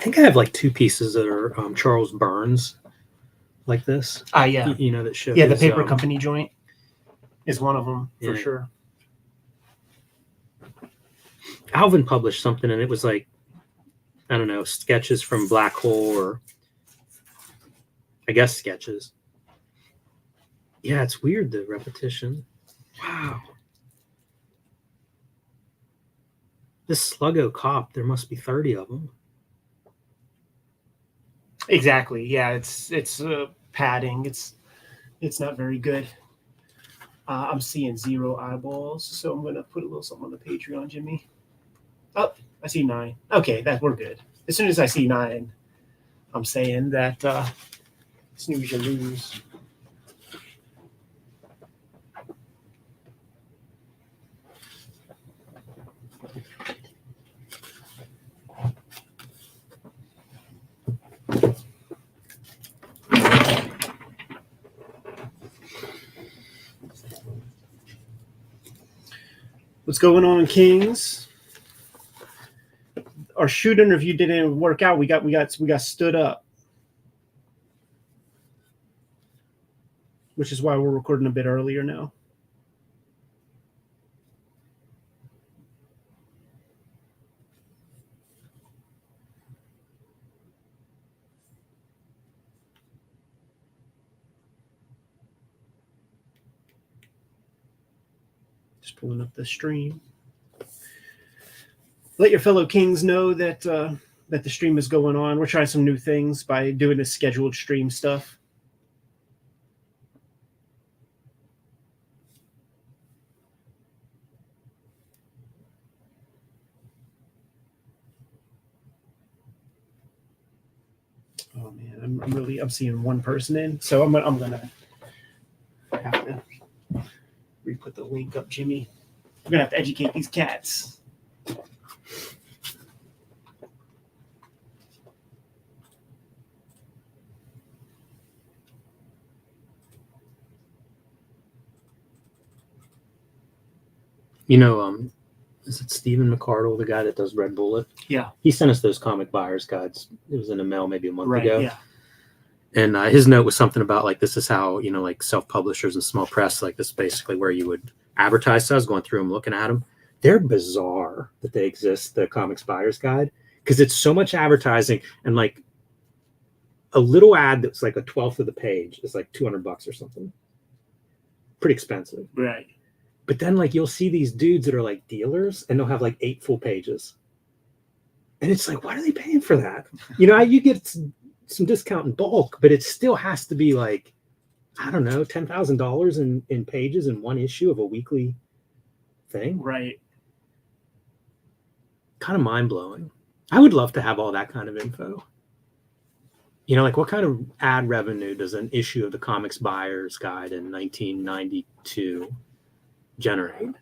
think I have like 2 pieces that are Charles Burns, like this. Yeah. You know, that show. Yeah, the paper company joint is one of them for Yeah. sure. Alvin published something, and it was like, I don't know, sketches from Black Hole, or I guess sketches. Yeah, it's weird, the repetition. Wow. This Sluggo Cop, there must be 30 of them. Exactly. Yeah, it's padding. It's not very good. I'm seeing 0 eyeballs, so I'm gonna put a little something on the Patreon, Jimmy. Oh, I see 9. Okay, we're good. As soon as I see 9, I'm saying that snooze you lose. What's going on, Kings? Our shoot interview didn't work out. We got stood up, which is why we're recording a bit earlier now. Just pulling up the stream. Let your fellow Kings know that that the stream is going on. We're trying some new things by doing this scheduled stream stuff. Oh man, I'm seeing one person in, so I'm gonna have to re-put the link up, Jimmy. We're gonna have to educate these cats. You know, is it Stephen McCardle, the guy that does Red Bullet? Yeah. He sent us those comic buyers guides. It was in the mail maybe a month ago. Yeah. And his note was something about like, this is how, you know, like self-publishers and small press, like this is basically where you would advertise. So I was going through them, looking at them. They're bizarre that they exist, the comics buyer's guide, because it's so much advertising, and like a little ad that's like a 1/12 of the page is like $200 or something. Pretty expensive. Right. But then like you'll see these dudes that are like dealers, and they'll have like 8 full pages. And it's like, why are they paying for that? You know, you get some discount in bulk, but it still has to be like, I don't know, $10,000 in pages in one issue of a weekly thing. Right. Kind of mind-blowing. I would love to have all that kind of info. You know, like what kind of ad revenue does an issue of the Comics Buyer's Guide in 1992 generate?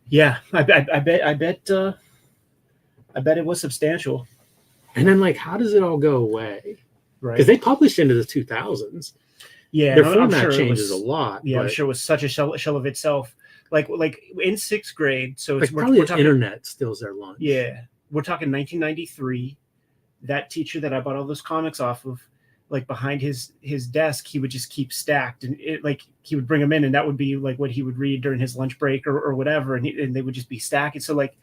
Yeah, I bet it was substantial. And then, like, how does it all go away? Right. Because they published into the 2000s. Yeah, their format changes a lot. Yeah, I'm sure it was such a shell of itself. Like in 6th grade, so it's like probably the internet steals their lunch. Yeah, we're talking 1993. That teacher that I bought all those comics off of, like behind his desk, he would just keep stacked, and he would bring them in, and that would be like what he would read during his lunch break or whatever, and they would just be stacked. And so like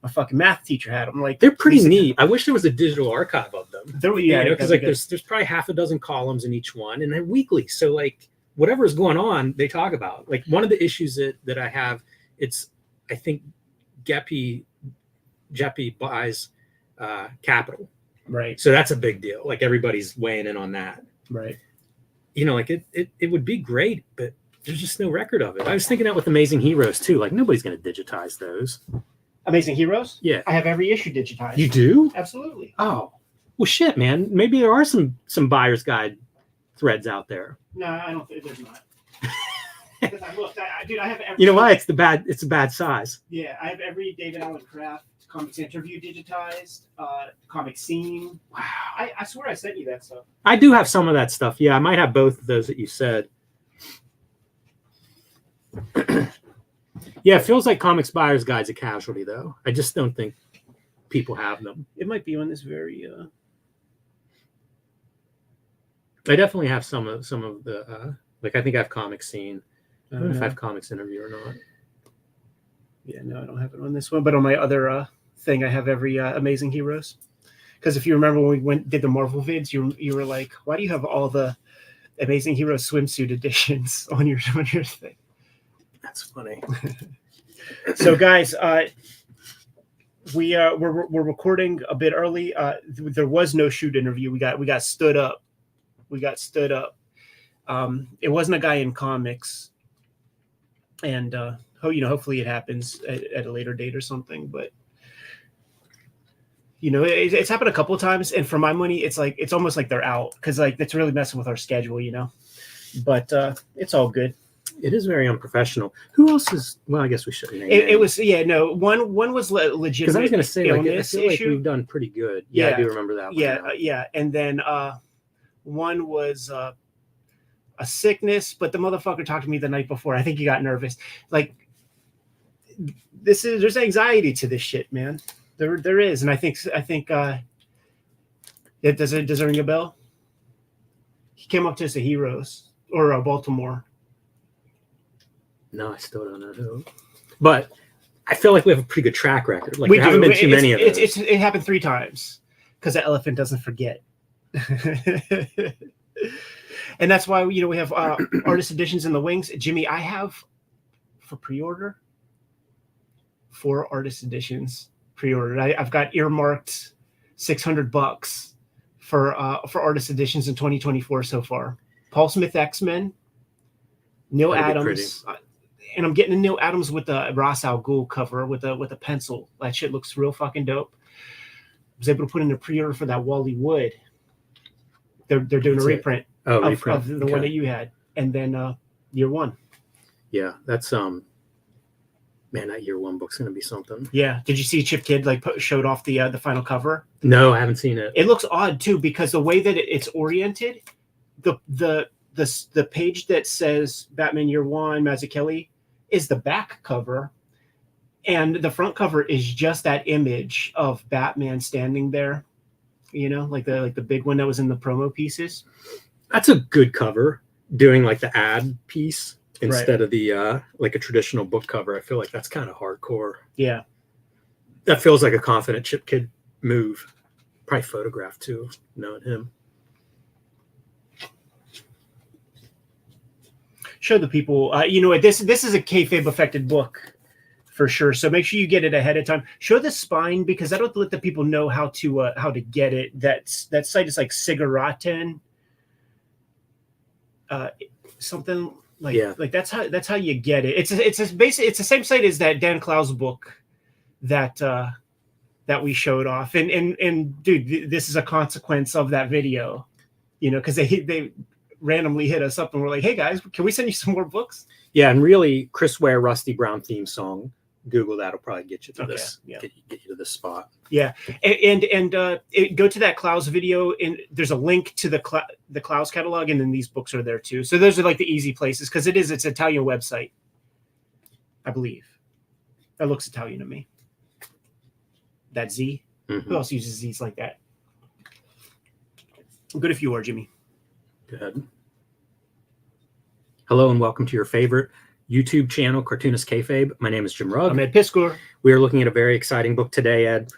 my fucking math teacher had them. Like they're pretty neat. I wish there was a digital archive of them. Yeah, because like there's probably half a dozen columns in each one, and they're weekly. So like whatever is going on, they talk about. Like one of the issues that I have, I think Jeppy buys Capital. Right. So that's a big deal. Like everybody's weighing in on that. Right. You know, like it would be great, but there's just no record of it. I was thinking that with Amazing Heroes too. Like nobody's going to digitize those. Amazing Heroes? Yeah. I have every issue digitized. You do? Absolutely. Oh, well, shit, man. Maybe there are some buyer's guide threads out there. No, I don't think there's not. Because I looked, dude, I have every. You know why? It's a bad size. Yeah, I have every David Allen Kraft Comics Interview digitized, Comic Scene. Wow. I swear I sent you that stuff. I do have some of that stuff. Yeah, I might have both of those that you said. Yeah, it feels like Comics Buyer's Guide's a casualty, though. I just don't think people have them. It might be on this very. I definitely have some of the like I think I have Comics Scene. I don't know if I No. have Comics Interview or not. Yeah, no, I don't have it on this one, but on my other thing, I have every Amazing Heroes. Because if you remember when we did the Marvel vids, you were like, why do you have all the Amazing Heroes swimsuit editions on your thing? That's funny. So, guys, we're recording a bit early. There was no shoot interview. We got stood up. It wasn't a guy in comics, and hopefully it happens at a later date or something. But it's happened a couple of times, and for my money, it's almost like they're out because it's really messing with our schedule, But it's all good. It is very unprofessional. Who else is? Well, I guess we shouldn't name It was one was legitimate. Because I was going to say, like, I feel like issue. we've done pretty good. Yeah, I do remember that one. Yeah, and then one was a sickness, but the motherfucker talked to me the night before. I think he got nervous. Like, there's anxiety to this shit, man. There is, and I think does it ring a bell? He came up to us at Heroes or Baltimore. No, I still don't know who. But I feel like we have a pretty good track record. Like, We there haven't been too many of those. It happened 3 times because the elephant doesn't forget. And that's why we have artist editions in the wings. Jimmy, I have for pre-order 4 artist editions pre-ordered. I've got earmarked $600 for artist editions in 2024 so far. Paul Smith X-Men, Neil Adams, and I'm getting a Neil Adams with the Ra's al Ghul cover with a pencil. That shit looks real fucking dope. I was able to put in a pre-order for that Wally Wood. They're doing a reprint of the one that you had, and then year 1. Yeah, that's man, that year 1 book's gonna be something. Yeah, did you see Chip Kidd showed off the final cover? No, I haven't seen it. It looks odd too because the way that it's oriented, the page that says Batman Year 1 Mazzucchelli is the back cover, and the front cover is just that image of Batman standing there. Like the big one that was in the promo pieces. That's a good cover. Doing like the ad piece instead of the like a traditional book cover. I feel like that's kind of hardcore. Yeah, that feels like a confident Chip Kidd move. Probably photographed too, knowing him. Show the people. This is a kayfabe affected book. For sure. So make sure you get it ahead of time. Show the spine because that'll let the people know how to get it. That site is like Sigaraten. Something like that's how you get it. It's the same site as that Dan Clowes book that we showed off. And dude, this is a consequence of that video. Because they randomly hit us up and we're like, hey guys, can we send you some more books? Yeah, and really Chris Ware Rusty Brown theme song. Google that'll probably get you to this. Yeah. Get you to this spot. Yeah, and go to that Clowes video, and there's a link to the Clowes catalog, and then these books are there too. So those are like the easy places because it's an Italian website, I believe. That looks Italian to me. That Z. Mm-hmm. Who else uses Z's like that? Good if you are, Jimmy. Good. Hello and welcome to your favorite YouTube channel, Cartoonist Kayfabe. My name is Jim Rugg. I'm Ed Piskor. We are looking at a very exciting book today, Ed.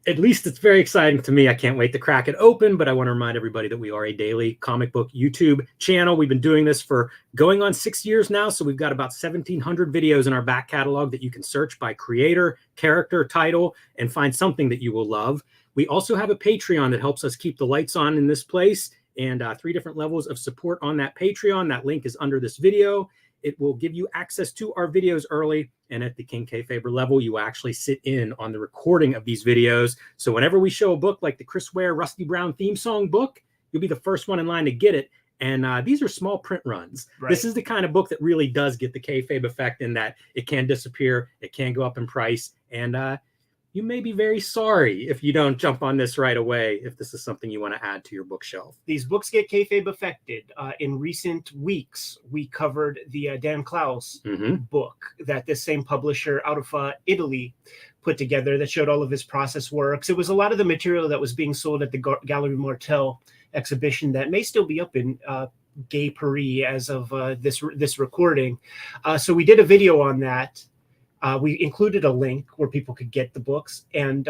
At least it's very exciting to me. I can't wait to crack it open, but I want to remind everybody that we are a daily comic book YouTube channel. We've been doing this for going on 6 years now, so we've got about 1,700 videos in our back catalog that you can search by creator, character, title, and find something that you will love. We also have a Patreon that helps us keep the lights on in this place, and 3 different levels of support on that Patreon. That link is under this video. It will give you access to our videos early, and at the King Kayfaber level, you actually sit in on the recording of these videos. So whenever we show a book like the Chris Ware Rusty Brown theme song book, you'll be the first one in line to get it. And these are small print runs. Right. This is the kind of book that really does get the kayfabe effect in that it can disappear, it can go up in price, and you may be very sorry if you don't jump on this right away, if this is something you want to add to your bookshelf. These books get kayfabe affected. In recent weeks, we covered the Dan Clowes book that this same publisher out of Italy put together that showed all of his process works. It was a lot of the material that was being sold at the Gallery Martel exhibition that may still be up in Gay Paris as of this recording. So we did a video on that. We included a link where people could get the books, and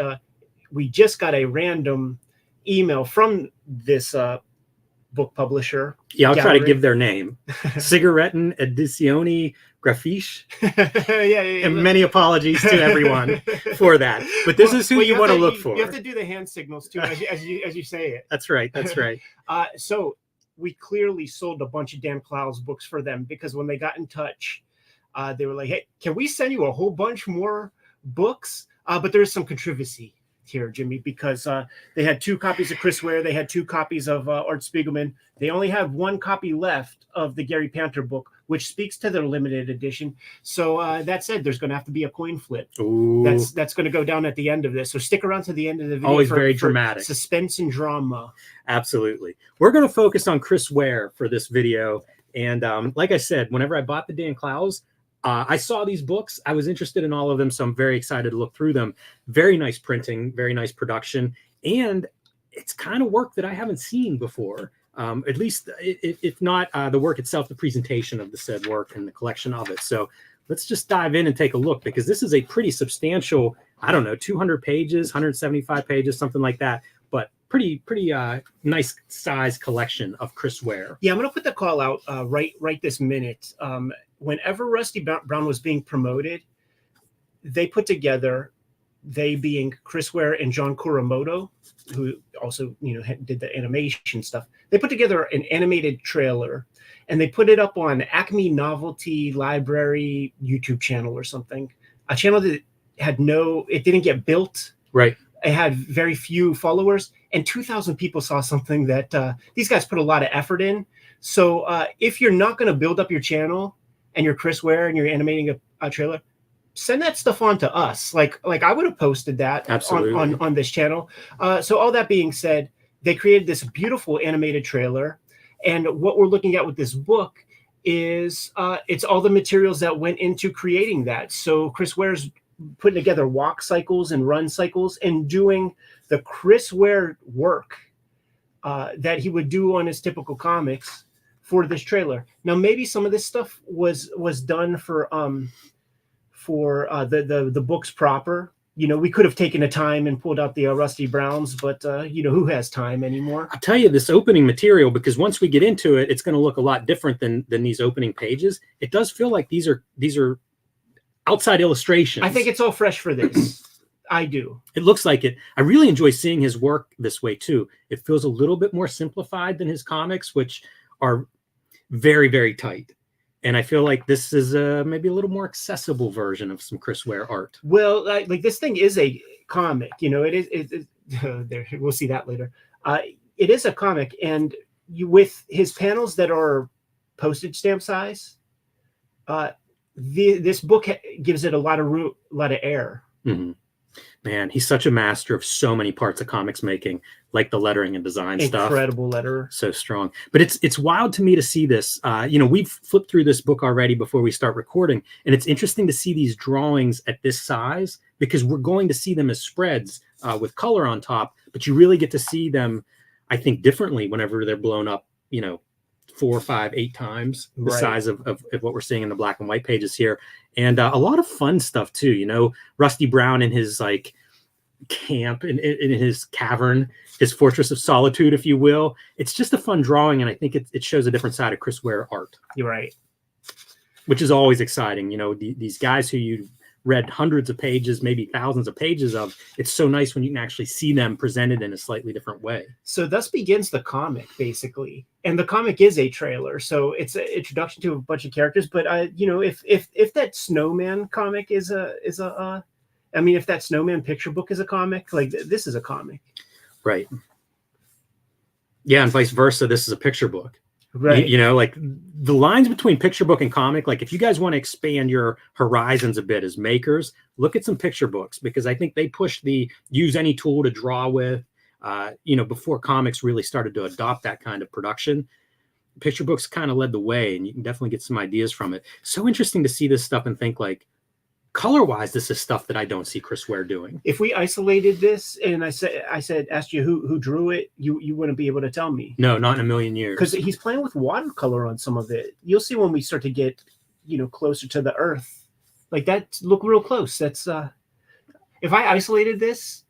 we just got a random email from this book publisher. Yeah, I'll Gallery. try to give their name. Cigaretten Edizioni Grafiche. Yeah. And many apologies to everyone for that. But this is who you want to look for. You have to do the hand signals too as you say it. That's right. That's right. So we clearly sold a bunch of Dan Clowes books for them, because when they got in touch, they were like, "Hey, can we send you a whole bunch more books?" But there's some controversy here, Jimmy, because they had 2 copies of Chris Ware, they had 2 copies of Art Spiegelman. They only had 1 copy left of the Gary Panther book, which speaks to their limited edition. So that said, there's going to have to be a coin flip. Ooh. That's going to go down at the end of this. So stick around to the end of the video. Always very dramatic. Suspense and drama. Absolutely. We're going to focus on Chris Ware for this video. And like I said, whenever I bought the Dan Clowes, I saw these books. I was interested in all of them, so I'm very excited to look through them. Very nice printing, very nice production, and it's kind of work that I haven't seen before. At least, if not the work itself, the presentation of the said work and the collection of it. So let's just dive in and take a look, because this is a pretty substantial, I don't know, 200 pages, 175 pages, something like that. But pretty nice size collection of Chris Ware. Yeah, I'm going to put the call out right this minute. Whenever Rusty Brown was being promoted, they put together, they being Chris Ware and John Kuramoto, who also did the animation stuff. They put together an animated trailer, and they put it up on Acme Novelty Library YouTube channel or something. A channel that it didn't get built. Right. It had very few followers, and 2,000 people saw something that these guys put a lot of effort in. So if you're not going to build up your channel and you're Chris Ware and you're animating a trailer, send that stuff on to us. Like I would have posted that on this channel. So all that being said, they created this beautiful animated trailer. And what we're looking at with this book is it's all the materials that went into creating that. So Chris Ware's putting together walk cycles and run cycles and doing the Chris Ware work that he would do on his typical comics for this trailer. Now, maybe some of this stuff was done for the books proper. We could have taken the time and pulled out the Rusty Browns, but who has time anymore? I'll tell you, this opening material, because once we get into it, it's going to look a lot different than these opening pages. It does feel like these are outside illustrations. I think it's all fresh for this. I do. It looks like it. I really enjoy seeing his work this way too. It feels a little bit more simplified than his comics, which are very, very tight. And I feel like this is maybe a little more accessible version of some Chris Ware art. Well, like this thing is a comic, it is. There, we'll see that later. It is a comic, and with his panels that are postage stamp size, this book gives it a lot of air. Mm-hmm. Man, he's such a master of so many parts of comics making, like the lettering and design stuff. Incredible letter. So strong. But it's wild to me to see this. We've flipped through this book already before we start recording, and it's interesting to see these drawings at this size, because we're going to see them as spreads with color on top, but you really get to see them, I think, differently whenever they're blown up, 4, 5, 8 times the size of what we're seeing in the black and white pages here. And a lot of fun stuff too. Rusty Brown in his camp, in his cavern, his fortress of solitude, if you will. It's just a fun drawing, and I think it shows a different side of Chris Ware art. You're right. Which is always exciting. These guys who you read hundreds of pages, maybe thousands of pages of, it's so nice when you can actually see them presented in a slightly different way. So thus begins the comic, basically. And the comic is a trailer, so it's an introduction to a bunch of characters. But if that Snowman comic if that Snowman picture book is a comic, like this is a comic, right? Yeah, and vice versa. This is a picture book, right? Like the lines between picture book and comic. Like if you guys want to expand your horizons a bit as makers, look at some picture books, because I think they pushed the use any tool to draw with. Before comics really started to adopt that kind of production, picture books kind of led the way, and you can definitely get some ideas from it. So interesting to see this stuff and think like, color wise, this is stuff that I don't see Chris Ware doing. If we isolated this and asked you who drew it, you wouldn't be able to tell me. No, not in a million years. Because he's playing with watercolor on some of it. You'll see when we start to get, closer to the earth. Like that, look real close. That's if I isolated this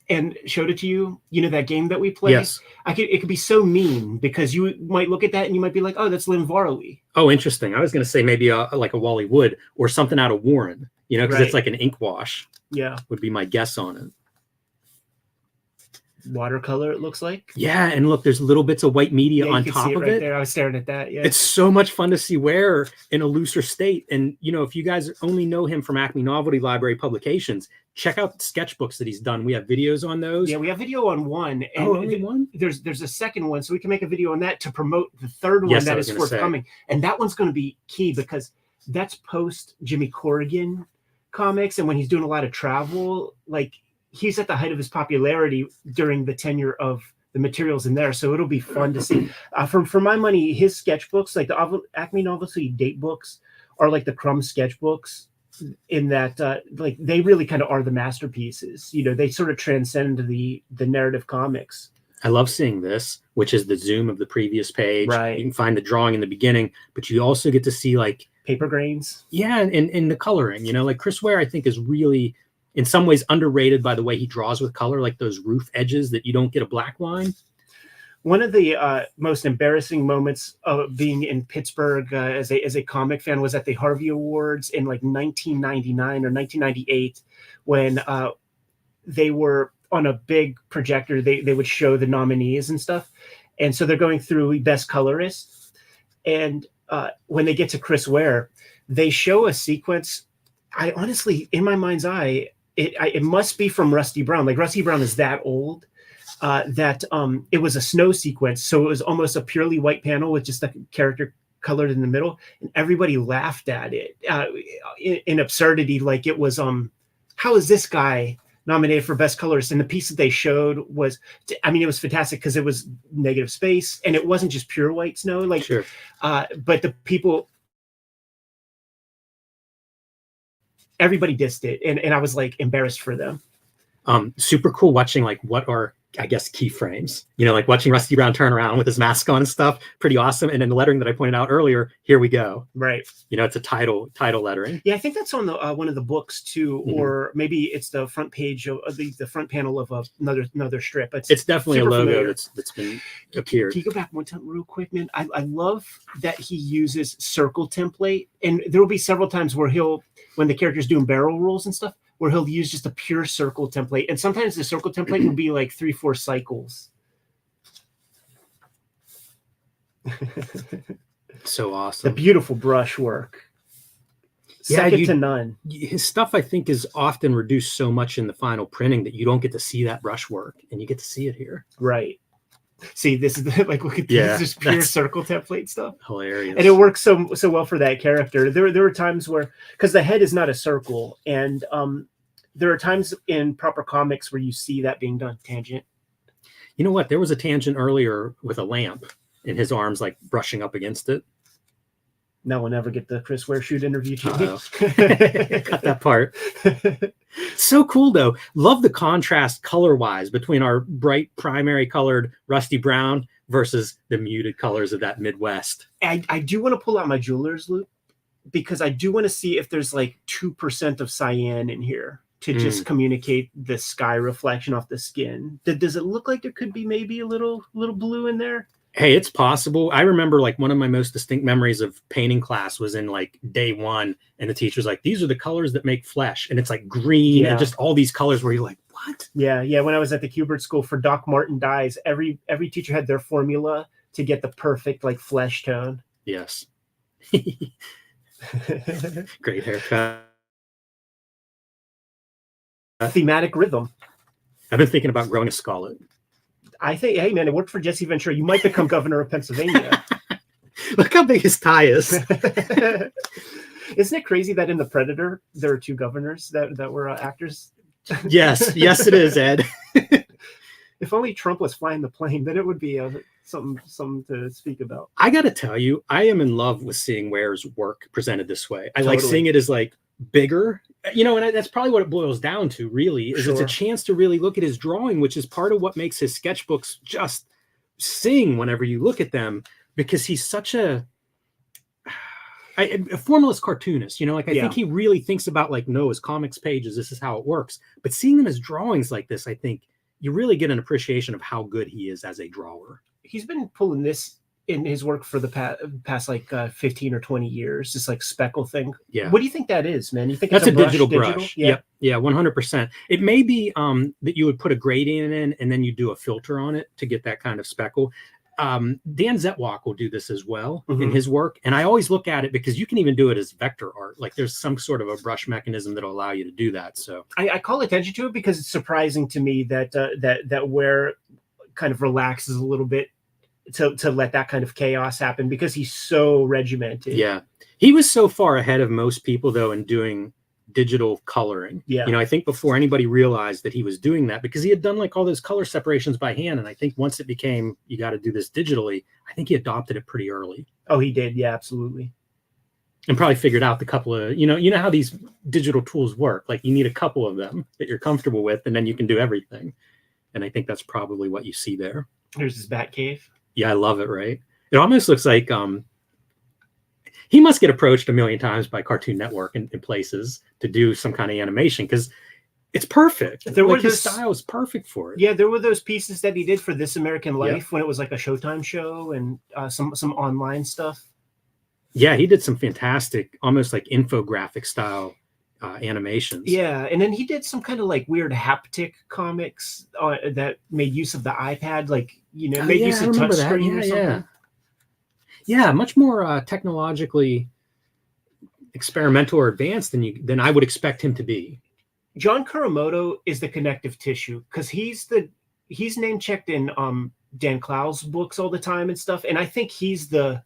and showed it to you, that game that we played, yes, it could be so mean because you might look at that and you might be like, oh, that's Lynn Varley. Oh, interesting. I was going to say maybe like a Wally Wood or something out of Warren, because Right. it's like an ink wash. Yeah. Would be my guess on it. Watercolor, it looks like. Yeah, and look, there's little bits of white media Yeah, on you can top see it of right it. there. I was staring at that. Yeah. It's so much fun to see Ware in a looser state. And, if you guys only know him from Acme Novelty Library publications, check out the sketchbooks that he's done. We have videos on those. Yeah, we have video on one. And only one? There's a second one, so we can make a video on that to promote the third one Yes, I that was is gonna say. forthcoming. And that one's going to be key because that's post Jimmy Corrigan comics. And when he's doing a lot of travel, like he's at the height of his popularity during the tenure of the materials in there. So it'll be fun to see. For my money, his sketchbooks, like the Acme Novelty date books, are like the Crumb sketchbooks. In that, like they really kind of are the masterpieces. They sort of transcend the narrative comics. I love seeing this, which is the zoom of the previous page. Right. You can find the drawing in the beginning, but you also get to see like Paper grains. Yeah, and the coloring, like Chris Ware, I think is really in some ways underrated by the way he draws with color, like those roof edges that you don't get a black line. One of the most embarrassing moments of being in Pittsburgh as a comic fan was at the Harvey Awards in like 1999 or 1998 when they were on a big projector. They would show the nominees and stuff. And so they're going through Best Colorist. And when they get to Chris Ware, they show a sequence. I honestly, in my mind's eye, it must be from Rusty Brown. Like Rusty Brown is that old. That it was a snow sequence, so it was almost a purely white panel with just the character colored in the middle, and everybody laughed at it in absurdity. Like it was, how is this guy nominated for Best Colorist? And the piece that they showed was, it was fantastic because it was negative space, and it wasn't just pure white snow. Like, sure. But the people, everybody dissed it, and I was like embarrassed for them. Super cool watching like what are, I guess, keyframes, like watching Rusty Brown turn around with his mask on and stuff. Pretty awesome. And then the lettering that I pointed out earlier, here we go. Right. It's a title lettering. Yeah, I think that's on the one of the books too, or maybe it's the front page of the front panel of another strip. It's definitely a logo familiar. that's been appeared. Can you go back one time real quick, man? I love that he uses circle template, and there will be several times where when the character's doing barrel rolls and stuff, where he'll use just a pure circle template. And sometimes the circle template will be like 3-4 cycles. So awesome. The beautiful brush work. Second to none. His stuff, I think, is often reduced so much in the final printing that you don't get to see that brush work, and you get to see it here. Right. See, this is like, look at this, just pure circle template stuff. Hilarious. And it works so well for that character. There were times where, because the head is not a circle, and there are times in proper comics where you see that being done. Tangent. You know what? There was a tangent earlier with a lamp and his arms like brushing up against it. Now we'll never get the Chris Ware shoot interview. Cut that part. So cool though. Love the contrast color-wise between our bright primary colored Rusty Brown versus the muted colors of that Midwest. I do want to pull out my jeweler's loop because I do want to see if there's like 2% of cyan in here to just communicate the sky reflection off the skin. Does it look like there could be maybe a little blue in there? Hey, it's possible. I remember like one of my most distinct memories of painting class was in like day one, and the teacher's like, these are the colors that make flesh. And it's like green and just all these colors where you're like, what? Yeah. When I was at the Kubert School for Doc Martin dyes, every teacher had their formula to get the perfect like flesh tone. Yes. Great haircut. Thematic rhythm. I've been thinking about growing a scarlet. I think, hey man, it worked for Jesse Ventura. You might become governor of Pennsylvania. Look how big his tie is. Isn't it crazy that in The Predator there are 2 governors that were actors? Yes, it is, Ed. If only Trump was flying the plane, then it would be something to speak about. I got to tell you, I am in love with seeing Ware's work presented this way. I like seeing it as like bigger, and that's probably what it boils down to, really, is it's a chance to really look at his drawing, which is part of what makes his sketchbooks just sing whenever you look at them, because he's such a formalist cartoonist, I think he really thinks about like, no, his comics pages, this is how it works. But seeing them as drawings like this, I think you really get an appreciation of how good he is as a drawer. He's been pulling this in his work for the past like 15 or 20 years, this like speckle thing. Yeah. What do you think that is, man? You think that's it's a digital brush? Yeah. Yep. Yeah, 100%. It may be that you would put a gradient in and then you do a filter on it to get that kind of speckle. Dan Zetwalk will do this as well in his work. And I always look at it because you can even do it as vector art. Like there's some sort of a brush mechanism that'll allow you to do that. So I call attention to it because it's surprising to me that that Ware kind of relaxes a little bit to let that kind of chaos happen, because he's so regimented. Yeah. He was so far ahead of most people though in doing digital coloring. Yeah. I think before anybody realized that he was doing that, because he had done like all those color separations by hand. And I think once it became, you got to do this digitally, I think he adopted it pretty early. Oh, he did. Yeah, absolutely. And probably figured out the couple of, you know how these digital tools work. Like you need a couple of them that you're comfortable with, and then you can do everything. And I think that's probably what you see there. There's his bat cave. Yeah, I love it, right? It almost looks like he must get approached a million times by Cartoon Network in places to do some kind of animation, because it's perfect. His style is perfect for it. Yeah, there were those pieces that he did for This American Life when it was like a Showtime show, and some online stuff. Yeah, he did some fantastic, almost like infographic style animations. Yeah, and then he did some kind of like weird haptic comics that made use of the iPad, like made use of touchscreen or something. Yeah, much more technologically experimental or advanced than I would expect him to be. John Kuramoto is the connective tissue, because he's name checked in Dan Clow's books all the time and stuff, and I think he's the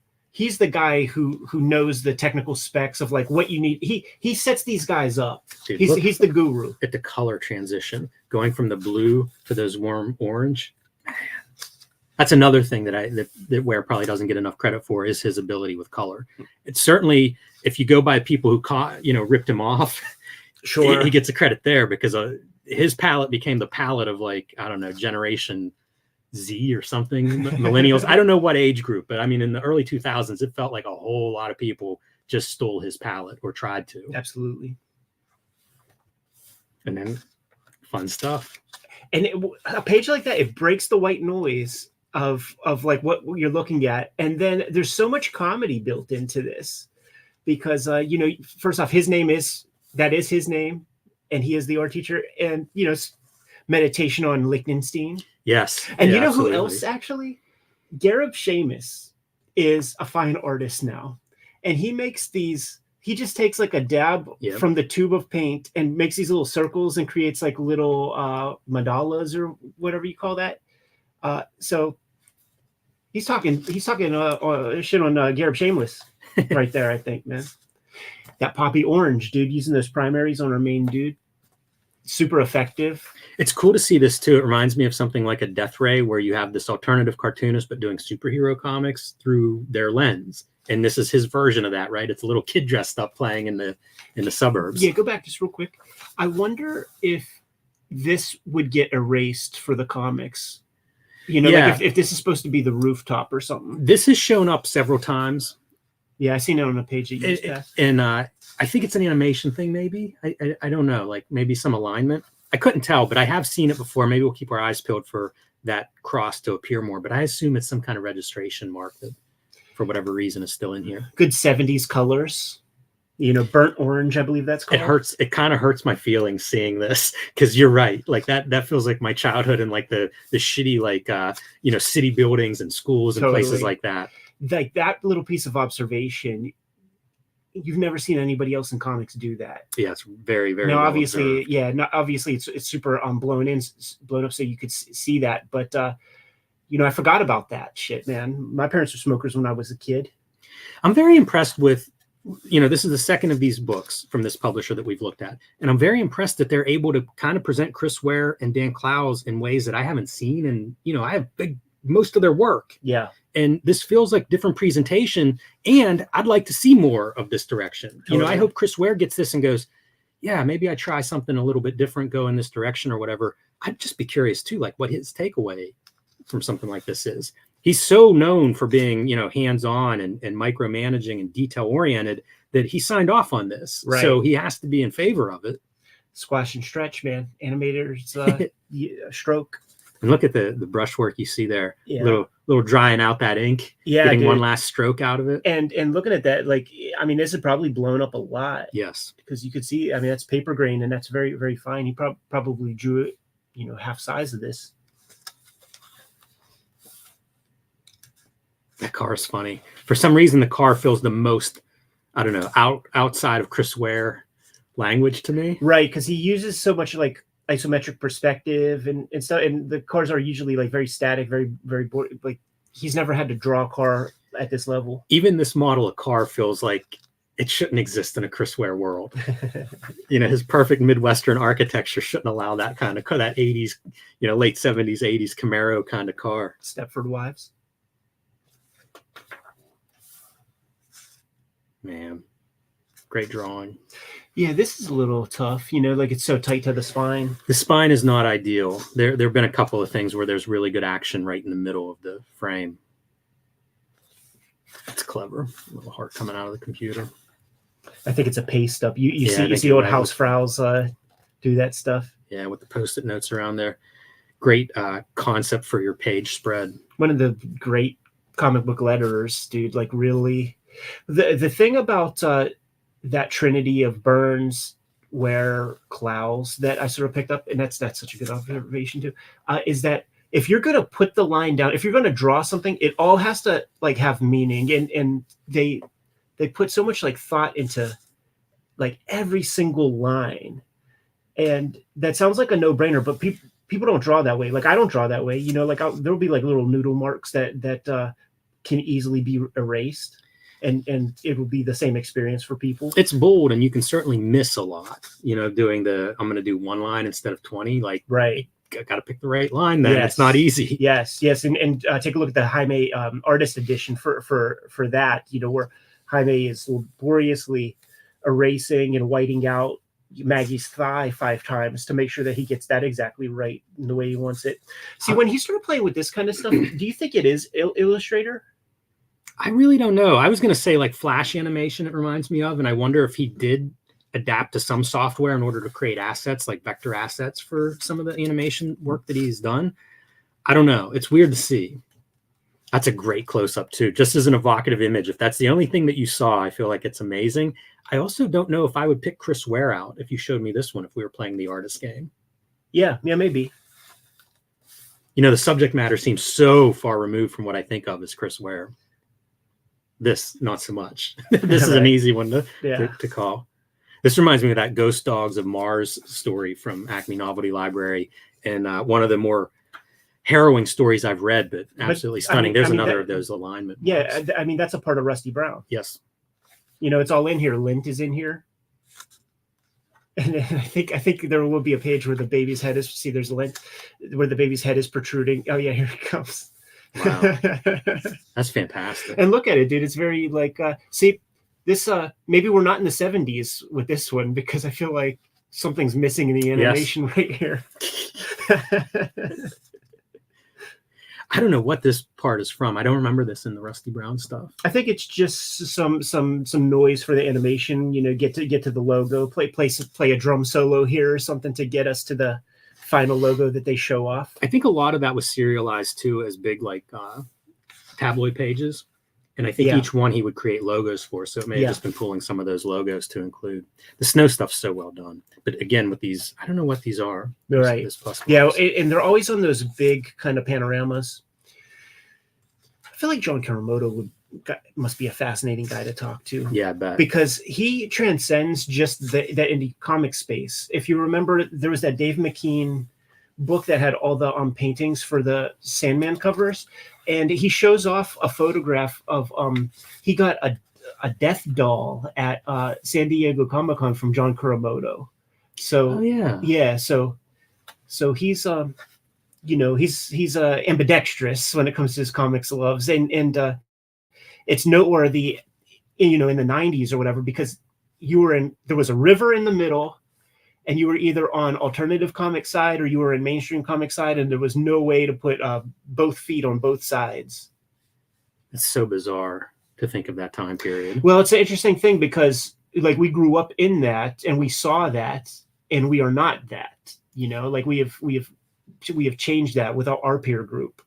guy who knows the technical specs of like what you need. He sets these guys up. Dude, he's the guru. At the color transition, going from the blue to those warm orange. That's another thing that Ware probably doesn't get enough credit for, is his ability with color. It's certainly, if you go by people who ripped him off, sure, he gets a credit there, because his palette became the palette of like, I don't know, Generation Z or something, millennials. I don't know what age group, but I mean, in the early 2000s, it felt like a whole lot of people just stole his palette or tried to. Absolutely. And then fun stuff. And a page like that, it breaks the white noise of like what you're looking at. And then there's so much comedy built into this, because, first off, his name is his name, and he is the art teacher, and, meditation on Lichtenstein. Yes. And who else actually? Gareb Shamus is a fine artist now. And he makes he just takes like a dab from the tube of paint and makes these little circles and creates like little mandalas or whatever you call that. So he's talking shit on Gareb Shameless right there, I think, man. That poppy orange, dude, using those primaries on our main dude. Super effective. It's cool to see this too. It reminds me of something like a Death Ray, where you have this alternative cartoonist but doing superhero comics through their lens. And this is his version of that, right? It's a little kid dressed up playing in the suburbs. Yeah, go back just real quick. I wonder if this would get erased for the comics. Like if this is supposed to be the rooftop or something. This has shown up several times. Yeah, I seen it on a page that you used. And I think it's an animation thing, maybe. I don't know, like maybe some alignment. I couldn't tell, but I have seen it before. Maybe we'll keep our eyes peeled for that cross to appear more. But I assume it's some kind of registration mark that, for whatever reason, is still in here. Good 70s colors. Burnt orange, I believe that's called. It hurts. It kind of hurts my feelings seeing this, because you're right. Like that feels like my childhood, and like the shitty, like, city buildings and schools and places like that. Like that little piece of observation, you've never seen anybody else in comics do that. Yeah, it's very, very. No, obviously, obviously it's super blown up, so you could see that. But I forgot about that shit, man. My parents were smokers when I was a kid. I'm very impressed with, this is the second of these books from this publisher that we've looked at, and I'm very impressed that they're able to kind of present Chris Ware and Dan Clowes in ways that I haven't seen. And I have big most of their work. Yeah. And this feels like different presentation. And I'd like to see more of this direction. You know, I hope Chris Ware gets this and goes, yeah, maybe I try something a little bit different, go in this direction or whatever. I'd just be curious too, like what his takeaway from something like this is. He's so known for being, you know, hands-on and micromanaging and detail-oriented that he signed off on this. Right. So he has to be in favor of it. Squash and stretch, man. Animators stroke. And look at the brushwork you see there. Yeah. Little drying out that ink. Yeah, getting one last stroke out of it. And looking at that, like, I mean, this is probably blown up a lot. Yes. Because you could see, I mean, that's paper grain and that's very, very fine. He probably drew it, you know, half size of this. That car is funny. For some reason, the car feels the most, I don't know, outside of Chris Ware language to me. Right, because he uses so much like isometric perspective and stuff, and the cars are usually like very static, very, very boring. Like he's never had to draw a car at this level. Even this model of car feels like it shouldn't exist in a Chris Ware world. You know, his perfect Midwestern architecture shouldn't allow that kind of car, that 80s, you know, late 70s, 80s Camaro kind of car. Stepford Wives. Man, great drawing. Yeah, this is a little tough. You know, like it's so tight to the spine. The spine is not ideal. There have been a couple of things where there's really good action right in the middle of the frame. That's clever. A little heart coming out of the computer. I think it's a paste up. You see old housefraus do that stuff. Yeah, with the Post-it notes around there. Great concept for your page spread. One of the great comic book letterers, dude. Like really. The thing about that trinity of Burns, Ware, Clowes that I sort of picked up, and that's such a good observation too, is that if you're going to put the line down, if you're going to draw something, it all has to like have meaning, and they put so much like thought into like every single line, and that sounds like a no-brainer, but people don't draw that way. Like I don't draw that way, you know. Like there'll be like little noodle marks that can easily be erased. And it will be the same experience for people. It's bold, and you can certainly miss a lot. You know, doing I'm going to do one line instead of 20. Like, right, got to pick the right line. Then it's not easy. Yes, and take a look at the Jaime artist edition for that. You know, where Jaime is laboriously erasing and whiting out Maggie's thigh 5 times to make sure that he gets that exactly right in the way he wants it. See, when he started playing with this kind of stuff, do you think it is Illustrator? I really don't know. I was going to say like Flash animation it reminds me of, and I wonder if he did adapt to some software in order to create assets, like vector assets for some of the animation work that he's done. I don't know. It's weird to see. That's a great close-up too, just as an evocative image. If that's the only thing that you saw, I feel like it's amazing. I also don't know if I would pick Chris Ware out if you showed me this one, if we were playing the artist game. Yeah, maybe. You know, the subject matter seems so far removed from what I think of as Chris Ware. This, not so much. This is an easy one to call. This reminds me of that Ghost Dogs of Mars story from Acme Novelty Library, and one of the more harrowing stories I've read, but absolutely stunning. There's another of those alignment. Yeah, marks. I mean, that's a part of Rusty Brown. Yes. You know, it's all in here. Lint is in here. And I think there will be a page where the baby's head is, see, there's a lint, where the baby's head is protruding. Oh, yeah, here it comes. Wow. That's fantastic. And look at it, dude. It's very like see this maybe we're not in the 70s with this one, because I feel like something's missing in the animation right here. I don't know what this part is from. I don't remember this in the Rusty Brown stuff. I think it's just some noise for the animation, you know, get to the logo, play a drum solo here or something to get us to the final logo that they show off. I think a lot of that was serialized too as big like tabloid pages, and I think each one he would create logos for, so it may have just been pulling some of those logos to include. The snow stuff's so well done, but again with these, I don't know what these are. Right. Yeah, and they're always on those big kind of panoramas. I feel like John Karamoto must be a fascinating guy to talk to. Yeah, I bet. Because he transcends just that indie comic space. If you remember, there was that Dave McKean book that had all the paintings for the Sandman covers, and he shows off a photograph of he got a death doll at San Diego Comic-Con from John Kuramoto. So so he's you know, he's ambidextrous when it comes to his comics loves, and it's noteworthy, you know, in the 90s or whatever, because there was a river in the middle, and you were either on alternative comic side or you were in mainstream comic side, and there was no way to put both feet on both sides. It's so bizarre to think of that time period. Well, it's an interesting thing because like we grew up in that and we saw that, and we are not that, you know, like we have changed that with our peer group.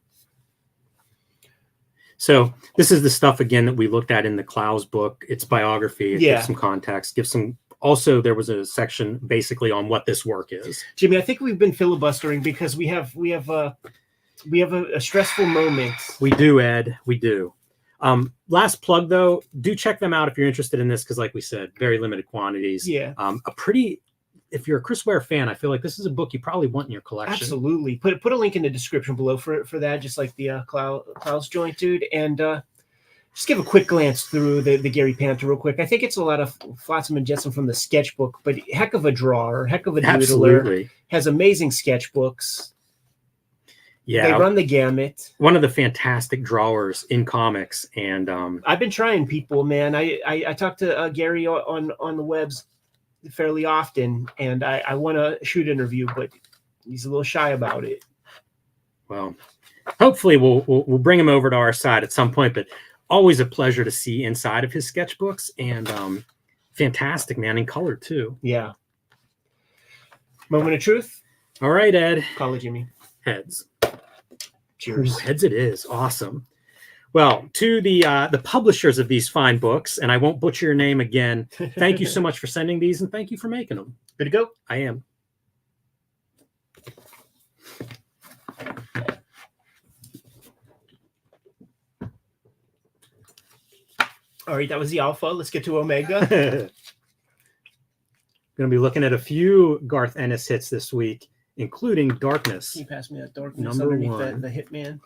So this is the stuff again that we looked at in the Klaus book. It's biography. It gives some context, gives some. Also, there was a section basically on what this work is. Jimmy, I think we've been filibustering because we have a stressful moment. We do, Ed. We do. Last plug though, do check them out if you're interested in this, because like we said, very limited quantities. Yeah. If you're a Chris Ware fan, I feel like this is a book you probably want in your collection. Absolutely. Put a link in the description below for that, just like the Klaus joint, dude. And just give a quick glance through the Gary Panther real quick. I think it's a lot of Flotsam and Jetsam from the sketchbook, but heck of a drawer, heck of a doodler. Absolutely. Has amazing sketchbooks. Yeah, they run the gamut. One of the fantastic drawers in comics, and I've been trying people, man. I talk to Gary on the webs fairly often, and I want to shoot an interview, but he's a little shy about it. Well, hopefully we'll bring him over to our side at some point. But always a pleasure to see inside of his sketchbooks, and fantastic, man, in color too. Yeah. Moment of truth. All right, Ed. Call it, Jimmy. Heads. Cheers. Ooh, heads it is. Awesome. Well, to the publishers of these fine books, and I won't butcher your name again, thank you so much for sending these, and thank you for making them. Good to go? I am. All right, that was the alpha. Let's get to omega. Going to be looking at a few Garth Ennis hits this week, including Darkness. Can you pass me that Darkness Number underneath one. the Hitman?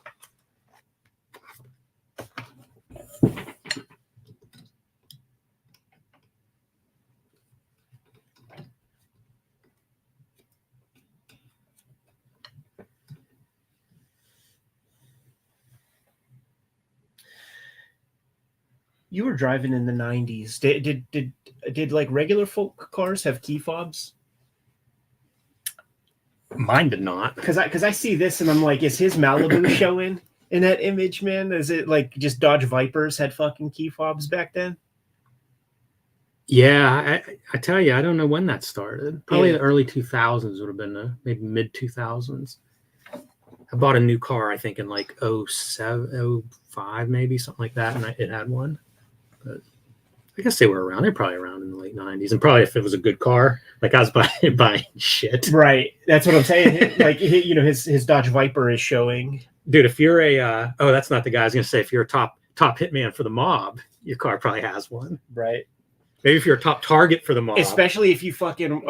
You were driving in the 90s. Did like regular folk cars have key fobs? Mine did not. Because I see this and I'm like, is his Malibu showing in that image, man? Is it like just Dodge Vipers had fucking key fobs back then? Yeah, I tell you, I don't know when that started. Probably the early 2000s would have been maybe mid 2000s. I bought a new car, I think in like 07, 05, maybe something like that, and it had one. But I guess they were around. They're probably around in the late 90s, and probably if it was a good car, like I was buying shit. Right, that's what I'm saying. Like, you know, his Dodge Viper is showing. Dude, if you're a that's not the guy I was gonna say. If you're a top hitman for the mob, your car probably has one. Right. Maybe if you're a top target for the mob, especially if you fucking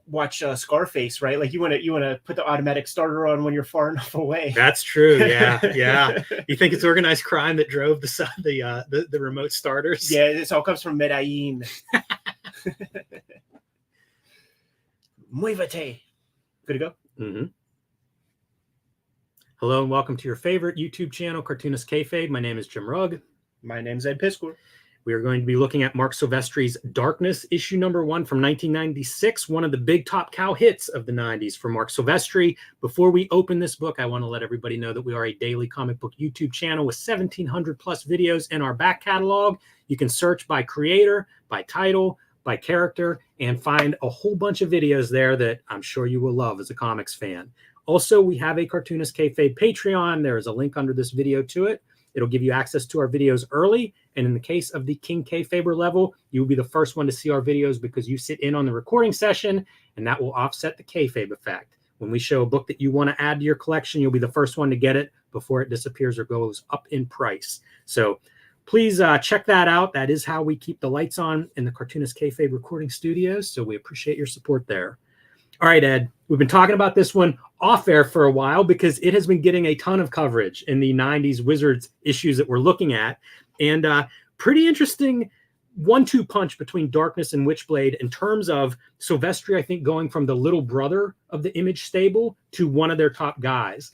watch Scarface, right? Like you want to put the automatic starter on when you're far enough away. That's true. Yeah. You think it's organized crime that drove the remote starters? Yeah, this all comes from Medellin. Muévete. Good to go. Mm-hmm. Hello and welcome to your favorite YouTube channel, Cartoonist Kayfabe. My name is Jim Rugg. My name's Ed Piscor. We are going to be looking at Mark Silvestri's Darkness, issue number 1 from 1996, one of the big top cow hits of the 90s for Mark Silvestri. Before we open this book, I want to let everybody know that we are a daily comic book YouTube channel with 1,700 plus videos in our back catalog. You can search by creator, by title, by character, and find a whole bunch of videos there that I'm sure you will love as a comics fan. Also, we have a Cartoonist Kayfabe Patreon. There is a link under this video to it. It'll give you access to our videos early. And in the case of the King Kayfaber level, you will be the first one to see our videos because you sit in on the recording session, and that will offset the Kayfabe effect. When we show a book that you want to add to your collection, you'll be the first one to get it before it disappears or goes up in price. So please check that out. That is how we keep the lights on in the Cartoonist Kayfabe recording studios. So we appreciate your support there. All right, Ed, we've been talking about this one off air for a while because it has been getting a ton of coverage in the 90s Wizards issues that we're looking at. And pretty interesting 1-2 punch between Darkness and Witchblade in terms of Silvestri, I think, going from the little brother of the Image stable to one of their top guys.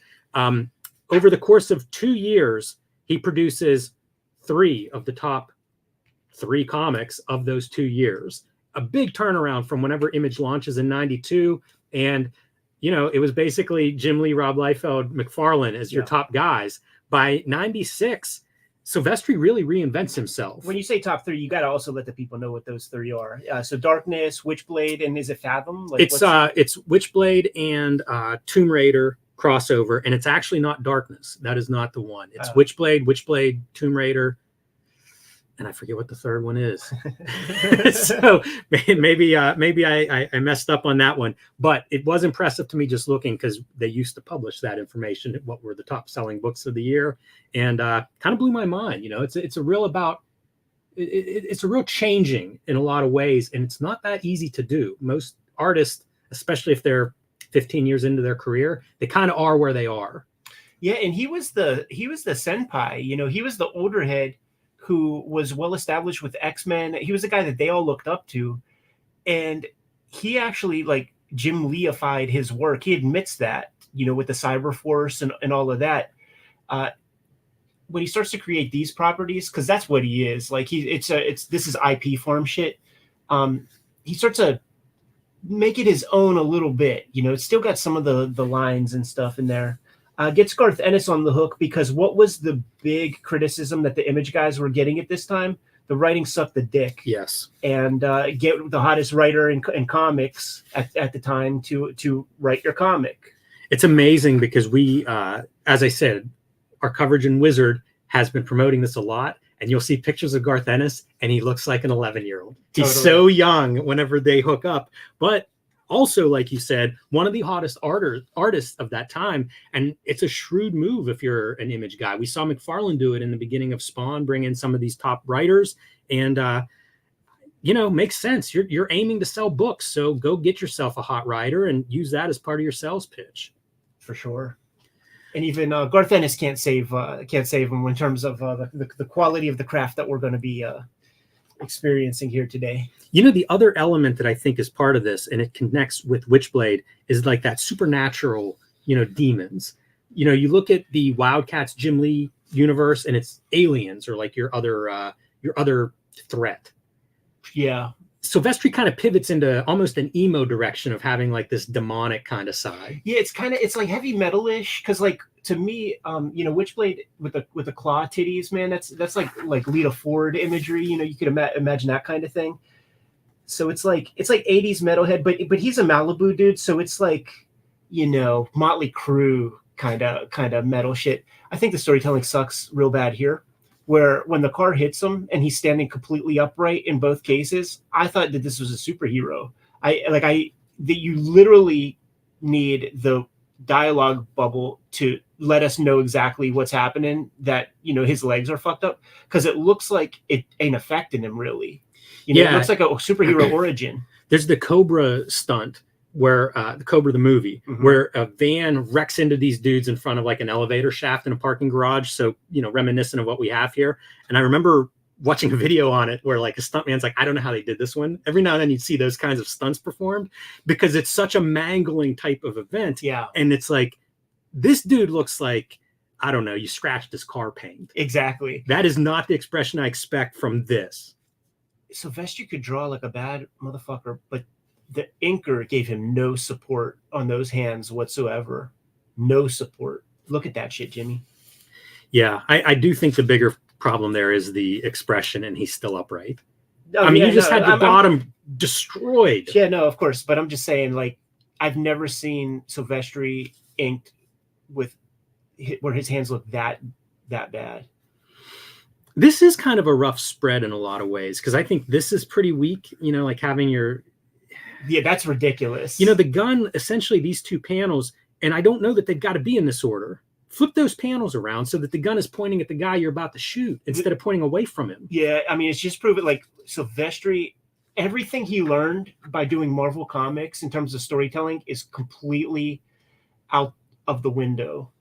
Over the course of 2 years, he produces 3 of the top 3 comics of those 2 years. A big turnaround from whenever Image launches in 92. And, you know, it was basically Jim Lee, Rob Liefeld, McFarlane as your top guys. By 96, Silvestri really reinvents himself. When you say top 3, you got to also let the people know what those 3 are. So Darkness, Witchblade, and is it Fathom? Like, it's Witchblade and Tomb Raider crossover, and it's actually not Darkness. That is not the one. It's Witchblade, Tomb Raider, and I forget what the third one is. So maybe I messed up on that one, but it was impressive to me just looking, because they used to publish that information, what were the top selling books of the year, and kind of blew my mind. You know, it's a real changing in a lot of ways, and it's not that easy to do. Most artists, especially if they're 15 years into their career, they kind of are where they are. Yeah, and he was the senpai. You know, he was the older head who was well established with X-Men. He was the guy that they all looked up to. And he actually, like, Jim Lee-ified his work. He admits that, you know, with the Cyberforce and all of that. When he starts to create these properties, because that's what he is. Like, this is IP farm shit. He starts to make it his own a little bit. You know, it's still got some of the lines and stuff in there. Gets Garth Ennis on the hook, because what was the big criticism that the Image guys were getting at this time? The writing sucked the dick. Yes. And get the hottest writer in comics at the time to write your comic. It's amazing, because we, as I said, our coverage in Wizard has been promoting this a lot, and you'll see pictures of Garth Ennis, and he looks like an 11-year-old. He's so young whenever they hook up, but also, like you said, one of the hottest artists of that time. And it's a shrewd move if you're an Image guy. We saw McFarlane do it in the beginning of Spawn, bring in some of these top writers, and you know, makes sense. You're aiming to sell books, so go get yourself a hot writer and use that as part of your sales pitch. For sure. And even Garth Ennis can't save him in terms of the quality of the craft that we're going to be experiencing here today. You know, the other element that I think is part of this, and it connects with Witchblade, is like that supernatural, you know, demons. You know, you look at the Wildcats Jim Lee universe, and it's aliens, or like your other threat. Yeah. Silvestri kind of pivots into almost an emo direction of having like this demonic kind of side. Yeah, it's like heavy metal-ish, because like to me, you know, Witchblade with the claw titties, man, that's like Lita Ford imagery. You know, you could imagine that kind of thing. So it's like 80s metalhead, but he's a Malibu dude, so it's like, you know, Motley Crue kind of metal shit. I think the storytelling sucks real bad here, where when the car hits him and he's standing completely upright in both cases, I thought that this was a superhero. That you literally need the dialogue bubble to let us know exactly what's happening, that, you know, his legs are fucked up, because it looks like it ain't affecting him really. You know, it looks like a superhero origin. There's the Cobra stunt where the Cobra, the movie, where a van wrecks into these dudes in front of like an elevator shaft in a parking garage. So, you know, reminiscent of what we have here. And I remember watching a video on it where like a stuntman's like, I don't know how they did this one. Every now and then you'd see those kinds of stunts performed, because it's such a mangling type of event. Yeah. And it's like, this dude looks like, I don't know, you scratched his car paint. Exactly. That is not the expression I expect from this. Silvestri could draw like a bad motherfucker, but the inker gave him no support on those hands whatsoever. No support. Look at that shit, Jimmy. Yeah, I do think the bigger problem there is the expression, and he's still upright. I mean, you just had the bottom destroyed. Yeah, no, of course. But I'm just saying, like, I've never seen Silvestri inked where his hands look that bad. This is kind of a rough spread in a lot of ways, because I think this is pretty weak, you know, like having your... Yeah, that's ridiculous. You know, the gun, essentially these two panels, and I don't know that they've got to be in this order. Flip those panels around so that the gun is pointing at the guy you're about to shoot instead of pointing away from him. Yeah, I mean, it's just proven, like, Silvestri, everything he learned by doing Marvel Comics in terms of storytelling is completely out of the window.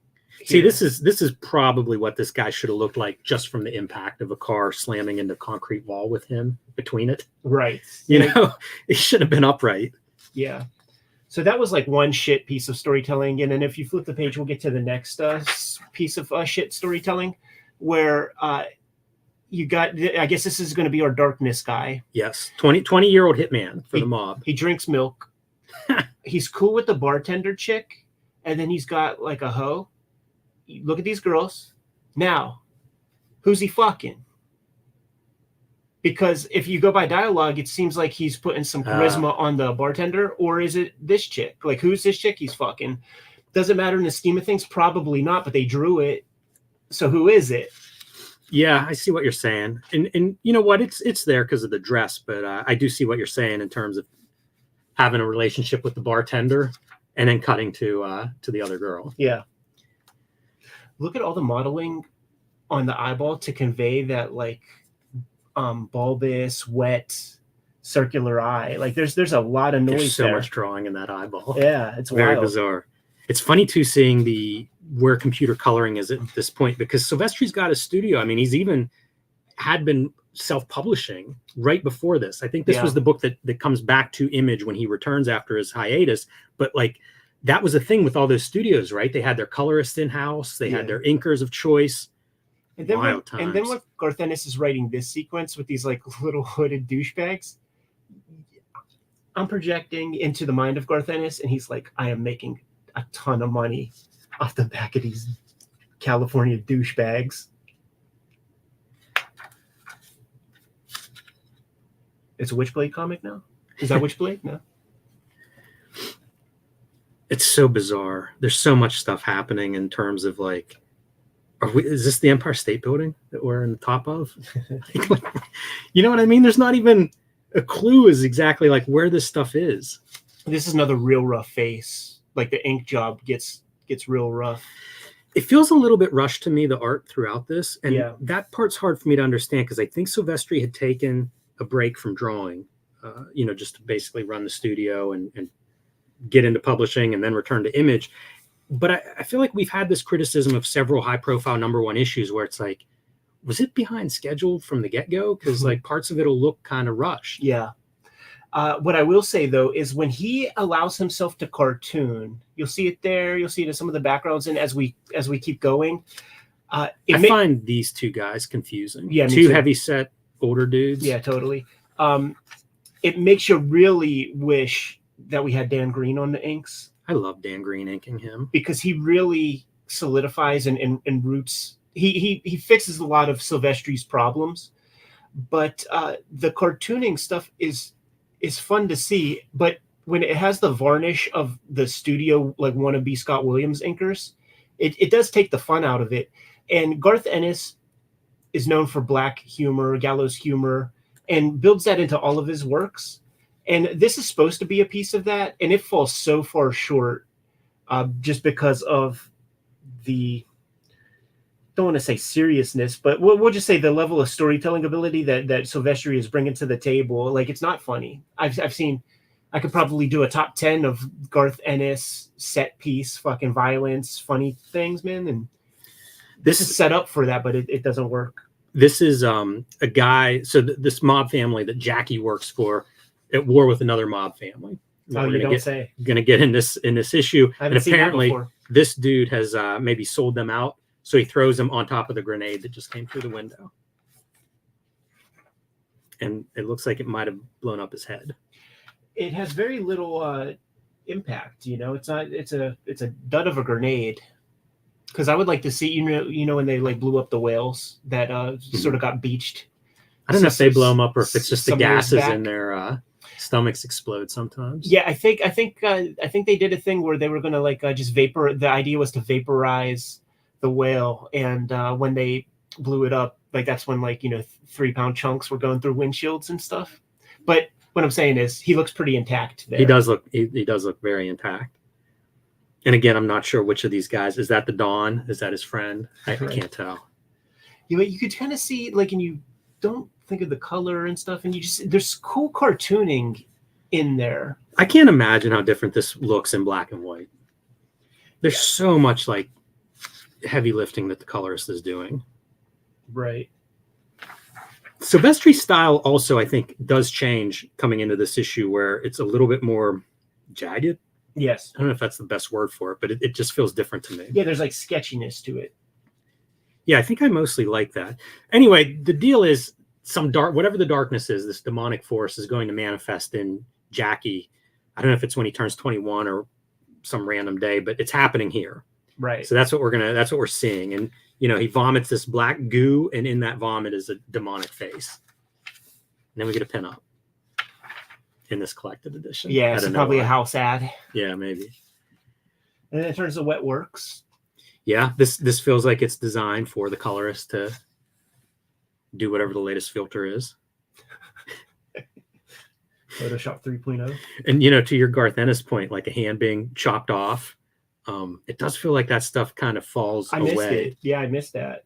See, this is probably what this guy should have looked like just from the impact of a car slamming into concrete wall with him between it. Right. You know, it should have been upright. Yeah. So that was like one shit piece of storytelling. And then if you flip the page, we'll get to the next piece of shit storytelling where you got, I guess this is going to be our darkness guy. Yes. 20-year-old hitman for the mob. He drinks milk. He's cool with the bartender chick. And then he's got like a hoe. Look at these girls. Now, who's he fucking? Because if you go by dialogue, it seems like he's putting some charisma on the bartender, or is it this chick? Like, who's this chick he's fucking? Doesn't matter in the scheme of things, probably not, but they drew it. So who is it? Yeah, I see what you're saying. And you know what? It's there because of the dress, but I do see what you're saying in terms of having a relationship with the bartender and then cutting to the other girl. Yeah. Look at all the modeling on the eyeball to convey that, like, bulbous, wet, circular eye. Like there's a lot of noise. There's so there. much drawing in that eyeball. Yeah, it's very wild. bizarre. It's funny too seeing where computer coloring is at this point, because Silvestri's got a studio. I mean, he's even had been self-publishing right before this. I think this was the book that comes back to Image when he returns after his hiatus. But like that was a thing with all those studios, right? They had their colorists in-house, they had their inkers of choice. And then, when Garth Ennis is writing this sequence with these like little hooded douchebags, I'm projecting into the mind of Garth Ennis, and he's like, I am making a ton of money off the back of these California douchebags. It's a Witchblade comic now? Is that Witchblade? No. It's so bizarre. There's so much stuff happening in terms of like, is this the Empire State Building that we're in the top of? You know what I mean? There's not even a clue as exactly like where this stuff is. This is another real rough face. Like the ink job gets real rough. It feels a little bit rushed to me, the art throughout this. And that part's hard for me to understand because I think Silvestri had taken a break from drawing, just to basically run the studio and get into publishing and then return to Image. But I feel like we've had this criticism of several high-profile #1 issues where it's like, was it behind schedule from the get-go? Because like parts of it'll look kind of rushed. Yeah. What I will say though is when he allows himself to cartoon, you'll see it there. You'll see it in some of the backgrounds, and as we keep going, I find these two guys confusing. Yeah, two heavy-set older dudes. Yeah, totally. It makes you really wish that we had Dan Green on the inks. I love Dan Green inking him because he really solidifies and roots. He fixes a lot of Silvestri's problems, but the cartooning stuff is fun to see. But when it has the varnish of the studio, like wannabe Scott Williams inkers, it does take the fun out of it. And Garth Ennis is known for black humor, gallows humor, and builds that into all of his works. And this is supposed to be a piece of that, and it falls so far short just because of the, don't want to say seriousness, but we'll just say the level of storytelling ability that Silvestri is bringing to the table. Like, it's not funny. I've seen, I could probably do a top 10 of Garth Ennis set piece, fucking violence, funny things, man. And this is set up for that, but it doesn't work. This is a guy, so this mob family that Jackie works for, at war with another mob family. Oh, you don't say. Going to get in this issue, and apparently this dude has maybe sold them out, so he throws them on top of the grenade that just came through the window, and it looks like it might have blown up his head. It has very little impact, It's not. It's a dud of a grenade. Because I would like to see, you know, when they like blew up the whales that sort of got beached. I don't know if they blow them up or if it's just the gases in their stomachs explode sometimes. Yeah, I think they did a thing where they were gonna like just vapor. The idea was to vaporize the whale, and when they blew it up, like that's when 3-pound chunks were going through windshields and stuff. But what I'm saying is, he looks pretty intact there. He does look very intact. And again, I'm not sure which of these guys is that. The Dawn, is that his friend? I can't tell. You could kind of see and you don't think of the color and stuff, and there's cool cartooning in there. I can't imagine how different this looks in black and white. There's so much like heavy lifting that the colorist is doing. Right. Silvestri's style also, I think, does change coming into this issue, where it's a little bit more jagged. Yes. I don't know if that's the best word for it, but it just feels different to me. Yeah, there's like sketchiness to it. Yeah, I think I mostly like that. Anyway, the deal is whatever the darkness is, this demonic force is going to manifest in Jackie. I don't know if it's when he turns 21 or some random day, but it's happening here. Right. So that's what we're seeing. And, he vomits this black goo, and in that vomit is a demonic face. And then we get a pinup in this collected edition. Yeah, it's probably a house ad. Yeah, maybe. And then it turns to Wet Works. Yeah, this feels like it's designed for the colorist to do whatever the latest filter is. Photoshop 3.0. And, to your Garth Ennis point, like a hand being chopped off, it does feel like that stuff kind of falls away. Missed it. Yeah, I missed that.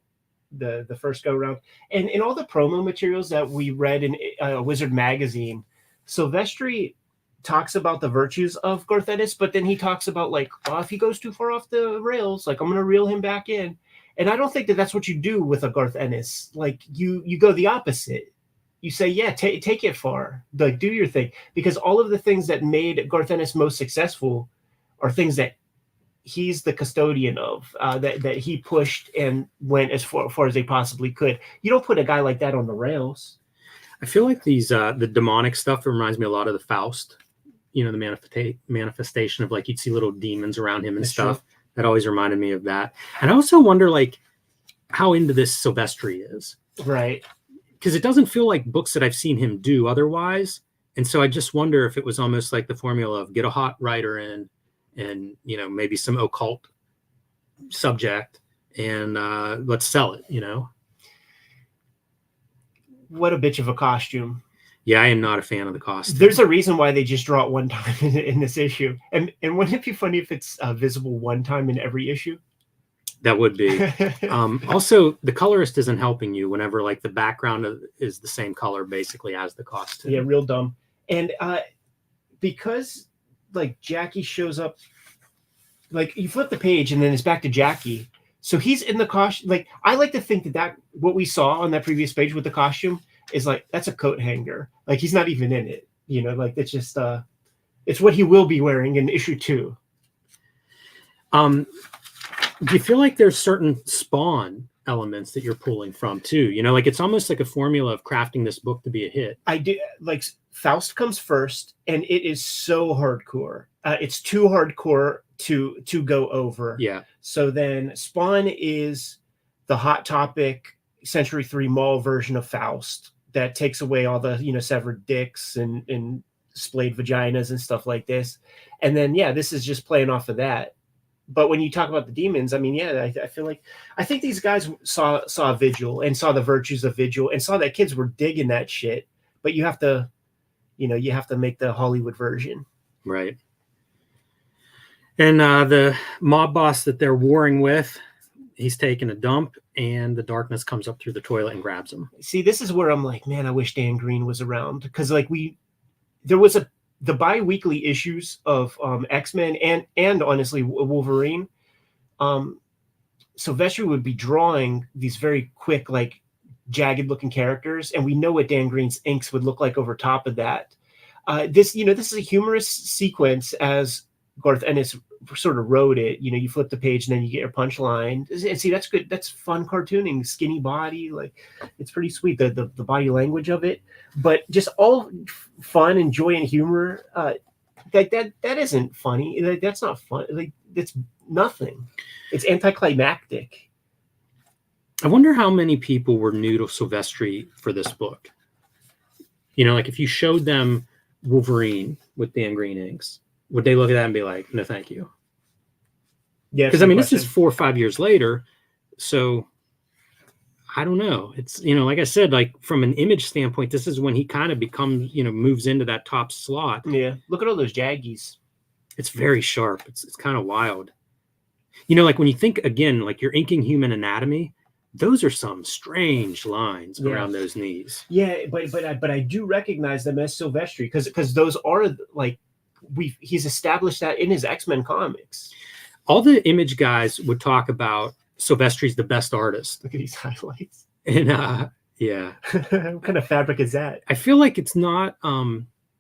The first go round. And in all the promo materials that we read in Wizard Magazine, Silvestri talks about the virtues of Garth Ennis, but then he talks about like, if he goes too far off the rails, like I'm going to reel him back in. And I don't think that that's what you do with a Garth Ennis. Like you go the opposite. You say, yeah, take it far, like do your thing, because all of the things that made Garth Ennis most successful are things that he's the custodian of, that he pushed and went as far as they possibly could. You don't put a guy like that on the rails. I feel like the demonic stuff reminds me a lot of the Faust. The manifestation of like you'd see little demons around him and That's stuff. True. That always reminded me of that. And I also wonder like how into this Silvestri is. Right. Because it doesn't feel like books that I've seen him do otherwise. And so I just wonder if it was almost like the formula of get a hot writer in and, maybe some occult subject and let's sell it, What a bitch of a costume. Yeah, I am not a fan of the costume. There's a reason why they just draw it one time in this issue. And wouldn't it be funny if it's visible one time in every issue? That would be. Also, the colorist isn't helping you whenever like the background is the same color basically as the costume. Yeah, real dumb. And because like Jackie shows up, like you flip the page and then it's back to Jackie. So he's in the costume. Like I like to think that what we saw on that previous page with the costume is like that's a coat hanger. Like he's not even in it. Like it's just it's what he will be wearing in issue 2. Do you feel like there's certain Spawn elements that you're pulling from too? Like it's almost like a formula of crafting this book to be a hit. I do. Like Faust comes first, and it is so hardcore. It's too hardcore to go over. Yeah. So then Spawn is the Hot Topic Century 3 mall version of Faust that takes away all the severed dicks and splayed vaginas and stuff like this. And then this is just playing off of that. But when you talk about the demons, I mean, I feel like I think these guys saw Vigil and saw the virtues of Vigil and saw that kids were digging that shit. But you have to, make the Hollywood version, right? And the mob boss that they're warring with, he's taking a dump, and the darkness comes up through the toilet and grabs him. See, this is where I'm like, man, I wish Dan Green was around, because like there was the bi-weekly issues of X-Men and honestly Wolverine. Silvestri would be drawing these very quick, like jagged looking characters, and we know what Dan Green's inks would look like over top of that. This is a humorous sequence as Garth Ennis sort of wrote it. You flip the page and then you get your punchline. And see, that's good. That's fun cartooning. Skinny body, like it's pretty sweet. The body language of it, but just all fun and joy and humor. That isn't funny. That's not fun. Like it's nothing. It's anticlimactic. I wonder how many people were new to Silvestri for this book. Like if you showed them Wolverine with Dan Green inks, would they look at that and be like, no, thank you? Yeah. Because I mean, this is 4 or 5 years later. So I don't know. It's, like I said, like from an image standpoint, this is when he kind of becomes, moves into that top slot. Yeah. Look at all those Jaggies. It's very sharp. It's kind of wild. Like when you think again, like you're inking Human Anatomy, those are some strange lines around those knees. Yeah. But I do recognize them as Silvestri because those are like, he's established that in his X-Men comics. All the image guys would talk about Silvestri's the best artist. Look at these highlights. And yeah. What kind of fabric is that? I feel like it's not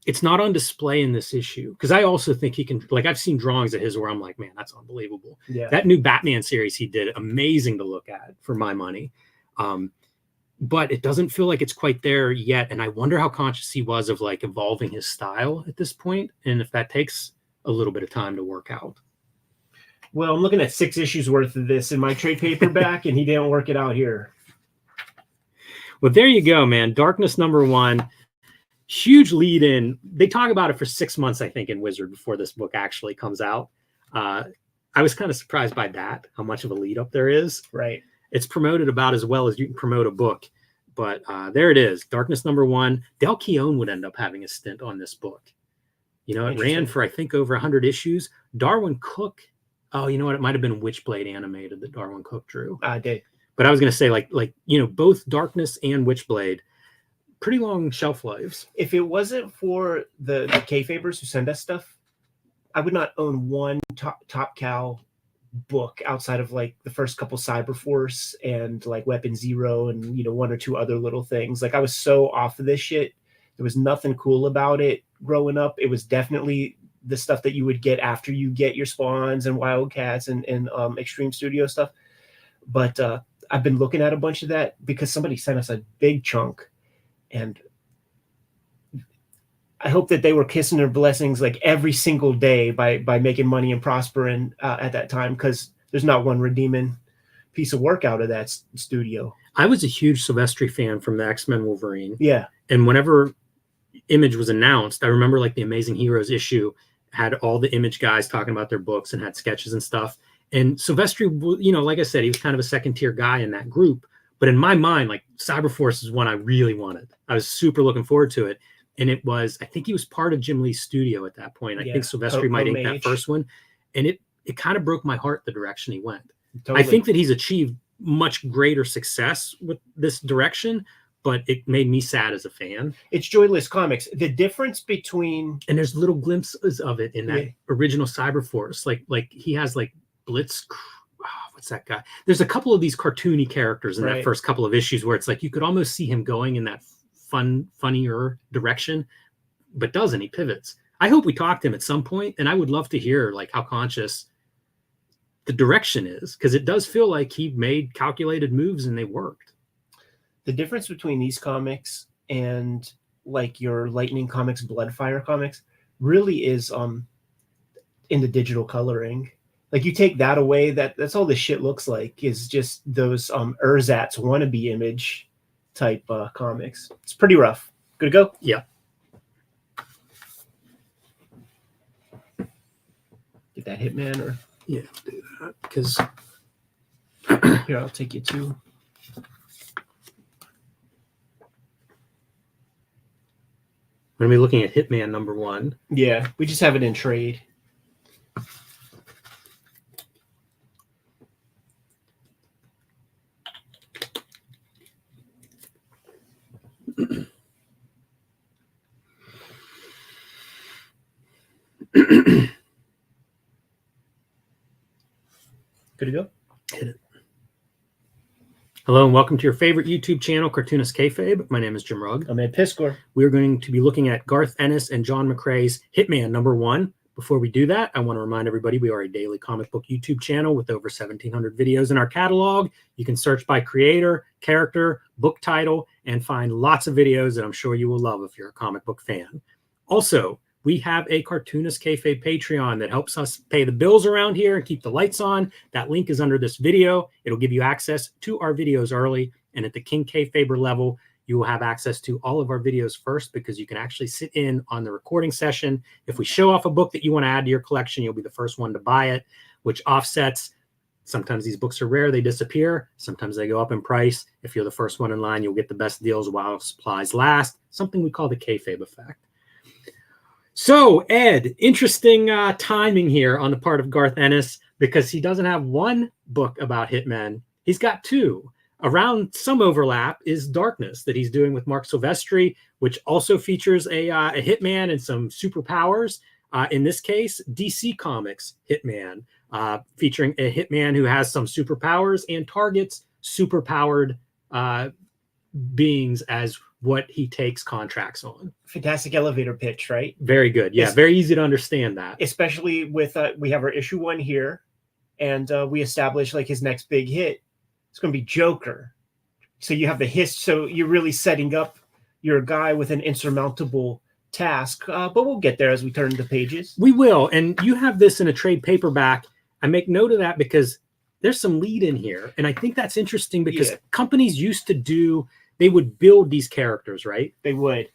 it's not on display in this issue, because I also think he can, like, I've seen drawings of his where I'm like, man, that's unbelievable. Yeah. That new Batman series he did, amazing to look at for my money. But it doesn't feel like it's quite there yet. And I wonder how conscious he was of like evolving his style at this point, and if that takes a little bit of time to work out. Well, I'm looking at 6 issues worth of this in my trade paperback, and he didn't work it out here. Well, there you go, man. Darkness #1. Huge lead in. They talk about it for 6 months, I think, in Wizard before this book actually comes out. I was kind of surprised by that, how much of a lead up there is. Right. It's promoted about as well as you can promote a book. But there it is. Darkness #1. Del Keown would end up having a stint on this book. You know, it ran for, I think, over 100 issues. Darwin Cook. Oh, you know what? It might have been Witchblade animated that Darwin Cook drew. I did. But I was going to say, like, you know, both Darkness and Witchblade, pretty long shelf lives. If it wasn't for the Kayfabers who send us stuff, I would not own one Top Cow book outside of like the first couple Cyberforce and like Weapon Zero and, you know, 1 or 2 other little things. Like, I was so off of this shit. There was nothing cool about it growing up. It was definitely the stuff that you would get after you get your Spawns and Wildcats and Extreme Studio stuff. But I've been looking at a bunch of that because somebody sent us a big chunk, and I hope that they were kissing their blessings like every single day by making money and prospering at that time, because there's not one redeeming piece of work out of that studio. I was a huge Silvestri fan from the X-Men Wolverine. Yeah. And whenever Image was announced, I remember like the Amazing Heroes issue had all the Image guys talking about their books and had sketches and stuff. And Silvestri, you know, like I said, he was kind of a second tier guy in that group. But in my mind, like, Cyberforce is one I really wanted. I was super looking forward to it. And it was, I think he was part of Jim Lee's studio at that point. I think Silvestri might ink that first one. And it kind of broke my heart the direction he went. Totally. I think that he's achieved much greater success with this direction, but it made me sad as a fan. It's Joyless Comics. The difference between... And there's little glimpses of it in that original Cyberforce. Like he has like Blitz... what's that guy? There's a couple of these cartoony characters in that first couple of issues where it's like you could almost see him going in that funnier direction, but doesn't. He pivots. I hope we talk to him at some point, and I would love to hear like how conscious the direction is, because it does feel like he made calculated moves and they worked. The difference between these comics and like your Lightning Comics, Bloodfire comics really is in the digital coloring. Like, you take that away, that's all this shit looks like, is just those ersatz wannabe Image type comics. It's pretty rough. Good to go? Yeah. Get that Hitman, or yeah, do that, because here, I'll take you to. I'm gonna be looking at Hitman #1. Yeah, we just have it in trade. Good to go? Hit it. Hello and welcome to your favorite YouTube channel, Cartoonist Kayfabe. My name is Jim Rugg. I'm Ed Piskor. We're going to be looking at Garth Ennis and John McCrae's Hitman #1. Before we do that, I want to remind everybody we are a daily comic book YouTube channel with over 1,700 videos in our catalog. You can search by creator, character, book title, and find lots of videos that I'm sure you will love if you're a comic book fan. Also, we have a Cartoonist Kayfabe Patreon that helps us pay the bills around here and keep the lights on. That link is under this video. It'll give you access to our videos early. And at the King Kayfaber level, you will have access to all of our videos first, because you can actually sit in on the recording session. If we show off a book that you want to add to your collection, you'll be the first one to buy it, which offsets. Sometimes these books are rare, they disappear. Sometimes they go up in price. If you're the first one in line, you'll get the best deals while supplies last. Something we call the Kayfabe effect. So, Ed, interesting timing here on the part of Garth Ennis, because he doesn't have one book about Hitmen. He's got 2. Around some overlap is Darkness that he's doing with Mark Silvestri, which also features a Hitman and some superpowers. In this case, DC Comics Hitman, featuring a Hitman who has some superpowers and targets superpowered beings as what he takes contracts on. Fantastic elevator pitch, right? Very good. Yeah, very easy to understand that. Especially with we have our issue 1 here, and we establish like his next big hit. It's going to be Joker. So you have the so you're really setting up your guy with an insurmountable task. But we'll get there as we turn the pages. We will. And you have this in a trade paperback. I make note of that because there's some lead in here. And I think that's interesting because companies used to they would build these characters, right? They would.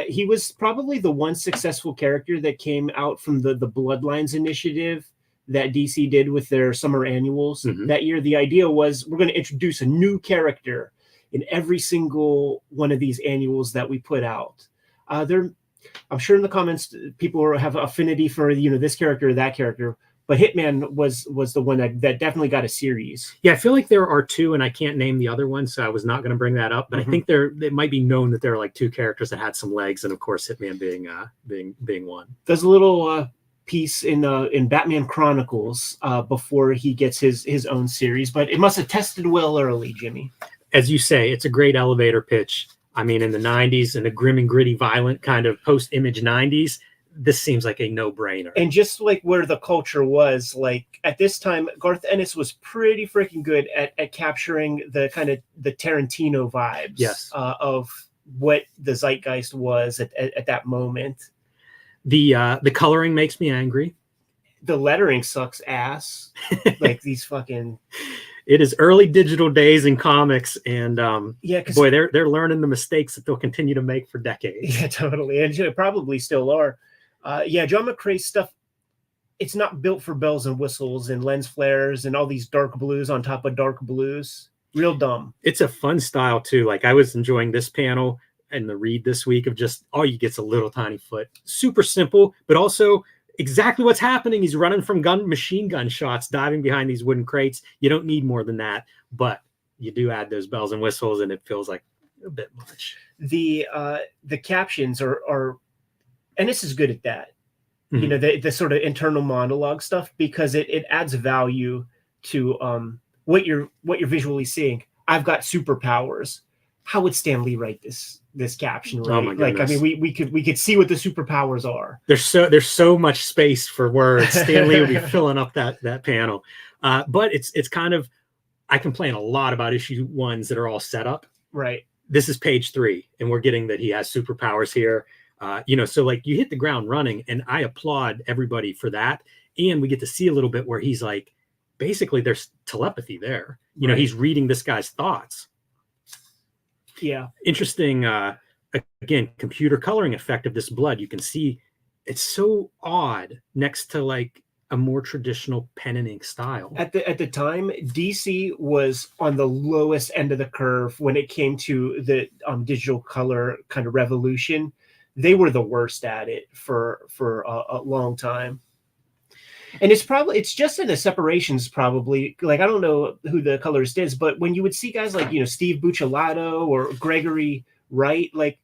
He was probably the one successful character that came out from the Bloodlines initiative that DC did with their summer annuals that year. The idea was we're going to introduce a new character in every single one of these annuals that we put out. I'm sure in the comments people have affinity for this character or that character, but Hitman was the one that definitely got a series. Yeah, I feel like there are 2, and I can't name the other one, so I was not going to bring that up. But I think it might be known that there are like 2 characters that had some legs, and of course Hitman being one. There's a little piece in Batman Chronicles before he gets his own series, but it must have tested well early, Jimmy. As you say, it's a great elevator pitch. I mean, in the 90s, in the grim and gritty, violent kind of post-image 90s, this seems like a no-brainer. And just like where the culture was, like at this time, Garth Ennis was pretty freaking good at capturing the kind of the Tarantino vibes of what the zeitgeist was at that moment. The coloring makes me angry. The lettering sucks ass. Like these fucking... It is early digital days in comics, and boy, they're learning the mistakes that they'll continue to make for decades. Yeah, totally, and they probably still are. John McCrae's stuff, it's not built for bells and whistles and lens flares and all these dark blues on top of dark blues. Real dumb. It's a fun style too. Like I was enjoying this panel and the read this week of just all you get's a little tiny foot. Super simple, but also exactly what's happening. He's running from machine gun shots, diving behind these wooden crates. You don't need more than that, but you do add those bells and whistles, and it feels like a bit much. The captions are, and this is good at that. The sort of internal monologue stuff, because it adds value to what you're visually seeing. I've got superpowers. How would Stan Lee write this caption? Right? Oh my goodness. Like, I mean, we could see what the superpowers are. There's so much space for words. Stan Lee would be filling up that panel. But it's kind of, I complain a lot about issue 1s that are all set up. Right. This is page 3, and we're getting that he has superpowers here. So like you hit the ground running, and I applaud everybody for that. And we get to see a little bit where he's like, basically there's telepathy there. He's reading this guy's thoughts. Yeah. Interesting, again, computer coloring effect of this blood. You can see it's so odd next to like a more traditional pen and ink style. At the time, DC was on the lowest end of the curve when it came to the digital color kind of revolution. They were the worst at it for a long time. And it's just in the separations, probably. Like, I don't know who the colorist is, but when you would see guys like, Steve Buccellato or Gregory Wright, like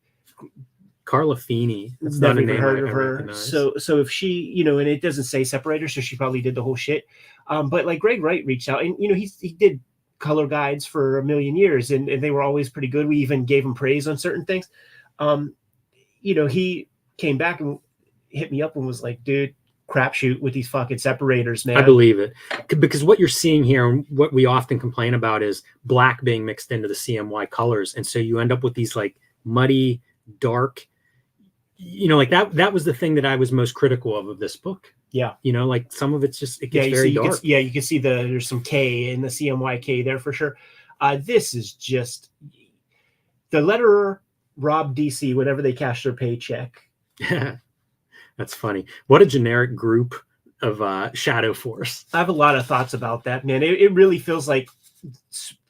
Carla Feeney. That's never even heard of her. So if she, and it doesn't say separator, so she probably did the whole shit. But like Greg Wright reached out, and he did color guides for a million years, and they were always pretty good. We even gave him praise on certain things. He came back and hit me up and was like, dude, crapshoot with these fucking separators, man. I believe it, because what you're seeing here, and what we often complain about, is black being mixed into the CMY colors, and so you end up with these like muddy, dark. Like that was the thing that I was most critical of this book. Yeah, like some of it's just, it gets very dark. You can see there's some K in the CMYK there for sure. This is just the letterer robbed DC whenever they cash their paycheck. That's funny. What a generic group of Shadow Force. I have a lot of thoughts about that, man. It really feels like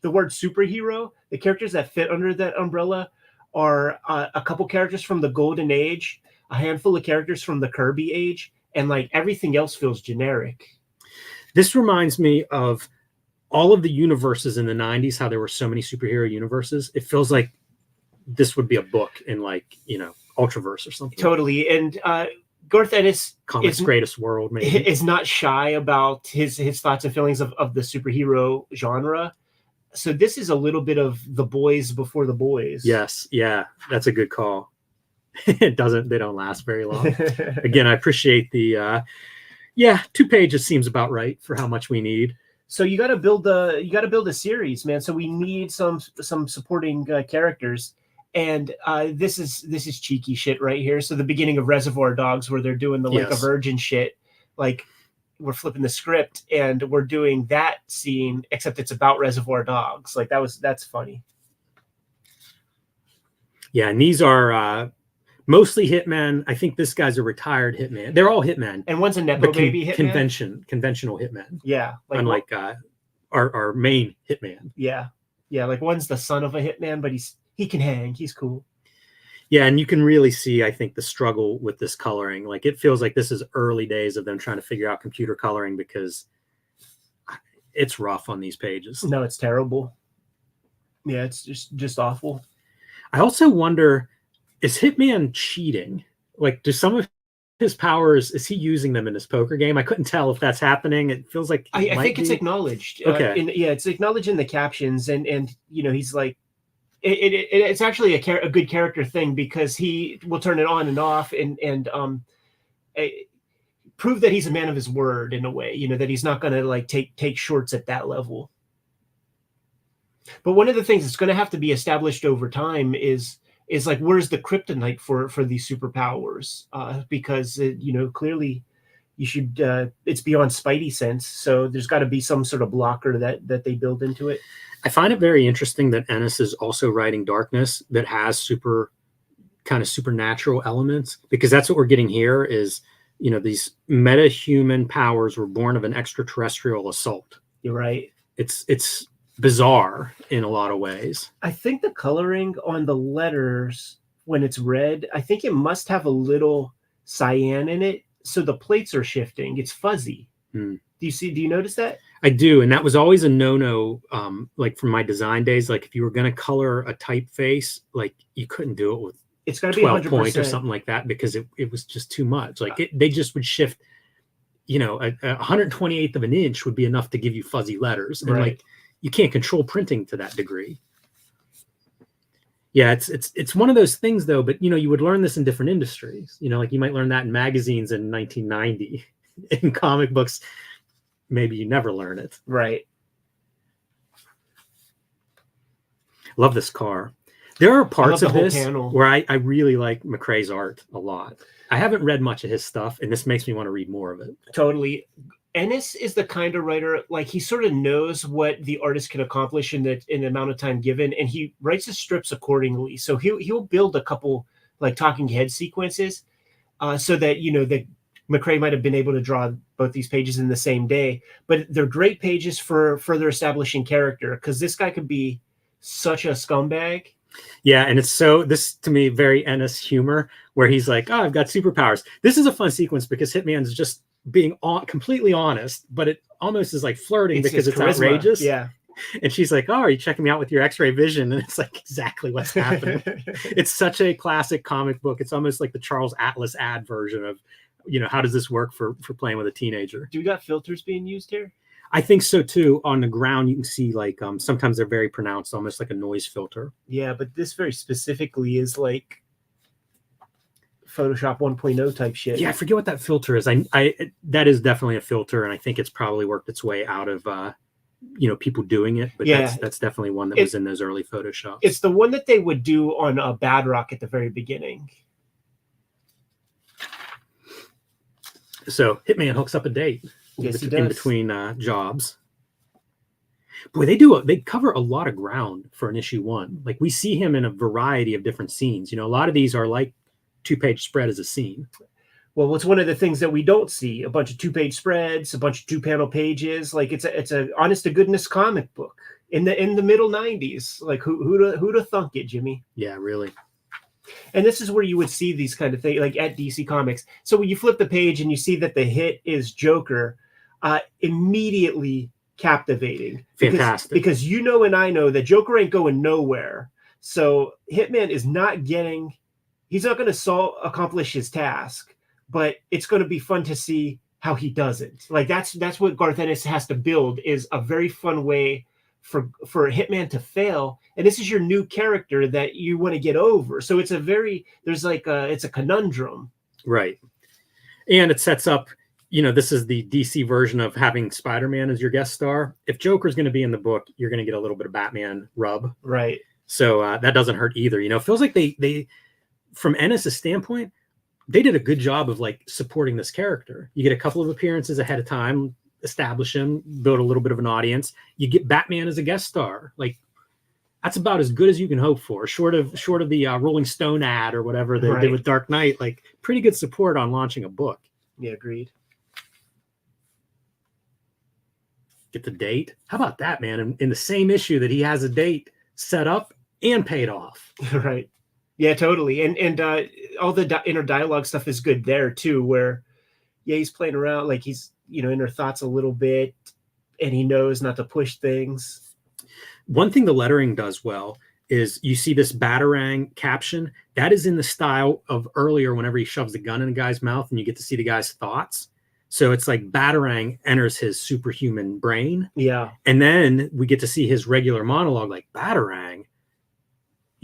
the word superhero, the characters that fit under that umbrella are a couple characters from the Golden Age, a handful of characters from the Kirby Age, and like everything else feels generic. This reminds me of all of the universes in the 90s, how there were so many superhero universes. It feels like this would be a book in like, Ultraverse or something. Totally. And Garth Ennis, Comics Greatest World, maybe, is not shy about his thoughts and feelings of the superhero genre. So this is a little bit of the boys before the boys. Yes, yeah, that's a good call. They don't last very long. Again, I appreciate the 2 pages seems about right for how much we need. So you got to build a series, man. So we need some supporting characters, and this is cheeky shit right here. So the beginning of Reservoir Dogs, where they're doing the like a virgin shit, like we're flipping the script and we're doing that scene, except it's about Reservoir Dogs. Like that's funny. Yeah, and these are mostly hitmen. I think this guy's a retired hitman. They're all hitmen. And one's a Nepo baby hitman. Conventional hitman. Yeah. Like unlike our main hitman. Yeah. Yeah. Like one's the son of a hitman, but he can hang. He's cool. Yeah, and you can really see, I think, the struggle with this coloring. Like it feels like this is early days of them trying to figure out computer coloring because it's rough on these pages. No, it's terrible. Yeah, it's just awful. I also wonder, is Hitman cheating? Like, do some of his powers, is he using them in his poker game? I couldn't tell if that's happening. It feels like I think it's acknowledged. Okay. It's acknowledged in the captions, and he's like, it's actually a good character thing because he will turn it on and off and prove that he's a man of his word in a way. That he's not going to like take shorts at that level. But one of the things that's going to have to be established over time is like, where's the kryptonite for these superpowers? Because clearly you should it's beyond Spidey sense, so there's got to be some sort of blocker that they build into it. I find it very interesting that Ennis is also writing Darkness that has supernatural elements, because that's what we're getting here is these meta-human powers were born of an extraterrestrial assault. You're right. It's bizarre in a lot of ways. I think the coloring on the letters when it's red, I think it must have a little cyan in it, so the plates are shifting. It's fuzzy. Do you notice that? I do, and that was always a no-no. Like from my design days, like if you were going to color a typeface, like you couldn't do it with it's got to be 12 100%. Point or something like that, because it was just too much. Like they just would shift. A 128th of an inch would be enough to give you fuzzy letters, and like you can't control printing to that degree. Yeah, it's one of those things though. But you would learn this in different industries. Like you might learn that in magazines in 1990. In comic books, maybe you never learn it. Right. Love this car. There are parts of this panel where I really like McCrae's art a lot. I haven't read much of his stuff, and this makes me want to read more of it. Totally. Ennis is the kind of writer, like he sort of knows what the artist can accomplish in the amount of time given, and he writes his strips accordingly. So he'll build a couple like talking head sequences so that that McCrae might have been able to draw both these pages in the same day, but they're great pages for further establishing character, because this guy could be such a scumbag. Yeah, and it's this to me very Ennis humor, where he's like, "Oh, I've got superpowers." This is a fun sequence because Hitman's just being completely honest, but it almost is like flirting because it's outrageous. Yeah. And she's like, "Oh, are you checking me out with your X-ray vision?" And it's like exactly what's happening. It's such a classic comic book. It's almost like the Charles Atlas ad version of, how does this work for playing with a teenager? Do we got filters being used here? I think so too. On the ground, you can see like sometimes they're very pronounced, almost like a noise filter. Yeah, but this very specifically is like Photoshop 1.0 type shit. Yeah, I forget what that filter is. I that is definitely a filter, and I think it's probably worked its way out of people doing it. But yeah, that's definitely one that was in those early Photoshops. It's the one that they would do on a Bad Rock at the very beginning. So Hitman hooks up a date. Yes, he does. In between jobs. Boy, they cover a lot of ground for an issue 1. Like we see him in a variety of different scenes. A lot of these are like 2-page spread as a scene. Well, it's one of the things that we don't see: a bunch of 2-page spreads, a bunch of 2-panel pages. Like it's a honest to goodness comic book in the middle 90s. Like who'd have thunk it, Jimmy? Yeah, really. And this is where you would see these kind of things, like at DC Comics. So when you flip the page and you see that the hit is Joker, immediately captivating. Fantastic. Because and I know that Joker ain't going nowhere. So Hitman is he's not going to accomplish his task, but it's going to be fun to see how he does it. Like that's what Garth Ennis has to build, is a very fun way for a hitman to fail, and this is your new character that you want to get over. So it's it's a conundrum, right? And it sets up, this is the DC version of having Spider-Man as your guest star. If Joker's going to be in the book, you're going to get a little bit of Batman rub, right? So that doesn't hurt either. It feels like they from Ennis's standpoint, they did a good job of like supporting this character. You get a couple of appearances ahead of time, establish him, build a little bit of an audience. You get Batman as a guest star. Like, that's about as good as you can hope for, short of the Rolling Stone ad or whatever they did with Dark Knight. Like, pretty good support on launching a book. Yeah, agreed. Get the date. How about that, man? In the same issue that he has a date set up and paid off. Right. Yeah, totally. And all the inner dialogue stuff is good there too, where he's playing around, like he's inner thoughts a little bit, and he knows not to push things. One thing the lettering does well is you see this Batarang caption that is in the style of earlier, whenever he shoves the gun in a guy's mouth and you get to see the guy's thoughts. So it's like Batarang enters his superhuman brain. Yeah. And then we get to see his regular monologue, like Batarang.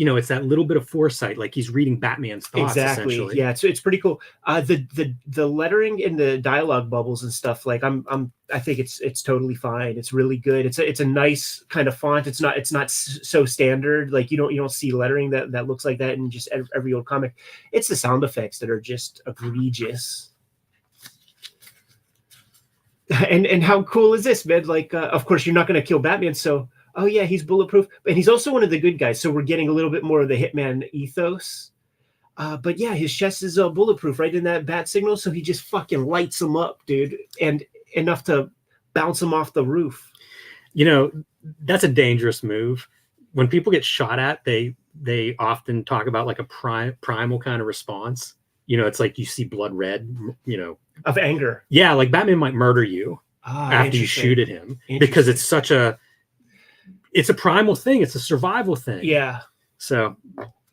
It's that little bit of foresight, like he's reading Batman's thoughts. Exactly. Essentially. Yeah, it's pretty cool. The lettering in the dialogue bubbles and stuff, like I think it's totally fine. It's really good. It's a nice kind of font. It's not so standard. Like you don't see lettering that looks like that in just every old comic. It's the sound effects that are just egregious. And how cool is this, man? Like, of course, you're not going to kill Batman, so. Oh yeah, he's bulletproof, and he's also one of the good guys. So we're getting a little bit more of the Hitman ethos. But yeah, his chest is bulletproof, right in that bat signal. So he just fucking lights him up, dude, and enough to bounce him off the roof. That's a dangerous move. When people get shot at, they often talk about like a primal kind of response. It's like you see blood red, of anger. Yeah, like Batman might murder you after you shoot at him because it's a primal thing. It's a survival thing. Yeah. So,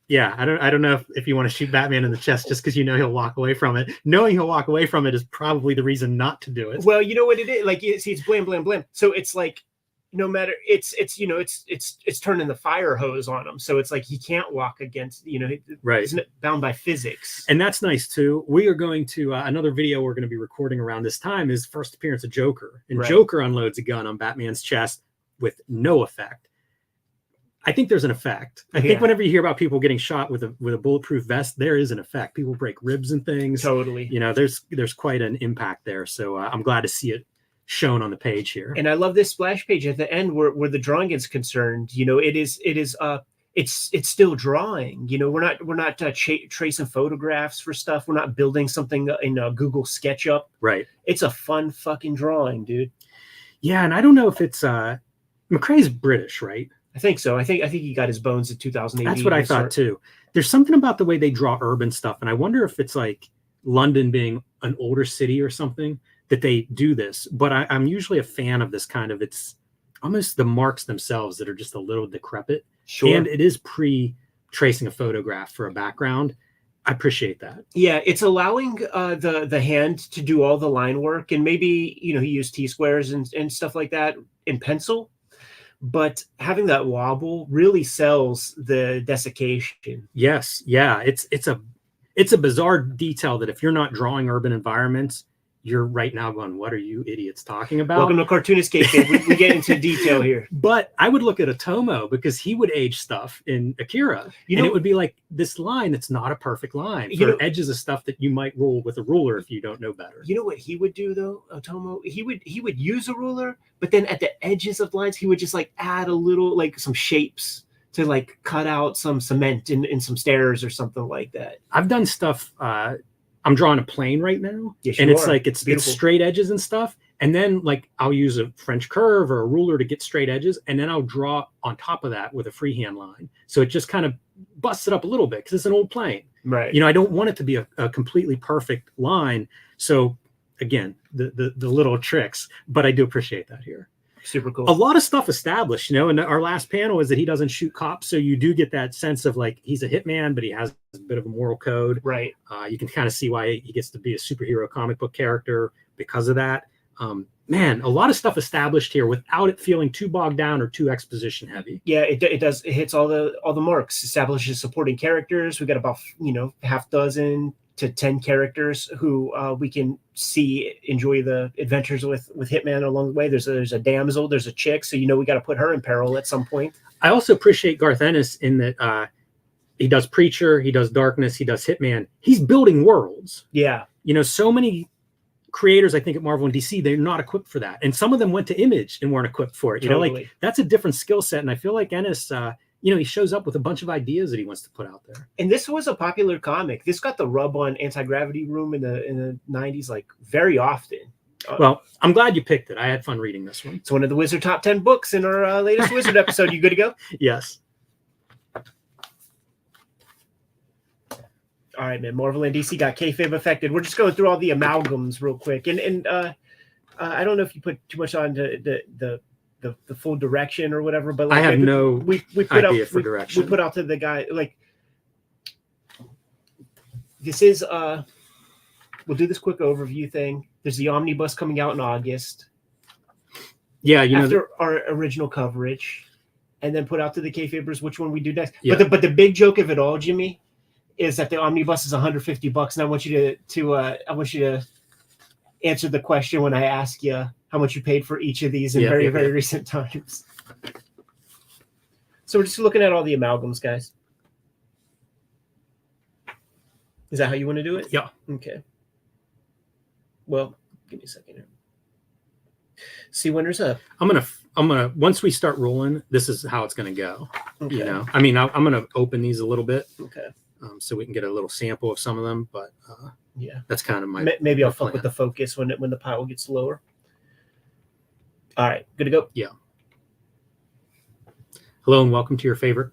yeah, I don't know if you want to shoot Batman in the chest just because he'll walk away from it. Knowing he'll walk away from it is probably the reason not to do it. Well, you know what it is? Like, see, it's blam, blam, blam. So it's like, no matter, it's turning the fire hose on him. So it's like he can't walk against, right. He's bound by physics. And that's nice too. We are going to another video we're going to be recording around this time is first appearance of Joker, and Joker unloads a gun on Batman's chest with no effect. I think there's an effect. I think whenever you hear about people getting shot with a bulletproof vest, there is an effect. People break ribs and things. Totally. There's quite an impact there. So I'm glad to see it shown on the page here. And I love this splash page at the end where the drawing is concerned. It's still drawing. We're not tracing photographs for stuff. We're not building something in Google SketchUp. Right. It's a fun fucking drawing, dude. Yeah, and I don't know if it's McCrae's British, right? I think so. I think he got his bones in 2008. That's what I thought too. There's something about the way they draw urban stuff, and I wonder if it's like London being an older city or something that they do this. But I'm usually a fan of this kind of, it's almost the marks themselves that are just a little decrepit. Sure. And it is pre-tracing a photograph for a background. I appreciate that. Yeah, it's allowing the hand to do all the line work, and maybe he used T-squares and stuff like that in pencil, but having that wobble really sells the desiccation. Yes, yeah, it's a bizarre detail that if you're not drawing urban environments, you're right now going, what are you idiots talking about? Welcome to Cartoonist Kayfabe. we get into detail here. But I would look at Otomo because he would age stuff in Akira. And it would be like this line that's not a perfect line for edges of stuff that you might rule with a ruler if you don't know better. You know what he would do though, Otomo? He would use a ruler, but then at the edges of lines, he would just like add a little, like some shapes to like cut out some cement in some stairs or something like that. I've done stuff. I'm drawing a plane right now, and it's like it's straight edges and stuff. And then like I'll use a French curve or a ruler to get straight edges, and then I'll draw on top of that with a freehand line. So it just kind of busts it up a little bit because it's an old plane. Right. I don't want it to be a completely perfect line. So again, the little tricks, but I do appreciate that here. Super cool. A lot of stuff established, and our last panel is that he doesn't shoot cops. So you do get that sense of like, he's a hitman, but he has a bit of a moral code. Right. You can kind of see why he gets to be a superhero comic book character because of that. man, a lot of stuff established here without it feeling too bogged down or too exposition heavy. Yeah, it does. It hits all the marks. Establishes supporting characters. We got about half dozen to 10 characters who we can enjoy the adventures with Hitman along the way. There's a damsel, there's a chick, so we got to put her in peril at some point. I also appreciate Garth Ennis in that he does Preacher, he does Darkness, he does Hitman. He's building worlds. Yeah, so many creators, I think, at Marvel and DC, they're not equipped for that, and some of them went to Image and weren't equipped for it. Totally. That's a different skill set, and I feel like Ennis, he shows up with a bunch of ideas that he wants to put out there. And this was a popular comic. This got the rub on Anti-Gravity Room in the 90s, like, very often. Well, I'm glad you picked it. I had fun reading this one. It's one of the Wizard Top 10 books in our latest Wizard episode. You good to go? Yes. All right, man. Marvel and DC got kayfabe affected. We're just going through all the amalgams real quick, and I don't know if you put too much on the full direction or whatever, but I have no idea for direction. We put out to the guy like this is we'll do this quick overview thing. There's the omnibus coming out in August. Yeah, after our original coverage, and then put out to the kayfabers which one we do next. Yeah. But the big joke of it all, Jimmy, is that the omnibus is $150, and I want you to answer the question when I ask you how much you paid for each of these in very recent times. So we're just looking at all the amalgams, guys. Is that how you want to do it? Yeah. Okay. Well, give me a second here. See when there's a. I'm gonna once we start rolling, this is how it's gonna go. Okay. I'm gonna open these a little bit. Okay. So we can get a little sample of some of them, but yeah, that's kind of my. Maybe I'll fuck with the focus when the pile gets lower. All right, good to go. Yeah. Hello and welcome to your favorite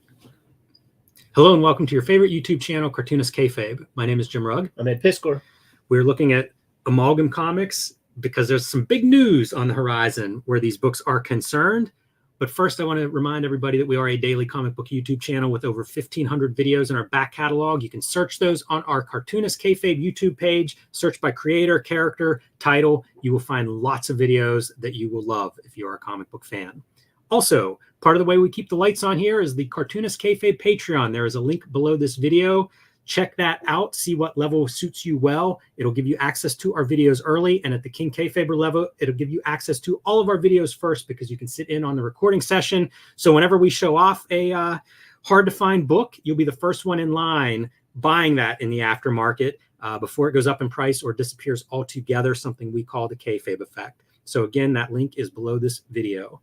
YouTube channel, Cartoonist Kayfabe. My name is Jim Rugg. I'm Ed Piskor. We're looking at Amalgam Comics because there's some big news on the horizon where these books are concerned. But first, I want to remind everybody that we are a daily comic book YouTube channel with over 1,500 videos in our back catalog. You can search those on our Cartoonist Kayfabe YouTube page. Search by creator, character, title. You will find lots of videos that you will love if you are a comic book fan. Also, part of the way we keep the lights on here is the Cartoonist Kayfabe Patreon. There is a link below this video. Check that out. See what level suits you well. It'll give you access to our videos early. And at the King Kayfaber level, it'll give you access to all of our videos first because you can sit in on the recording session. So whenever we show off a hard-to-find book, you'll be the first one in line buying that in the aftermarket before it goes up in price or disappears altogether, something we call the Kayfabe effect. So again, that link is below this video.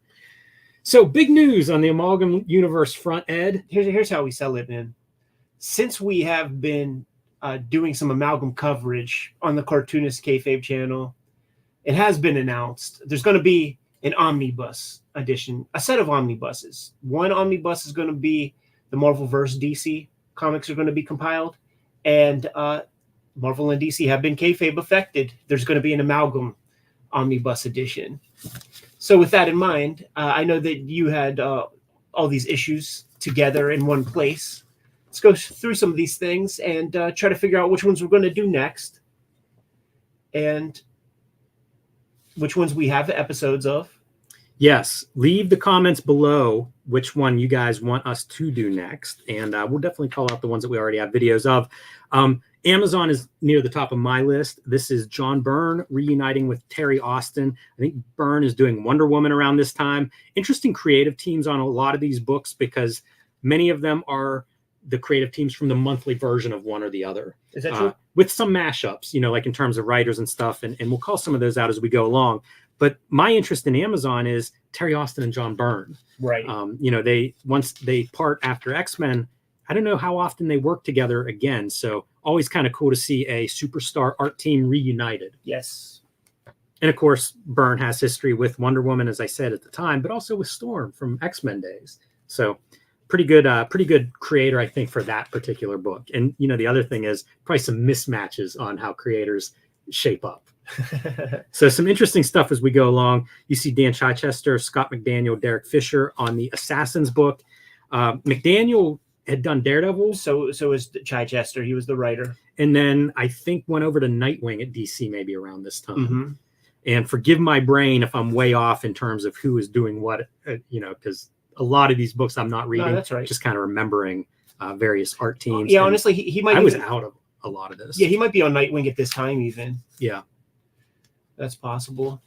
So big news on the Amalgam Universe front, Ed. Here's how we sell it, man. Since we have been doing some amalgam coverage on the Cartoonist Kayfabe channel, it has been announced there's going to be an omnibus edition, a set of omnibuses. One omnibus is going to be the Marvel vs. DC comics are going to be compiled, and Marvel and DC have been kayfabe affected. There's going to be an amalgam omnibus edition. So with that in mind, I know that you had all these issues together in one place. Let's go through some of these things and try to figure out which ones we're going to do next and which ones we have episodes of. Yes. Leave the comments below which one you guys want us to do next. And we'll definitely call out the ones that we already have videos of. Amazon is near the top of my list. This is John Byrne reuniting with Terry Austin. I think Byrne is doing Wonder Woman around this time. Interesting creative teams on a lot of these books because many of them are the creative teams from the monthly version of one or the other. Is that true? With some mashups, like in terms of writers and stuff. And we'll call some of those out as we go along. But my interest in Amazon is Terry Austin and John Byrne. Right. Once they part after X-Men, I don't know how often they work together again. So always kind of cool to see a superstar art team reunited. Yes. And of course, Byrne has history with Wonder Woman, as I said at the time, but also with Storm from X-Men days. So pretty good creator, I think, for that particular book. And, the other thing is probably some mismatches on how creators shape up. So some interesting stuff as we go along. You see Dan Chichester, Scott McDaniel, Derek Fisher on the Assassins book. McDaniel had done Daredevil. So was Chichester. He was the writer. And then I think went over to Nightwing at DC maybe around this time. And forgive my brain if I'm way off in terms of who is doing what, because a lot of these books I'm not reading. No, that's right. Just kind of remembering various art teams. Yeah, honestly, he might. I was out of a lot of this. Yeah, he might be on Nightwing at this time even. Yeah, that's possible.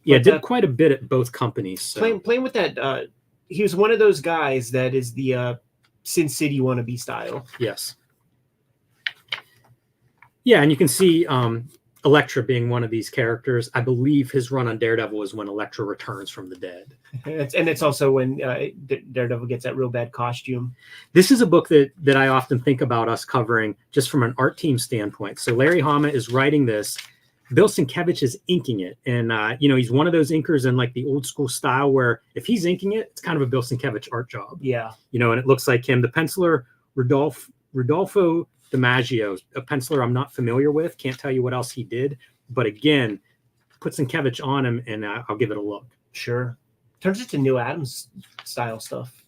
Yeah, did quite a bit at both companies. So. Playing with that, he was one of those guys that is the Sin City wannabe style. Yes. Yeah, and you can see Elektra being one of these characters. I believe his run on Daredevil is when Elektra returns from the dead. And it's also when Daredevil gets that real bad costume. This is a book that I often think about us covering just from an art team standpoint. So Larry Hama is writing this. Bill Sienkiewicz is inking it. And, he's one of those inkers in like the old school style where if he's inking it, it's kind of a Bill Sienkiewicz art job. Yeah. And it looks like him. The penciler, Rodolfo DiMaggio, a penciler I'm not familiar with. Can't tell you what else he did. But again, put Sienkiewicz on him and I'll give it a look. Sure. Turns it to Neil Adams style stuff.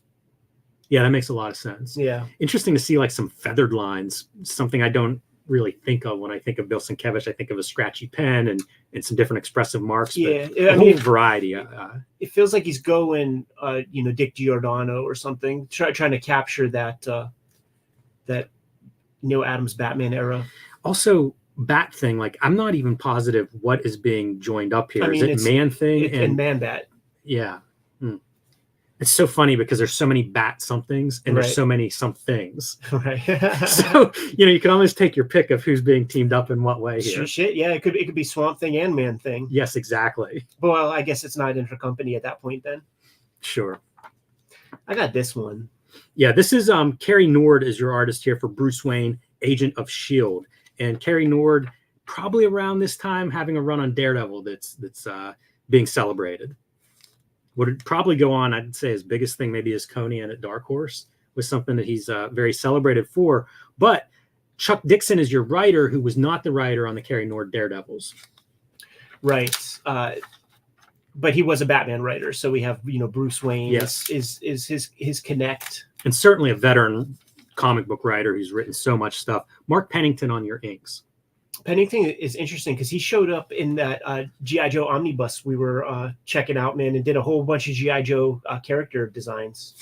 Yeah, that makes a lot of sense. Yeah. Interesting to see like some feathered lines, something I don't really think of when I think of Bill Sienkiewicz. I think of a scratchy pen and some different expressive marks. Yeah, but a whole variety. It feels like he's going, Dick Giordano or something, trying to capture that Neil Adams Batman era. Also, Bat Thing. Like, I'm not even positive what is being joined up here. Is it Man Thing and Man Bat? Yeah. It's so funny because there's so many bat somethings and there's so many somethings. Right. So, you can almost take your pick of who's being teamed up in what way here. Shit, yeah. It could be Swamp Thing and Man Thing. Yes, exactly. Well, I guess it's not intercompany at that point then. Sure. I got this one. Yeah, this is Carrie Nord is your artist here for Bruce Wayne, Agent of S.H.I.E.L.D. And Carrie Nord, probably around this time, having a run on Daredevil that's being celebrated. Would probably go on, I'd say his biggest thing maybe is Conan at Dark Horse, was something that he's very celebrated for. But Chuck Dixon is your writer, who was not the writer on the Carrie Nord Daredevils. Right. But he was a Batman writer, so we have Bruce Wayne. Yes. is his connect, and certainly a veteran comic book writer who's written so much stuff. Mark Pennington on your inks. Pennington is interesting because he showed up in that G.I. Joe omnibus we were checking out, man, and did a whole bunch of G.I. Joe character designs.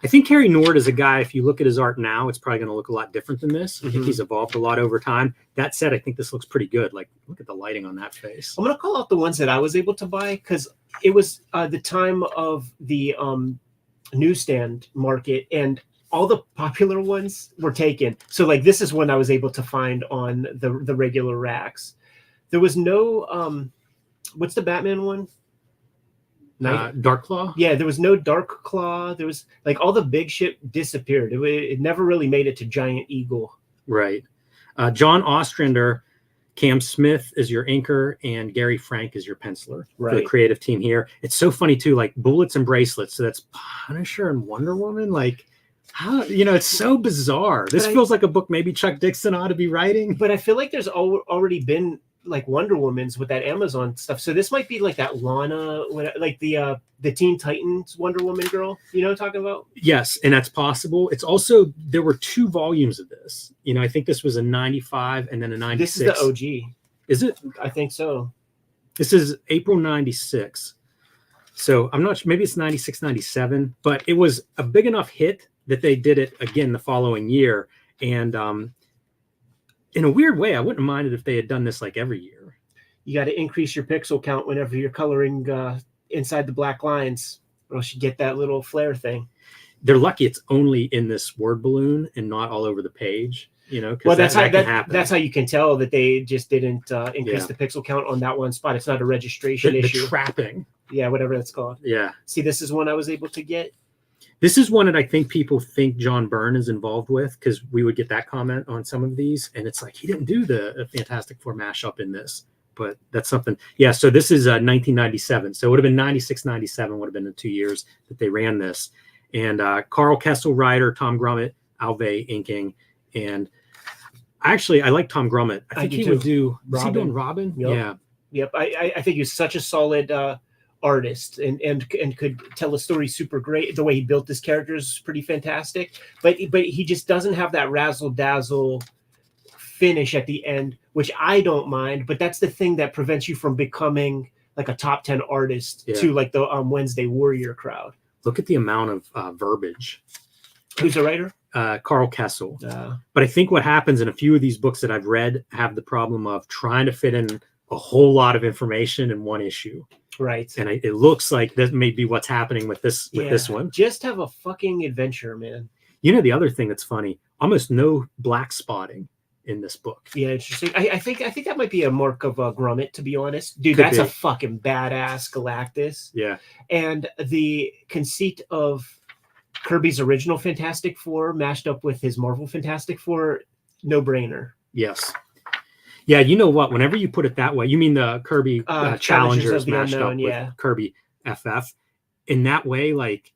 I think Carrie Nord is a guy, if you look at his art now, it's probably going to look a lot different than this. I think he's evolved a lot over time. That said, I think this looks pretty good. Like, look at the lighting on that face. I'm going to call out the ones that I was able to buy because it was the time of the newsstand market, and all the popular ones were taken. So like this is one I was able to find on the regular racks. There was no what's the Batman one? Dark Claw? Yeah, there was no Dark Claw. There was like all the big shit disappeared. It never really made it to Giant Eagle. Right. John Ostrander, Cam Smith is your inker, and Gary Frank is your penciler for the creative team here. It's so funny too, like Bullets and Bracelets. So that's Punisher and Wonder Woman. Like, how, it's so bizarre. This feels like a book maybe Chuck Dixon ought to be writing. But I feel like there's already been like Wonder Woman's with that Amazon stuff. So this might be like that Lana, like the Teen Titans Wonder Woman girl. You know what I'm talking about? Yes, and that's possible. It's also, there were 2 volumes of this. I think this was a 95 and then a 96. This is the OG. Is it? I think so. This is April 96. So I'm not sure, maybe it's 96, 97, but it was a big enough hit that they did it again the following year. And in a weird way, I wouldn't have minded if they had done this like every year. You got to increase your pixel count whenever you're coloring inside the black lines, or else you get that little flare thing. They're lucky it's only in this word balloon and not all over the page. Well, that's how you can tell that they just didn't increase the pixel count on that one spot. It's not a registration issue. The trapping. Yeah, whatever that's called. Yeah. See, this is one I was able to get. This is one that I think people think John Byrne is involved with, because we would get that comment on some of these, and it's like he didn't do the Fantastic Four mashup in this, but that's something. Yeah, so this is 1997, so it would have been 96, 97 would have been the 2 years that they ran this, and Carl Kessel writer, Tom Grummett, Alvey inking, and I like Tom Grummett. I think he would do. Is he doing Robin? Yep. Yeah. Yep. I think he's such a solid artist and could tell a story super great. The way he built his characters is pretty fantastic, but he just doesn't have that razzle dazzle finish at the end, which I don't mind, but that's the thing that prevents you from becoming like a top 10 artist to like the Wednesday Warrior crowd. Look at the amount of verbiage. Who's the writer? Carl Kessel. But I think what happens in a few of these books that I've read have the problem of trying to fit in a whole lot of information in one issue. Right. And it looks like that may be what's happening with this one. Just have a fucking adventure, man. You know, the other thing that's funny, almost no black spotting in this book. Yeah, interesting. I think that might be a mark of Gromit, to be honest. Dude, Could that's be. a fucking badass Galactus. Yeah. And the conceit of Kirby's original Fantastic Four mashed up with his Marvel Fantastic Four, no brainer. Yes. Yeah, you know what? Whenever you put it that way, you mean the Kirby Challengers mashed up with Kirby FF. In that way, like,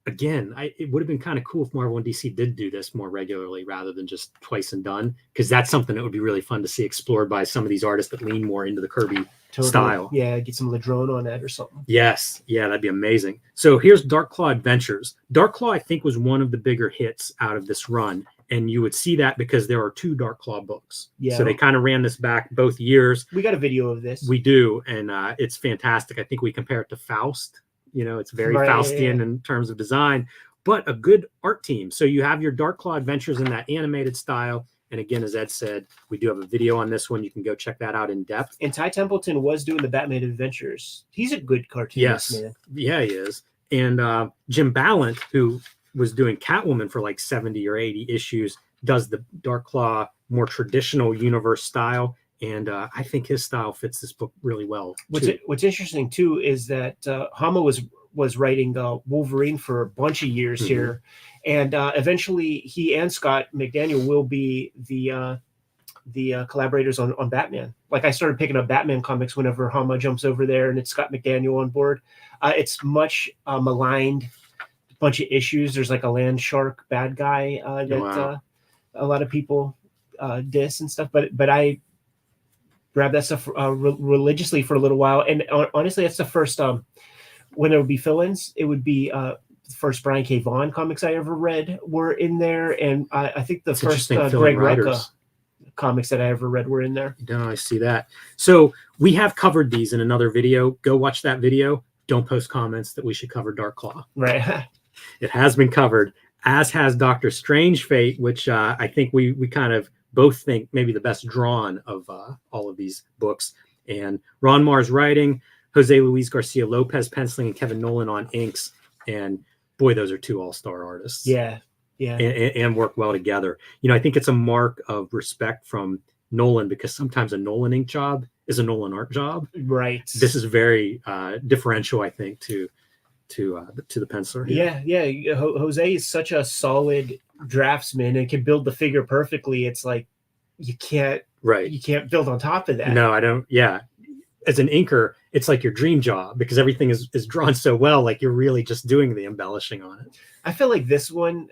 again, it would have been kind of cool if Marvel and DC did do this more regularly rather than just twice and done, because that's something that would be really fun to see explored by some of these artists that lean more into the Kirby style. Yeah, get some Ladrone on that or something. Yes. Yeah, that'd be amazing. So here's Dark Claw Adventures. Dark Claw, I think, was one of the bigger hits out of this run. And you would see that because there are 2 Dark Claw books. Yeah. So they kind of ran this back both years. We got a video of this. We do. And it's fantastic. I think we compare it to Faust. You know, it's very Faustian in terms of design, but a good art team. So you have your Dark Claw Adventures in that animated style. And again, as Ed said, we do have a video on this one. You can go check that out in depth. And Ty Templeton was doing the Batman Adventures. He's a good cartoonist, man. Yeah, he is. And Jim Ballant, who was doing Catwoman for like 70 or 80 issues, does the Dark Claw more traditional universe style. And I think his style fits this book really well. What's interesting too is that Hama was writing Wolverine for a bunch of years here, and eventually he and Scott McDaniel will be the collaborators on Batman. Like, I started picking up Batman comics whenever Hama jumps over there, and it's Scott McDaniel on board. It's much maligned, bunch of issues. There's like a land shark bad guy that a lot of people diss and stuff, but I grabbed that stuff religiously for a little while, and honestly, that's the first when there would be fill-ins, it would be the first Brian K. Vaughan comics I ever read were in there, and I think the first Greg Rucka comics that I ever read were in there. You don't always see that. So we have covered these in another video. Go watch that video. Don't post comments that we should cover Dark Claw. Right. It has been covered, as has Doctor Strange Fate, which I think we kind of both think maybe the best drawn of all of these books. And Ron Marz writing, Jose Luis Garcia Lopez penciling, and Kevin Nolan on inks. And boy, those are 2 all-star artists. Yeah. And work well together. You know, I think it's a mark of respect from Nolan, because sometimes a Nolan ink job is a Nolan art job. Right. This is very differential, I think, to the penciler. Yeah. Jose is such a solid draftsman and can build the figure perfectly. It's like you can't build on top of that. No, I don't. Yeah. As an inker, it's like your dream job, because everything is drawn so well, like you're really just doing the embellishing on it. I feel like this one,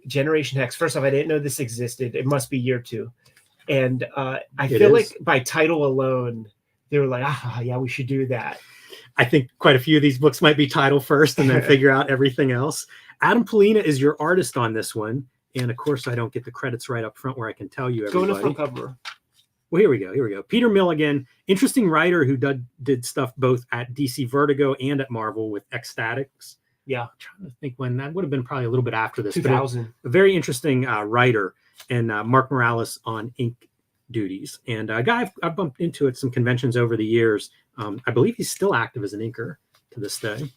Generation Hex, first off, I didn't know this existed. It must be year 2. And I feel like by title alone, they were like, yeah, we should do that. I think quite a few of these books might be title first and then figure out everything else. Adam Polina is your artist on this one. And of course, I don't get the credits right up front where I can tell you everybody. Go to front cover. Well, here we go. Peter Milligan, interesting writer who did stuff both at DC Vertigo and at Marvel with Ecstatics. Yeah. I'm trying to think when that would have been, probably a little bit after this. 2000. A very interesting writer, and Mark Morales on ink duties. And a guy I've bumped into at some conventions over the years. I believe he's still active as an inker to this day.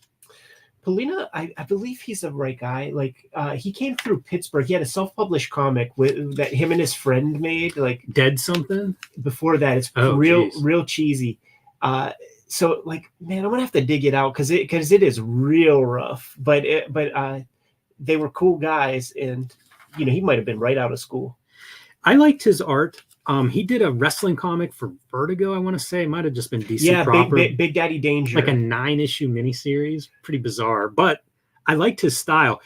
Polina, I believe he's the right guy. Like he came through Pittsburgh. He had a self-published comic that him and his friend made. Like Dead something. Before that, it's real cheesy. So like, man, I'm gonna have to dig it out because it is real rough. But they were cool guys, and he might have been right out of school. I liked his art. He did a wrestling comic for Vertigo, I want to say. It might have just been DC proper. Big Daddy Danger. Like a 9-issue miniseries. Pretty bizarre. But I liked his style.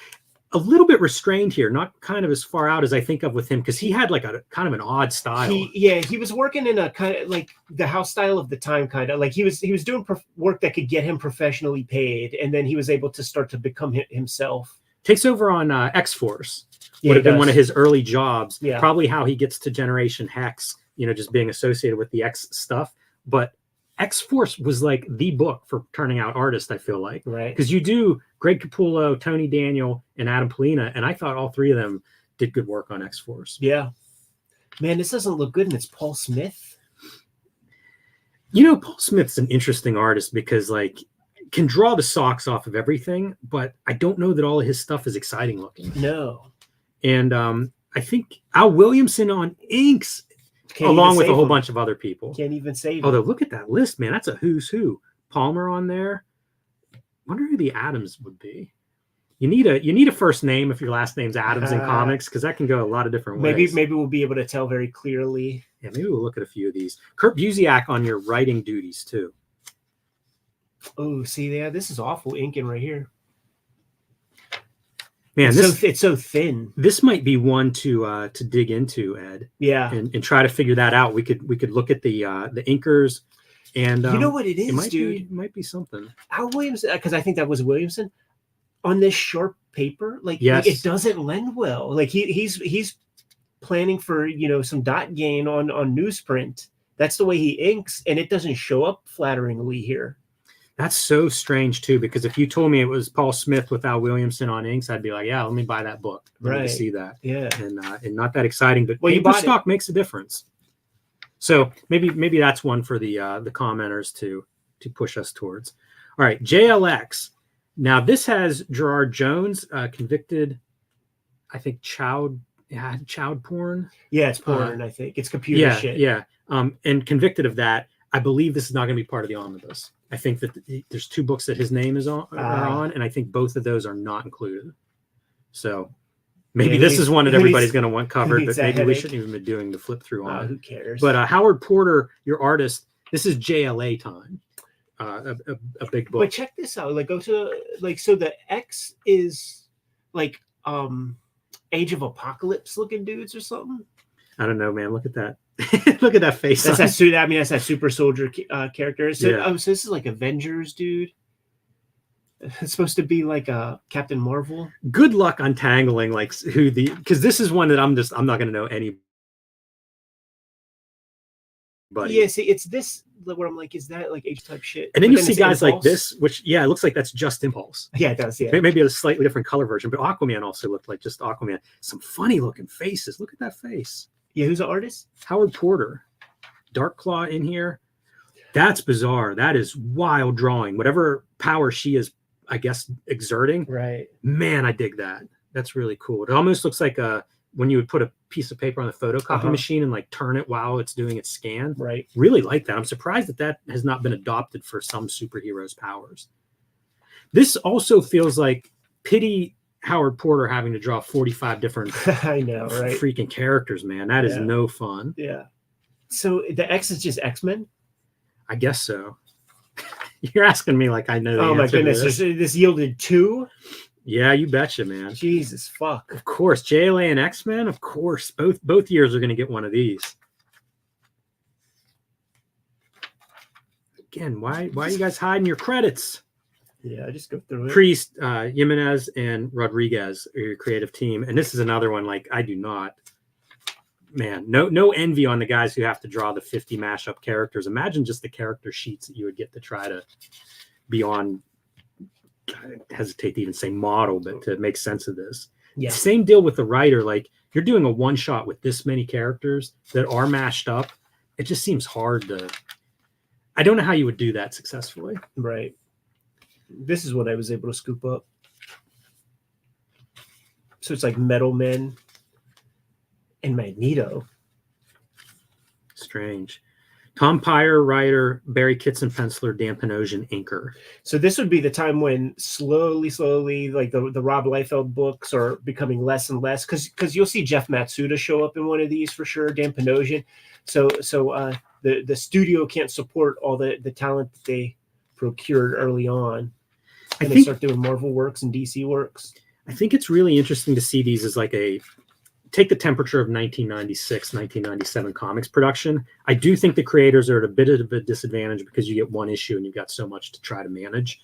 A little bit restrained here, not kind of as far out as I think of with him, because he had like a kind of an odd style. He was working in a kind of like the house style of the time, kind of like he was doing work that could get him professionally paid, and then he was able to start to become himself. Takes over on X-Force. Yeah, Would have he been one does. of his early jobs. Yeah. Probably how he gets to Generation Hex, you know, just being associated with the X stuff. But X-Force was like the book for turning out artists, I feel like. Right. Because you do Greg Capullo, Tony Daniel, and Adam Polina, and I thought all three of them did good work on X-Force. Yeah. Man, this doesn't look good, and it's Paul Smith. You know, Paul Smith's an interesting artist because, like, can draw the socks off of everything, but I don't know that all of his stuff is exciting looking. No. And I think Al Williamson on inks, along with a whole bunch of other people. Can't even save Although, look at that list, man. That's a who's who. Palmer on there. Wonder who the Adams would be. You need a first name if your last name's Adams in comics, because that can go a lot of different ways. Maybe we'll be able to tell very clearly. Yeah, maybe we'll look at a few of these. Kurt Busiek on your writing duties too. Oh, see there, this is awful inking right here. Man, it's so thin. This might be one to dig into, Ed. Yeah, and try to figure that out. We could look at the inkers, and you know what it is, it might dude. might be something. Al Williamson, because I think that was Williamson on this sharp paper. Like, yes. Like it doesn't lend well. Like he's planning for, you know, some dot gain on newsprint. That's the way he inks, and it doesn't show up flatteringly here. That's so strange too, because if you told me it was Paul Smith with Al Williamson on inks, I'd be like, yeah, let me buy that book. Right. To see that. Yeah. And not that exciting, but paper stock makes a difference. So maybe that's one for the commenters to push us towards. All right, JLX. Now this has Gerard Jones, convicted, I think child porn. Yeah, it's porn. I think it's computer shit. Yeah. And convicted of that. I believe this is not going to be part of the omnibus. I think that there's two books that his name is on, and I think both of those are not included. So maybe this is one that everybody's going to want covered, but maybe we shouldn't even be doing the flip through on it. Who cares? But Howard Porter, your artist, this is JLA time, a big book. But check this out. Like, go to so the X is like Age of Apocalypse looking dudes or something. I don't know, man. Look at that. Look at that face. That's that suit. I mean, that's that super soldier character. So, so this is like Avengers, dude. It's supposed to be like a Captain Marvel. Good luck untangling like who because this is one that I'm not going to know anybody. Yeah, see, it's this where I'm like, is that like H type shit? And then you see guys like this, which it looks like that's just Impulse. Yeah, it does. Yeah, maybe a slightly different color version, but Aquaman also looked like just Aquaman. Some funny looking faces. Look at that face. Yeah, who's the artist? Howard Porter. Dark Claw in here. That's bizarre. That is wild drawing. Whatever power she is, I guess, exerting. Right. Man, I dig that. That's really cool. It almost looks like when you would put a piece of paper on the photocopy machine and like turn it while it's doing its scan. Right. Really like that. I'm surprised that has not been adopted for some superheroes' powers. This also feels like pity Howard Porter having to draw 45 different I know, right? Freaking characters, man. That is no fun. Yeah. So the X is just X-Men? I guess so. You're asking me like I know the answer. Oh my goodness. This yielded 2? Yeah, you betcha, man. Jesus fuck. Of course. JLA and X-Men, of course. Both years are gonna get one of these. Again, why are you guys hiding your credits? Yeah, I just go through it. Priest, Jimenez, and Rodriguez are your creative team. And this is another one, like, I do not. Man, no envy on the guys who have to draw the 50 mashup characters. Imagine just the character sheets that you would get to try to be on, I hesitate to even say model, but to make sense of this. Yeah. Same deal with the writer. Like, you're doing a one-shot with this many characters that are mashed up. It just seems hard to... I don't know how you would do that successfully. Right. This is what I was able to scoop up. So it's like Metal Men and Magneto. Strange. Tom Pyre, writer, Barry Kitson, penciler, Dan Panosian, inker. So this would be the time when slowly, like the Rob Liefeld books are becoming less and less, because you'll see Jeff Matsuda show up in one of these for sure, Dan Panosian. So the studio can't support all the talent that they procured early on. And they start doing Marvel works and DC works. I think it's really interesting to see these as like take the temperature of 1996, 1997 comics production. I do think the creators are at a bit of a disadvantage because you get one issue and you've got so much to try to manage.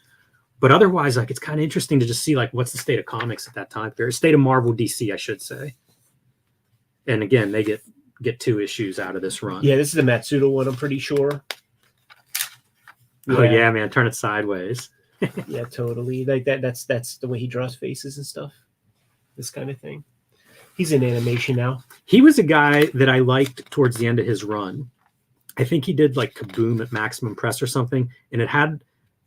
But otherwise, like, it's kind of interesting to just see like what's the state of comics at that time period, state of Marvel DC, I should say. And again, they get 2 issues out of this run. Yeah, this is the Matsuda one, I'm pretty sure. Oh yeah, man, turn it sideways. Yeah, totally. Like that's the way he draws faces and stuff. This kind of thing. He's in animation now. He was a guy that I liked towards the end of his run. I think he did like Kaboom at Maximum Press or something, and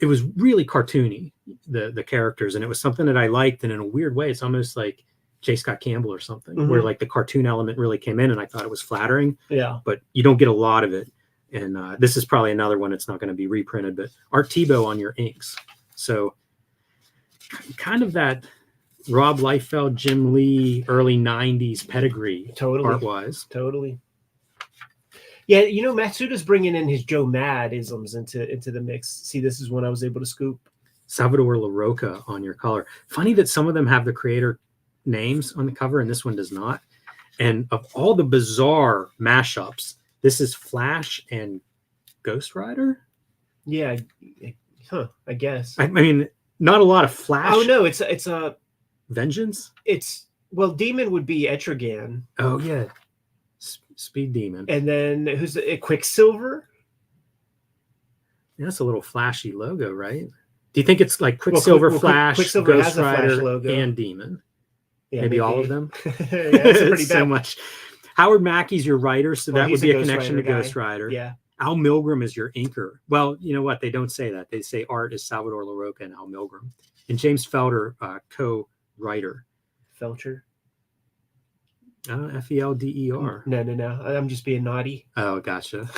it was really cartoony, the characters, and it was something that I liked. And in a weird way, it's almost like J. Scott Campbell or something, where like the cartoon element really came in, and I thought it was flattering. Yeah, but you don't get a lot of it. And this is probably another one that's not going to be reprinted, but Art Tebow on your inks. So kind of that Rob Liefeld, Jim Lee, early 90s pedigree, totally, art-wise. Totally. Yeah, you know, Matsuda's bringing in his Joe Mad isms into the mix. See, this is one I was able to scoop. Salvador LaRocca on your color. Funny that some of them have the creator names on the cover and this one does not. And of all the bizarre mashups, this is Flash and Ghost Rider? Yeah, I guess. I mean, not a lot of Flash. Oh no, it's a Vengeance? Well, Demon would be Etrigan. Oh yeah. Speed Demon. And then who's Quicksilver? Yeah, that's a little flashy logo, right? Do you think it's like Quicksilver, Flash, Quicksilver Ghost has a Flash Rider, logo. and Demon? Yeah, maybe all of them. Yeah, it's pretty so bad. much. Howard Mackey's your writer, so that would be a connection to Rider Ghost Rider. Yeah. Al Milgrom is your inker. Well, you know what? They don't say that. They say art is Salvador LaRocca and Al Milgrom. And James Felder, co-writer. Felcher? Felder. No. I'm just being naughty. Oh, gotcha.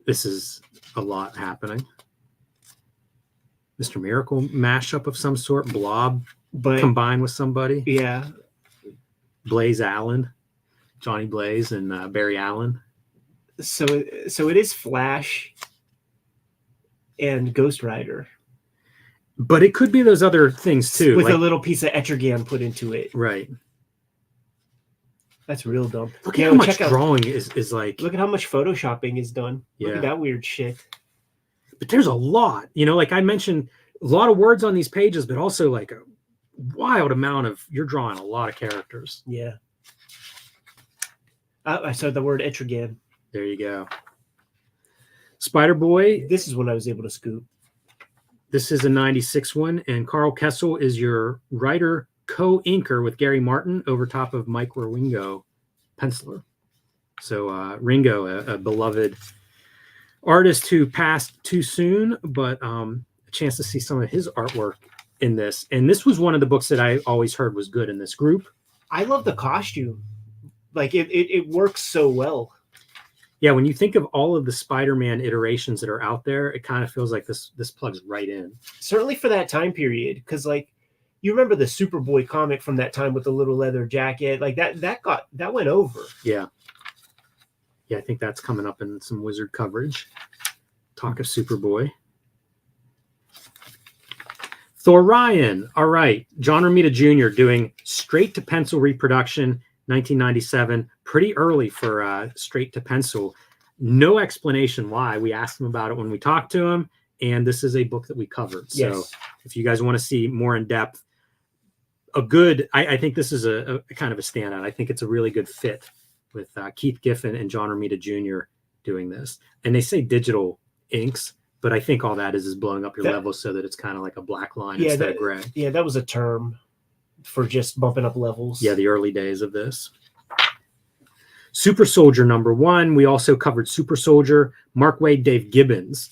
This is a lot happening. Mr. Miracle mashup of some sort. Blob combined with somebody. Yeah. Blaze Allen. Johnny Blaze and Barry Allen. So it is Flash and Ghost Rider. But it could be those other things too. With a little piece of Etrigan put into it. Right. That's real dumb. Look at how much drawing is like. Look at how much photoshopping is done. Yeah. Look at that weird shit. But there's a lot. You know, like I mentioned, a lot of words on these pages, but also like a wild amount of, you're drawing a lot of characters. Yeah. I saw the word Etrigan. There you go. Spider-Boy. This is one I was able to scoop. This is a 96 one, and Carl Kessel is your writer co-inker with Gary Martin over top of Mike Ringo penciler. So Ringo, a beloved artist who passed too soon, but a chance to see some of his artwork in this. And this was one of the books that I always heard was good in this group. I love the costume. Like it works so well. Yeah, when you think of all of the Spider-Man iterations that are out there, it kind of feels like this plugs right in. Certainly for that time period, because like you remember the Superboy comic from that time with the little leather jacket, like that went over. Yeah. Yeah, I think that's coming up in some Wizard coverage. Talk of Superboy. Thor Ryan. All right. John Romita Jr. doing straight to pencil reproduction, 1997. Pretty early for straight to pencil. No explanation why. We asked him about it when we talked to him, and this is a book that we covered. So yes. If you guys want to see more in depth, I think this is a kind of a standout. I think it's a really good fit with Keith Giffen and John Romita Jr. doing this. And they say digital inks, but I think all that is blowing up your level so that it's kind of like a black line instead of gray. Yeah, that was a term for just bumping up levels. Yeah, the early days of this. Super Soldier #1. We also covered Super Soldier, Mark Waid, Dave Gibbons.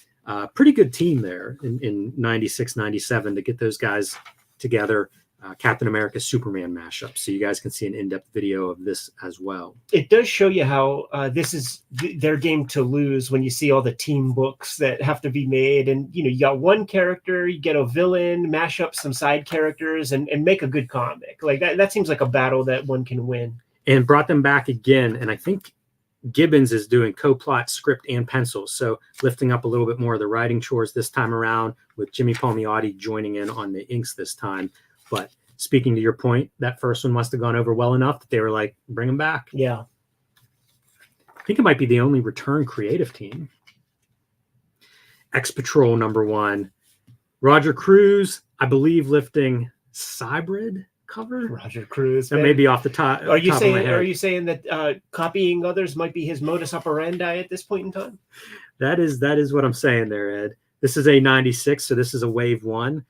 Pretty good team there in 96, 97 to get those guys together. Captain America, Superman mashup. So you guys can see an in-depth video of this as well. It does show you how this is their game to lose when you see all the team books that have to be made. And, you got one character, you get a villain, mash up some side characters and make a good comic. Like that seems like a battle that one can win. And brought them back again. And I think Gibbons is doing co-plot, script, and pencil. So lifting up a little bit more of the writing chores this time around with Jimmy Palmiotti joining in on the inks this time. But speaking to your point, that first one must have gone over well enough that they were like, bring them back. Yeah. I think it might be the only return creative team. X-Patrol #1. Roger Cruz, I believe, lifting Cybrid cover. Roger Cruz. That may be off the top. Are you top saying? of my head. Are you saying that copying others might be his modus operandi at this point in time? That is what I'm saying there, Ed. This is a 96, so this is a wave 1.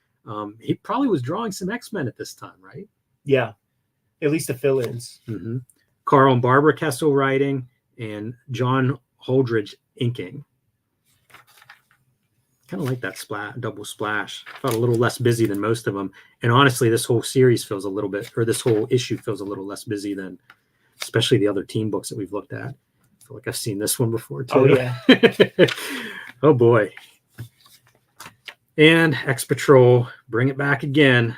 He probably was drawing some X-Men at this time, right? Yeah, at least the fill-ins. Mm-hmm. Carl and Barbara Kessel writing, and John Holdridge inking. Kind of like that double splash. Felt a little less busy than most of them. And honestly, this whole series feels a little bit, or this whole issue feels a little less busy than, especially the other team books that we've looked at. I feel like I've seen this one before too. Oh yeah. Oh boy. And X-Patrol, bring it back again.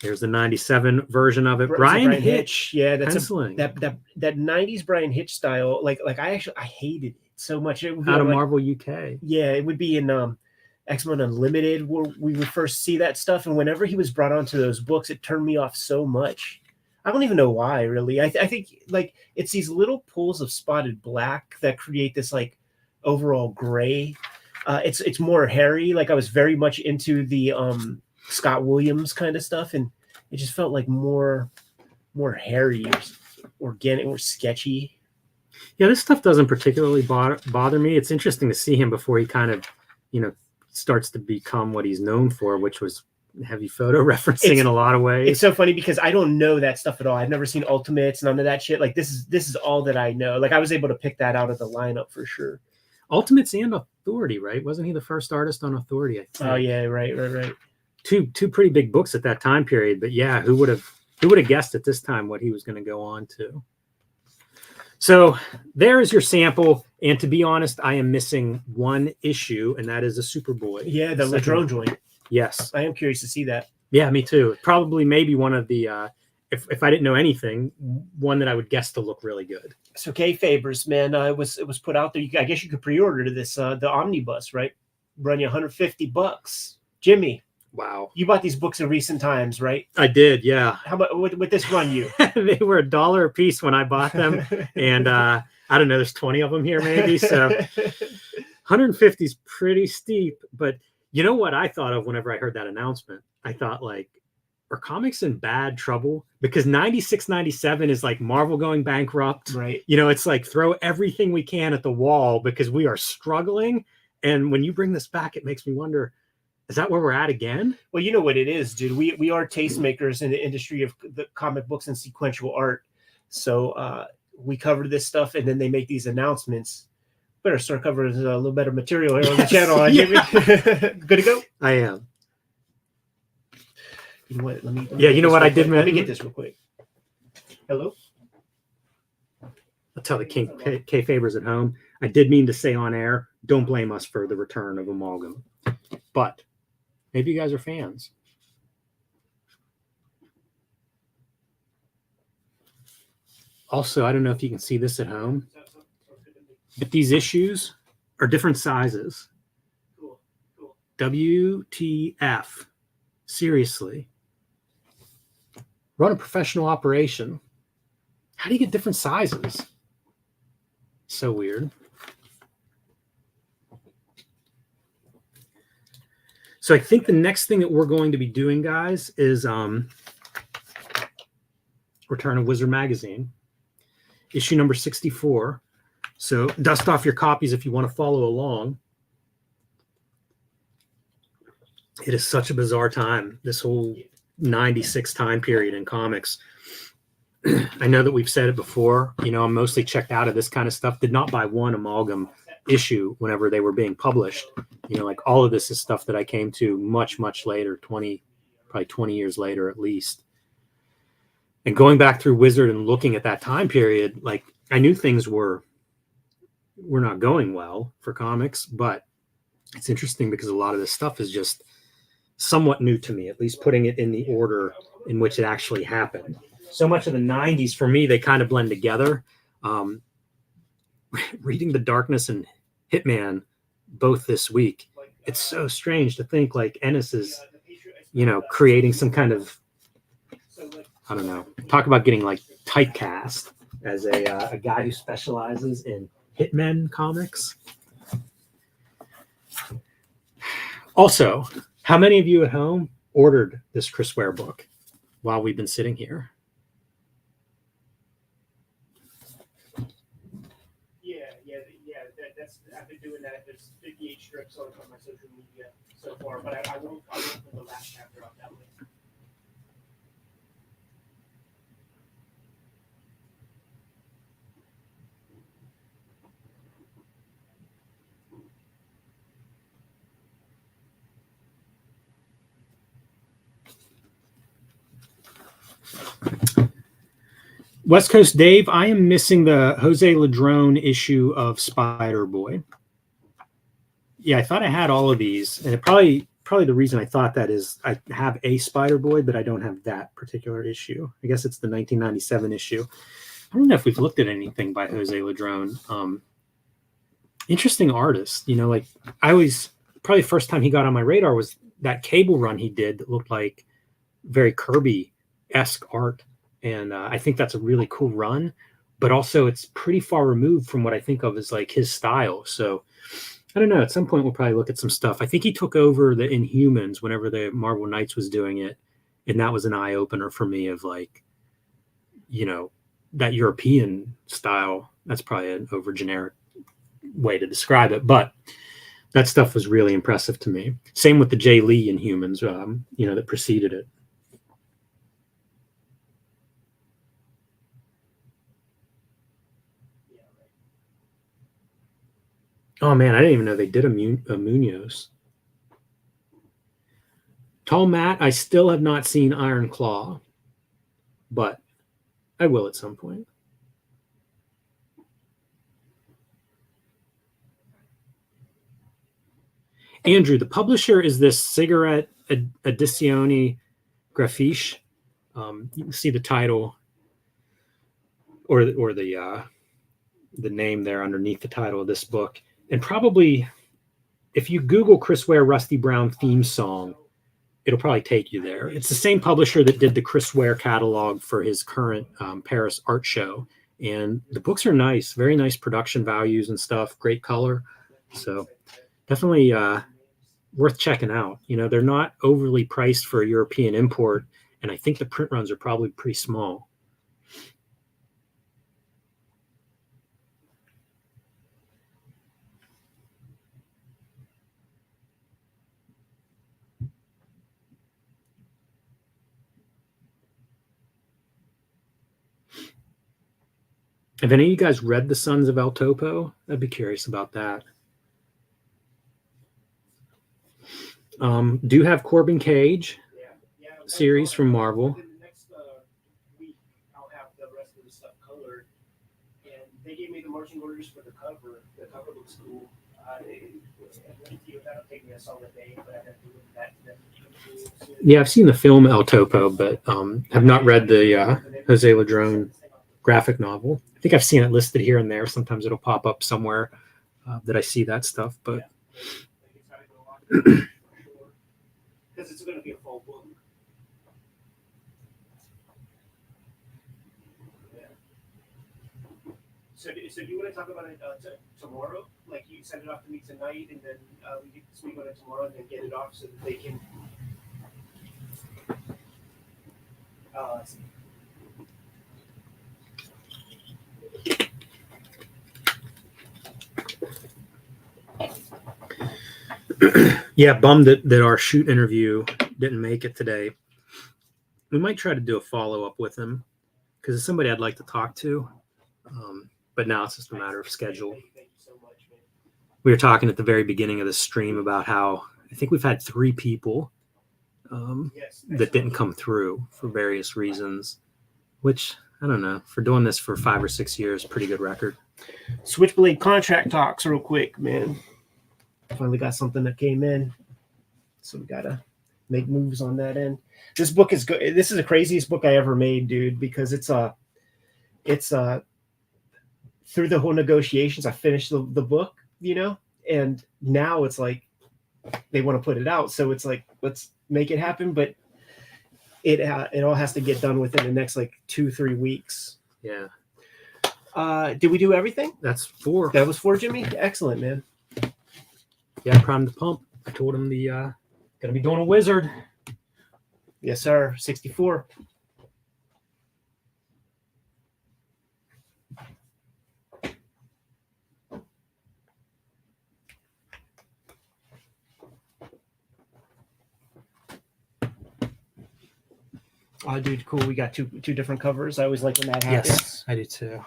There's the 97 version of it. Brian Hitch. Yeah, that's penciling. that 90s Brian Hitch style. Like I hated it so much. It would be Out of like, Marvel UK. Yeah, it would be in X-Men Unlimited where we would first see that stuff. And whenever he was brought onto those books, it turned me off so much. I don't even know why, really. I think like it's these little pools of spotted black that create this like overall gray. It's more hairy. Like I was very much into the Scott Williams kind of stuff, and it just felt like more hairy, organic, or sketchy. Yeah, this stuff doesn't particularly bother me. It's interesting to see him before he kind of, starts to become what he's known for, which was heavy photo referencing in a lot of ways. It's so funny because I don't know that stuff at all. I've never seen Ultimates, none of that shit. Like this is all that I know. Like I was able to pick that out of the lineup for sure. Ultimates and Authority, right? Wasn't he the first artist on Authority? I think. Oh yeah, right. Two pretty big books at that time period. But yeah, who would have guessed at this time what he was going to go on to? So there is your sample. And to be honest, I am missing one issue, and that is a Superboy. Yeah, the Ladrone joint. Yes, I am curious to see that. Yeah, me too. Probably maybe one of the if I didn't know anything, one that I would guess to look really good. So Kayfabers, man, it was put out there. I guess you could pre-order this the omnibus, right? Run you $150. Jimmy. Wow. You bought these books in recent times, right? I did, yeah. How about what this run you? They were $1 a piece when I bought them. And I don't know, there's 20 of them here maybe. So 150 is pretty steep. But you know what I thought of whenever I heard that announcement? I thought, like, are comics in bad trouble? Because 96, 97 is like Marvel going bankrupt. Right. It's like throw everything we can at the wall because we are struggling. And when you bring this back, it makes me wonder, is that where we're at again? Well, you know what it is, dude. We are tastemakers in the industry of the comic books and sequential art. So we cover this stuff, and then they make these announcements. Better start covering a little better material here on the channel. Yeah. Good to go? I am. You know what? Let me you know what I did? Let me get this real quick. Hello? I'll tell the Kayfabers at home. I did mean to say on air, don't blame us for the return of Amalgam. But maybe you guys are fans. Also, I don't know if you can see this at home, but these issues are different sizes. Cool. WTF. Seriously. Run a professional operation. How do you get different sizes? So weird. So I think the next thing that we're going to be doing, guys, is Return of Wizard Magazine, issue number 64. So dust off your copies if you want to follow along. It is such a bizarre time, this whole 96 time period in comics. I know that we've said it before. I'm mostly checked out of this kind of stuff. Did not buy one Amalgam issue whenever they were being published. Like all of this is stuff that I came to much, much later, probably 20 years later at least. And going back through Wizard and looking at that time period, like I knew things were not going well for comics, but it's interesting because a lot of this stuff is just somewhat new to me, at least putting it in the order in which it actually happened. So much of the 90s, for me, they kind of blend together. Reading The Darkness and Hitman both this week, it's so strange to think like Ennis is, creating some kind of, I don't know, talk about getting like typecast as a guy who specializes in Hitman comics. Also, how many of you at home ordered this Chris Ware book while we've been sitting here? That's I've been doing that. There's 58 strips on my social media so far, but I won't put the last chapter up that way. West Coast Dave, I am missing the Jose Ladrone issue of Spider-Boy. Yeah, I thought I had all of these, and it probably the reason I thought that is I have a Spider-Boy, but I don't have that particular issue. I guess it's the 1997 issue. I don't know if we've looked at anything by Jose Ladrone. Interesting artist, you know. Like I always probably the first time he got on my radar was that Cable run he did that looked like very Kirby-esque art. And I think that's a really cool run, but also it's pretty far removed from what I think of as like his style. So I don't know. At some point, we'll probably look at some stuff. I think he took over the Inhumans whenever the Marvel Knights was doing it. And that was an eye opener for me of like, you know, that European style. That's probably an over generic way to describe it. But that stuff was really impressive to me. Same with the Jay Lee Inhumans, you know, that preceded it. Oh man, I didn't even know they did a Munoz. Tall Matt, I still have not seen Iron Claw, but I will at some point. Andrew, the publisher is this Cigarette Edizioni Grafiche. You can see the title or the name there underneath the title of this book. And probably, if you Google Chris Ware Rusty Brown theme song, it'll probably take you there. It's the same publisher that did the Chris Ware catalog for his current Paris art show. And the books are nice, very nice production values and stuff, great color. So definitely worth checking out. You know, they're not overly priced for a European import. And I think the print runs are probably pretty small. Have any of you guys read The Sons of El Topo? I'd be curious about that. Do have Corbin Cage series from Marvel. Within the next week, I'll have the rest of the stuff colored. And they gave me the marching orders for the cover. The cover looks cool. That'll take me a solid day, but I have to look at that. Yeah, I've seen the film El Topo, but have not read the Jose Ladrone graphic novel. I think I've seen it listed here and there. Sometimes it'll pop up somewhere that I see that stuff, but because it's going to be a full book. Yeah. So do you want to talk about it tomorrow? Like you send it off to me tonight, and then we can speak on it tomorrow, and then get it off so that they can. Let's see. Yeah, bummed that our shoot interview didn't make it today. We might try to do a follow-up with him because it's somebody I'd like to talk to. But now it's just a matter of schedule. Thank you so much, man. We were talking at the very beginning of the stream about how I think we've had 3 people that didn't come through for various reasons, which I don't know. For doing this for 5 or 6 years, pretty good record. Switchblade contract talks real quick, man. Finally got something that came in, so we gotta make moves on that end. This book is good. This is the craziest book I ever made, dude, because it's through the whole negotiations, I finished the book, you know, and now it's like they want to put it out, so it's like let's make it happen, but it all has to get done within the next like 2-3 weeks. Yeah. Did we do everything? That's 4. That was 4, Jimmy. Excellent, man. Yeah, primed the pump. I told him the gonna be doing a wizard. Yes, sir. 64. Oh, dude, cool. We got two different covers. I always like when that happens. Yes, I do too.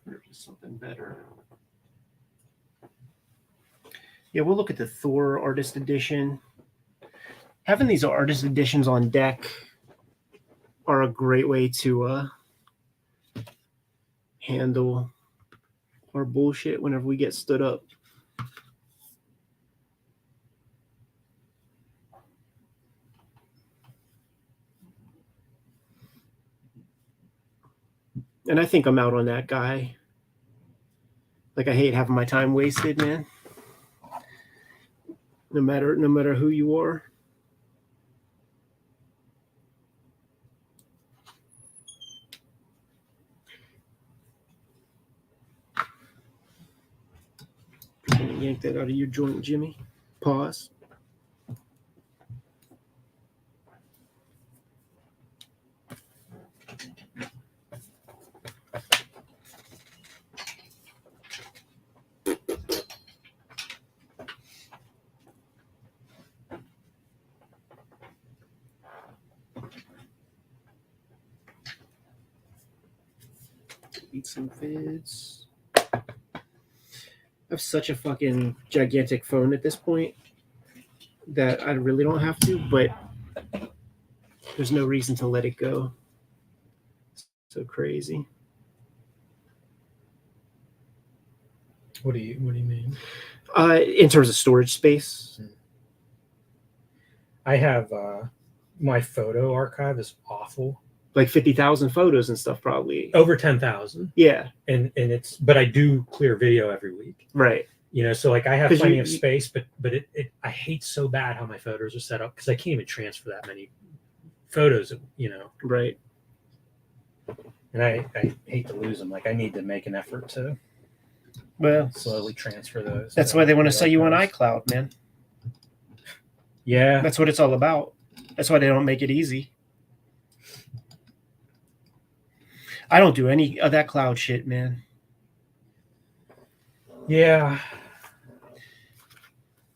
There's something better. Yeah, we'll look at the Thor Artist Edition. Having these artist editions on deck are a great way to handle our bullshit whenever we get stood up. And I think I'm out on that guy. Like, I hate having my time wasted, man. No matter who you are. Yank that out of your joint, Jimmy. Pause. Eat some vids. I have such a fucking gigantic phone at this point that I really don't have to, but there's no reason to let it go. So crazy. What do you mean? In terms of storage space. I have my photo archive is awful. Like 50,000 photos and stuff, probably. Over 10,000. Yeah. And it's, but I do clear video every week. Right. You know, so like I have plenty of space, but I hate so bad how my photos are set up because I can't even transfer that many photos, you know. Right. And I hate to lose them. Like I need to make an effort to slowly transfer those. That's why they want to sell you on iCloud, man. Yeah. That's what it's all about. That's why they don't make it easy. I don't do any of that cloud shit, man. Yeah.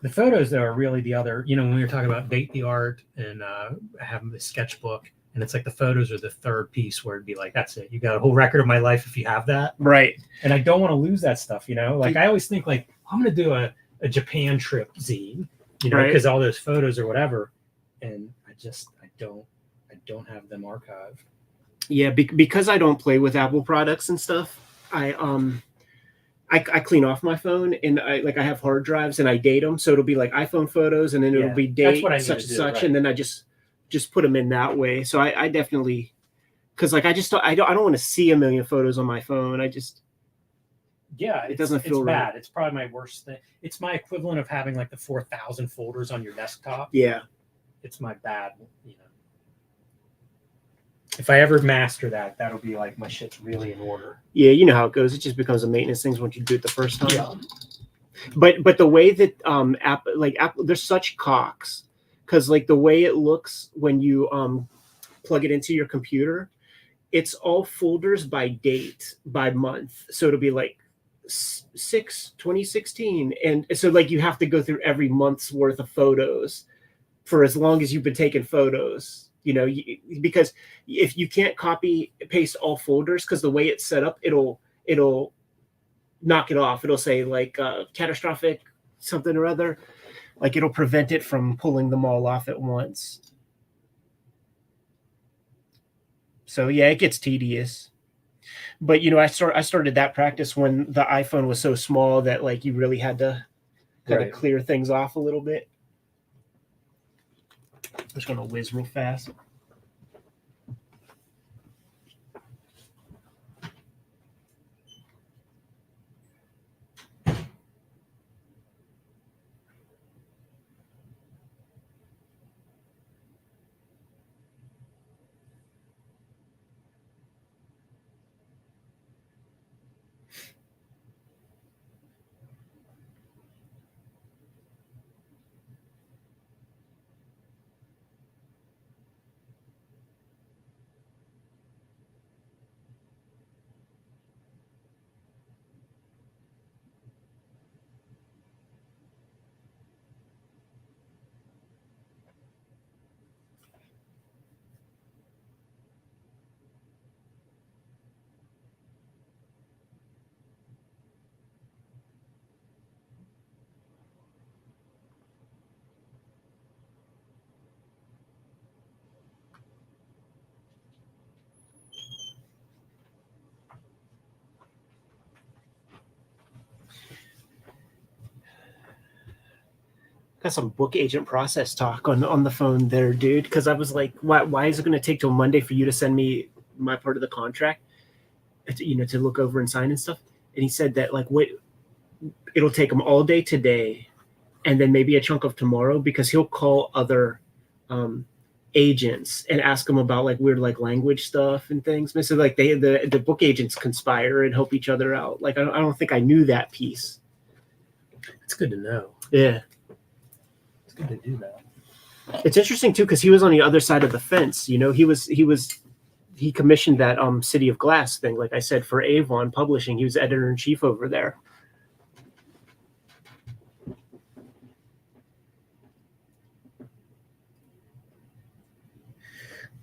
The photos, though, are really the other, you know, when we were talking about date the art and having the sketchbook, and it's like the photos are the third piece where it'd be like, that's it. You got a whole record of my life if you have that. Right. And I don't want to lose that stuff, you know? Like, I always think, like, I'm going to do a Japan trip zine, you know, because all those photos or whatever. And I don't have them archived. Yeah, because I don't play with Apple products and stuff, I clean off my phone and I have hard drives and I date them, so it'll be like iPhone photos and then it'll be date such and such, and then I just put them in that way. So I definitely, because like I don't want to see a million photos on my phone. It doesn't feel right. Bad. It's probably my worst thing. It's my equivalent of having like the 4,000 folders on your desktop. Yeah, it's my bad, you know. If I ever master that, that'll be like my shit's really in order. Yeah, you know how it goes. It just becomes a maintenance thing once you do it the first time. Yeah. But the way that Apple, they're such cocks, because like the way it looks when you plug it into your computer, it's all folders by date, by month. So it'll be like 2016, and so like you have to go through every month's worth of photos for as long as you've been taking photos. You know, because if you can't copy paste all folders, because the way it's set up, it'll knock it off. It'll say like catastrophic something or other. Like it'll prevent it from pulling them all off at once. So yeah, it gets tedious. But you know, I started that practice when the iPhone was so small that like you really had to kind of clear things off a little bit. I'm just gonna whiz real fast. got some book agent process talk on the phone there, dude. Because I was like, why is it going to take till Monday for you to send me my part of the contract, to look over and sign and stuff? And he said that it'll take him all day today, and then maybe a chunk of tomorrow, because he'll call other agents and ask them about like weird like language stuff and things. So like the book agents conspire and help each other out. Like I don't think I knew that piece. It's good to know. Yeah. Good to do that. It's interesting too, because he was on the other side of the fence. He commissioned that City of Glass thing, like I said, for Avon Publishing. He was editor-in-chief over there.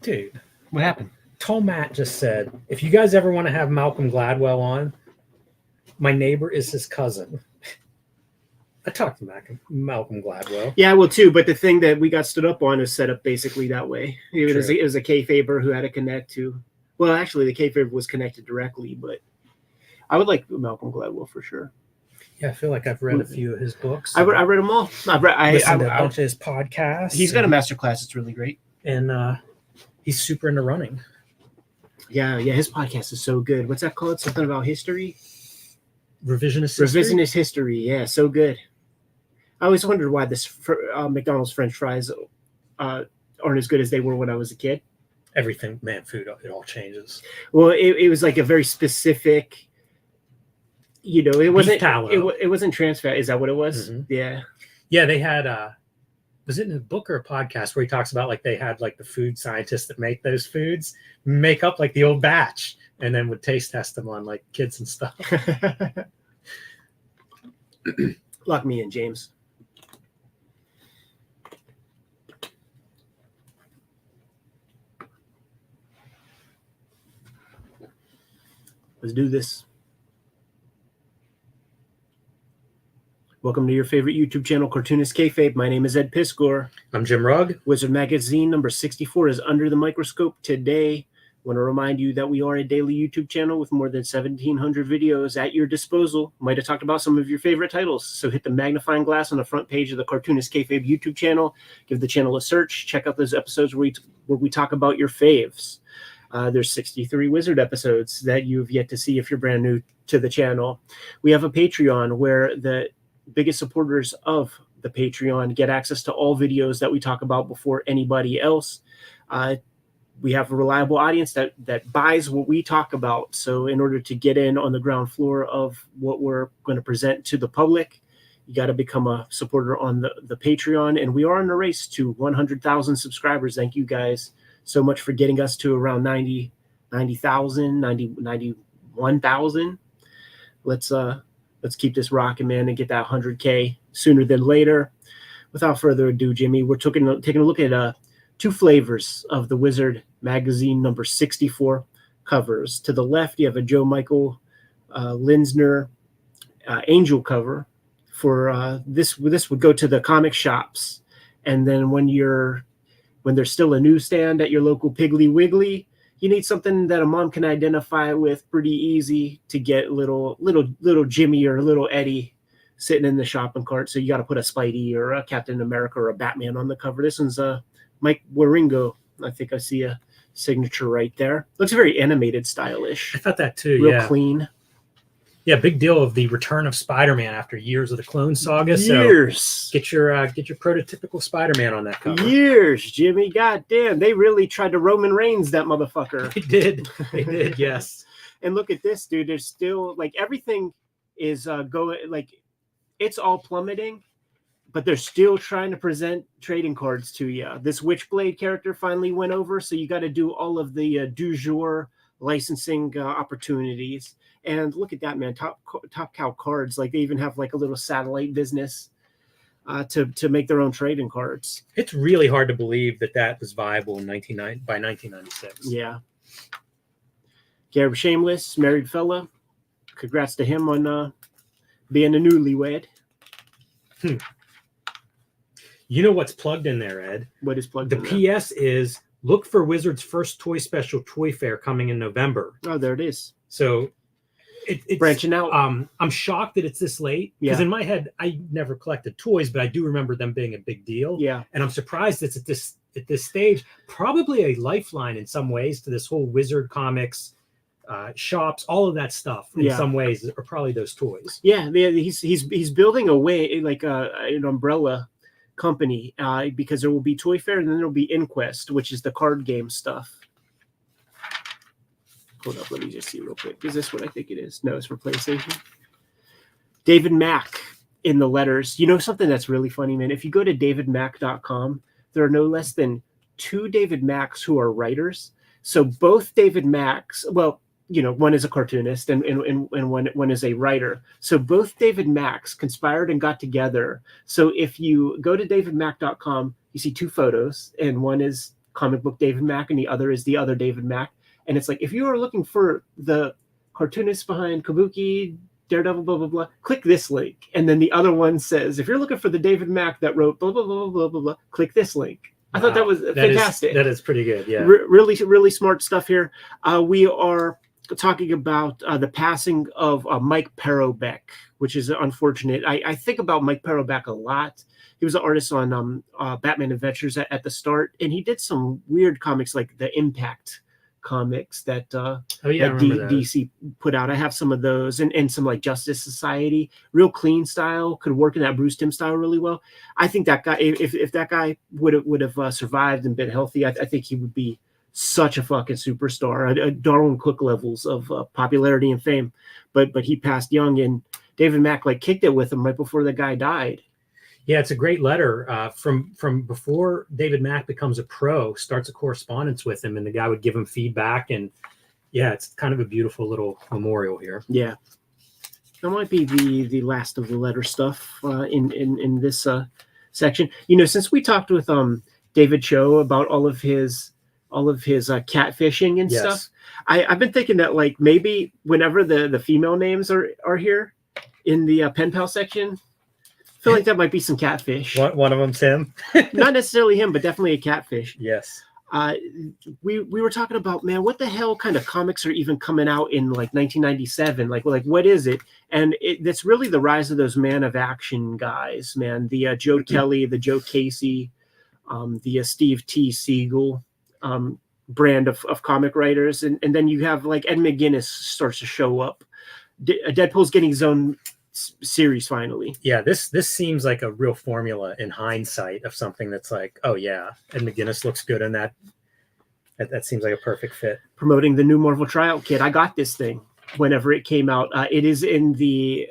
Dude, What happened? Tall Matt just said, if you guys ever want to have Malcolm Gladwell on, my neighbor is his cousin. I talked to Malcolm Gladwell. Yeah, I will too. But the thing that we got stood up on is set up basically that way. It was a Kayfaber who had to connect to. Well, actually, the Kayfaber was connected directly, but I would like Malcolm Gladwell for sure. Yeah, I feel like I've read a few of his books. I read them all. I listened to a bunch of his podcasts. He's got a master class. It's really great. And he's super into running. Yeah, his podcast is so good. What's that called? Something about history? Revisionist history? Revisionist history. Yeah, so good. I always wondered why this McDonald's French fries aren't as good as they were when I was a kid. Everything, man, food, it all changes. Well, it was like a very specific, it wasn't tallow. It wasn't trans fat. Is that what it was? Mm-hmm. Yeah. Yeah, they had was it in a book or a podcast where he talks about like they had like the food scientists that make those foods make up like the old batch and then would taste test them on like kids and stuff. Lock me in, James. Let's do this. Welcome to your favorite YouTube channel, Cartoonist Kayfabe. My name is Ed Pisgore. I'm Jim Rugg. Wizard Magazine number 64 is under the microscope today. I want to remind you that we are a daily YouTube channel with more than 1,700 videos at your disposal. Might have talked about some of your favorite titles, so hit the magnifying glass on the front page of the Cartoonist Kayfabe YouTube channel. Give the channel a search. Check out those episodes where we talk about your faves. There's 63 Wizard episodes that you've yet to see if you're brand new to the channel. We have a Patreon where the biggest supporters of the Patreon get access to all videos that we talk about before anybody else. We have a reliable audience that buys what we talk about. So in order to get in on the ground floor of what we're going to present to the public, you got to become a supporter on the Patreon. And we are in a race to 100,000 subscribers. Thank you guys so much for getting us to around 90,000, 91,000. Let's keep this rocking, man, and get that 100K sooner than later. Without further ado, Jimmy, we're taking a look at two flavors of the Wizard Magazine number 64 covers. To the left, you have a Joe Michael Linsner Angel cover. For this would go to the comic shops, and then when there's still a newsstand at your local Piggly Wiggly, you need something that a mom can identify with pretty easy to get little Jimmy or little Eddie sitting in the shopping cart. So you got to put a Spidey or a Captain America or a Batman on the cover. This one's Mike Waringo. I think I see a signature right there. Looks very animated, stylish. I thought that too. Real clean. Yeah, big deal of the return of Spider-Man after years of the Clone Saga. Years. So get your prototypical Spider-Man on that cover. Years, Jimmy. God damn, they really tried to Roman Reigns that motherfucker. They did. They did. Yes. And look at this, dude. There's still like everything is going like it's all plummeting, but they're still trying to present trading cards to you. This Witchblade character finally went over, so you got to do all of the du jour licensing opportunities. And look at that, man! Top cow cards. Like they even have like a little satellite business to make their own trading cards. It's really hard to believe that was viable by 1996. Yeah. Gareb Shameless, married fella. Congrats to him on being a newlywed. You know what's plugged in there, Ed? What is plugged the in there? PS is look for Wizard's first Toy Special Toy Fair coming in November. Oh, there it is. So it's branching out. I'm shocked that it's this late because in my head I never collected toys, but I do remember them being a big deal. Yeah, and I'm surprised it's at this stage. Probably a lifeline in some ways to this whole Wizard Comics shops, all of that stuff. In some ways, are probably those toys. Yeah, he's building a way like an umbrella company because there will be Toy Fair and then there will be Inquest, which is the card game stuff. Hold up, let me just see real quick. Is this what I think it is? No, it's for PlayStation. David Mack in the letters. You know something that's really funny, man? If you go to davidmack.com, there are no less than 2 David Macks who are writers. So both David Macks, well, you know, one is a cartoonist and one is a writer. So both David Macks conspired and got together. So if you go to davidmack.com, you see 2 photos, and one is comic book David Mack and the other is the other David Mack. And it's like, if you are looking for the cartoonist behind Kabuki, Daredevil, blah, blah, blah, click this link. And then the other one says, if you're looking for the David Mack that wrote blah, blah, blah, blah, blah, blah, click this link. I thought that was fantastic. That is pretty good, yeah. Really, really smart stuff here. We are talking about the passing of Mike Parobeck, which is unfortunate. I think about Mike Parobeck a lot. He was an artist on Batman Adventures at the start, and he did some weird comics like the Impact comics that DC put out. I have some of those, and some like Justice Society, real clean style, could work in that Bruce Timm style really well. I think that guy, if that guy would have survived and been healthy, I think he would be such a fucking superstar, Darwin Cook levels of popularity and fame. But he passed young, and David Mack like kicked it with him right before the guy died. Yeah, it's a great letter from before David Mack becomes a pro, starts a correspondence with him, and the guy would give him feedback. And yeah, it's kind of a beautiful little memorial here. Yeah, that might be the last of the letter stuff in this section. You know, since we talked with David Cho about all of his catfishing and stuff, I've been thinking that like maybe whenever the female names are here in the pen pal section, I feel like that might be some catfish. One of them's him. Not necessarily him, but definitely a catfish. Yes. We were talking about, man, what the hell kind of comics are even coming out in like 1997? Like what is it? And that's really the rise of those Man of Action guys, man. The Joe Kelly, the Joe Casey, the Steve T. Siegel brand of comic writers. And then you have like Ed McGuinness starts to show up. Deadpool's getting his own series finally. Yeah, this seems like a real formula in hindsight of something that's like, oh yeah, Ed McGuinness looks good in that. That seems like a perfect fit. Promoting the new Marvel tryout kit. I got this thing whenever it came out. It is in the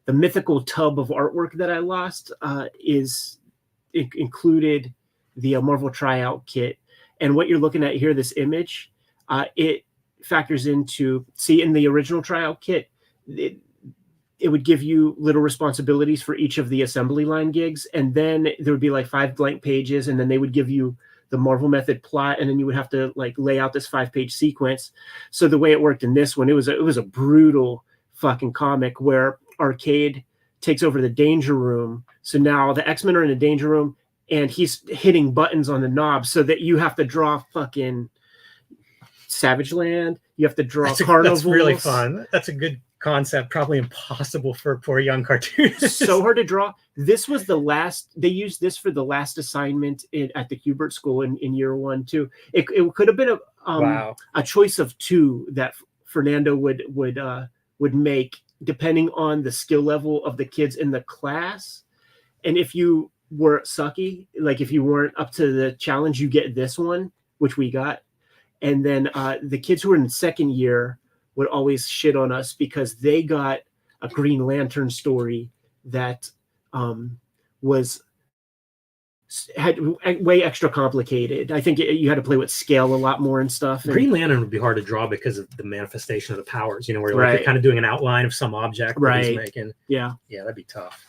mythical tub of artwork that I lost. It included the Marvel tryout kit, and what you're looking at here, this image, it factors into in the original tryout kit. It would give you little responsibilities for each of the assembly line gigs. And then there would be like 5 blank pages. And then they would give you the Marvel Method plot. And then you would have to like lay out this 5-page sequence. So the way it worked in this one, it was a brutal fucking comic where Arcade takes over the Danger Room. So now the X-Men are in the Danger Room and he's hitting buttons on the knob so that you have to draw fucking Savage Land. You have to draw carnivals. That's really fun. That's a good concept, probably impossible for a poor young cartoonist. So hard to draw. This was the last, they used this for the last assignment at the Hubert School in year 1 too. It could have been a choice of 2 that Fernando would make depending on the skill level of the kids in the class. And if you were sucky, like if you weren't up to the challenge, you get this one, which we got. And then the kids who were in second year would always shit on us because they got a Green Lantern story that had way extra complicated. I think you had to play with scale a lot more and stuff. Green Lantern would be hard to draw because of the manifestation of the powers, you know, where you're kind of doing an outline of some object that he's making. Yeah, that'd be tough.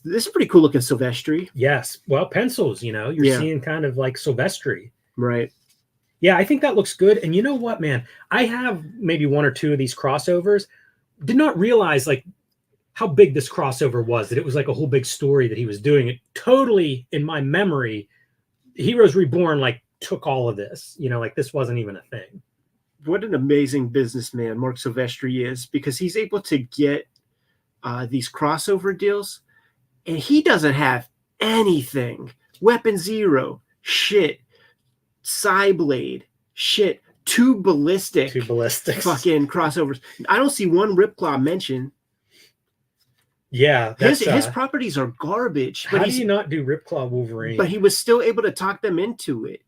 This is pretty cool looking Silvestri. Yes. Well, pencils, you know, you're seeing kind of like Silvestri. Right. Yeah, I think that looks good. And you know what, man? I have maybe 1 or 2 of these crossovers. Did not realize like how big this crossover was, that it was like a whole big story that he was doing. It totally, in my memory, Heroes Reborn like took all of this. You know, like this wasn't even a thing. what an amazing businessman Mark Silvestri is, because he's able to get these crossover deals, and he doesn't have anything. Weapon Zero, shit. Psyblade, shit. Two ballistic fucking crossovers. I don't see one Ripclaw mention. Yeah, his properties are garbage. How do you not do Ripclaw Wolverine? But he was still able to talk them into it.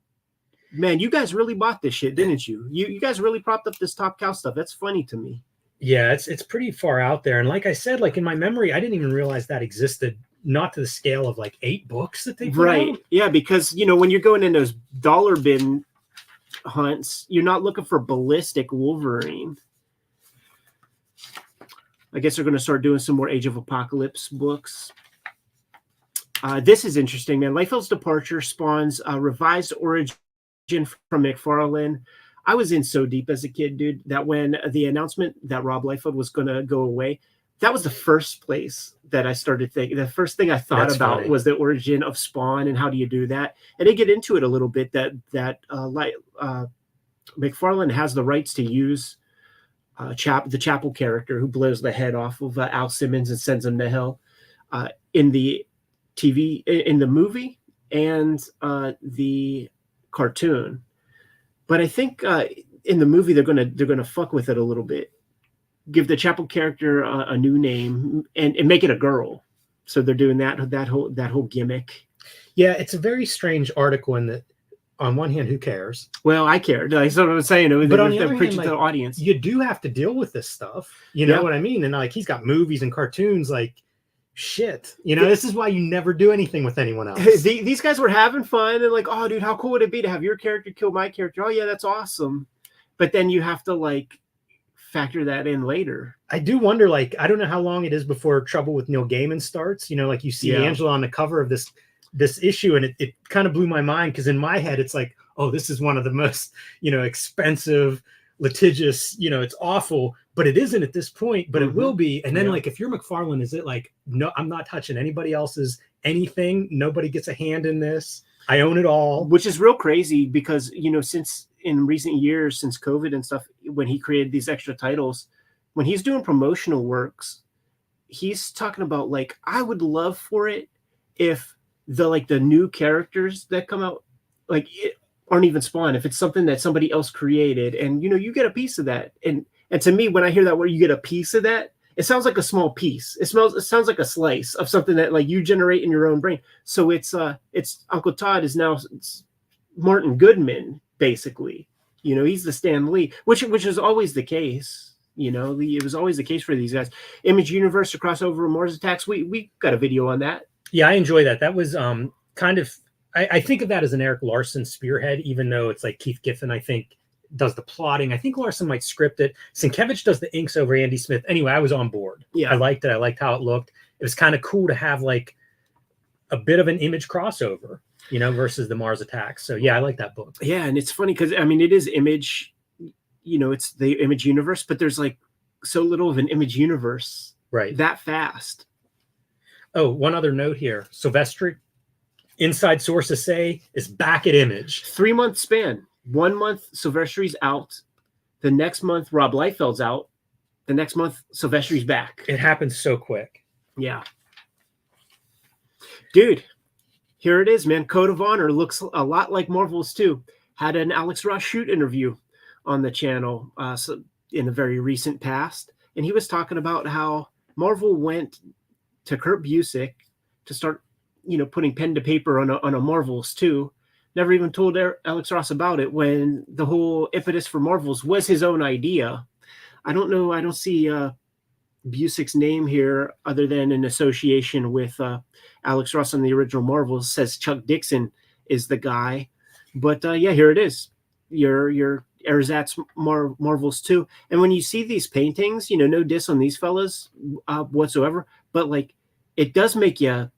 Man, you guys really bought this shit, didn't you? You guys really propped up this Top Cow stuff. That's funny to me. Yeah, it's pretty far out there. And like I said, like in my memory, I didn't even realize that existed. Not to the scale of like 8 books that they put out. Yeah, because when you're going in those dollar bin hunts, you're not looking for ballistic Wolverine. I guess they're going to start doing some more Age of Apocalypse books. This is interesting, man. Liefeld's departure spawns a revised origin from McFarlane. I was in so deep as a kid, dude, that when the announcement that Rob Liefeld was going to go away, that was the first place that I started thinking. The first thing I thought about was the origin of Spawn and how do you do that. And they get into it a little bit that McFarlane has the rights to use the Chapel character who blows the head off of Al Simmons and sends him to hell in the movie and the cartoon. But I think in the movie they're gonna fuck with it a little bit. Give the Chapel character a new name and make it a girl. So they're doing that whole gimmick. Yeah, it's a very strange article in that. On one hand, who cares? Well, I care. That's what I'm saying. But on the other hand, to the audience, you do have to deal with this stuff. You know what I mean? And like he's got movies and cartoons. Like shit. This is why you never do anything with anyone else. These guys were having fun and like, oh, dude, how cool would it be to have your character kill my character? Oh yeah, that's awesome. But then you have to like factor that in later. I do wonder, like, I don't know how long it is before Trouble with Neil Gaiman starts. Like you see Angela on the cover of this issue, and it kind of blew my mind because in my head it's like, oh, this is one of the most expensive, litigious, it's awful, but it isn't at this point, but it will be. And then like if you're McFarlane, is it like, no, I'm not touching anybody else's anything, nobody gets a hand in this, I own it all? Which is real crazy because since in recent years, since COVID and stuff, when he created these extra titles, when he's doing promotional works, he's talking about like, I would love for it if the new characters that come out aren't even Spawn, if it's something that somebody else created, and you get a piece of that. And to me, when I hear that word, you get a piece of that, it sounds like a small piece. It sounds like a slice of something that like you generate in your own brain. So it's Uncle Todd is now Martin Goodman, basically. He's the Stan Lee, which is always the case. It was always the case for these guys. Image Universe to cross over Mars Attacks. We got a video on that. Yeah, I enjoy that. That was kind of, I think of that as an Eric Larson spearhead, even though it's like Keith Giffen, I think, does the plotting. I think Larson might script it. Sienkiewicz does the inks over Andy Smith. Anyway, I was on board. Yeah, I liked it. I liked how it looked. It was kind of cool to have like a bit of an Image crossover, versus the Mars Attacks. So yeah, I like that book. Yeah, and it's funny because it is Image, it's the Image universe, but there's like so little of an Image universe that fast. Oh, one other note here. Silvestri, inside sources say, is back at Image. 3-month span. 1 month, Silvestri's out. The next month, Rob Liefeld's out. The next month, Silvestri's back. It happens so quick. Yeah. Dude, here it is, man. Code of Honor looks a lot like Marvel's too. Had an Alex Ross Shoot interview on the channel in the very recent past. And he was talking about how Marvel went to Kurt Busiek to start, putting pen to paper on a Marvels too. Never even told Alex Ross about it when the whole impetus for Marvels was his own idea. I don't know. I don't see Busiek's name here other than an association with Alex Ross on the original Marvels. Says Chuck Dixon is the guy. But yeah, here it is. Your Erzatz Marvels too. And when you see these paintings, no diss on these fellas whatsoever, but like it does make you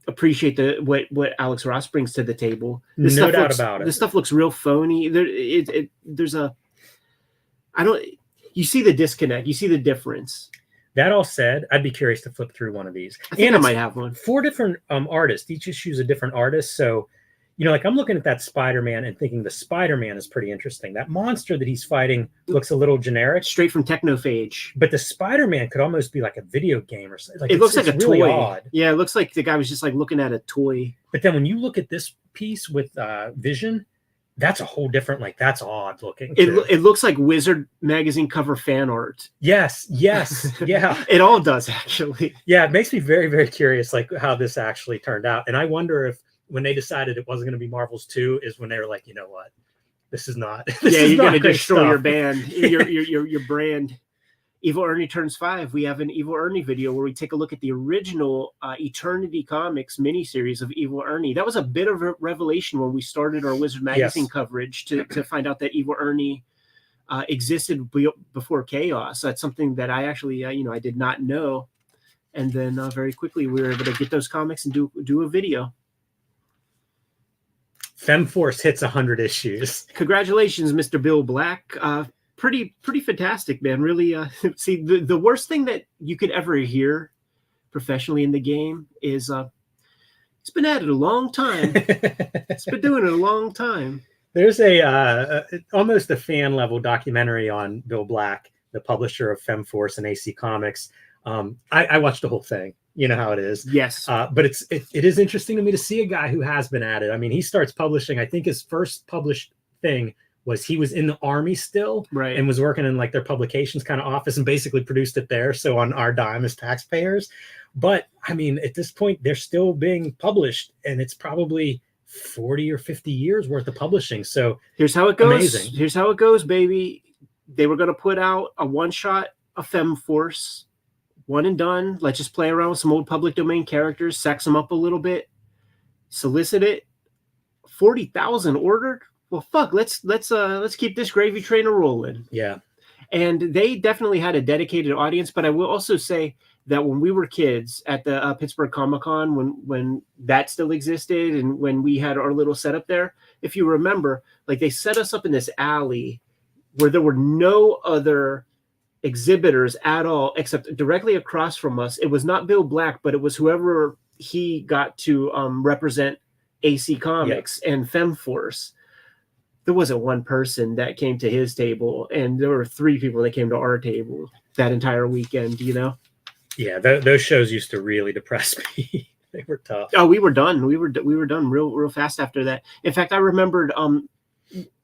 appreciate what Alex Ross brings to the table. No doubt about it. This stuff looks real phony. You see the disconnect. You see the difference. That all said, I'd be curious to flip through one of these. I think I might have one. 4 different artists. Each issue's a different artist. So, you know, like I'm looking at that Spider-Man and thinking the Spider-Man is pretty interesting. That monster that he's fighting looks a little generic. Straight from Technophage. But the Spider-Man could almost be like a video game or something. Like It looks like a really toy. Odd. Yeah, it looks like the guy was just like looking at a toy. But then when you look at this piece with Vision, that's a whole different, like, that's odd looking. It looks like Wizard magazine cover fan art. Yes, yeah. It all does, actually. Yeah, it makes me very, very curious, like, how this actually turned out. And I wonder if when they decided it wasn't going to be Marvel's 2 is when they were like, you know what, this is not. You're going to destroy your band, your brand. Evil Ernie turns 5. We have an Evil Ernie video where we take a look at the original Eternity Comics miniseries of Evil Ernie. That was a bit of a revelation when we started our Wizard magazine coverage to find out that Evil Ernie existed before Chaos. That's something that I actually, I did not know. And then very quickly we were able to get those comics and do a video. FemForce hits 100 issues. Congratulations, Mr. Bill Black. Pretty fantastic, man. Really, see, the worst thing that you could ever hear professionally in the game is it's been at it a long time. It's been doing it a long time. There's a almost a fan level documentary on Bill Black, the publisher of FemForce and AC Comics. I watched the whole thing. You know how it is. Yes. But it is interesting to me to see a guy who has been at it. I mean, he starts publishing. I think his first published thing was he was in the Army still, right, and was working in like their publications kind of office and basically produced it there. So on our dime as taxpayers. But I mean, at this point, they're still being published, and it's probably 40 or 50 years worth of publishing. So here's how it goes. Amazing. Here's how it goes, baby. They were going to put out a one-shot of FemForce, one and done. Let's just play around with some old public domain characters, sex them up a little bit, solicit it. 40,000 ordered. Well, fuck. Let's keep this gravy train a rolling. Yeah. And they definitely had a dedicated audience. But I will also say that when we were kids at the Pittsburgh Comic-Con, when that still existed, and when we had our little setup there, if you remember, like they set us up in this alley where there were no other exhibitors at all except directly across from us. It was not Bill Black, but it was whoever he got to represent AC Comics and FemForce. There wasn't one person that came to his table, and there were 3 people that came to our table that entire weekend. Yeah, those shows used to really depress me. They were tough. Oh, we were done. We were done real fast after that. In fact, I remembered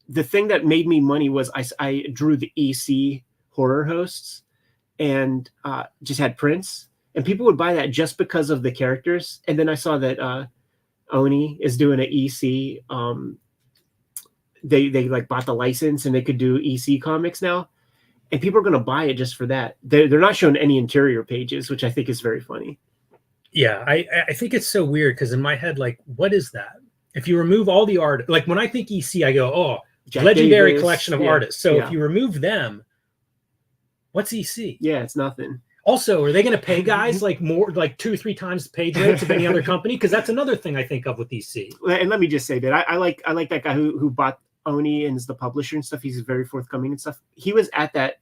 the thing that made me money was I drew the EC horror hosts and just had prints, and people would buy that just because of the characters. And then I saw that Oni is doing an EC. They like bought the license and they could do EC comics now, and people are going to buy it just for that. They're not showing any interior pages, which I think is very funny. Yeah, I think it's so weird because in my head, like, what is that? If you remove all the art, like when I think EC, I go, oh, Jack legendary Davis, collection of artists. So if you remove them, what's EC? Yeah, it's nothing. Also, are they going to pay guys like more, like 2 or 3 times the page rates of any other company? Because that's another thing I think of with EC. And let me just say that I like that guy who bought Oni and is the publisher and stuff. He's very forthcoming and stuff. He was at that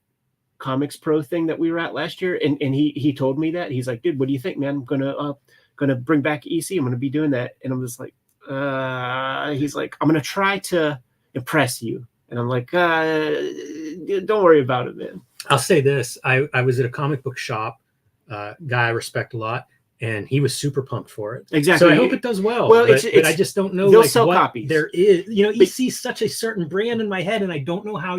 Comics Pro thing that we were at last year, and he told me that. He's like, dude, what do you think, man? I'm gonna bring back EC. I'm gonna be doing that. And I'm just like, he's like, I'm gonna try to impress you. And I'm like, don't worry about it, man. I'll say this. I was at a comic book shop, guy I respect a lot, and he was super pumped for it. Exactly. So I hope it does well. Well, but I just don't know they'll like sell what copies. There is, EC is such a certain brand in my head, and I don't know how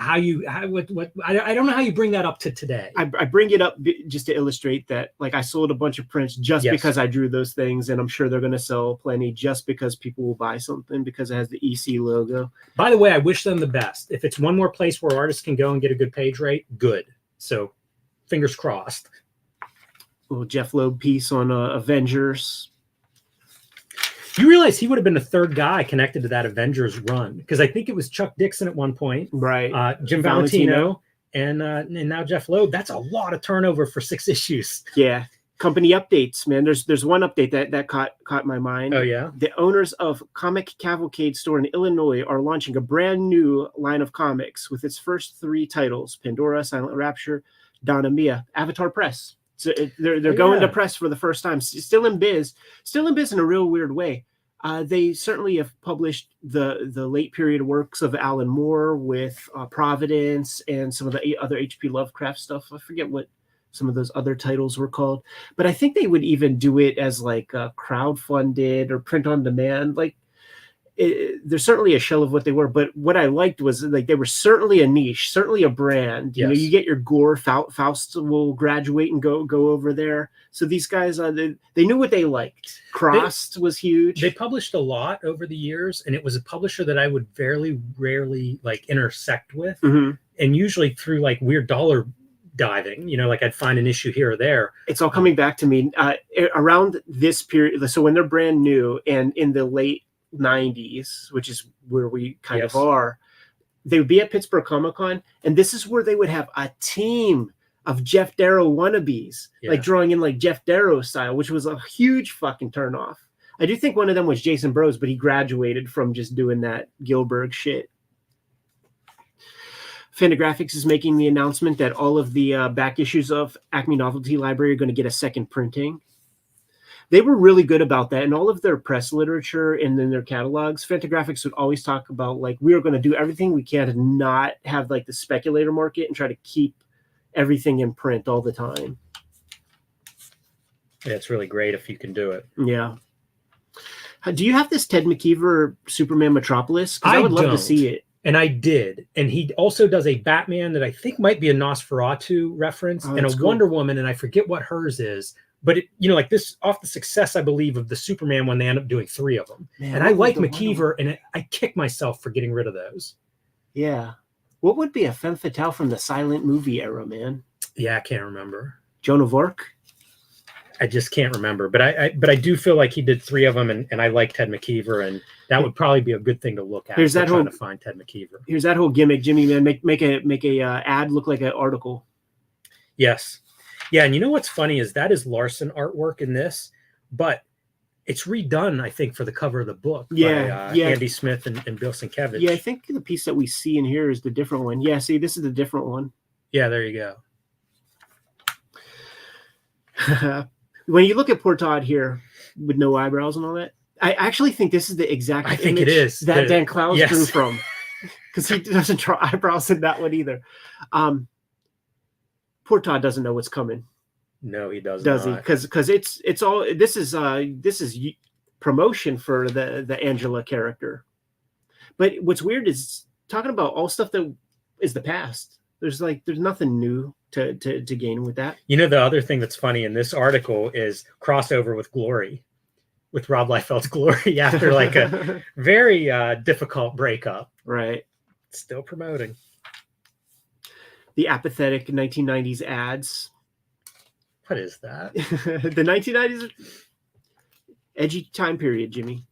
I don't know how you bring that up to today. I bring it up just to illustrate that, like, I sold a bunch of prints just because I drew those things, and I'm sure they're going to sell plenty just because people will buy something because it has the EC logo. By the way, I wish them the best. If it's one more place where artists can go and get a good page rate, good. So fingers crossed. A little Jeff Loeb piece on Avengers. You realize he would have been the 3rd guy connected to that Avengers run, because I think it was Chuck Dixon at one point, right? Jim Valentino, and now Jeff Loeb. That's a lot of turnover for 6 issues. Yeah. Company updates, man. There's one update that caught my mind. Oh yeah. The owners of Comic Cavalcade store in Illinois are launching a brand new line of comics with its first 3 titles: Pandora, Silent Rapture, Donna Mia. Avatar Press. So they're going to press for the first time. Still in biz in a real weird way. They certainly have published the late period works of Alan Moore with Providence and some of the other H.P. Lovecraft stuff. I forget what some of those other titles were called, but I think they would even do it as like crowdfunded or print on demand. Like they're certainly a shell of what they were, but what I liked was like they were certainly a niche, certainly a brand. You know, you get your Gore, Faust will graduate and go over there. So these guys, they knew what they liked. Crossed was huge. They published a lot over the years, and it was a publisher that I would very rarely like intersect with, and usually through like weird dollar diving. You know, like I'd find an issue here or there. It's all coming back to me around this period. So when they're brand new and in the late 90s, which is where we kind of are, they would be at Pittsburgh Comic Con, and this is where they would have a team of Jeff Darrow wannabes, like drawing in like Jeff Darrow style, which was a huge fucking turnoff. I do think one of them was Jason Brose, but he graduated from just doing that Gilbert shit. Fantagraphics is making the announcement that all of the back issues of Acme Novelty Library are going to get a second printing. They were really good about that. In all of their press literature and in their catalogs, Fantagraphics would always talk about, like, we are going to do everything we can to not have, like, the speculator market and try to keep everything in print all the time. Yeah, it's really great if you can do it. Yeah. Do you have this Ted McKeever Superman Metropolis? Because I would love to see it. And I did. And he also does a Batman that I think might be a Nosferatu reference and a Wonder Woman, and I forget what hers is. But, it, you know, like this, off the success, I believe, of the Superman one, they end up doing 3 of them. Man, and I like McKeever, and I kick myself for getting rid of those. Yeah. What would be a femme fatale from the silent movie era, man? Yeah, I can't remember. Joan of Arc? I just can't remember. But I do feel like he did 3 of them, and I like Ted McKeever, and that would probably be a good thing to look at. Here's that trying to find Ted McKeever. Here's that whole gimmick, Jimmy, man. Make a ad look like an article. Yes. Yeah, and you know what's funny is that is Larson artwork in this, but it's redone, I think, for the cover of the book by Andy Smith and Bill Sienkiewicz. Yeah, I think the piece that we see in here is the different one. Yeah, see, this is the different one. Yeah, there you go. When you look at poor Todd here with no eyebrows and all that, I actually think this is the exact image it is. That Dan Clowes drew from, because he doesn't draw eyebrows in that one either. Poor Todd doesn't know what's coming. No, he doesn't. Does he? Because it's all this is promotion for the Angela character. But what's weird is talking about all stuff that is the past. There's nothing new to gain with that. You know, the other thing that's funny in this article is crossover with Glory, with Rob Liefeld's Glory after like a very difficult breakup. Right. Still promoting. The apathetic 1990s ads. What is that? The 1990s edgy time period, Jimmy.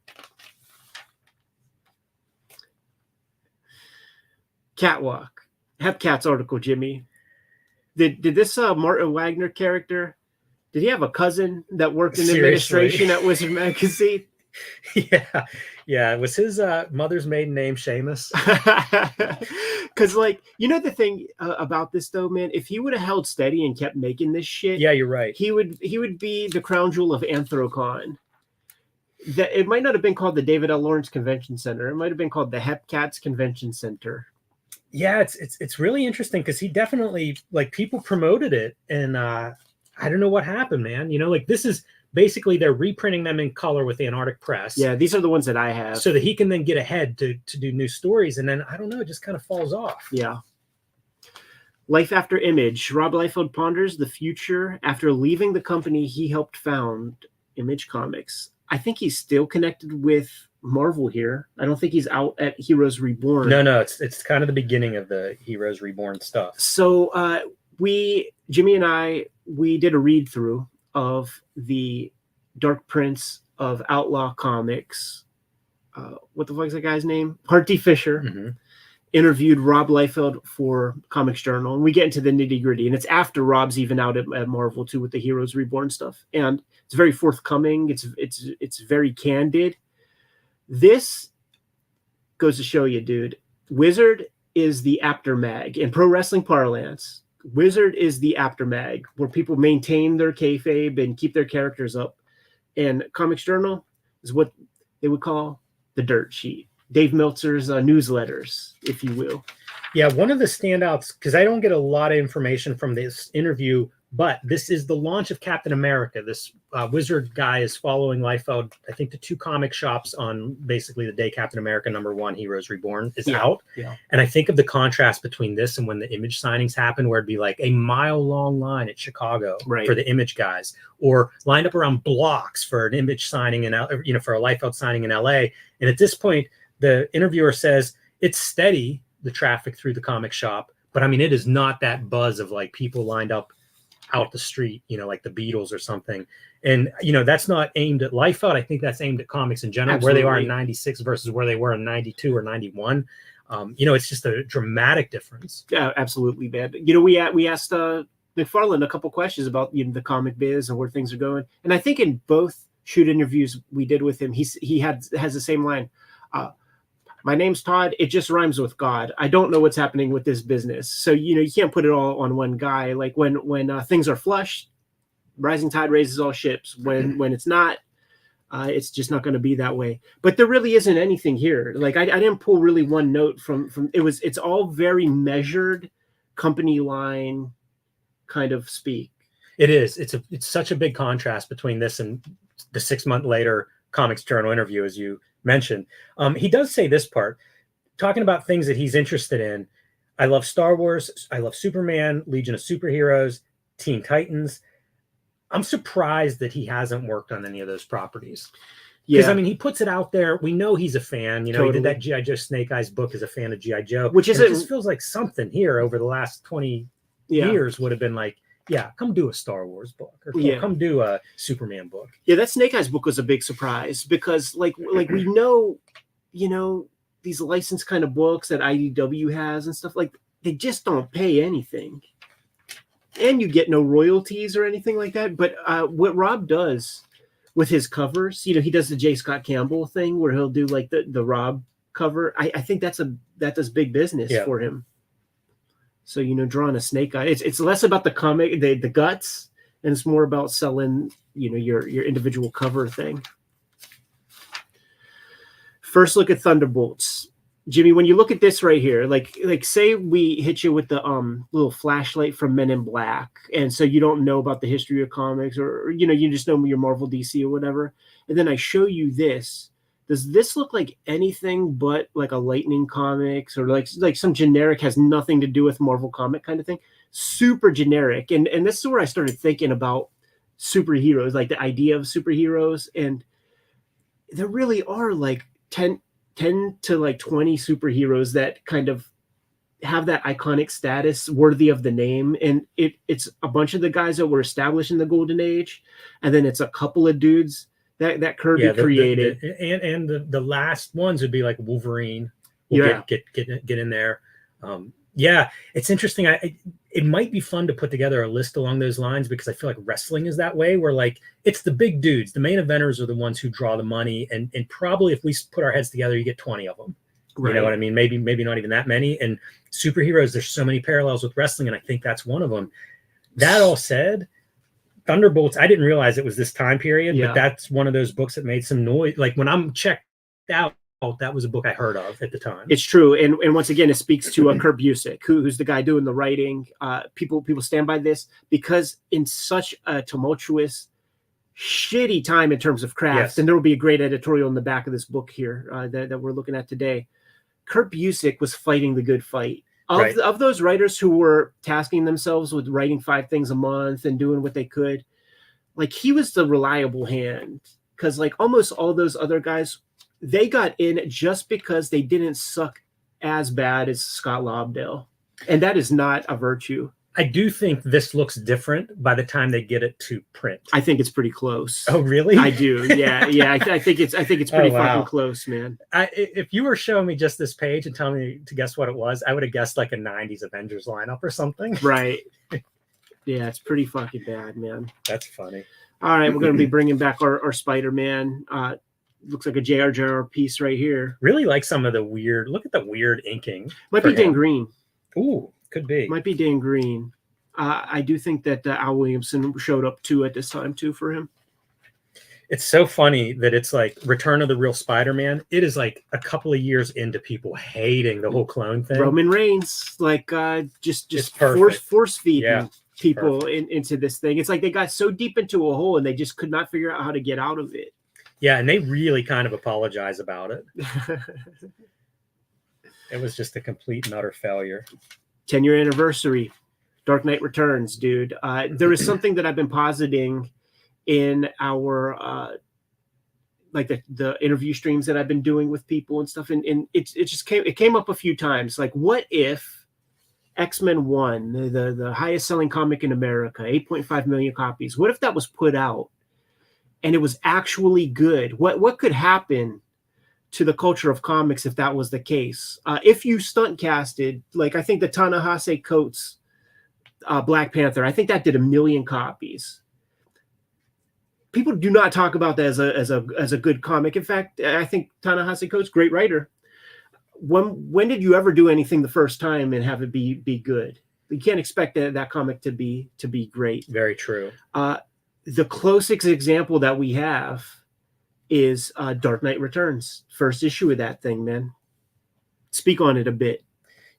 Catwalk. Hepcat's article, Jimmy. Did this Martin Wagner character, did he have a cousin that worked in administration at Wizard Magazine? Yeah. Was his mother's maiden name Seamus? Because, like, you know the thing about this though, man. If he would have held steady and kept making this shit, yeah, you're right. He would be the crown jewel of Anthrocon. That it might not have been called the David L. Lawrence Convention Center. It might have been called the Hepcats Convention Center. Yeah, it's really interesting because he definitely, like, people promoted it, and I don't know what happened, man. You know, like, this is basically they're reprinting them in color with the Antarctic Press. Yeah, these are the ones that I have, so that he can then get ahead to do new stories, and then I don't know, it just kind of falls off. Yeah. Life After Image. Rob Liefeld ponders the future after leaving the company he helped found, Image Comics. I think he's still connected with Marvel here. I don't think he's out at Heroes Reborn. No, it's kind of the beginning of the Heroes Reborn stuff. So Jimmy and I did a read through of the Dark Prince of Outlaw Comics. What the fuck is that guy's name? Hart D. Fisher interviewed Rob Liefeld for Comics Journal, and we get into the nitty gritty. And it's after Rob's even out at Marvel too with the Heroes Reborn stuff, and it's very forthcoming. It's very candid. This goes to show you, dude. Wizard is the aftermag in pro wrestling parlance. Wizard is the aftermag where people maintain their kayfabe and keep their characters up. And Comics Journal is what they would call the dirt sheet. Dave Meltzer's newsletters, if you will. Yeah, one of the standouts, because I don't get a lot of information from this interview, but this is the launch of Captain America. This wizard guy is following Liefeld, I think, to 2 comic shops on basically the day Captain America #1, Heroes Reborn, is out. Yeah. And I think of the contrast between this and when the Image signings happen, where it'd be like a mile-long line at Chicago for the Image guys, or lined up around blocks for an Image signing in, for a Liefeld signing in LA. And at this point, the interviewer says it's steady, the traffic through the comic shop, but I mean, it is not that buzz of like people lined up out the street, like the Beatles or something. And, that's not aimed at Liefeld. I think that's aimed at comics in general, where they are in 96 versus where they were in 92 or 91. It's just a dramatic difference. Yeah, absolutely, man. We asked McFarlane a couple questions about the comic biz and where things are going. And I think in both shoot interviews we did with him, has the same line. My name's Todd. It just rhymes with God. I don't know what's happening with this business. So, you can't put it all on one guy. Like when things are flush, rising tide raises all ships. When it's not, it's just not going to be that way. But there really isn't anything here. Like I didn't pull really one note from it's all very measured company line kind of speak. It is. It's such a big contrast between this and the 6 month later Comics Journal interview, as you mentioned. He does say this part, talking about things that he's interested in. I love Star Wars. I love Superman, Legion of Superheroes, Teen Titans. I'm surprised that he hasn't worked on any of those properties. Because, he puts it out there. We know he's a fan. Totally. He did that G.I. Joe Snake Eyes book as a fan of G.I. Joe. It just feels like something here over the last 20 years would have been like, come do a Star Wars book, or come do a Superman book. Yeah, that Snake Eyes book was a big surprise because, like we know, these licensed kind of books that IDW has and stuff, like they just don't pay anything, and you get no royalties or anything like that. But what Rob does with his covers, he does the J. Scott Campbell thing where he'll do like the Rob cover. I think that does big business for him. So, drawing a snake eye, it's less about the comic, the guts, and it's more about selling, your individual cover thing. First look at Thunderbolts. Jimmy, when you look at this right here, like say we hit you with the little flashlight from Men in Black, and so you don't know about the history of comics, or you just know your Marvel, DC, or whatever, and then I show you this. Does this look like anything but like a Lightning Comics or like some generic, has nothing to do with Marvel comic kind of thing? Super generic. And this is where I started thinking about superheroes, like the idea of superheroes. And there really are like 10 to like 20 superheroes that kind of have that iconic status worthy of the name. And it's a bunch of the guys that were established in the Golden Age. And then it's a couple of dudes that Kirby created, and the last ones would be like Wolverine. Get in there. It's interesting. It might be fun to put together a list along those lines, because I feel like wrestling is that way, where like it's the big dudes, the main eventers are the ones who draw the money, and probably if we put our heads together, you get 20 of them. Right. You know what I mean? Maybe not even that many. And superheroes, there's so many parallels with wrestling, and I think that's one of them. That all said, Thunderbolts, I didn't realize it was this time period, but that's one of those books that made some noise. Like when I'm checked out, that was a book I heard of at the time. It's true. And once again, it speaks to Kurt Busiek, who's the guy doing the writing. People stand by this because in such a tumultuous, shitty time in terms of craft, and there will be a great editorial in the back of this book here that we're looking at today. Kurt Busiek was fighting the good fight. Of those writers who were tasking themselves with writing 5 things a month and doing what they could, like he was the reliable hand, because like almost all those other guys, they got in just because they didn't suck as bad as Scott Lobdell. And that is not a virtue. I do think this looks different by the time they get it to print. I think it's pretty close. Oh, really? I do. Yeah. I think it's pretty fucking close, man. If you were showing me just this page and telling me to guess what it was, I would have guessed like a 90s Avengers lineup or something. Right. Yeah, it's pretty fucking bad, man. That's funny. All right, we're going to be bringing back our Spider-Man. Looks like a J.R.J.R. piece right here. Really like some of the weird, look at the weird inking. Might be Dan Green. Ooh. Could be. Might be Dan Green. I do think that Al Williamson showed up too at this time too for him. It's so funny that it's like Return of the Real Spider-Man. It is like a couple of years into people hating the whole clone thing. Roman Reigns, like just perfect. force feeding Yeah, people into this thing. It's like they got so deep into a hole and they just could not figure out how to get out of it. Yeah, and they really kind of apologize about it. It was just a complete and utter failure. 10-year anniversary, Dark Knight Returns, dude. There is something that I've been positing in our like the interview streams that I've been doing with people and stuff, and it came up a few times. Like, what if X-Men 1, the highest selling comic in America, 8.5 million copies, what if that was put out and it was actually good? What could happen to the culture of comics if that was the case? If you stunt casted, like I think the Ta-Nehisi Coates Black Panther, I think that did 1 million copies. People do not talk about that as a good comic. In fact, I think Ta-Nehisi Coates, great writer. When did you ever do anything the first time and have it be good? You can't expect that comic to be great. Very true. The closest example that we have is Dark Knight Returns, first issue of that thing, man. Speak on it a bit.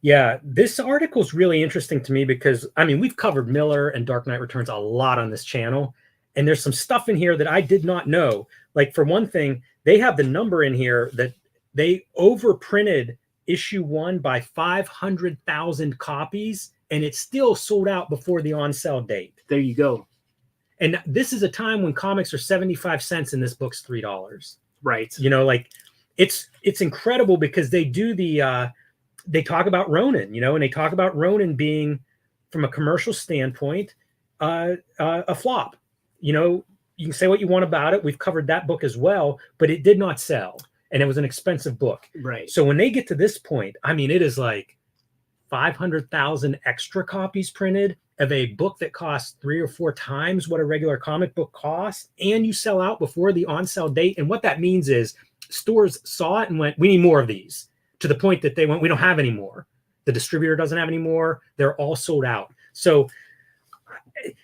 Yeah, this article is really interesting to me because, I mean, we've covered Miller and Dark Knight Returns a lot on this channel, and there's some stuff in here that I did not know. Like, for one thing, they have the number in here that they overprinted issue 1 by 500,000 copies, and it still sold out before the on-sale date. There you go. And this is a time when comics are 75 cents and this book's $3. Right. You know, like it's incredible because they do they talk about Ronin, you know, and they talk about Ronin being, from a commercial standpoint, a flop. You know, you can say what you want about it. We've covered that book as well, but it did not sell and it was an expensive book. Right. So when they get to this point, I mean, it is like 500,000 extra copies printed of a book that costs 3 or 4 times what a regular comic book costs, and you sell out before the on-sale date. And what that means is stores saw it and went, we need more of these, to the point that they went, we don't have any more. The distributor doesn't have any more. They're all sold out. So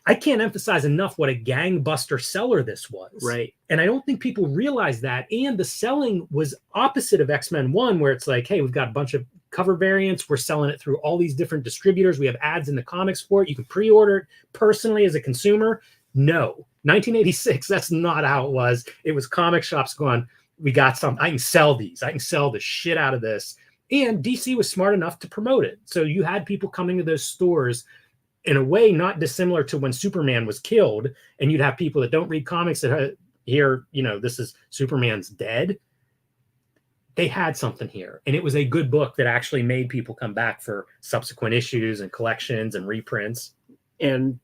I can't emphasize enough what a gangbuster seller this was. Right. And I don't think people realize that. And the selling was opposite of X-Men 1, where it's like, hey, we've got a bunch of cover variants. We're selling it through all these different distributors. We have ads in the comics for it. You can pre-order it personally as a consumer. No. 1986, that's not how it was. It was comic shops going, we got some. I can sell these. I can sell the shit out of this. And DC was smart enough to promote it. So you had people coming to those stores in a way not dissimilar to when Superman was killed, and you'd have people that don't read comics that hear, you know, this is Superman's dead. They had something here, and it was a good book that actually made people come back for subsequent issues and collections and reprints. And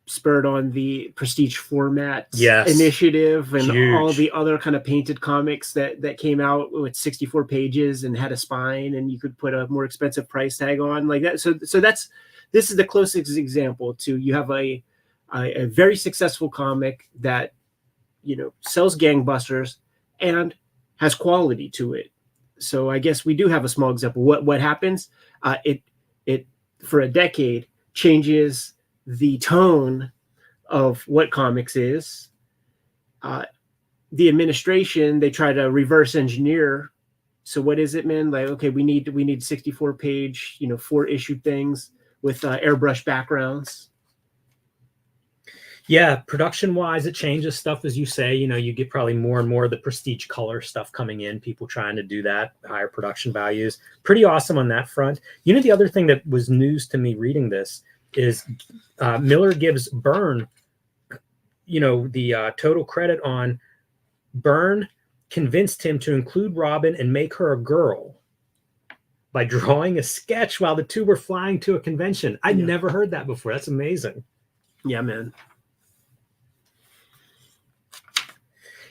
spurred on the prestige format Yes. initiative and Huge. all the other kind of painted comics that came out with 64 pages and had a spine, and you could put a more expensive price tag on like that. So this is the closest example to, you have a very successful comic that, you know, sells gangbusters and has quality to it. So I guess we do have a small example. What happens? It for a decade changes the tone of what comics is. The administration, they try to reverse engineer. So what is it, man? Like, okay, we need 64 page, you know, 4 issue things with airbrush backgrounds. Yeah, production-wise, it changes stuff, as you say. You know, you get probably more and more of the prestige color stuff coming in, people trying to do that, higher production values. Pretty awesome on that front. You know, the other thing that was news to me reading this is Miller gives Byrne, you know, the total credit on Byrne convinced him to include Robin and make her a girl by drawing a sketch while the two were flying to a convention. I'd never heard that before. That's amazing. Yeah, man.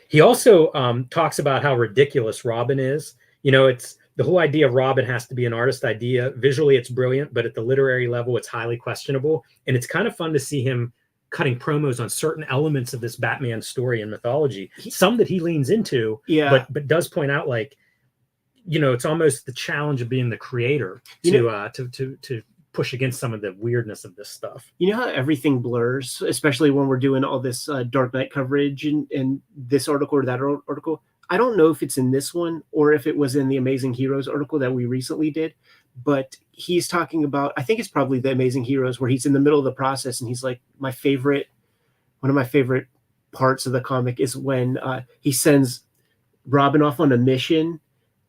He also talks about how ridiculous Robin is. You know, it's the whole idea of Robin has to be an artist idea. Visually, it's brilliant, but at the literary level, it's highly questionable. And it's kind of fun to see him cutting promos on certain elements of this Batman story and mythology. Some that he leans into, but does point out, like, you know, it's almost the challenge of being the creator to push against some of the weirdness of this stuff. You know how everything blurs, especially when we're doing all this Dark Knight coverage and this article or that article. I don't know if it's in this one or if it was in the Amazing Heroes article that we recently did, but he's talking about, I think it's probably the Amazing Heroes, where he's in the middle of the process and he's like, one of my favorite parts of the comic is when he sends Robin off on a mission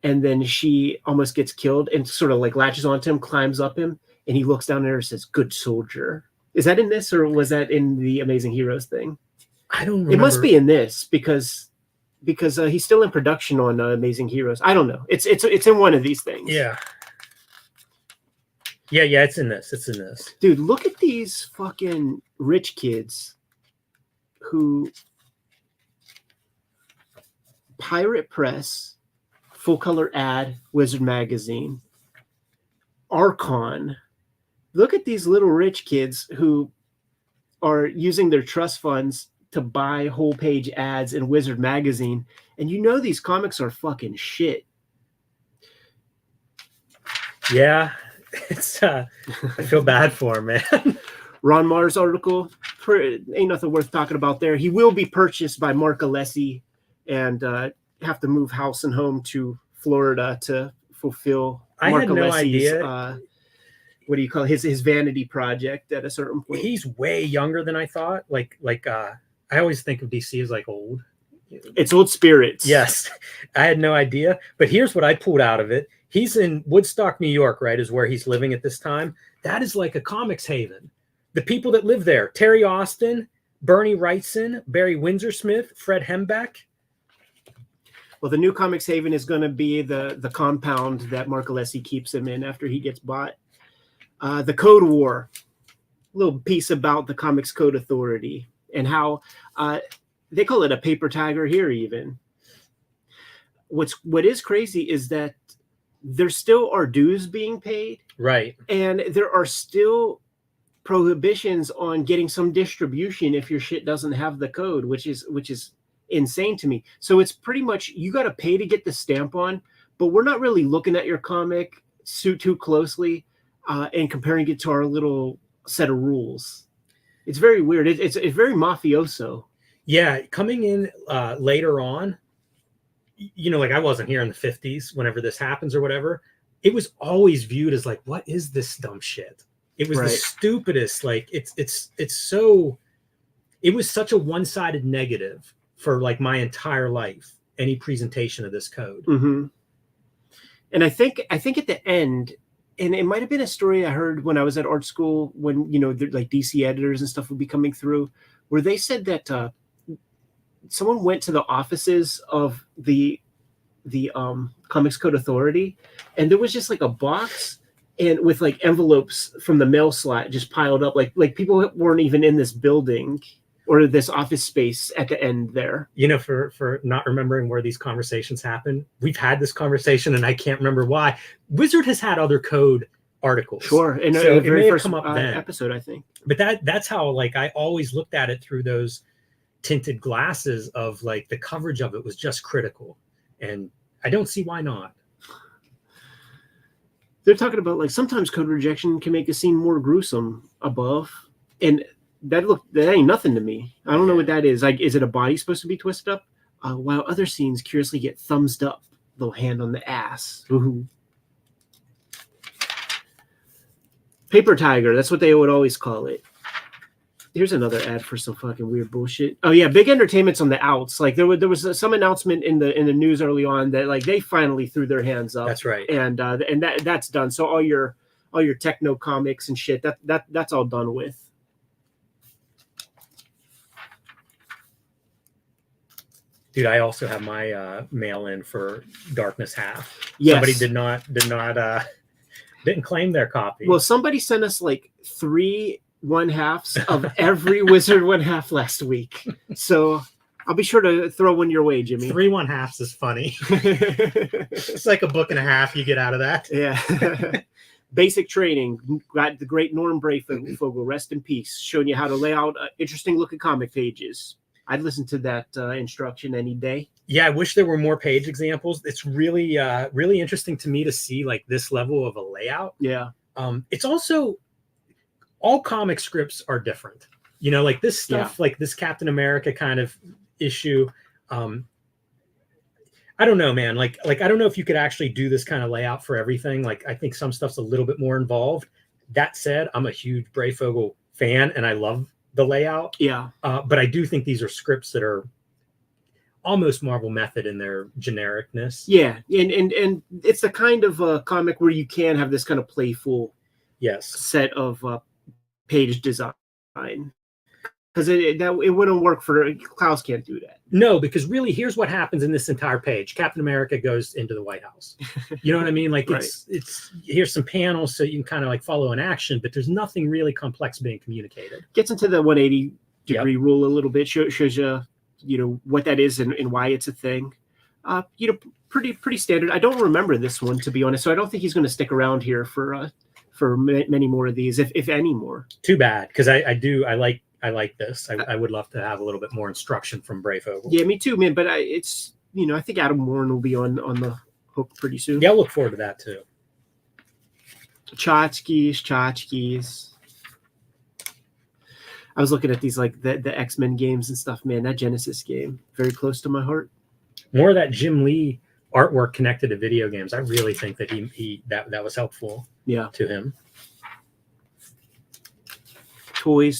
and then she almost gets killed and sort of like latches onto him, climbs up him, and he looks down there and says, "Good soldier." Is that in this or was that in the Amazing Heroes thing? I don't remember. It must be in this because he's still in production on Amazing Heroes. I don't know. It's in one of these things. Yeah. Yeah, it's in this. It's in this. Dude, look at these fucking rich kids who Pirate Press, Full Color Ad, Wizard Magazine, Archon. Look at these little rich kids who are using their trust funds to buy whole page ads in Wizard Magazine. And you know these comics are fucking shit. Yeah. It's I feel bad for him, man. Ron Mars article, ain't nothing worth talking about there. He will be purchased by Mark Alessi and have to move house and home to Florida to fulfill Mark had no Alessi's, idea. What do you call it? His vanity project at a certain point. He's way younger than I thought. Like I always think of DC as like old. It's old spirits. Yes. I had no idea. But here's what I pulled out of it. He's in Woodstock, New York, right, is where he's living at this time. That is like a comics haven. The people that live there, Terry Austin, Bernie Wrightson, Barry Windsor-Smith, Fred Hembeck. Well, the new comics haven is going to be the compound that Mark Alessi keeps him in after he gets bought. The Code War, a little piece about the Comics Code Authority and how they call it a paper tiger here even. What is crazy is that there still are dues being paid. Right. And there are still prohibitions on getting some distribution if your shit doesn't have the code, which is insane to me. So it's pretty much you got to pay to get the stamp on, but we're not really looking at your comic too closely and comparing it to our little set of rules. It's very weird. It's very mafioso. Yeah, coming in later on, you know, like I wasn't here in the 50s whenever this happens or whatever. It was always viewed as like, what is this dumb shit? It was the stupidest. Like it was such a one-sided negative for like my entire life, any presentation of this code. Mm-hmm. And I think at the end, and it might have been a story I heard when I was at art school when, you know, like DC editors and stuff would be coming through where they said that someone went to the offices of the Comics Code Authority, and there was just like a box and with like envelopes from the mail slot just piled up, like people weren't even in this building or this office space at the end there. You know, for not remembering where these conversations happen, we've had this conversation and I can't remember why. Wizard has had other code articles. Sure, and so the very first come up then. episode, I think. But that's how like I always looked at it through those tinted glasses of like the coverage of it was just critical, and I don't see why not. They're talking about like sometimes code rejection can make a scene more gruesome above, and that ain't nothing to me. I don't know what that is. Like, is it a body supposed to be twisted up? While other scenes curiously get thumbs up, little hand on the ass. Ooh. Paper tiger, that's what they would always call it. Here's another ad for some fucking weird bullshit. Oh yeah, Big Entertainment's on the outs. Like there was some announcement in the news early on that like they finally threw their hands up. That's right. And that's done. So all your techno comics and shit that's all done with. Dude, I also have my mail in for Darkness Half. Yes. Somebody didn't claim their copy. Well, somebody sent us like 3 1/2 of every Wizard 1/2 last week. So I'll be sure to throw one your way, Jimmy. 3 1/2 is funny. It's like a book and a half you get out of that. Yeah. Basic training. Got the great Norm Brayfogle, rest in peace, showing you how to lay out interesting looking comic pages. I'd listen to that instruction any day. Yeah, I wish there were more page examples. It's really, really interesting to me to see like this level of a layout. Yeah. It's also, all comic scripts are different. You know, like this stuff, like this Captain America kind of issue. I don't know, man. Like I don't know if you could actually do this kind of layout for everything. Like I think some stuff's a little bit more involved. That said, I'm a huge Breyfogle fan and I love the layout. Yeah. But I do think these are scripts that are almost Marvel method in their genericness. Yeah. And it's the kind of comic where you can have this kind of playful set of page design. Because it wouldn't work for Klaus. Can't do that. No, because really, here's what happens in this entire page. Captain America goes into the White House. You know what I mean? Like it's here's some panels so you can kind of like follow an action, but there's nothing really complex being communicated. Gets into the 180-degree rule a little bit. Shows you, you know, what that is and why it's a thing. You know, pretty standard. I don't remember this one, to be honest. So I don't think he's going to stick around here for many more of these, if any more. Too bad, because I like this. I would love to have a little bit more instruction from Breyfogle. Yeah, me too, man. But it's, you know, I think Adam Warren will be on the hook pretty soon. Yeah, I'll look forward to that too. Tchotchkes. I was looking at these, like the X-Men games and stuff, man. That Genesis game, very close to my heart. More of that Jim Lee artwork connected to video games. I really think that that was helpful. Yeah, to him. Toys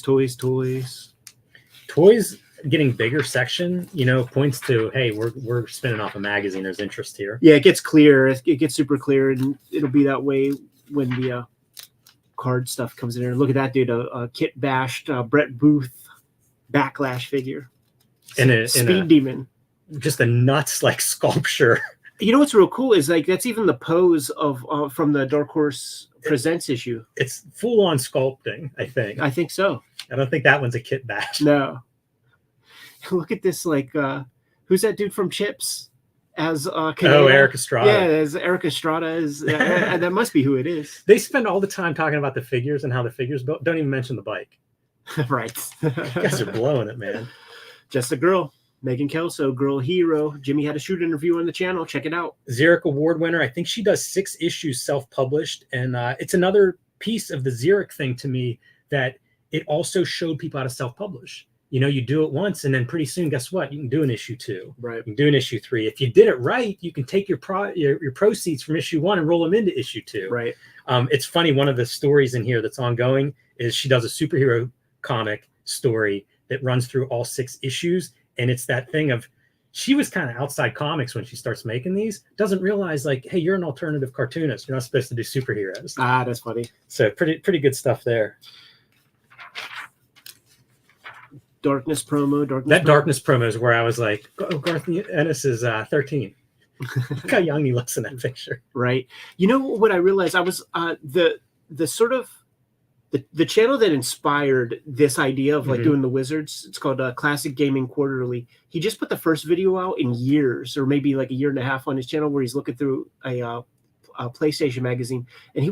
getting bigger section, you know, points to, hey, we're spinning off a magazine. There's interest here. Yeah, it gets clear. It gets super clear, and it'll be that way when the card stuff comes in there. Look at that dude, a kit bashed Brett Booth Backlash figure, and a Speed Demon, just a nuts like sculpture. You know what's real cool is like that's even the pose of from the Dark Horse Presents issue. It's full on sculpting, I think. I think so. I don't think that one's a kit bash. No. Look at this, like who's that dude from Chips? As Eric Estrada. Yeah, as Eric Estrada is that must be who it is. They spend all the time talking about the figures and how the figures built. Don't even mention the bike. Right. You guys are blowing it, man. Just a girl. Megan Kelso, girl hero. Jimmy had a shoot interview on the channel. Check it out. Xeric Award winner. I think she does 6 issues self-published. And it's another piece of the Xeric thing to me that it also showed people how to self-publish. You know, you do it once and then pretty soon, guess what? You can do an issue 2. Right. You can do an issue 3. If you did it right, you can take your proceeds from issue 1 and roll them into issue 2. Right. It's funny. One of the stories in here that's ongoing is she does a superhero comic story that runs through all 6 issues. And it's that thing of she was kind of outside comics when she starts making these, doesn't realize like, hey, you're an alternative cartoonist. You're not supposed to do superheroes. Ah, that's funny. So pretty good stuff there. Darkness promo. Darkness promo is where I was like, oh, Garth Ennis is 13. Look how young he looks in that picture. Right. You know what I realized? I was the sort of the channel that inspired this idea of like doing the Wizards. It's called Classic Gaming Quarterly. He just put the first video out in years, or maybe like a year and a half, on his channel where he's looking through a PlayStation magazine, and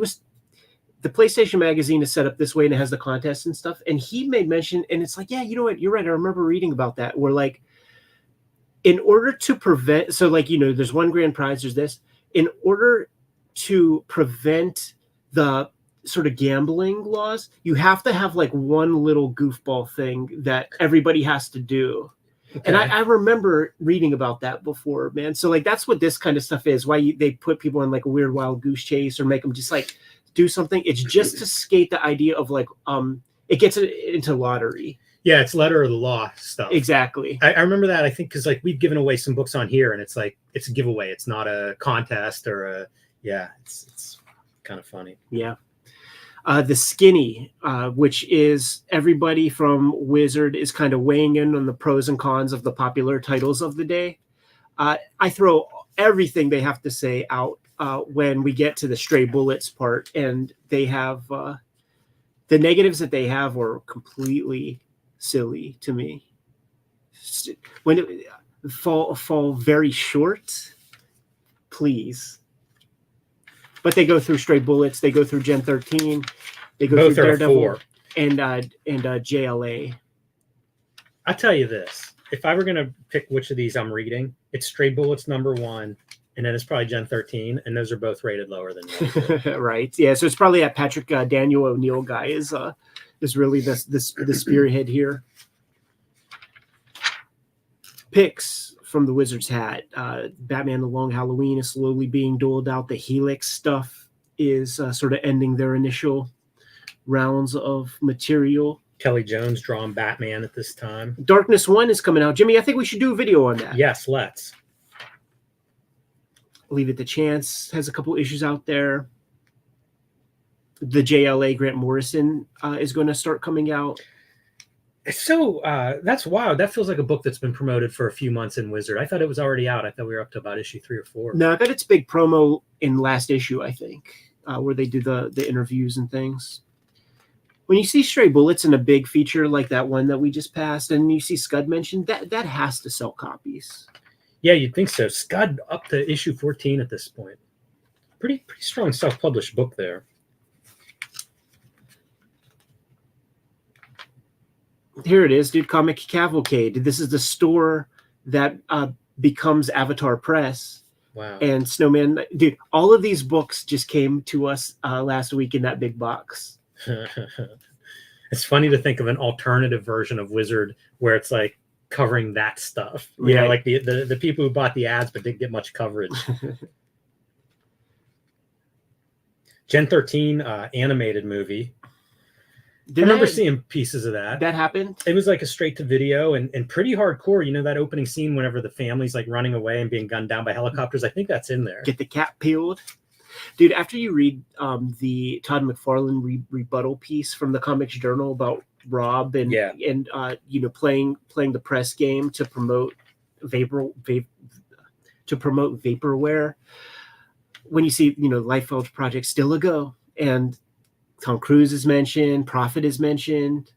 the PlayStation magazine is set up this way and it has the contests and stuff. And he made mention, and it's like, yeah, you know what? You're right. I remember reading about that. Where like, in order to prevent, so like, you know, there's one grand prize, there's this. In order to prevent the sort of gambling laws, you have to have like one little goofball thing that everybody has to do. Okay. And I remember reading about that before, man. So like, that's what this kind of stuff is. Why they put people in like a weird wild goose chase or make them just like do something. It's just to skate the idea of like, it gets it into lottery. Yeah, it's letter of the law stuff. Exactly. I remember that, I think, because like we've given away some books on here and it's like, it's a giveaway. It's not a contest or it's kind of funny. Yeah. The Skinny, which is everybody from Wizard is kind of weighing in on the pros and cons of the popular titles of the day. I throw everything they have to say out when we get to the Stray Bullets part, and they have the negatives that they have are completely silly to me. When it fall very short, please. But they go through Stray Bullets. They go through Gen 13. They go Both through Daredevil 4. and JLA. I tell you this: if I were going to pick which of these I'm reading, it's Stray Bullets #1 and then it's probably Gen 13, and those are both rated lower than me. Right. Yeah. So it's probably that Patrick Daniel O'Neill guy is really the spearhead here. Picks from the Wizard's hat. Batman: The Long Halloween is slowly being doled out. The Helix stuff is sort of ending their initial rounds of material. Kelly Jones drawing Batman at this time. Darkness 1 is coming out. Jimmy, I think we should do a video on that. Yes, let's. Leave It to Chance has a couple issues out there. The JLA Grant Morrison is going to start coming out. So that's wild. That feels like a book that's been promoted for a few months in Wizard. I thought it was already out. I thought we were up to about issue 3 or 4. No, I got its big promo in last issue, I think, where they do the interviews and things. When you see Stray Bullets in a big feature like that one that we just passed, and you see Scud mentioned, that has to sell copies. Yeah, you'd think so. Scud up to issue 14 at this point. Pretty strong self-published book there. Here it is, dude. Comic Cavalcade. This is the store that becomes Avatar Press. Wow. And Snowman. Dude, all of these books just came to us last week in that big box. It's funny to think of an alternative version of Wizard where it's like covering that stuff. You Yeah. know, like the people who bought the ads but didn't get much coverage. Gen 13 animated movie. I remember seeing pieces of that. That happened? It was like a straight to video and pretty hardcore. You know, that opening scene whenever the family's like running away and being gunned down by helicopters. I think that's in there. Get the cap peeled. Dude, after you read the Todd McFarlane rebuttal piece from the Comics Journal about Rob and you know, playing the press game to promote vaporware, when you see, you know, Liefeld project still a go, and Tom Cruise is mentioned, Prophet is mentioned.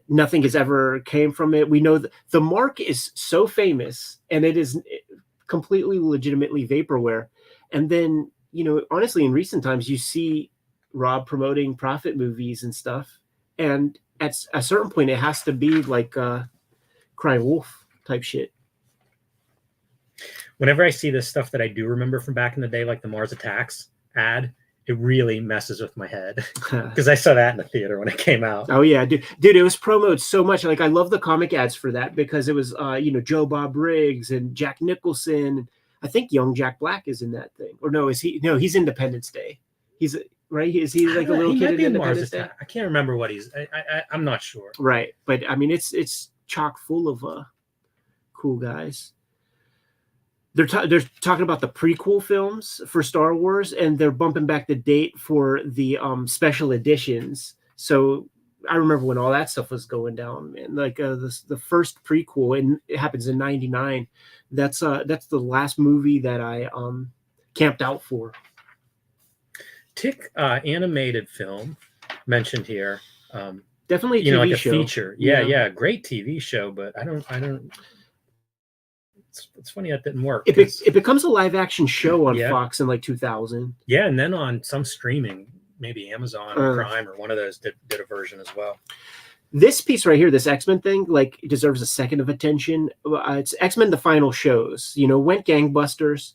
Nothing has ever came from it. We know that the mark is so famous, and it is completely legitimately vaporware. And then, you know, honestly, in recent times, you see Rob promoting Prophet movies and stuff. And at a certain point, it has to be like Crying Wolf type shit. Whenever I see this stuff that I do remember from back in the day, like the Mars Attacks ad, it really messes with my head because I saw that in the theater when it came out. Oh yeah, dude, it was promoted so much. Like, I love the comic ads for that because it was, you know, Joe Bob Briggs and Jack Nicholson. I think young Jack Black is in that thing. Or no, is he? No, he's Independence Day. He's right. Is he like a little kid in Independence Day? I can't remember what he's. I'm not sure. Right, but I mean, it's chock full of cool guys. They're talking about the prequel films for Star Wars, and they're bumping back the date for the special editions. So I remember when all that stuff was going down, man. Like the first prequel, and it happens in '99. That's the last movie that I camped out for. Tick animated film mentioned here. Definitely a you know, TV like show. A feature. Yeah, great TV show, but I don't. It's funny that didn't work. It becomes a live action show on Fox in like 2000. Yeah, and then on some streaming, maybe Amazon or Prime or one of those did a version as well. This piece right here, this X-Men thing, like, deserves a second of attention. It's X-Men: The Final Shows. You know, went gangbusters,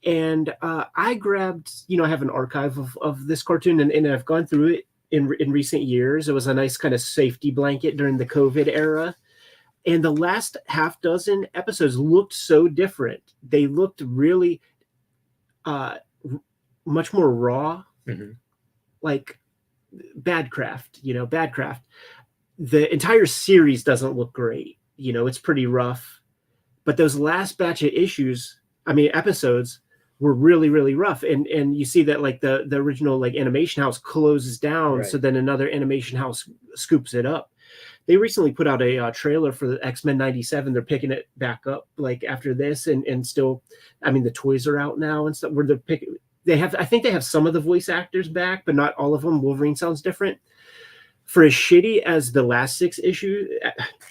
and I grabbed. You know, I have an archive of this cartoon, and I've gone through it in recent years. It was a nice kind of safety blanket during the COVID era. And the last half dozen episodes looked so different. They looked really much more raw, like Badcraft, you know, Badcraft. The entire series doesn't look great. You know, it's pretty rough. But those last batch of episodes were really, really rough. And you see that, like, the original, like, animation house closes down. Right. So then another animation house scoops it up. They recently put out a trailer for the X-Men 97. They're picking it back up, like, after this, and still, I mean, the toys are out now and stuff. Where they're picking, I think they have some of the voice actors back, but not all of them. Wolverine sounds different. For as shitty as the last 6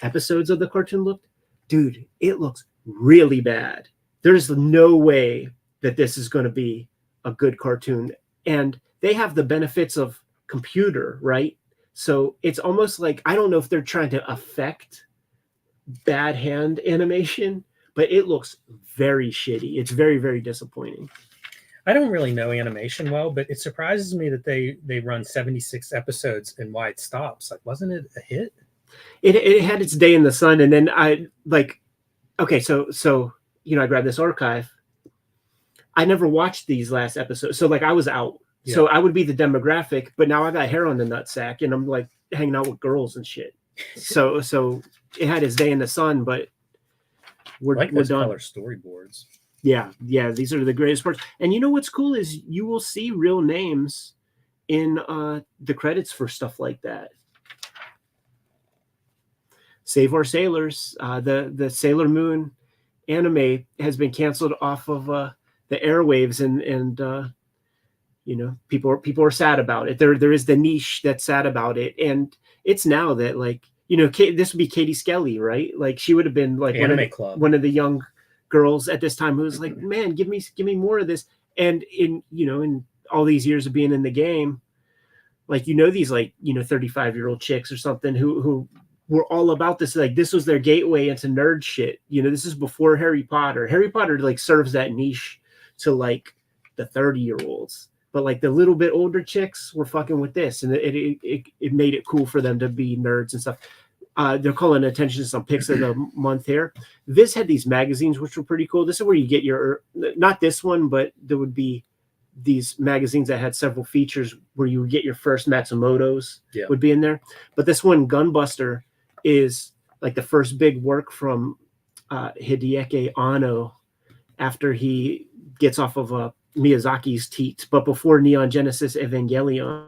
episodes of the cartoon looked, dude, it looks really bad. There's no way that this is going to be a good cartoon, and they have the benefits of computer, right? So it's almost like, I don't know if they're trying to affect bad hand animation but it looks very shitty. It's very, very disappointing. I don't really know animation well, but it surprises me that they run 76 episodes and why it stops. Like, wasn't it a hit? It had its day in the sun, and then I like, okay, so I grabbed this archive. I never watched these last episodes, so like I was out. Yeah. So I would be the demographic, but now I got hair on the nutsack, and I'm like hanging out with girls and shit. So it had its day in the sun, but we're done. Color storyboards. Yeah, these are the greatest parts. And you know what's cool is you will see real names in the credits for stuff like that. Save Our Sailors, the Sailor Moon anime has been canceled off of the airwaves, and people are sad about it. There is the niche that's sad about it, and it's now that like this would be Katie Skelly, right? Like she would have been like one of the young girls at this time who was like, man, give me more of this. And in all these years of being in the game, like these like 35-year-old chicks or something who were all about this, like this was their gateway into nerd shit. This is before Harry Potter. Harry Potter like serves that niche to like the 30-year-olds, but like the little bit older chicks were fucking with this, and it made it cool for them to be nerds and stuff. They're calling attention to some picks of the month here. Viz had these magazines, which were pretty cool. This is where you get your, not this one, but there would be these magazines that had several features where you would get your first Matsumoto's would be in there. But this one, Gunbuster, is like the first big work from Hideaki Anno after he gets off of Miyazaki's teat, but before Neon Genesis Evangelion.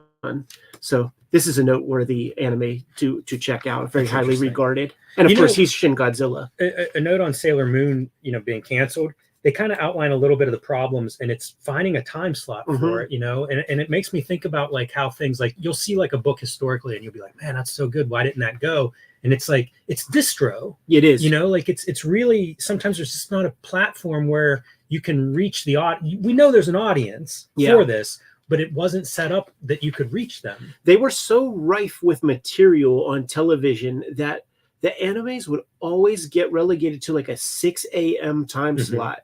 So this is a noteworthy anime to check out, very highly regarded. And of course, he's Shin Godzilla. A note on Sailor Moon, being canceled. They kind of outline a little bit of the problems, and it's finding a time slot for it, and it makes me think about like how things like you'll see like a book historically, and you'll be like, man, that's so good. Why didn't that go? And it's like it's distro. It is, like it's really sometimes there's just not a platform where you can reach the audience. We know there's an audience for this, but it wasn't set up that you could reach them. They were so rife with material on television that the animes would always get relegated to like a 6 a.m. time slot.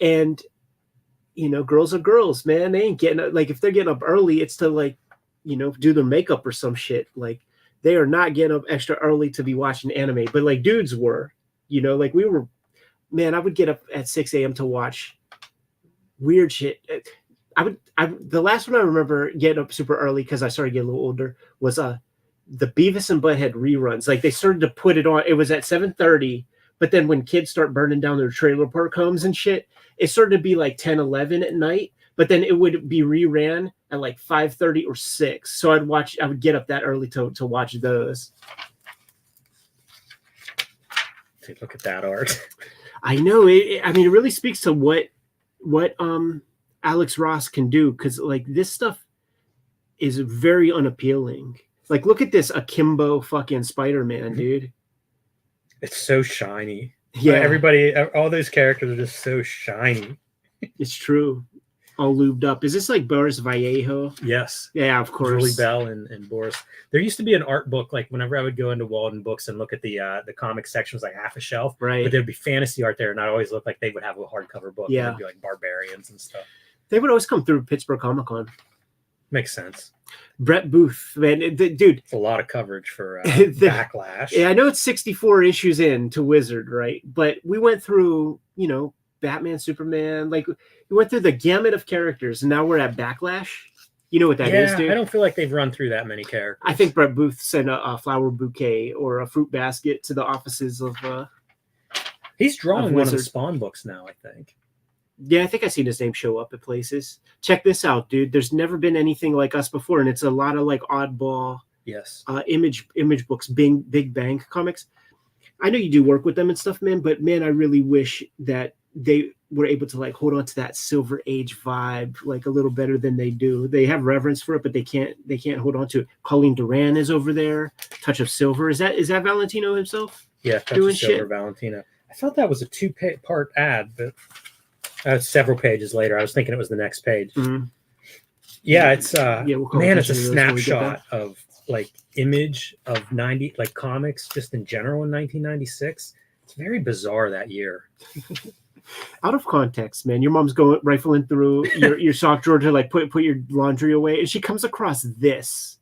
And, girls are girls, man. They ain't getting like, if they're getting up early, it's to like, do their makeup or some shit. Like they are not getting up extra early to be watching anime, but like dudes were, like we were, man, I would get up at 6 a.m. to watch weird shit. The last one I remember getting up super early because I started getting a little older was the Beavis and Butthead reruns. Like they started to put it on. It was at 7:30, but then when kids start burning down their trailer park homes and shit, it started to be like 10, 11 at night. But then it would be reran at like 5:30 or 6. So I would get up that early to watch those. Dude, look at that art. I know it. I mean, it really speaks to what Alex Ross can do, because like this stuff is very unappealing. Like, look at this Akimbo fucking Spider-Man, dude. It's so shiny. Yeah, everybody, all those characters are just so shiny. It's true. All lubed up. Is this like Boris Vallejo? Yes. Yeah, of course. Julie Bell and Boris. There used to be an art book, like whenever I would go into Walden Books and look at the comic section, was like half a shelf. Right. But there'd be fantasy art there, and I always looked like they would have a hardcover book. Yeah. And it'd be like barbarians and stuff. They would always come through Pittsburgh Comic Con. Makes sense. Brett Booth, man, dude. It's a lot of coverage for Backlash. Yeah, I know it's 64 issues in to Wizard, right? But we went through, Batman, Superman, like we went through the gamut of characters, and now we're at Backlash. You know what that is, dude? I don't feel like they've run through that many characters. I think Brett Booth sent a flower bouquet or a fruit basket to the offices of. He's drawing one of the Spawn books now, I think. Yeah, I think I've seen his name show up at places. Check this out, dude. There's never been anything like us before, and it's a lot of like oddball image books, Big Bang comics. I know you do work with them and stuff, man, but man, I really wish that they were able to like hold on to that Silver Age vibe like a little better than they do. They have reverence for it, but they can't hold on to it. Colleen Duran is over there. Touch of Silver. Is that Valentino himself? Yeah, Touch of Silver, Valentino. I thought that was a 2-part ad, but several pages later. I was thinking it was the next page. Mm-hmm. Yeah, it's man, it's a to snapshot of like image of 90 like comics just in general in 1996. It's very bizarre that year. Out of context, man. Your mom's going rifling through your sock drawer to like put your laundry away, and she comes across this.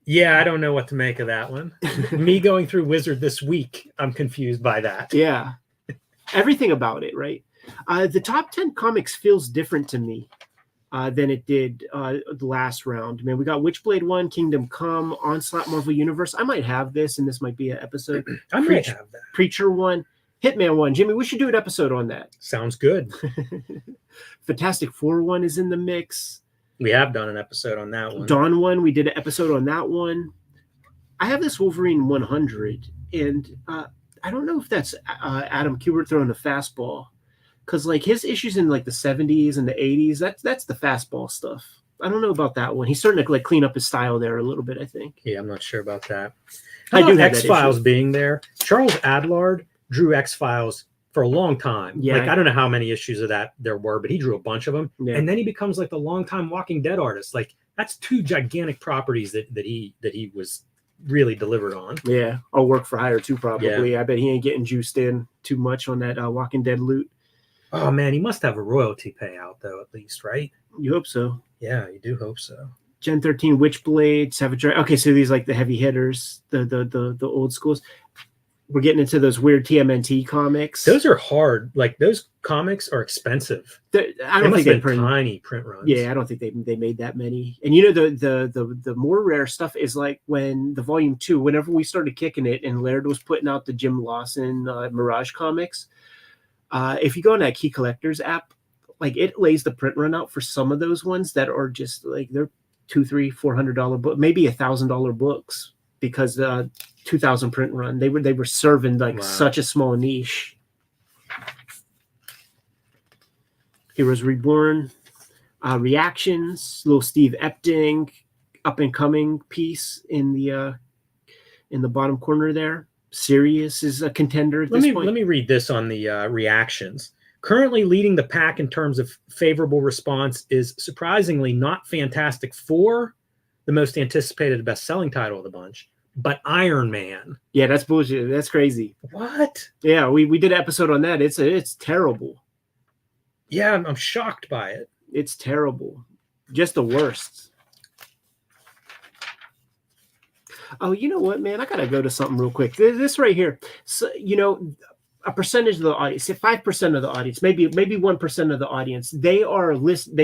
Yeah, I don't know what to make of that one. Me going through Wizard this week, I'm confused by that. Yeah. Everything about it, right? The top 10 comics feels different to me than it did the last round. Man, we got Witchblade 1, Kingdom Come, Onslaught, Marvel Universe. I might have this, and this might be an episode. I might have that. Preacher 1, Hitman 1. Jimmy, we should do an episode on that. Sounds good. Fantastic Four 1 is in the mix. We have done an episode on that one. Dawn 1, we did an episode on that one. I have this Wolverine 100, and I don't know if that's Adam Kubert throwing a fastball, because like his issues in like the 70s and the 80s, that's the fastball stuff. I don't know about that one. He's starting to like clean up his style there a little bit, I think. Yeah, I'm not sure about that. I do have that X-Files issue. being there. Charles Adlard drew X-Files for a long time. Yeah. Like I don't know how many issues of that there were, but he drew a bunch of them. Yeah. And then he becomes like the longtime Walking Dead artist. Like that's two gigantic properties that he was really delivered on. Yeah, I'll work for hire too, probably. Yeah. I bet he ain't getting juiced in too much on that Walking Dead loot. Oh man, he must have a royalty payout though, at least, right? You hope so. Yeah, you do hope so. Gen 13, Witchblade, Savage. Okay, so these like the heavy hitters, the old schools. We're getting into those weird TMNT comics. Those are hard. Like those comics are expensive. I don't think they print tiny print runs. Yeah, I don't think they made that many. And you know the more rare stuff is like when the volume 2, whenever we started kicking it, and Laird was putting out the Jim Lawson Mirage comics. If you go on that Key Collectors app, like it lays the print run out for some of those ones that are just like they're $200, $300, $400 book, maybe $1,000 books, because 2,000 print run. They were serving like such a small niche. Heroes Reborn, Reactions, little Steve Epting, up and coming piece in the bottom corner there. Sirius is a contender at this point. Let me read this on the reactions. Currently leading the pack in terms of favorable response is surprisingly not Fantastic Four, the most anticipated best-selling title of the bunch, but Iron Man. Yeah, that's bullshit. That's crazy. What? Yeah, we did an episode on that. It's terrible. Yeah, I'm shocked by it. It's terrible. Just the worst. Oh, you know what, man? I gotta go to something real quick. This right here. So, you know, a percentage of the audience, 5% of the audience, maybe 1% of the audience, they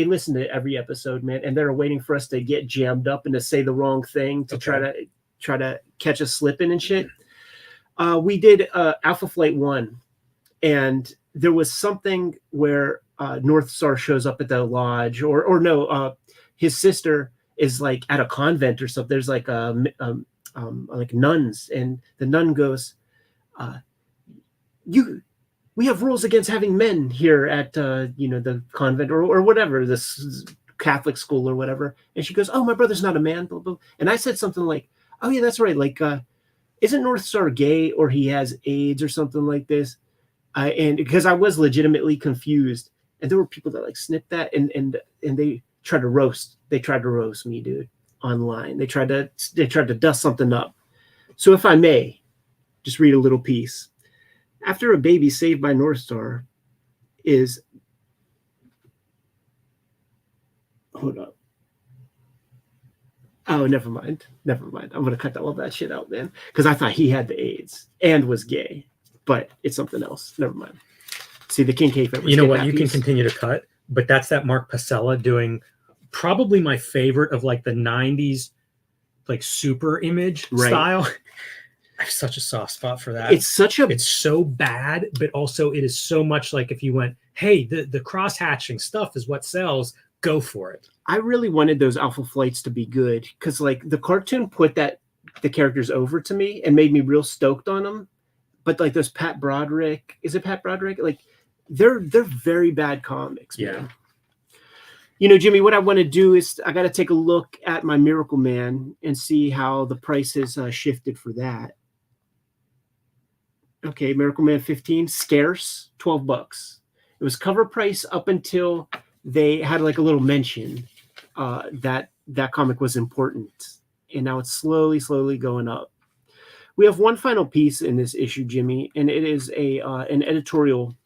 listen to every episode, man, and they're waiting for us to get jammed up and to say the wrong thing to try to catch us slipping and shit. We did Alpha Flight 1, and there was something where North Star shows up at the lodge, or no, his sister is like at a convent or something. There's like like nuns, and the nun goes, we have rules against having men here at the convent or whatever, this Catholic school or whatever. And she goes, oh, my brother's not a man, blah, blah. And I said something like, oh yeah, that's right, like isn't North Star gay, or he has AIDS or something like this? And because I was legitimately confused, and there were people that like snipped that, and they tried to roast me, dude, online. They tried to dust something up. So if I may just read a little piece. After a baby saved by North Star is, hold up. Oh, never mind. I'm going to cut all that shit out, man. Because I thought he had the AIDS and was gay, but it's something else. Never mind. See, the King Kayfabe. You know what? You can continue to cut, but that's that Mark Pasella doing probably my favorite of like the 90s, like super image style. I have such a soft spot for that. It's so bad, but also it is so much like if you went, hey, the cross-hatching stuff is what sells, go for it. I really wanted those Alpha Flights to be good, because like the cartoon put the characters over to me and made me real stoked on them. But like those Pat Broderick, is it Pat Broderick? Like they're very bad comics, man. Yeah. You know, Jimmy, what I want to do is I got to take a look at my Miracle Man and see how the price has shifted for that. Okay, Miracle Man 15, scarce, $12. It was cover price up until they had like a little mention that comic was important, and now it's slowly going up. We have one final piece in this issue, Jimmy, and it is an editorial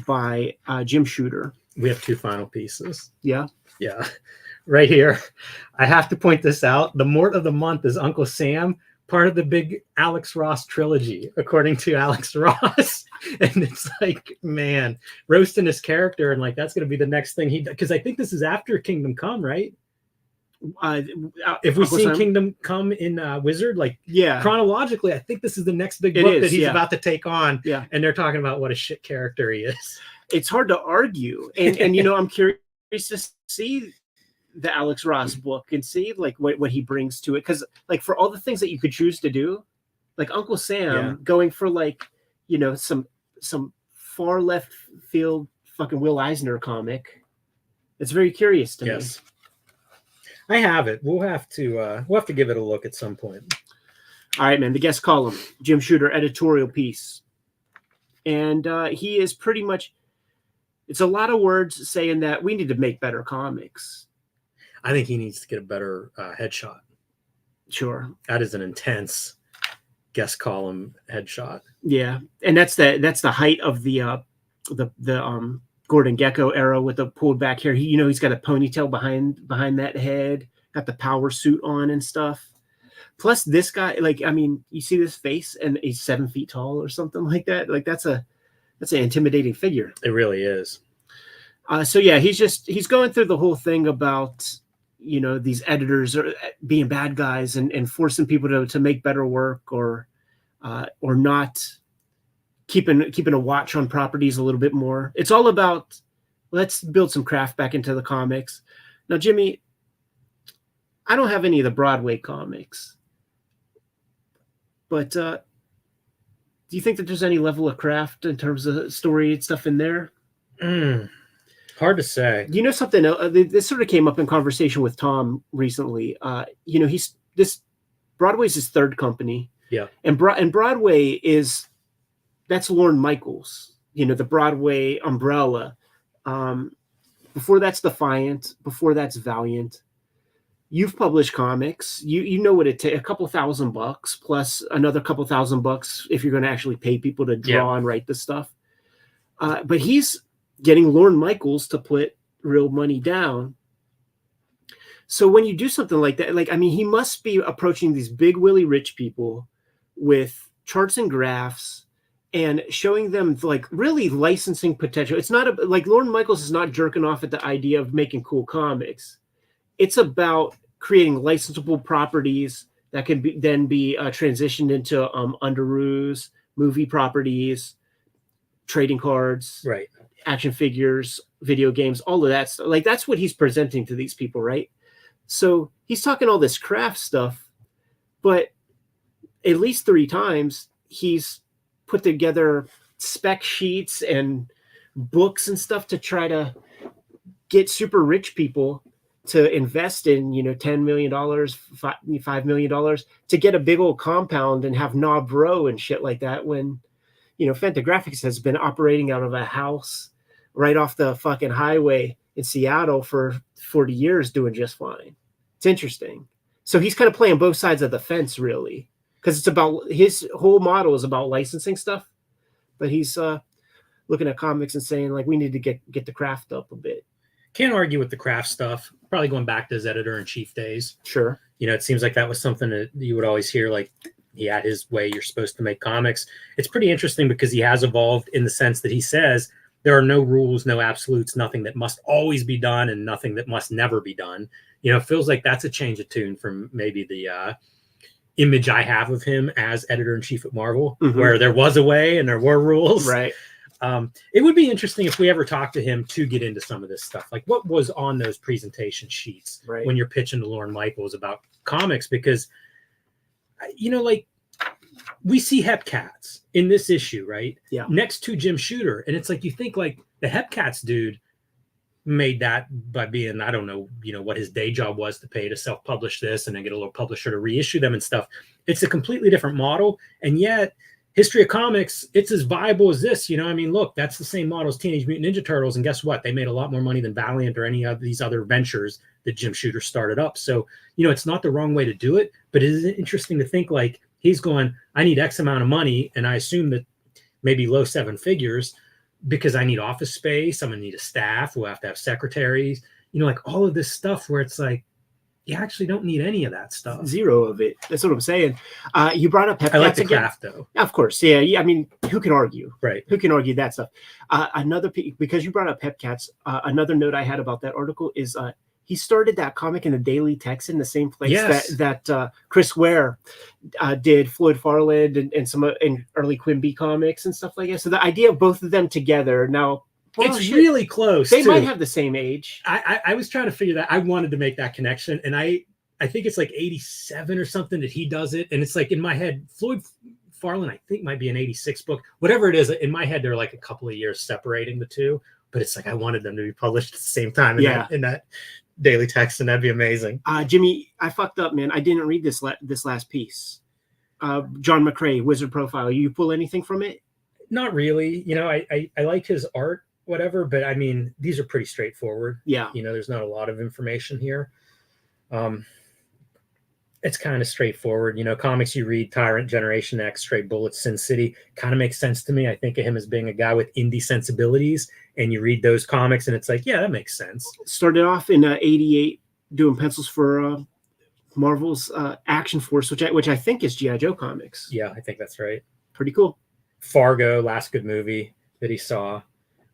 by Jim Shooter. We have 2 final pieces. Yeah. Yeah. Right here. I have to point this out. The Mort of the Month is Uncle Sam, part of the big Alex Ross trilogy, according to Alex Ross. And it's like, man, roasting his character, and like that's going to be the next thing he, because I think this is after Kingdom Come, right? If we see Kingdom Come in Wizard, like chronologically, I think this is the next big book that he's about to take on. Yeah, and they're talking about what a shit character he is. It's hard to argue, and you know, I'm curious to see the Alex Ross book and see like what he brings to it, because like for all the things that you could choose to do, like Uncle Sam going for like, you know, some far left field fucking Will Eisner comic. It's very curious to me. I have it. We'll have to give it a look at some point. All right, man. The guest column, Jim Shooter editorial piece, and he is pretty much. It's a lot of words saying that we need to make better comics. I think he needs to get a better headshot. Sure, that is an intense guest column headshot. Yeah, and that's the height of the Gordon Gekko era with the pulled back hair. He's got a ponytail behind that head, got the power suit on and stuff. Plus, this guy, like, I mean, you see this face, and he's 7 feet tall or something like that. Like, that's an intimidating figure. It really is. So yeah, he's going through the whole thing about, you know, these editors are being bad guys and forcing people to make better work or not keeping a watch on properties a little bit more. It's all about, let's build some craft back into the comics. Now, Jimmy, I don't have any of the Broadway comics, but do you think that there's any level of craft in terms of story and stuff in there? Hard to say. You know something? This sort of came up in conversation with Tom recently. You know, Broadway's his third company. Yeah, and Broadway that's Lorne Michaels. You know, the Broadway umbrella. Before that's Defiant. Before that's Valiant. You've published comics. You know what it takes, a couple $1,000 plus another couple $1,000 if you're going to actually pay people to draw and write the stuff. But he's getting Lorne Michaels to put real money down. So when you do something like that, like, I mean, he must be approaching these big willy rich people with charts and graphs and showing them like really licensing potential. It's not like Lorne Michaels is not jerking off at the idea of making cool comics. It's about creating licensable properties that can then be transitioned into Underoos, movie properties, trading cards, right, action figures, video games, all of that stuff. Like, that's what he's presenting to these people, right? So he's talking all this craft stuff, but at least 3 times he's put together spec sheets and books and stuff to try to get super rich people to invest in, you know, $10 million, $5 million to get a big old compound and have Knob Row and shit like that, when, you know, Fantagraphics has been operating out of a house right off the fucking highway in Seattle for 40 years doing just fine. It's interesting. So he's kind of playing both sides of the fence, really, because it's about, his whole model is about licensing stuff, but he's looking at comics and saying, like, we need to get the craft up a bit. Can't argue with the craft stuff. Probably going back to his editor-in-chief days. Sure. You know, it seems like that was something that you would always hear, like, he had his way, you're supposed to make comics. It's pretty interesting because he has evolved in the sense that he says there are no rules, no absolutes, nothing that must always be done and nothing that must never be done. You know, it feels like that's a change of tune from maybe the image I have of him as editor-in-chief at Marvel, where there was a way and there were rules. Right. It would be interesting if we ever talked to him to get into some of this stuff. Like, what was on those presentation sheets when you're pitching to Lorne Michaels about comics? Because, you know, like, we see Hepcats in this issue, right? Yeah. Next to Jim Shooter. And it's like, you think like the Hepcats dude made that by being, I don't know, you know, what his day job was to pay to self-publish this and then get a little publisher to reissue them and stuff. It's a completely different model. And yet, History of Comics, it's as viable as this. You know, I mean, look, that's the same model as Teenage Mutant Ninja Turtles. And guess what? They made a lot more money than Valiant or any of these other ventures that Jim Shooter started up. So, you know, it's not the wrong way to do it, but it is interesting to think, like, He's going, I need X amount of money, and I assume that maybe low seven figures because I need office space. I'm gonna need a staff. We'll have to have secretaries. You know, like all of this stuff where it's like you actually don't need any of that stuff. Zero of it. That's what I'm saying. You brought up I like the again. craft though. Of course, yeah. I mean, who can argue? Right. Who can argue that stuff? Because you brought up Pepcats. Another note I had about that article is he started that comic in the Daily Texan, the same place Yes. that Chris Ware did Floyd Farland and some in early Quimby comics and stuff like that. So the idea of both of them together now. Well, it's really close. They too. might have the same age. I was trying to figure that. I wanted to make that connection, and I think it's like 87 or something that he does it, and it's like in my head, Floyd Farland I think might be an 86 book, whatever it is. In my head, they're like a couple of years separating the two, but it's like I wanted them to be published at the same time. In that Daily Text, and that'd be amazing. Jimmy, I fucked up, man. I didn't read this last piece. John McCrae, Wizard Profile. You pull anything from it? Not really. You know, I like his art. Whatever, but I mean, these are pretty straightforward. Yeah. You know, there's not a lot of information here. It's kind of straightforward. You know, comics you read, Tyrant, Generation X, Straight Bullets, Sin City, kind of makes sense to me. I think of him as being a guy with indie sensibilities, and you read those comics and it's like, yeah, that makes sense. Started off in 88 doing pencils for Marvel's Action Force, which I think is G.I. Joe comics. Yeah, I think that's right. Pretty cool. Fargo, last good movie that he saw,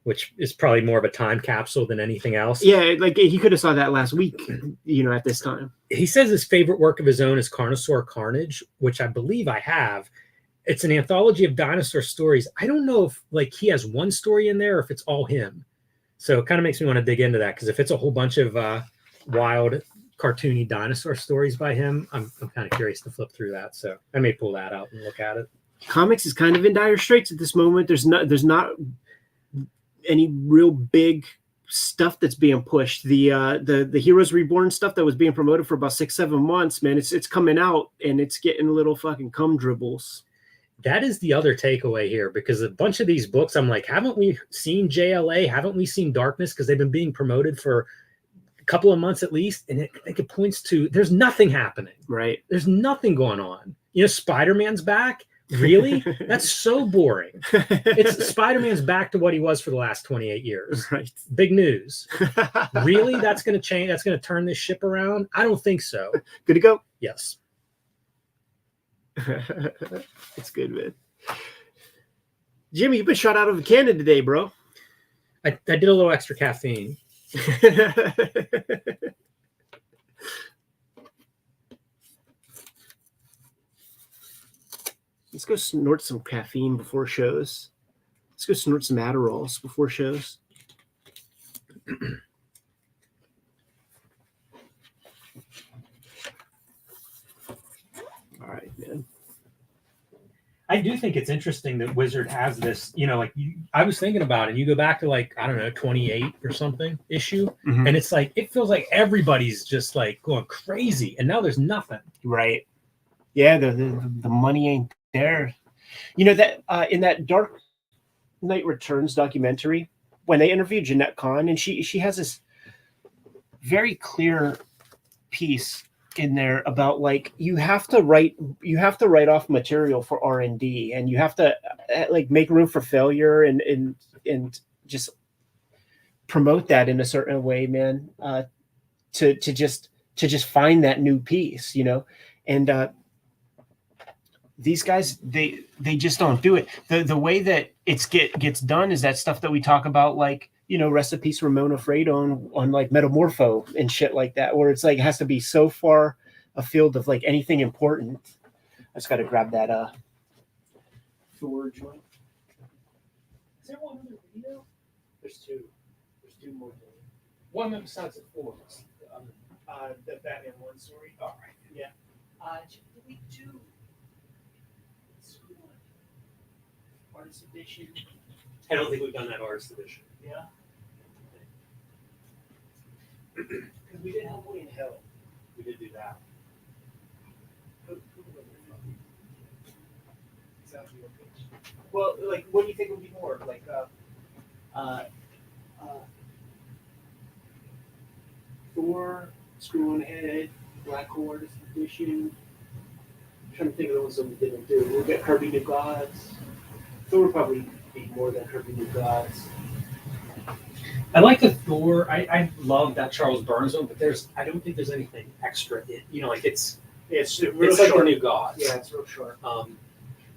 which is probably more of a time capsule than anything else. Yeah, like he could have saw that last week, you know, at this time. He says his favorite work of his own is Carnosaur Carnage, which I believe I have. It's an anthology of dinosaur stories. I don't know if like he has one story in there or if it's all him. So it kind of makes me want to dig into that, because if it's a whole bunch of wild, cartoony dinosaur stories by him, I'm kind of curious to flip through that. So I may pull that out and look at it. Comics is kind of in dire straits at this moment. There's not any real big stuff that's being pushed. The Heroes Reborn stuff that was being promoted for about 6-7 months, man, it's coming out and it's getting little fucking cum dribbles. That is the other takeaway here, because a bunch of these books, I'm like, haven't we seen JLA? Haven't we seen Darkness? Because they've been being promoted for a couple of months at least, and it points to there's nothing happening. Right. There's nothing going on. You know, Spider-Man's back. Really? That's so boring. It's Spider-Man's back to what he was for the last 28 years. Right. Big news. Really? That's going to change? That's going to turn this ship around? I don't think so. Good to go. Yes. It's good, man. Jimmy, you've been shot out of a cannon today, bro. I did a little extra caffeine. Let's go snort some caffeine before shows. Let's go snort some Adderalls before shows. All right, man. I do think it's interesting that Wizard has this, you know, like I was thinking about it. You go back to like, I don't know, 28 or something issue. Mm-hmm. And it's like, it feels like everybody's just like going crazy. And now there's nothing. Right. Yeah, the money ain't there. You know that in that Dark Knight Returns documentary, when they interviewed Jeanette Kahn, and she has this very clear piece in there about like you have to write off material for R&D, and you have to like make room for failure and just promote that in a certain way, man. To just find that new piece, you know, and these guys they just don't do it. The way that gets done is that stuff that we talk about, like, you know, rest in peace Ramona Fredo on like Metamorpho and shit like that, where it's like it has to be so far afield of like anything important. I just got to grab that Thor joint. Is there one other video? There's two. There's two more. One besides the four. The Batman one story. All right. Yeah. Delete two. Artist edition. I don't think we've done that artist edition. Yeah. Because we did Hellboy in Hell. We did do that. Well, like, what do you think would be more? Like, Thor, Screw on Head, Black Hole Artist Edition, trying to think of the ones that we didn't do. We'll get Herbie New Gods. Thor would probably be more than Herbie New Gods. I like the Thor. I love that Charles Burns one, but I don't think there's anything extra. Like it's real like short. the New Gods. Yeah, it's real short.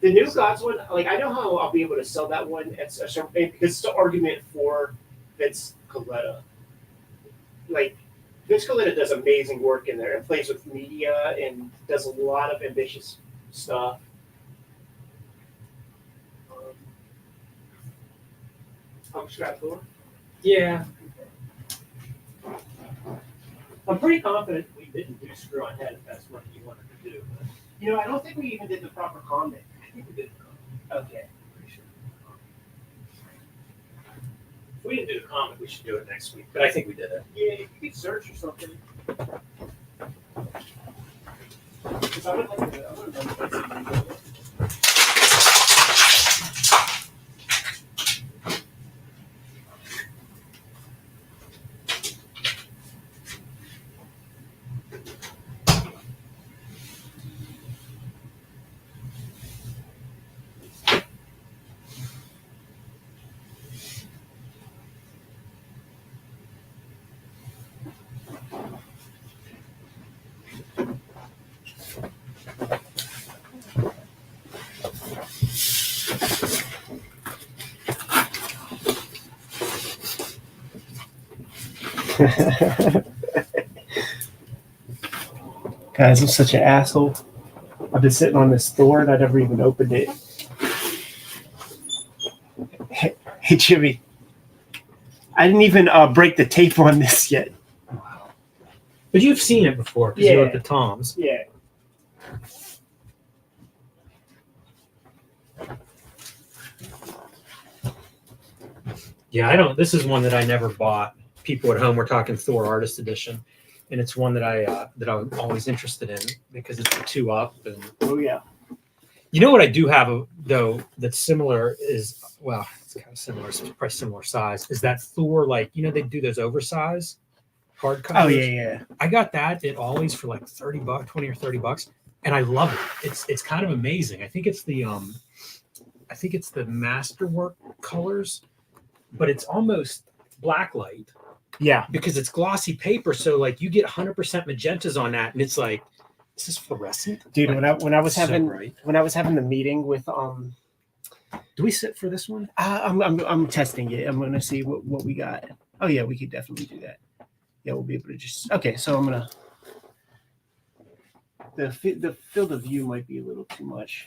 The New Gods one, like I know how I'll be able to sell that one at a certain point because it's the argument for Vince Coletta. Like Vince Coletta does amazing work in there and plays with media and does a lot of ambitious stuff. How much got Thor? Yeah. I'm pretty confident We didn't do Screw on Head if that's what you wanted to do. But You know, I don't think we even did the proper comic. I think we did. Okay. Pretty sure. If we didn't do the comic, we should do it next week. But I think we did it. Yeah, you could search or something. 'Cause I would like to. I would like to. Guys, I'm such an asshole. I've been sitting on this Thor and I never even opened it. Hey, Jimmy. I didn't even break the tape on this yet. Wow. But you've seen it before because you were at the Toms. Yeah. Yeah, I don't. This is one that I never bought. People at home were talking Thor Artist Edition, and it's one that I'm always interested in because it's the 2-up. And Oh yeah. you know what I do have though that's similar is it's kind of similar, it's probably similar size. Is that Thor they do those oversized hardcovers? Oh, yeah. I got that at Ollie's for like $30, $20 or $30, and I love it. It's kind of amazing. I think it's the Masterwork colors, but it's almost blacklight. Yeah. Because it's glossy paper, so like you get 100% magentas on that, and it's like, is this fluorescent? Dude, Like, when I was so having bright. the meeting with Do we sit for this one? I'm testing it. I'm gonna see what we got. Oh yeah, we could definitely do that. Yeah, we'll be able to just so I'm gonna the field of view might be a little too much.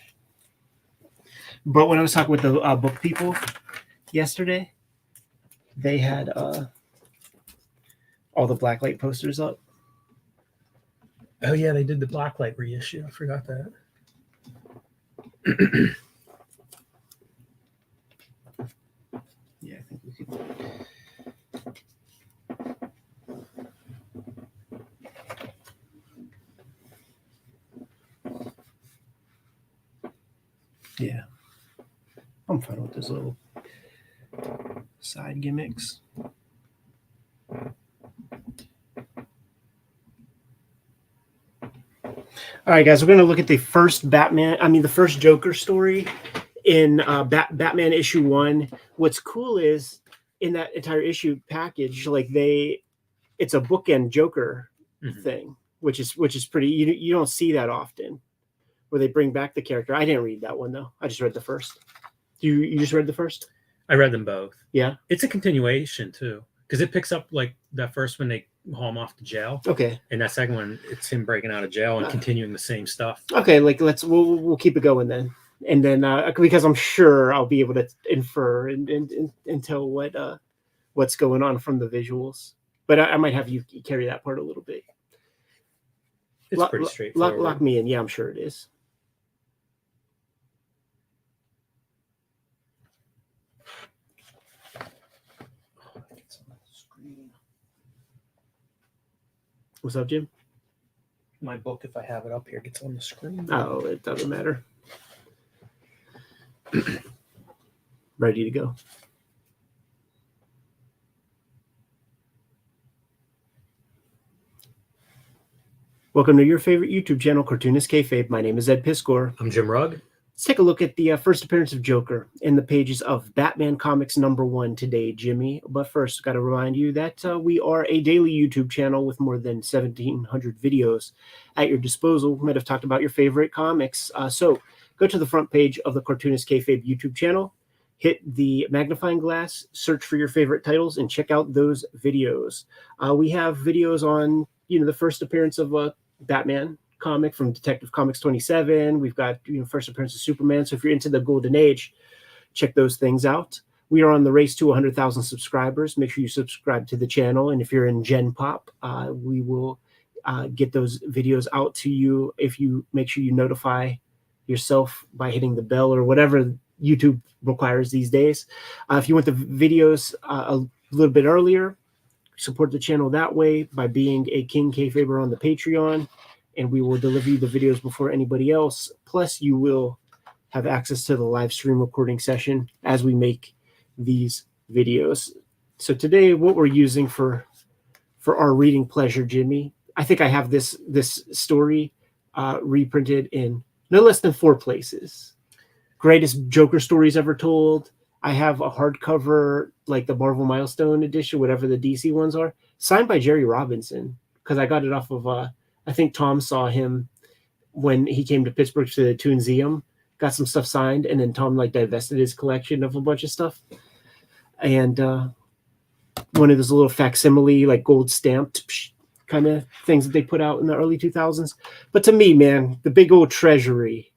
But when I was talking with the book people yesterday, they had all the blacklight posters up. Oh yeah, they did the blacklight reissue. I forgot that. Yeah, I think we could. Yeah, I'm fine with those little side gimmicks. All right, guys, we're going to look at the first first Joker story in Batman issue 1. What's cool is in that entire issue package, it's a bookend Joker thing, which is pretty. You don't see that often, where they bring back the character. I didn't read that one though. I just read the first. You just read the first? I read them both. Yeah, it's a continuation too, because it picks up like that first when they haul him off to jail. Okay. And that second one, it's him breaking out of jail and continuing the same stuff. Okay, we'll keep it going then, and then because I'm sure I'll be able to infer and tell what's going on from the visuals, but I might have you carry that part a little bit. It's pretty straightforward. Lock me in. Yeah, I'm sure it is. What's up, Jim? My book, if I have it up here, gets on the screen. Oh, it doesn't matter. Ready to go. Welcome to your favorite YouTube channel, Cartoonist Kayfabe. My name is Ed Piscor. I'm Jim Rugg. Let's take a look at the first appearance of Joker in the pages of Batman Comics #1 today, Jimmy. But first, got to remind you that we are a daily YouTube channel with more than 1,700 videos at your disposal. We might have talked about your favorite comics. So go to the front page of the Cartoonist Kayfabe YouTube channel, hit the magnifying glass, search for your favorite titles, and check out those videos. We have videos on, the first appearance of Batman comic from Detective Comics 27. We've got, first appearance of Superman. So if you're into the golden age, check those things out. We are on the race to 100,000 subscribers. Make sure you subscribe to the channel. And if you're in Gen Pop, we will get those videos out to you if you make sure you notify yourself by hitting the bell or whatever YouTube requires these days. If you want the videos a little bit earlier, support the channel that way by being a King Kayfaber on the Patreon, and we will deliver you the videos before anybody else. Plus, you will have access to the live stream recording session as we make these videos. So today, what we're using for our reading pleasure, Jimmy, I think I have this story reprinted in no less than 4 places. Greatest Joker stories ever told. I have a hardcover, like the Marvel Milestone edition, whatever the DC ones are, signed by Jerry Robinson, because I got it off of, I think Tom saw him when he came to Pittsburgh to the Toonseum, got some stuff signed, and then Tom divested his collection of a bunch of stuff. And one of those little facsimile, gold stamped kind of things that they put out in the early 2000s. But to me, man, the big old treasury.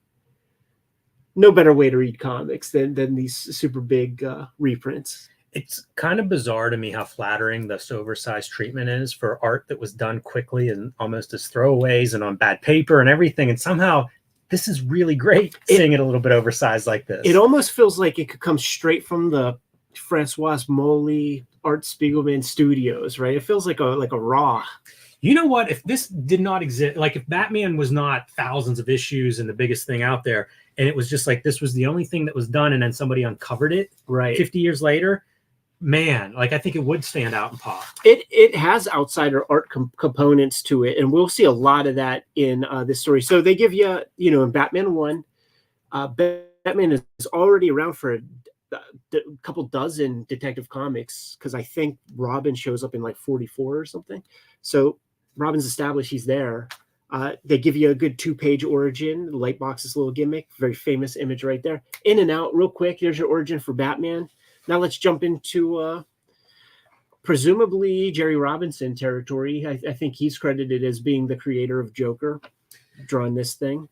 No better way to read comics than these super big reprints. It's kind of bizarre to me how flattering this oversized treatment is for art that was done quickly and almost as throwaways and on bad paper and everything. And somehow this is really great seeing it a little bit oversized like this. It almost feels like it could come straight from the Francois Moley Art Spiegelman studios, right? It feels like a raw. You know what? If this did not exist, if Batman was not thousands of issues and the biggest thing out there, and it was just this was the only thing that was done, and then somebody uncovered it right 50 years later, man, I think it would stand out and pop. It has outsider art components to it, and we'll see a lot of that in this story. So they give you, in Batman 1, Batman is already around for a couple dozen Detective Comics, because I think Robin shows up in 44 or something. So Robin's established he's there. They give you a good 2-page origin. The light box is a little gimmick. Very famous image right there. In and out real quick. Here's your origin for Batman. Now let's jump into presumably Jerry Robinson territory. I think he's credited as being the creator of Joker, drawing this thing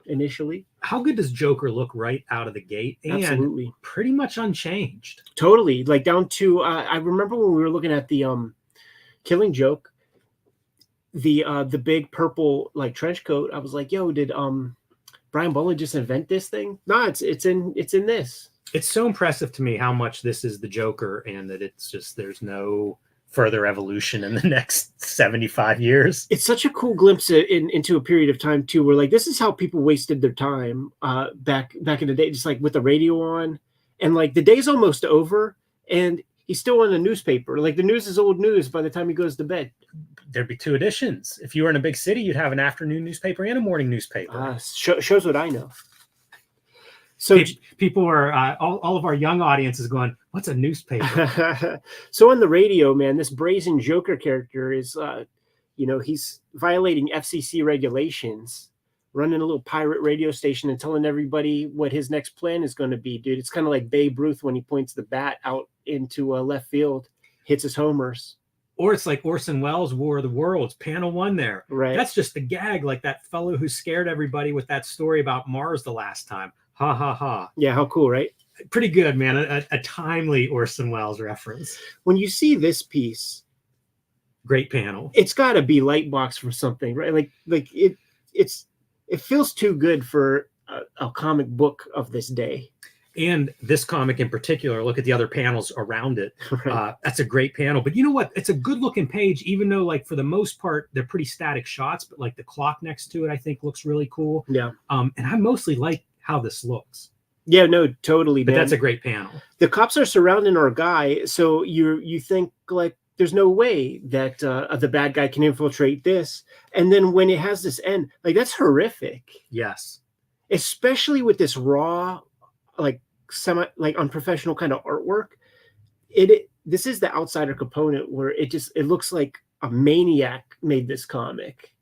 initially. How good does Joker look right out of the gate? And absolutely. Pretty much unchanged. Totally. Down to, I remember when we were looking at the Killing Joke, the big purple trench coat. I was like, yo, did Brian Bowling just invent this thing? No, it's in this. It's so impressive to me how much this is the Joker, and that it's just there's no further evolution in the next 75 years. It's such a cool glimpse into a period of time too, where this is how people wasted their time back in the day, just with the radio on, and the day's almost over, and he's still on a newspaper. The news is old news by the time he goes to bed. There'd be 2 editions. If you were in a big city, you'd have an afternoon newspaper and a morning newspaper. Shows what I know. So people are all of our young audience is going, what's a newspaper? So on the radio, man, this brazen Joker character is, he's violating FCC regulations, running a little pirate radio station and telling everybody what his next plan is going to be, dude. It's kind of like Babe Ruth when he points the bat out into left field, hits his homers. Or it's like Orson Welles' War of the Worlds, panel 1 there. Right. That's just the gag, that fellow who scared everybody with that story about Mars the last time. Ha, ha, ha. Yeah, how cool, right? Pretty good, man. A timely Orson Welles reference. When you see this piece, great panel. It's got to be Lightbox for something, right? It feels too good for a comic book of this day. And this comic in particular, look at the other panels around it. Right. That's a great panel. But you know what? It's a good looking page, even though for the most part, they're pretty static shots, but the clock next to it, I think looks really cool. Yeah. And I mostly like how this looks. Yeah, no, totally. But man. that's a great panel. The cops are surrounding our guy. So you think there's no way that the bad guy can infiltrate this. And then when it has this end, like that's horrific. Yes. Especially with this raw, like unprofessional kind of artwork. This is the outsider component where it looks like a maniac made this comic.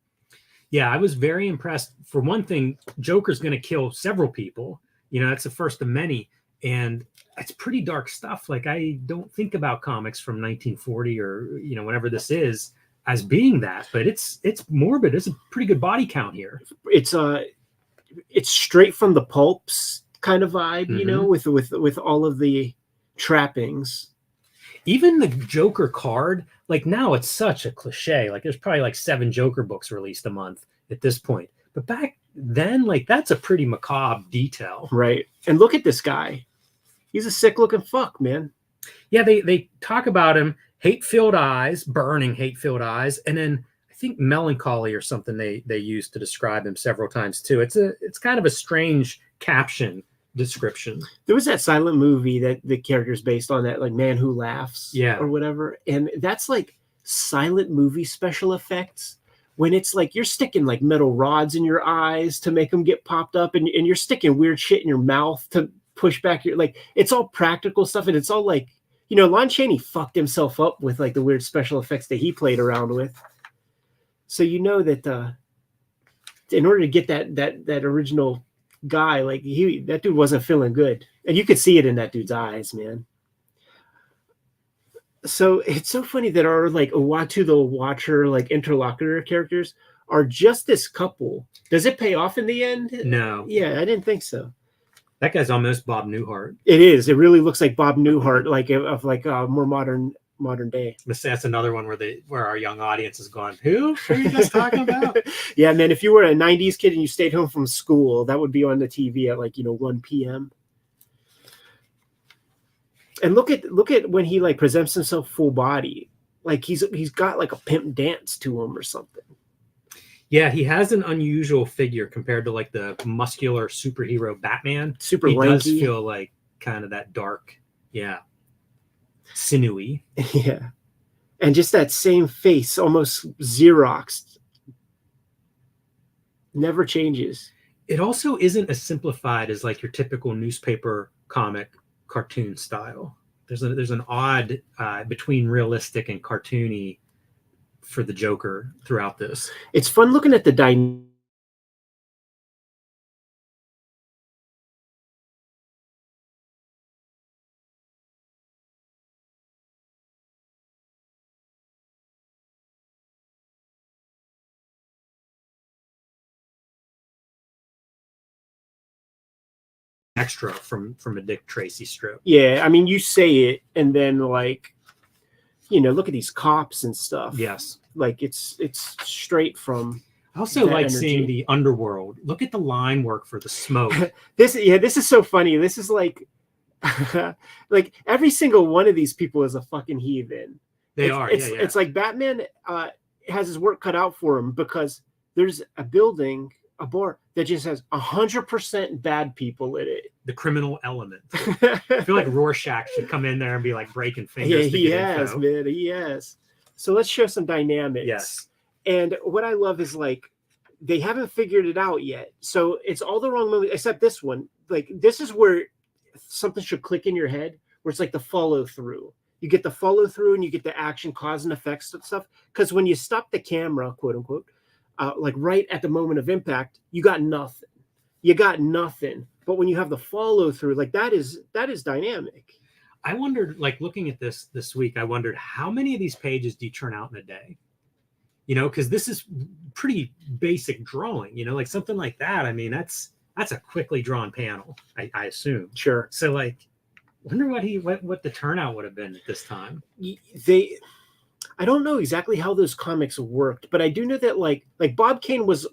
Yeah, I was very impressed. For one thing, Joker's going to kill several people. That's the first of many. And it's pretty dark stuff. Like, I don't think about comics from 1940 or, whenever this is as being that, but it's morbid. It's a pretty good body count here. It's straight from the pulps kind of vibe, with all of the trappings. Even the Joker card, like now it's such a cliche. Like there's probably like 7 Joker books released a month at this point. But back then, like that's a pretty macabre detail. Right. And look at this guy. He's a sick looking fuck, man. Yeah, they talk about him, hate-filled eyes, burning hate-filled eyes, and then I think melancholy or something they use to describe him several times too. It's kind of a strange caption description. There was that silent movie that the character's based on, that like Man Who Laughs, or whatever, and that's like silent movie special effects when it's like you're sticking like metal rods in your eyes to make them get popped up, and you're sticking weird shit in your mouth to push back your, like, it's all practical stuff, and it's all like, Lon Chaney fucked himself up with like the weird special effects that he played around with. So that in order to get that original guy, like that dude wasn't feeling good, and you could see it in that dude's eyes, man. So it's so funny that our like Uatu the Watcher, like interlocutor characters are just this couple. Does it pay off in the end? No. Yeah, I didn't think so. That guy's almost Bob Newhart. It is. It really looks like Bob Newhart, like of like more modern day. That's another one where our young audience is going, who are you guys talking about? Yeah, man, if you were a 90s kid and you stayed home from school, that would be on the TV at like 1 p.m. And look at when he like presents himself full body, like he's got like a pimp dance to him or something. Yeah, he has an unusual figure compared to like the muscular superhero Batman. Super he lanky. Does feel like kind of that dark, sinewy. Yeah, and just that same face, almost Xeroxed, never changes. It also isn't as simplified as like your typical newspaper comic cartoon style. There's an odd between realistic and cartoony for the Joker throughout this. It's fun looking at the dynamic. Extra from a Dick Tracy strip. Yeah, I mean, you say it, and then like, look at these cops and stuff. Yes, like it's straight from. I also like seeing the underworld. Look at the line work for the smoke. This is so funny. This is like, like every single one of these people is a fucking heathen. It's like Batman has his work cut out for him, because there's a bar that just has 100% bad people in it. The criminal element. I feel like Rorschach should come in there and be like breaking fingers. Yeah, he has. So let's show some dynamics. Yes. And what I love is like they haven't figured it out yet. So it's all the wrong moments, except this one. Like this is where something should click in your head, where it's like the follow through. You get the follow through and you get the action, cause and effects and stuff. Because when you stop the camera, quote unquote, like right at the moment of impact, you got nothing. But when you have the follow through, like that is dynamic. I wondered, like looking at this week, I wondered how many of these pages do you turn out in a day? Because this is pretty basic drawing. Like something like that. I mean, that's a quickly drawn panel, I assume. Sure. So like, wonder what the turnout would have been at this time. I don't know exactly how those comics worked, but I do know that like Bob Kane was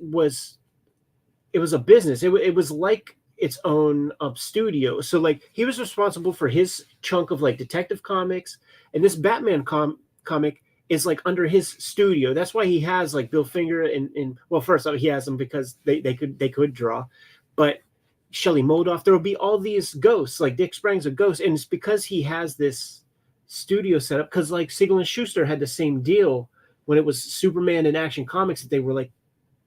it was a business. It was like its own studio. So like he was responsible for his chunk of like Detective Comics, and this Batman comic is like under his studio. That's why he has like Bill Finger and well, first he has them because they could draw, but Shelley Moldoff, there will be all these ghosts, like Dick Sprang's a ghost, and it's because he has this studio setup, because like Siegel and Schuster had the same deal when it was Superman and Action Comics that they were like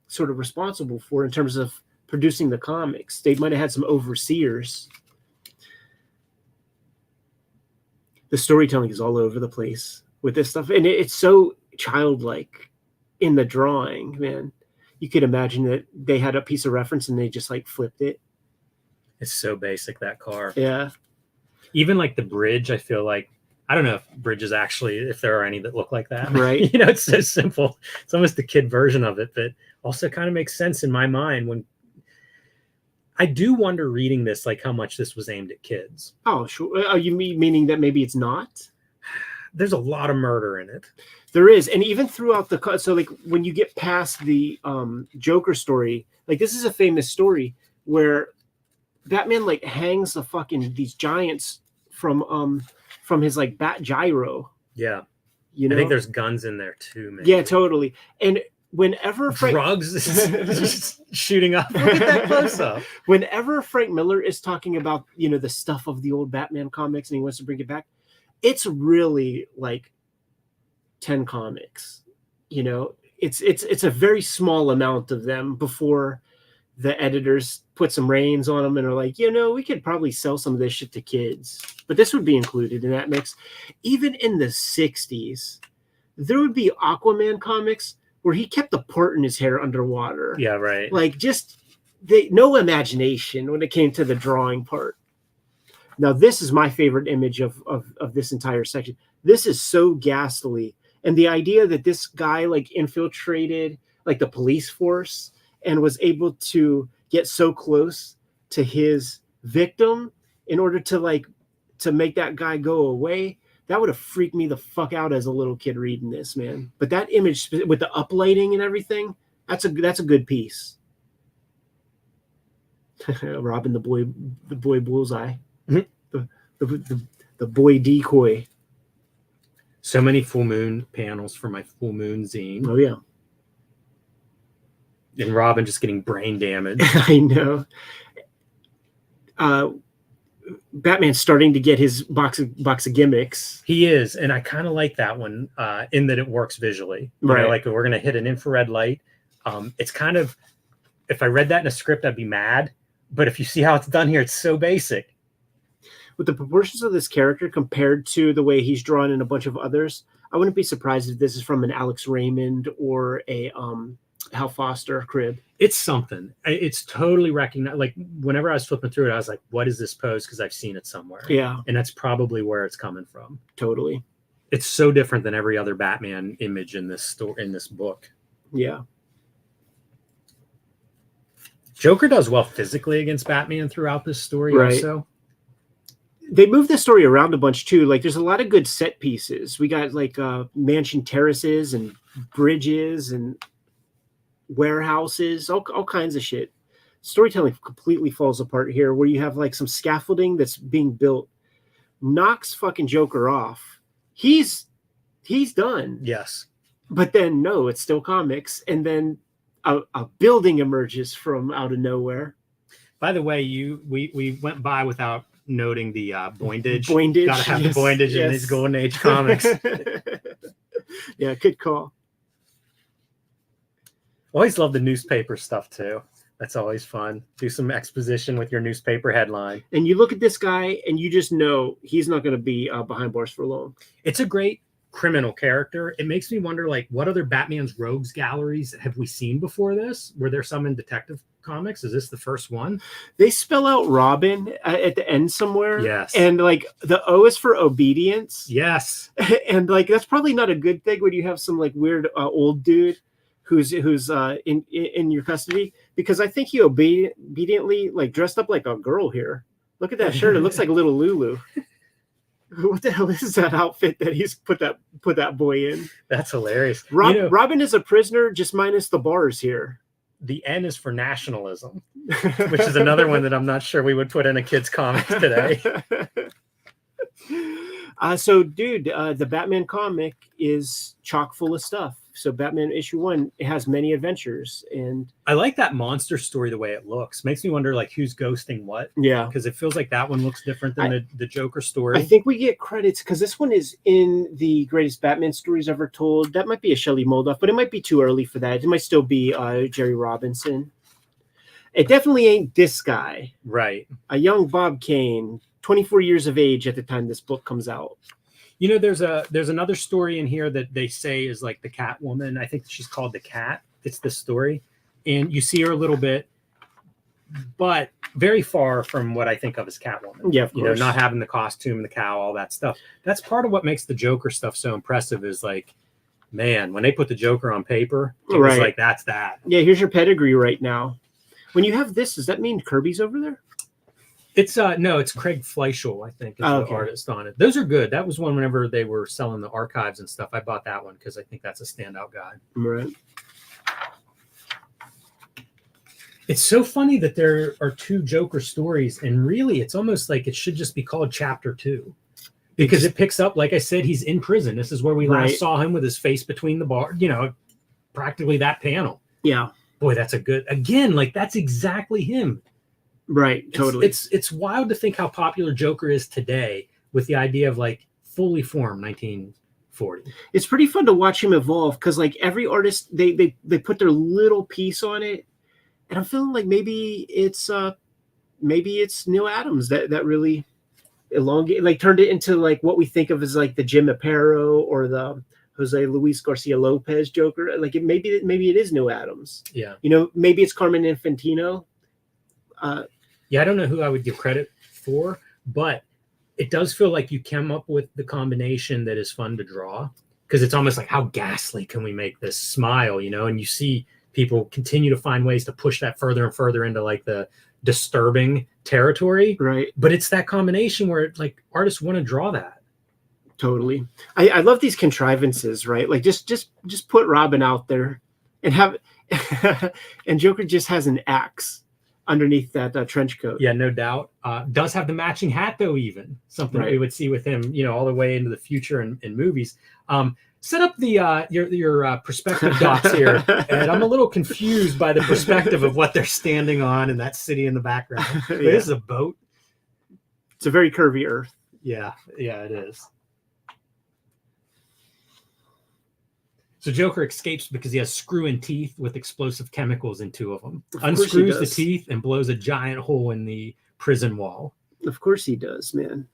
sort of responsible for in terms of producing the comics. They might have had some overseers. The storytelling is all over the place with this stuff, and it's so childlike in the drawing, man. You could imagine that they had a piece of reference and they just like flipped it. It's so basic, that car. Yeah. Even like the bridge, I feel like, I don't know if bridges actually, if there are any that look like that. Right. You know, it's so simple. It's almost the kid version of it, but also kind of makes sense in my mind when I do wonder reading this, like how much this was aimed at kids. Oh, sure. Are you meaning that maybe it's not? There's a lot of murder in it. There is, and even throughout the so like when you get past the Joker story, like this is a famous story where Batman like hangs the fucking these giants from his like bat gyro. Yeah, you know. I think there's guns in there too, man. Yeah, totally. And whenever drugs just shooting up, look at that close up. Whenever Frank Miller is talking about the stuff of the old Batman comics and he wants to bring it back, it's really like 10 comics. It's a very small amount of them before the editors put some reins on them and are like, we could probably sell some of this shit to kids. But this would be included in that mix. Even in the 60s, there would be Aquaman comics where he kept the part in his hair underwater. Yeah, right. Like no imagination when it came to the drawing part. Now, this is my favorite image of this entire section. This is so ghastly. And the idea that this guy like infiltrated like the police force and was able to get so close to his victim in order to make that guy go away, that would have freaked me the fuck out as a little kid reading this, man. But that image with the uplighting and everything, that's a good piece. Robin the boy bullseye. Mm-hmm. The boy decoy. So many full moon panels for my full moon zine. Oh yeah. And Robin just getting brain damage. I know. Batman's starting to get his box of gimmicks. He is, and I kind of like that one in that it works visually. Right. Like we're going to hit an infrared light. It's kind of, if I read that in a script, I'd be mad. But if you see how it's done here, it's so basic. With the proportions of this character compared to the way he's drawn in a bunch of others, I wouldn't be surprised if this is from an Alex Raymond or a Hal Foster crib. It's something. It's totally recognized. Like whenever I was flipping through it, I was like, what is this pose? Because I've seen it somewhere. Yeah. And that's probably where it's coming from. Totally. It's so different than every other Batman image in this story, in this book. Yeah. Joker does well physically against Batman throughout this story. Right. Also. They move this story around a bunch too. Like there's a lot of good set pieces. We got like mansion terraces and bridges and warehouses, all kinds of shit. Storytelling completely falls apart here where you have like some scaffolding that's being built, knocks fucking Joker off. He's done. Yes. But then no, it's still comics. And then a building emerges from out of nowhere. By the way, we went by without noting the Boindage. Gotta have yes, the Boindage yes. in these Golden Age comics. Yeah, good call. Always love the newspaper stuff too. That's always fun. Do some exposition with your newspaper headline. And you look at this guy and you just know he's not going to be behind bars for long. It's a great criminal character. It makes me wonder, like, what other Batman's rogues galleries have we seen before this? Were there some in Detective Comics? Is this the first one? They spell out Robin at the end somewhere. Yes. And like the O is for obedience. Yes. And like that's probably not a good thing when you have some like weird old dude who's in your custody, because I think he obediently like dressed up like a girl here. Look at that shirt. It looks like a little Lulu. What the hell is that outfit that he's put that boy in? That's hilarious. Robin is a prisoner, just minus the bars here. The N is for nationalism, which is another one that I'm not sure we would put in a kid's comic today. So, dude, the Batman comic is chock full of stuff. So Batman issue 1, it has many adventures, and I like that monster story the way it looks. Makes me wonder like who's ghosting what, yeah, because it feels like that one looks different than the Joker story. I think we get credits because this one is in the greatest Batman stories ever told. That might be a Shelley Moldoff, but it might be too early for that. It might still be Jerry Robinson. It definitely ain't this guy, right? A young Bob Kane, 24 years of age at the time this book comes out. You know, there's another story in here that they say is like the Catwoman. I think she's called the Cat. It's this story, and you see her a little bit, but very far from what I think of as Catwoman. Yeah, of you know, course. not having the costume, the cowl, all that stuff. That's part of what makes the Joker stuff so impressive. Is like, man, when they put the Joker on paper, it was like that's that. Yeah, here's your pedigree right now. When you have this, does that mean Kirby's over there? It's no, it's Craig Fleischl, I think, is the artist on it. Those are good. That was one whenever they were selling the archives and stuff. I bought that one because I think that's a standout guy. Right. It's so funny that there are 2 Joker stories, and really it's almost like it should just be called Chapter 2. Because it picks up, like I said, he's in prison. This is where we last saw him with his face between the bar, you know, practically that panel. Yeah. Boy, that's a good, again, like that's exactly him. Right, totally. It's wild to think how popular Joker is today with the idea of like fully formed 1940. It's pretty fun to watch him evolve because like every artist they put their little piece on it, and I'm feeling like maybe it's Neil Adams that really elongated, like turned it into like what we think of as like the Jim Aparo or the Jose Luis Garcia Lopez Joker. Like maybe it is Neil Adams. Yeah, you know, maybe it's Carmen Infantino. Yeah, I don't know who I would give credit for, but it does feel like you came up with the combination that is fun to draw, because it's almost like how ghastly can we make this smile, you know? And you see people continue to find ways to push that further and further into like the disturbing territory. Right. But it's that combination where like artists want to draw that. Totally. I love these contrivances, right? Like just put Robin out there and have and Joker just has an axe underneath that trench coat. Yeah, no doubt. Does have the matching hat though, even something that we would see with him, you know, all the way into the future in movies. Set up the your perspective dots here, and I'm a little confused by the perspective of what they're standing on and that city in the background. This is a boat. It's a very curvy Earth. Yeah, it is. So Joker escapes because he has screw-in teeth with explosive chemicals in 2 of them. Unscrews the teeth and blows a giant hole in the prison wall. Of course he does, man.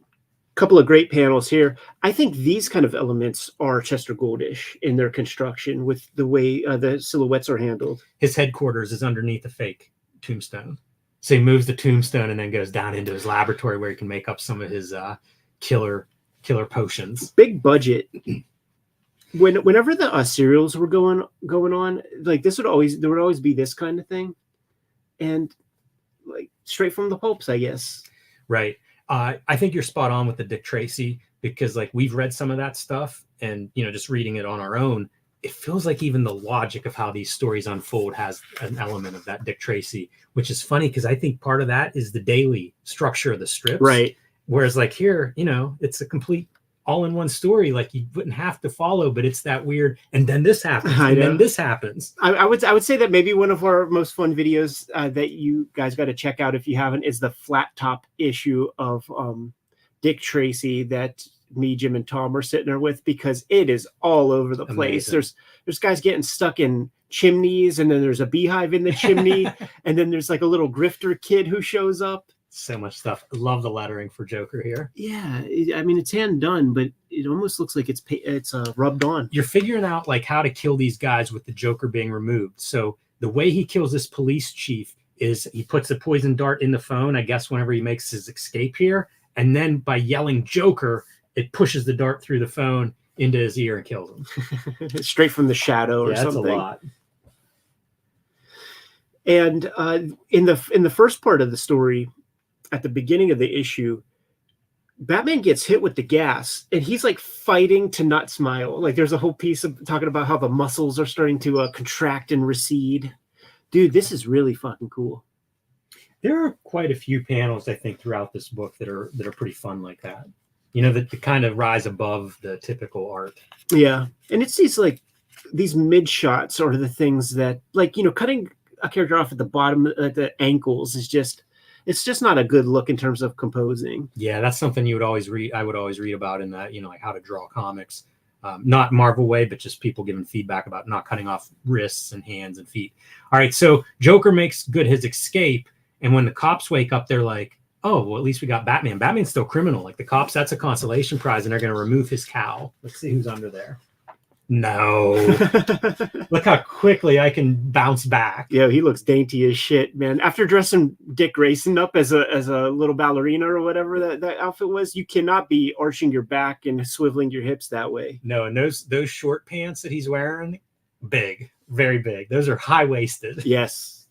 Couple of great panels here. I think these kind of elements are Chester Gouldish in their construction with the way the silhouettes are handled. His headquarters is underneath a fake tombstone. So he moves the tombstone and then goes down into his laboratory where he can make up some of his killer potions. Big budget. Whenever the serials were going on, like there would always be this kind of thing, and like straight from the pulps, I guess. Right. I think you're spot on with the Dick Tracy, because like we've read some of that stuff, and you know, just reading it on our own, it feels like even the logic of how these stories unfold has an element of that Dick Tracy, which is funny because I think part of that is the daily structure of the strips. Right. Whereas like here, you know, it's a complete all-in-one story, like you wouldn't have to follow, but it's that weird, and then this happens, and then this happens. I would say that maybe one of our most fun videos that you guys got to check out if you haven't is the flat top issue of Dick Tracy that me, Jim, and Tom were sitting there with, because it is all over the place. Amazing. There's guys getting stuck in chimneys, and then there's a beehive in the chimney, and then there's like a little grifter kid who shows up. So much stuff. I love the lettering for Joker here. Yeah, I mean, it's hand done, but it almost looks like it's rubbed on. You're figuring out like how to kill these guys with the Joker being removed. So the way he kills this police chief is he puts a poison dart in the phone, I guess, whenever he makes his escape here, and then by yelling Joker, it pushes the dart through the phone into his ear and kills him. Straight from the shadow or something. That's a lot. And in the first part of the story, at the beginning of the issue, Batman gets hit with the gas, and he's like fighting to not smile. Like there's a whole piece of talking about how the muscles are starting to contract and recede. Dude, this is really fucking cool. There are quite a few panels, I think, throughout this book that are pretty fun like that. You know, that kind of rise above the typical art. Yeah, and it's these like these mid shots are the things that, like, you know, cutting a character off at the bottom at the ankles is just, it's just not a good look in terms of composing. Yeah, that's something you would always read. I would always read about in that, you know, like how to draw comics, not Marvel way, but just people giving feedback about not cutting off wrists and hands and feet. All right, so Joker makes good his escape, and when the cops wake up, they're like, "Oh, well, at least we got Batman. Batman's still criminal. Like the cops, that's a consolation prize, and they're going to remove his cowl. Let's see who's under there." No, look how quickly I can bounce back. Yeah, he looks dainty as shit, man. After dressing Dick Grayson up as a little ballerina or whatever that outfit was, you cannot be arching your back and swiveling your hips that way. No, and those short pants that he's wearing, big, very big. Those are high waisted. Yes.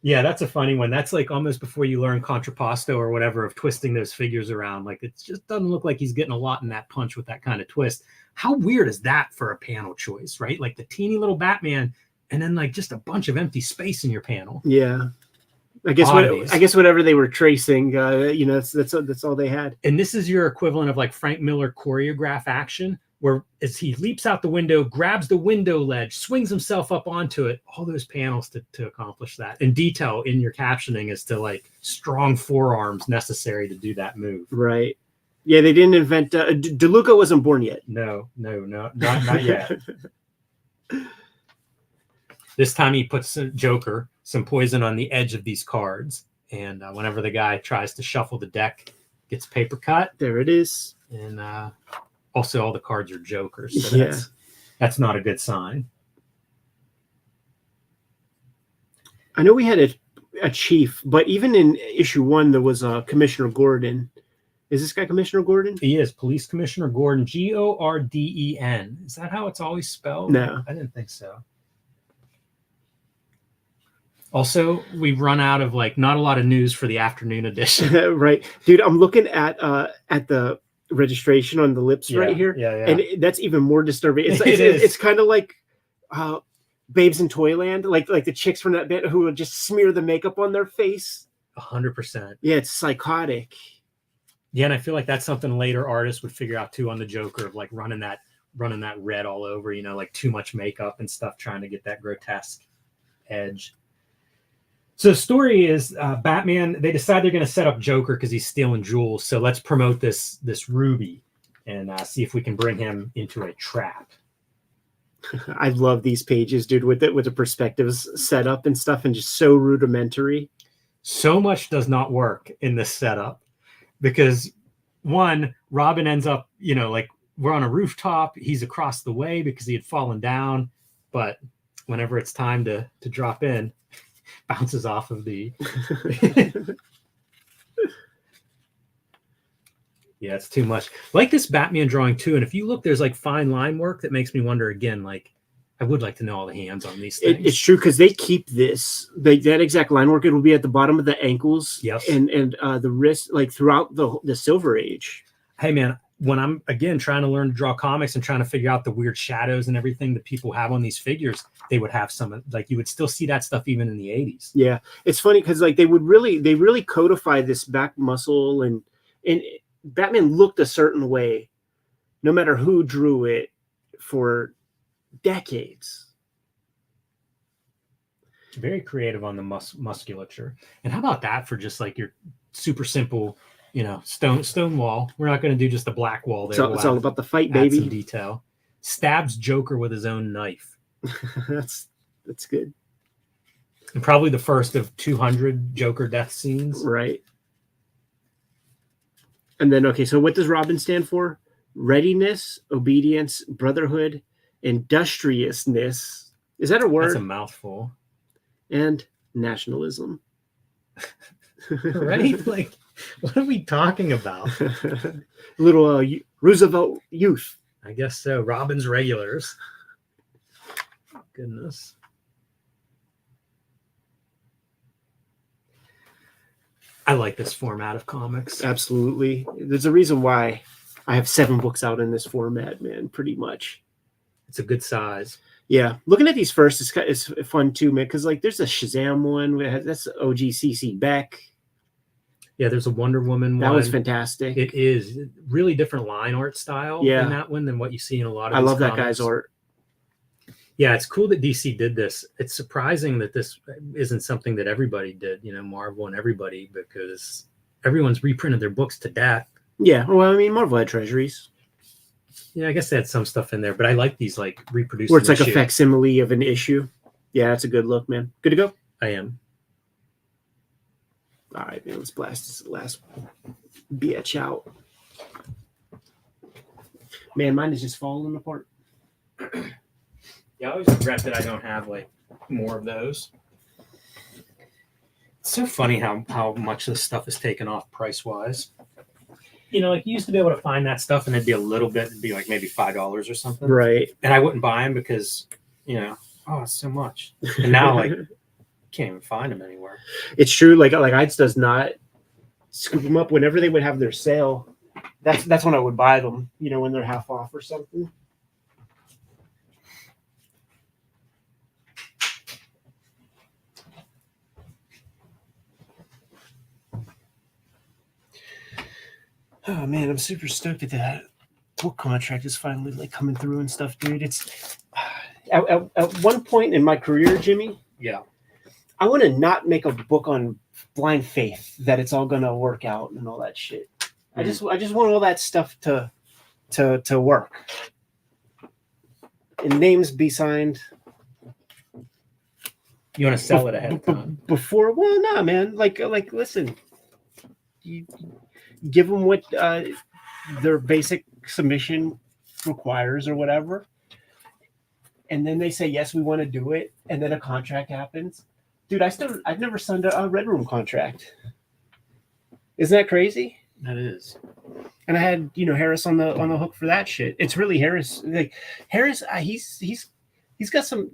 Yeah, that's a funny one. That's like almost before you learn contrapposto or whatever of twisting those figures around. Like it just doesn't look like he's getting a lot in that punch with that kind of twist. How weird is that for a panel choice, right? Like the teeny little Batman and then like just a bunch of empty space in your panel. Yeah. I guess whatever they were tracing, you know, that's all they had. And this is your equivalent of like Frank Miller choreograph action, where as he leaps out the window, grabs the window ledge, swings himself up onto it, all those panels to accomplish that. And detail in your captioning as to like strong forearms necessary to do that move. Right. Yeah, they didn't invent, DeLuca wasn't born yet. No, not yet. This time he puts Joker some poison on the edge of these cards. And whenever the guy tries to shuffle the deck, gets paper cut. There it is. And also all the cards are Jokers. So Yeah. that's not a good sign. I know we had a chief, but even in issue 1, there was Commissioner Gordon. Is this guy Commissioner Gordon? He is Police Commissioner Gordon, Gorden. Is that how it's always spelled? No. I didn't think so. Also, we've run out of like not a lot of news for the afternoon edition. Right. Dude, I'm looking at the registration on the lips right here. Yeah. And that's even more disturbing. It's It kind of like Babes in Toyland, like the chicks from that band who would just smear the makeup on their face. 100%. Yeah, it's psychotic. Yeah, and I feel like that's something later artists would figure out too on the Joker of like running that red all over, you know, like too much makeup and stuff, trying to get that grotesque edge. So the story is Batman, they decide they're going to set up Joker because he's stealing jewels. So let's promote this Ruby and see if we can bring him into a trap. I love these pages, dude, with the perspectives set up and stuff, and just so rudimentary. So much does not work in this setup because one, Robin ends up, you know, like we're on a rooftop. He's across the way because he had fallen down. But whenever it's time to drop in, bounces off of the yeah, it's too much. Like this Batman drawing too, and if you look, there's like fine line work that makes me wonder again, like I would like to know all the hands on these things. It's true because they keep that exact line work. It will be at the bottom of the ankles, yes, and the wrist, like throughout the Silver Age. Hey man, when I'm again trying to learn to draw comics and trying to figure out the weird shadows and everything that people have on these figures, they would have some, like you would still see that stuff even in the 80s. Yeah, it's funny because like they really codify this back muscle, and Batman looked a certain way, no matter who drew it, for decades. Very creative on the musculature. And how about that for just like your super simple, you know, stone wall. We're not going to do just a black wall there. It's all about the fight, add baby. Some detail. Stabs Joker with his own knife. That's good. And probably the first of 200 Joker death scenes. Right. And then, okay, so what does Robin stand for? Readiness, obedience, brotherhood, industriousness. Is that a word? That's a mouthful. And nationalism. Right? Like, what are we talking about? Little Roosevelt youth. I guess so. Robin's regulars. Goodness. I like this format of comics. Absolutely. There's a reason why I have 7 books out in this format, man, pretty much. It's a good size. Yeah. Looking at these first, it's fun too, man, because like there's a Shazam one. That's OGCC Beck. Yeah, there's a Wonder Woman one. That was fantastic. It is really different line art style in that one than what you see in a lot of I these love comics. that guy's art. Yeah, it's cool that DC did this. It's surprising that this isn't something that everybody did, you know, Marvel and everybody, because everyone's reprinted their books to death. Yeah, well, I mean, Marvel had treasuries Yeah, I guess they had some stuff in there, but I like these like reproduced. where it's like a issue. facsimile of an issue. Yeah, that's a good look, man. Good to go. I am. All right, man. Let's blast this last bitch out. Man, mine is just falling apart. Yeah, I always regret that I don't have like more of those. It's so funny how much this stuff is taken off price wise. You know, like you used to be able to find that stuff and it'd be a little bit, it'd be like maybe $5 or something. Right. And I wouldn't buy them because, you know, oh, it's so much. And now like can't even find them anywhere. It's true. Like Heights does not scoop them up whenever they would have their sale. That's when I would buy them, you know, when they're half off or something. Oh man, I'm super stoked at that. Book contract is finally like coming through and stuff, dude. It's at one point in my career, Jimmy. Yeah. I want to not make a book on blind faith that it's all gonna work out and all that shit. I just want all that stuff to work. And names be signed. You want to sell it ahead of time? Before, well, nah, man. Like, listen. You give them what their basic submission requires or whatever, and then they say yes, we want to do it, and then a contract happens. Dude, I've never signed a Red Room contract. Isn't that crazy? That is. And I had, you know, Harris on the hook for that shit. It's really Harris. Like Harris, he's got some.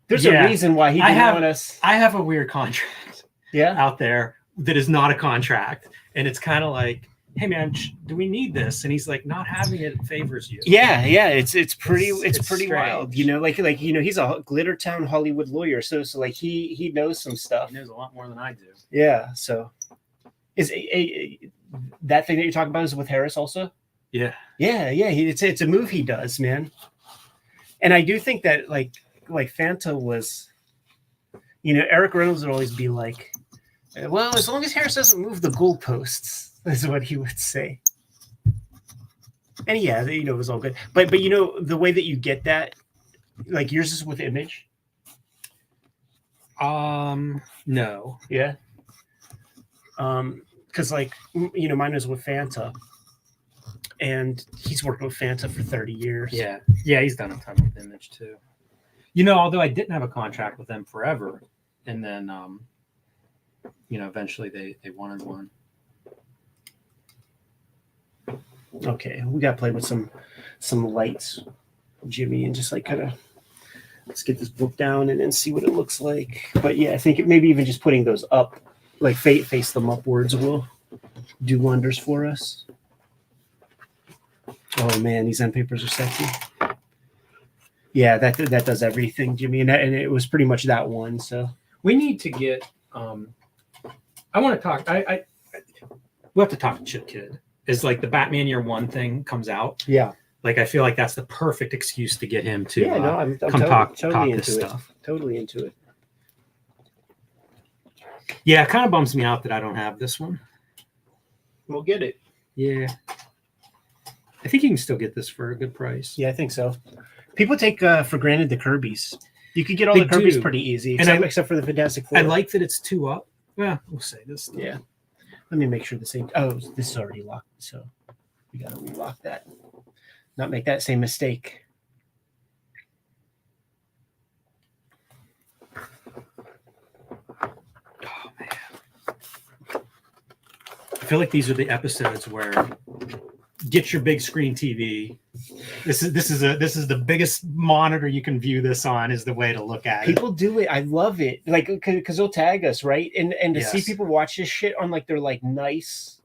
There's a reason why he didn't want us. I have a weird contract. Yeah. Out there that is not a contract, and it's kind of like, hey man, do we need this? And he's like, not having it favors you. Yeah, it's pretty It's pretty wild. You know, like you know, he's a Glittertown Hollywood lawyer, so like he knows some stuff. He knows a lot more than I do. Yeah, so is that thing that you're talking about is with Harris also? Yeah. It's a move he does, man. And I do think that like Fanta was, you know, Eric Reynolds would always be like, well, as long as Harris doesn't move the goalposts, is what he would say. And yeah, you know, it was all good. But you know, the way that you get that, like yours is with Image. No. Yeah. Because like, you know, mine was with Fanta, and he's worked with Fanta for 30 years. Yeah, he's done a ton with Image too. You know, although I didn't have a contract with them forever, and then you know, eventually they wanted one. Okay, we got to play with some lights, Jimmy, and just like kind of let's get this book down and then see what it looks like. But yeah, I think maybe even just putting those up, like face them upwards, will do wonders for us. Oh man, these end papers are sexy. Yeah, that does everything, Jimmy, and it was pretty much that one. So we need to get. I want to talk. We have to talk to Chip Kid. Is like the Batman Year One thing comes out. Yeah. Like I feel like that's the perfect excuse to get him to I'm come talk into this it. stuff. Totally into it. Yeah, it kind of bums me out that I don't have this one. We'll get it. Yeah. I think you can still get this for a good price. Yeah, I think so. People take for granted the Kirby's. You could get all the Kirby's pretty easy, except for the Fantastic Four. I like that it's 2 up. Well, we'll say this. Yeah. Let me make sure the same. Oh, this is already locked, so we got to relock that. Not make that same mistake. Oh man. I feel like these are the episodes where get your big screen TV. This is the biggest monitor you can view this on is the way to look at it. People do it. I love it. Like because they'll tag us, right? And to see people watch this shit on like their like nice,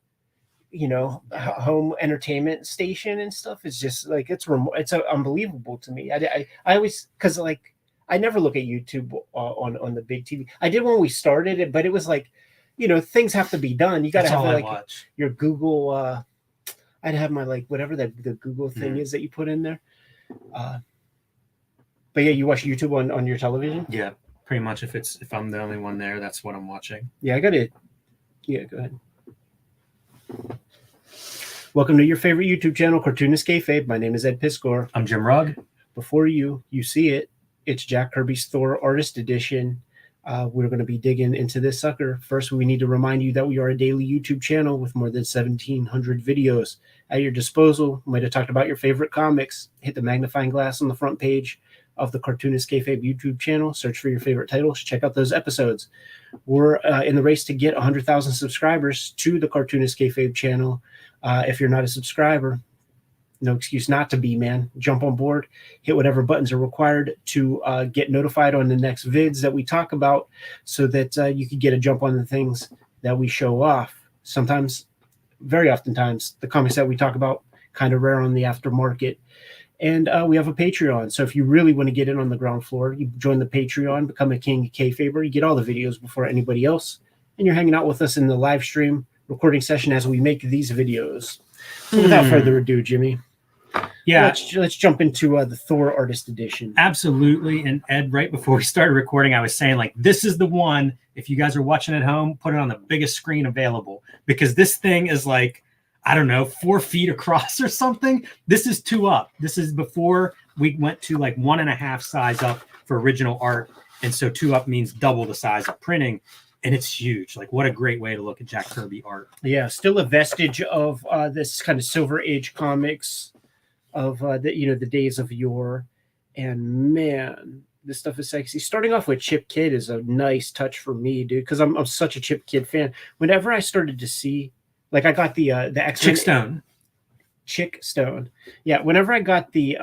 you know, home entertainment station and stuff is just like it's unbelievable to me. I always because like I never look at YouTube on the big TV. I did when we started it, but it was like, you know, things have to be done. You got to have like your Google. I'd have my like whatever the Google thing is that you put in there. But yeah, you watch YouTube on your television? Yeah, pretty much. If I'm the only one there, that's what I'm watching. Yeah, I got it. Yeah, go ahead. Welcome to your favorite YouTube channel, Cartoonist Kayfabe. My name is Ed Piscor. I'm Jim Rugg. Before you see it, it's Jack Kirby's Thor Artist Edition. We're going to be digging into this sucker. First, we need to remind you that we are a daily YouTube channel with more than 1,700 videos at your disposal. We might have talked about your favorite comics. Hit the magnifying glass on the front page of the Cartoonist Kayfabe YouTube channel. Search for your favorite titles. Check out those episodes. We're in the race to get 100,000 subscribers to the Cartoonist Kayfabe channel. If you're not a subscriber, no excuse not to be, man. Jump on board, hit whatever buttons are required to get notified on the next vids that we talk about so that you can get a jump on the things that we show off. Sometimes, very oftentimes, the comics that we talk about kind of rare on the aftermarket. And we have a Patreon. So if you really want to get in on the ground floor, you join the Patreon, become a King Kayfaber. You get all the videos before anybody else. And you're hanging out with us in the live stream recording session as we make these videos. So without further ado, Jimmy. Yeah, let's jump into the Thor Artist Edition. Absolutely. And Ed, right before we started recording, I was saying, like, this is the one. If you guys are watching at home, put it on the biggest screen available, because this thing is like, I don't know, 4 feet across or something. This is 2 up. This is before we went to like 1.5 size up for original art. And so 2 up means double the size of printing. And it's huge. Like, what a great way to look at Jack Kirby art. Yeah, still a vestige of this kind of Silver Age comics of the days of yore. And man, this stuff is sexy. Starting off with Chip Kid is a nice touch for me, dude, because I'm such a Chip Kid fan. Whenever I started to see, like, I got the X-Men Chick Stone. Yeah, whenever I got the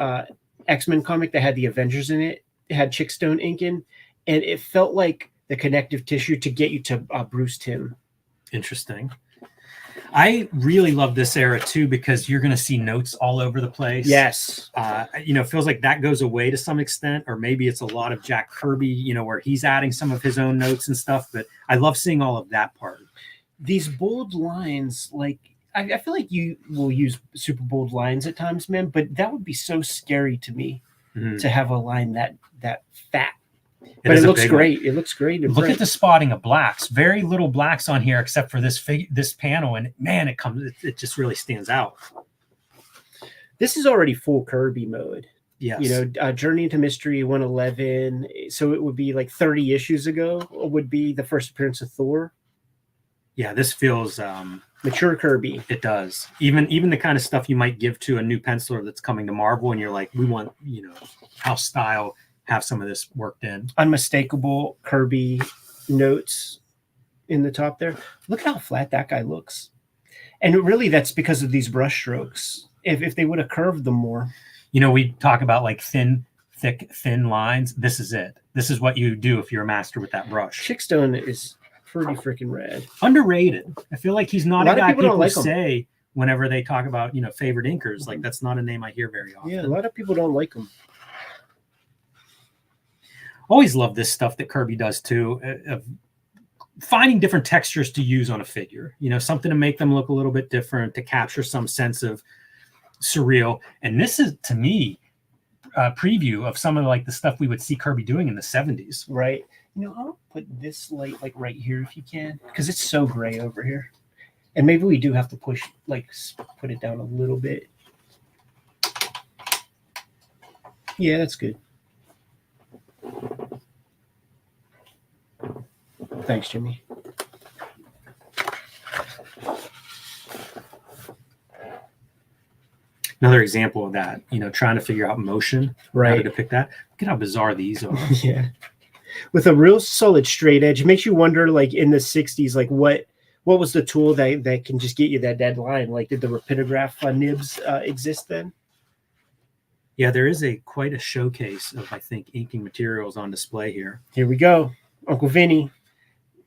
X-Men comic that had the Avengers in it, it had Chick Stone ink in, and it felt like the connective tissue to get you to Bruce Timm. Interesting. I really love this era too, because you're going to see notes all over the place. Yes. It feels like that goes away to some extent, or maybe it's a lot of Jack Kirby, where he's adding some of his own notes and stuff. But I love seeing all of that part. These bold lines, like, I feel like you will use super bold lines at times, man, but that would be so scary to me to have a line that fat. But it looks great. It looks great. Look at the spotting of blacks. Very little blacks on here, except for this panel, and man, it just really stands out. This is already full Kirby mode. Yes. Journey into Mystery 111. So it would be like 30 issues ago would be the first appearance of Thor. Yeah, this feels mature Kirby. It does. Even the kind of stuff you might give to a new penciler that's coming to Marvel, and you're like, we want house style. Have some of this worked in. Unmistakable Kirby notes in the top there. Look at how flat that guy looks. And really, that's because of these brush strokes. If they would have curved them more. We talk about like thin lines. This is it. This is what you do if you're a master with that brush. Chickstone is pretty freaking rad. Underrated. I feel like he's not a guy people like say whenever they talk about, favorite inkers. Like, that's not a name I hear very often. Yeah, a lot of people don't like him. Always love this stuff that Kirby does too, of finding different textures to use on a figure, something to make them look a little bit different, to capture some sense of surreal. And this is, to me, a preview of some of like the stuff we would see Kirby doing in the 70s. Right. I'll put this light like right here if you can, because it's so gray over here. And maybe we do have to put it down a little bit. Yeah, that's good. Thanks, Jimmy. Another example of that, trying to figure out motion, right? How to depict that. Look at how bizarre these are. Yeah, with a real solid straight edge. It makes you wonder, like in the 60s, like what was the tool that can just get you that dead line? Like, did the rapidograph nibs exist then? Yeah, there is quite a showcase of, I think, inking materials on display here. Here we go, Uncle Vinny.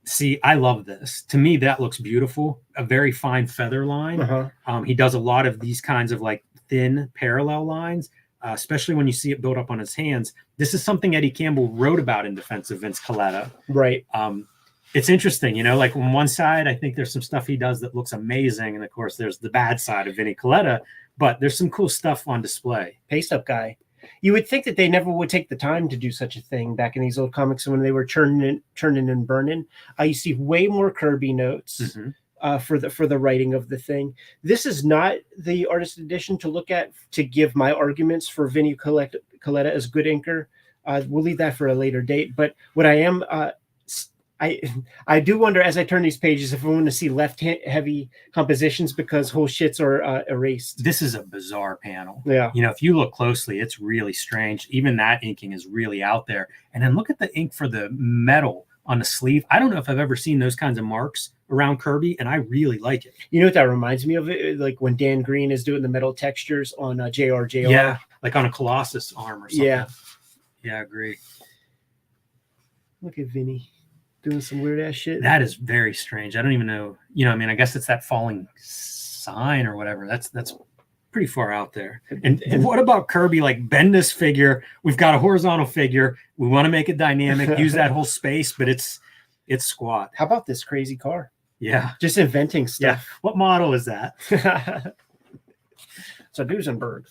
See, I love this. To me, that looks beautiful. A very fine feather line. He does a lot of these kinds of like thin parallel lines, especially when you see it build up on his hands. This is something Eddie Campbell wrote about in defense of Vince Colletta. Right. It's interesting, like on one side, I think there's some stuff he does that looks amazing. And of course, there's the bad side of Vinnie Colletta, but there's some cool stuff on display. Paste up guy. You would think that they never would take the time to do such a thing back in these old comics when they were churning and burning. You see way more Kirby notes for the writing of the thing. This is not the artist edition to look at to give my arguments for Vinnie Coletta as good inker. We'll leave that for a later date. But what I am, I do wonder as I turn these pages if I want to see left-heavy compositions because whole shits are erased. This is a bizarre panel. Yeah. You know, if you look closely, it's really strange. Even that inking is really out there. And then look at the ink for the metal on the sleeve. I don't know if I've ever seen those kinds of marks around Kirby, and I really like it. You know what that reminds me of? Like when Dan Green is doing the metal textures on JR. Yeah, like on a Colossus arm or something. Yeah. Yeah, I agree. Look at Vinny doing some weird ass shit. That is very strange. I don't even know. You know, I mean, I guess it's that falling sign or whatever. That's pretty far out there. And what about Kirby? Like, bend this figure. We've got a horizontal figure. We want to make it dynamic. Use that whole space, but it's squat. How about this crazy car? Yeah, just inventing stuff. Yeah. What model is that? It's a Duesenberg.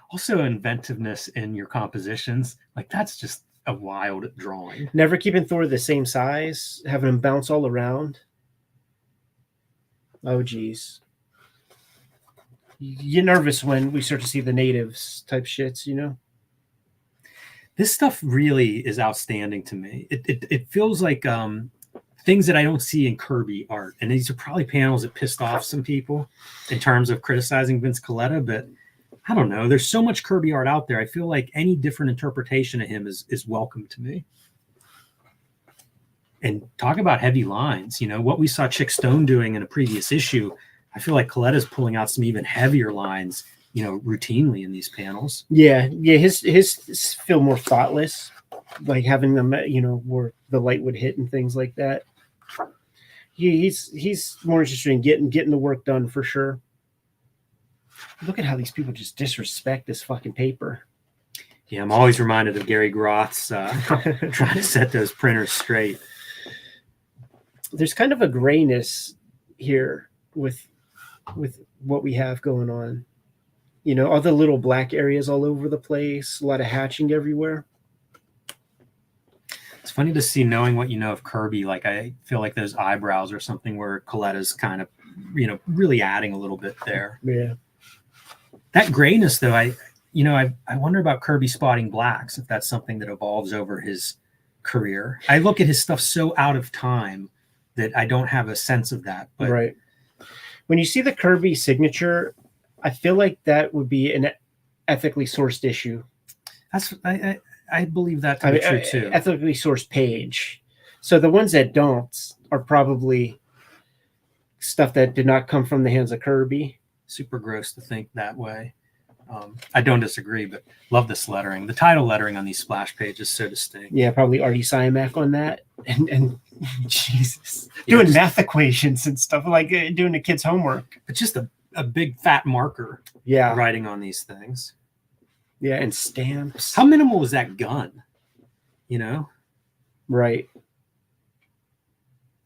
Also, inventiveness in your compositions. Like, that's just a wild drawing. Never keeping Thor the same size, having him bounce all around. Oh, geez. You get nervous when we start to see the natives type shits, you know? This stuff really is outstanding to me. It feels like things that I don't see in Kirby art. And these are probably panels that pissed off some people in terms of criticizing Vince Coletta, but I don't know. There's so much Kirby art out there. I feel like any different interpretation of him is welcome to me. And talk about heavy lines. You know, what we saw Chick Stone doing in a previous issue, I feel like Coletta's pulling out some even heavier lines, you know, routinely in these panels. Yeah. His feel more thoughtless, like having them, you know, where the light would hit and things like that. He's more interested in getting the work done for sure. Look at how these people just disrespect this fucking paper. Yeah, I'm always reminded of Gary Groth's trying to set those printers straight. There's kind of a grayness here with what we have going on. You know, all the little black areas all over the place, a lot of hatching everywhere. It's funny to see, knowing what you know of Kirby. Like, I feel like those eyebrows or something where Coletta's kind of, you know, really adding a little bit there. Yeah. That grayness, though, I wonder about Kirby spotting blacks, if that's something that evolves over his career. I look at his stuff so out of time that I don't have a sense of that. But right. When you see the Kirby signature, I feel like that would be an ethically sourced issue. I believe that to be true too. Ethically sourced page. So the ones that don't are probably stuff that did not come from the hands of Kirby. Super gross to think that way. I don't disagree, but love this lettering. The title lettering on these splash pages is so distinct. Yeah, probably Artie Simak on that. And Jesus. Doing math equations and stuff, like doing the kids' homework. It's just a big fat marker. Yeah. Writing on these things. Yeah, and stamps. How minimal was that gun? You know? Right.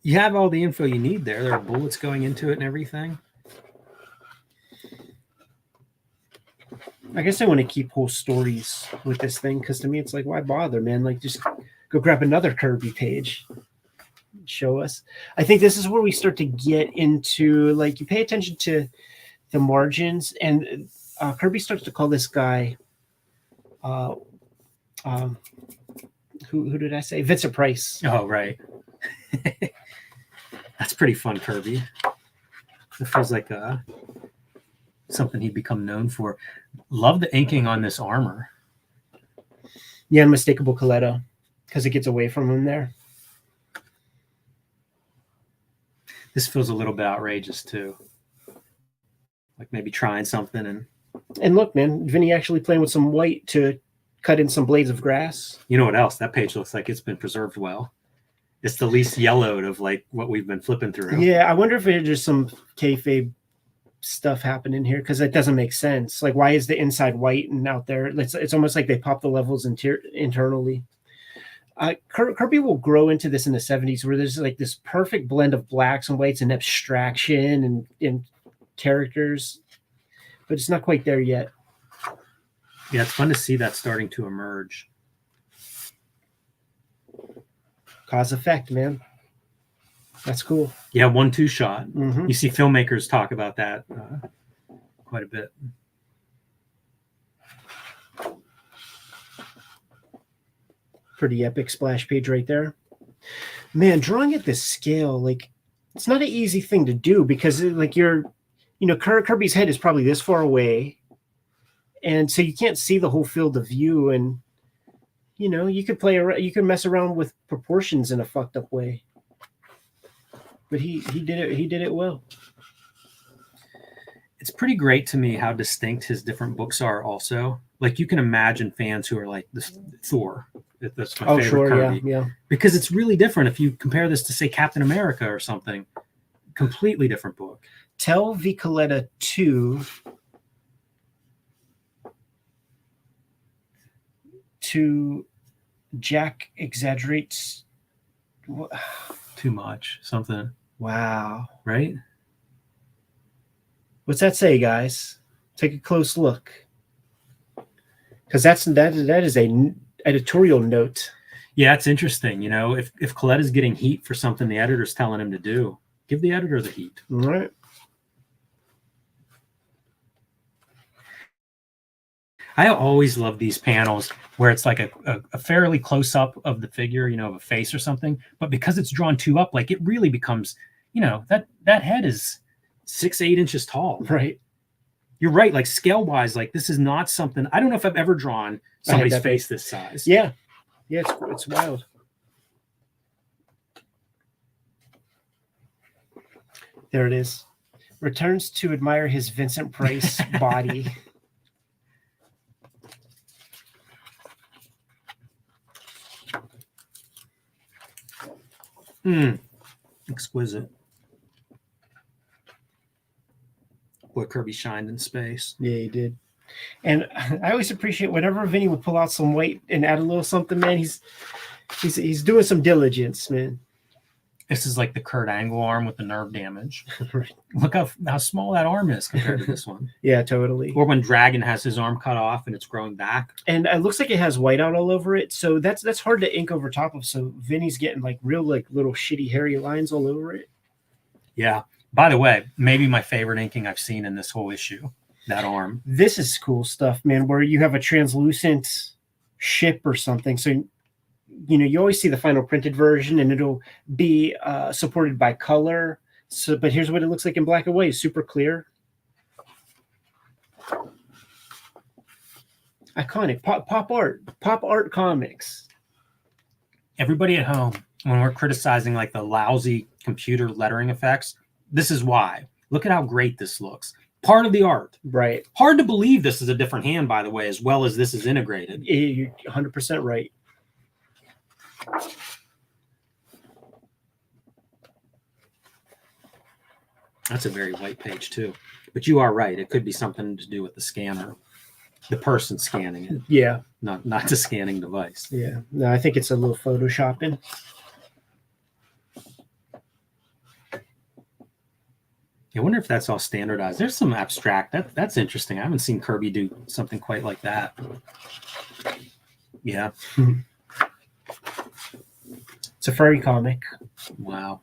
You have all the info you need there. There are bullets going into it and everything. I guess I want to keep whole stories with this thing because to me it's like, why bother, man? Like, just go grab another Kirby page, show us. I think this is where we start to get into, like, you pay attention to the margins, and Kirby starts to call this guy, who did I say? Vincent Price. Oh, right. That's pretty fun, Kirby. It feels like something he'd become known for. Love the inking on this armor. Yeah, unmistakable Coletta, because it gets away from him there. This feels a little bit outrageous too. Like maybe trying something and look, man, Vinny actually playing with some white to cut in some blades of grass. You know what else? That page looks like it's been preserved well. It's the least yellowed of like what we've been flipping through. Yeah, I wonder if there's some kayfabe stuff happening here, because it doesn't make sense. Like, why is the inside white and out there? It's almost like they pop the levels internally. Kirby will grow into this in the 70s, where there's like this perfect blend of blacks and whites and abstraction and characters. but it's not quite there yet. Yeah, it's fun to see that starting to emerge. Cause effect, man. That's cool. Yeah, 1-2 shot. Mm-hmm. You see filmmakers talk about that quite a bit. Pretty epic splash page right there. Man, drawing at this scale, like, it's not an easy thing to do because, like, Kirby's head is probably this far away, and so you can't see the whole field of view. And you could play around, you could mess around with proportions in a fucked up way. But he did it. He did it well. It's pretty great to me how distinct his different books are. Also, like, you can imagine fans who are like this Thor. That's my favorite Kirby. Yeah. Because it's really different if you compare this to, say, Captain America or something. Completely different book. Tell Vicoletta 2 to Jack exaggerates. Too much. Something. Wow. Right? What's that say, guys? Take a close look. Because that is a editorial note. Yeah, it's interesting. If Coletta's getting heat for something the editor's telling him to do, give the editor the heat. All right. I always love these panels where it's like a fairly close up of the figure, of a face or something. But because it's drawn too up, like, it really becomes, that head is 6-8 inches tall. Right. You're right. Like, scale wise, like, this is not something. I don't know if I've ever drawn somebody's face this size. Yeah. Yeah, it's wild. There it is. Returns to admire his Vincent Price body. Exquisite. Boy, Kirby shined in space. Yeah, he did. And I always appreciate whenever Vinny will pull out some weight and add a little something, man. He's doing some diligence, man. This is like the Kurt Angle arm with the nerve damage. Right. Look how small that arm is compared to this one. Yeah, totally. Or when Dragon has his arm cut off and it's growing back. And it looks like it has whiteout all over it, so that's hard to ink over top of. So Vinny's getting like real, like, little shitty hairy lines all over it. Yeah. By the way, maybe my favorite inking I've seen in this whole issue. That arm. This is cool stuff, man, where you have a translucent ship or something. So, you always see the final printed version and it'll be supported by color. So, but here's what it looks like in black and white. Super clear. Iconic. Pop art comics. Everybody at home, when we're criticizing like the lousy computer lettering effects, this is why. Look at how great this looks. Part of the art. Right. Hard to believe this is a different hand, by the way, as well as this is integrated. You're 100% right. That's a very white page, too. But you are right. It could be something to do with the scanner. The person scanning it. Yeah. Not the scanning device. Yeah. No, I think it's a little photoshopping. I wonder if that's all standardized. There's some abstract. That's interesting. I haven't seen Kirby do something quite like that. Yeah. It's a furry comic. Wow.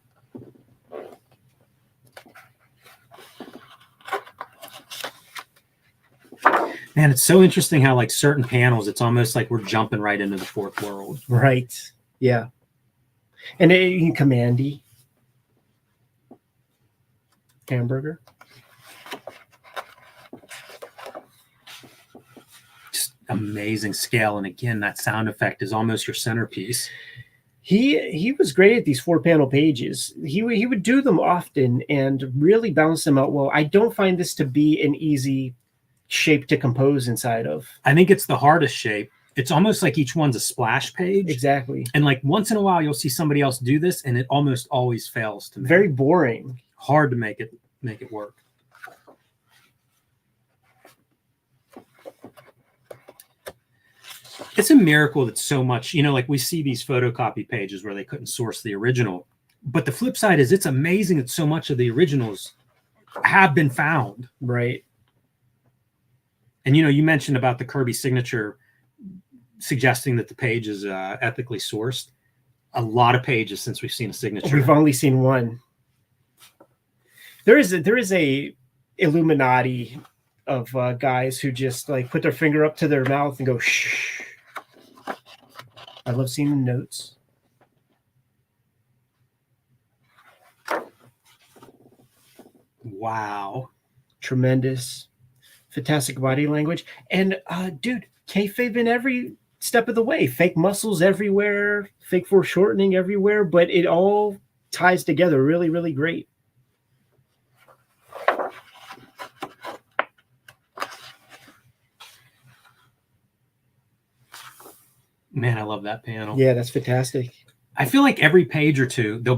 Man, it's so interesting how, like, certain panels, it's almost like we're jumping right into the fourth world. Right. Yeah. And in Commandy. Hamburger. Just amazing scale. And again, that sound effect is almost your centerpiece. He was great at these 4-panel pages. He would do them often and really balance them out well. I don't find this to be an easy shape to compose inside of. I think it's the hardest shape. It's almost like each one's a splash page. Exactly. And like once in a while, you'll see somebody else do this, and it almost always fails to me. Very boring. Hard to make it work. It's a miracle that so much, like we see these photocopy pages where they couldn't source the original. But the flip side is it's amazing that so much of the originals have been found. Right. And you mentioned about the Kirby signature suggesting that the page is ethically sourced. A lot of pages since we've seen a signature. We've only seen one. There is a Illuminati of guys who just like put their finger up to their mouth and go shh. I love seeing the notes. Wow. Tremendous. Fantastic body language. And dude, kayfabe in every step of the way. Fake muscles everywhere, fake foreshortening everywhere, but it all ties together really, really great. Man, I love that panel. Yeah, that's fantastic. I feel like every page or two there'll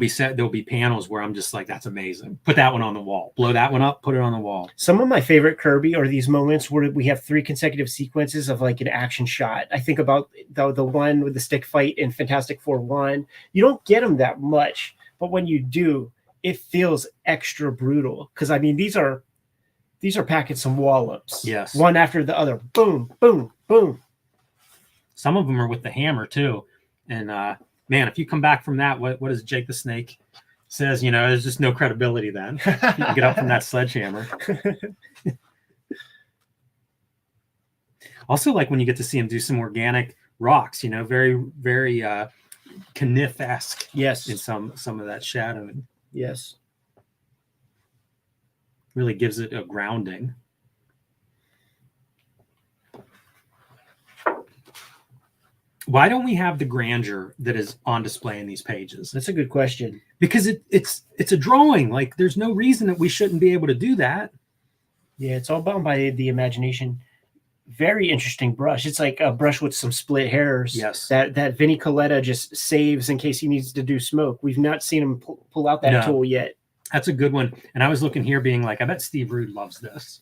be panels where I'm just like, that's amazing. Put that one on the wall. Blow that one up, put it on the wall. Some of my favorite Kirby are these moments where we have 3 consecutive sequences of like an action shot. I think about the one with the stick fight in Fantastic Four 1. You don't get them that much, but when you do, it feels extra brutal. Because I mean, these are packing some wallops. Yes. One after the other. Boom, boom, boom. Some of them are with the hammer too. And man, if you come back from that, what does Jake the Snake says? There's just no credibility then. You can get up from that sledgehammer. Also, like when you get to see him do some organic rocks, very, very Kniff-esque. Yes. In some of that shadowing. Yes. Really gives it a grounding. Why don't we have the grandeur that is on display in these pages? That's a good question. Because it's a drawing. Like there's no reason that we shouldn't be able to do that. Yeah, it's all bound by the imagination. Very interesting brush. It's like a brush with some split hairs. Yes. That Vinnie Coletta just saves in case he needs to do smoke. We've not seen him pull out that tool yet. That's a good one. And I was looking here being like, I bet Steve Rude loves this.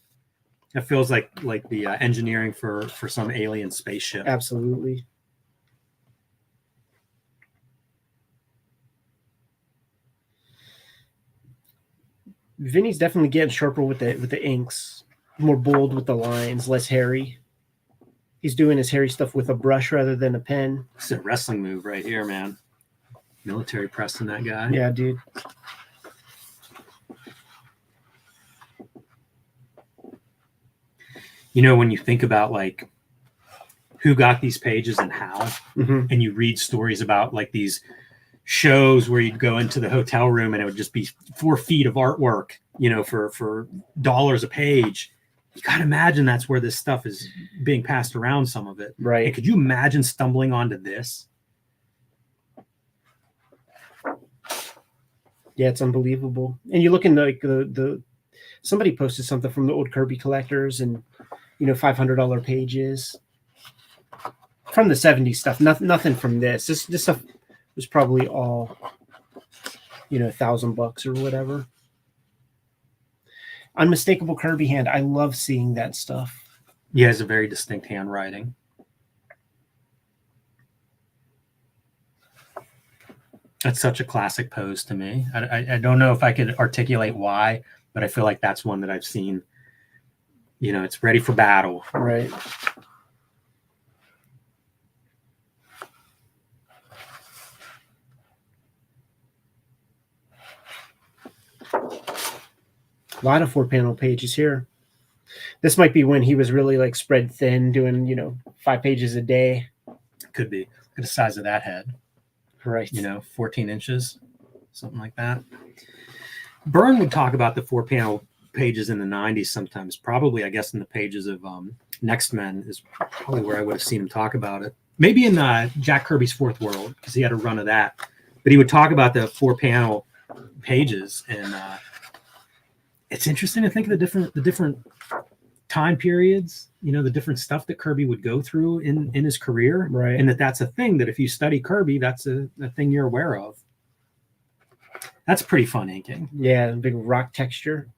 It feels like the engineering for some alien spaceship. Absolutely. Vinny's definitely getting sharper with the inks, more bold with the lines, less hairy. He's doing his hairy stuff with a brush rather than a pen. It's a wrestling move right here, man. Military pressing that guy. Yeah, dude. When you think about like who got these pages and how, and you read stories about like these shows where you'd go into the hotel room and it would just be 4 feet of artwork, for $1 a page. You got to imagine that's where this stuff is being passed around, some of it. Right. And could you imagine stumbling onto this? Yeah, it's unbelievable. And you look in the somebody posted something from the old Kirby collectors and $500 pages from the 70s stuff. Nothing from this. This stuff was probably all $1,000 or whatever. Unmistakable Kirby hand. I love seeing that stuff. He has a very distinct handwriting. That's such a classic pose to me. I don't know if I could articulate why, but I feel like that's one that I've seen. It's ready for battle. Right. A lot of 4-panel pages here. This might be when he was really like spread thin, doing 5 pages a day. Could be. Look at the size of that head. Right. 14 inches, something like that. Byrne would talk about the 4-panel pages in the 90s sometimes. Probably, I guess, in the pages of Next Men is probably where I would have seen him talk about it. Maybe in Jack Kirby's Fourth World, because he had a run of that. But he would talk about the 4-panel pages, and it's interesting to think of the different time periods, the different stuff that Kirby would go through in his career. Right. And that's a thing that if you study Kirby, that's a thing you're aware of. That's pretty fun inking. Yeah, big rock texture.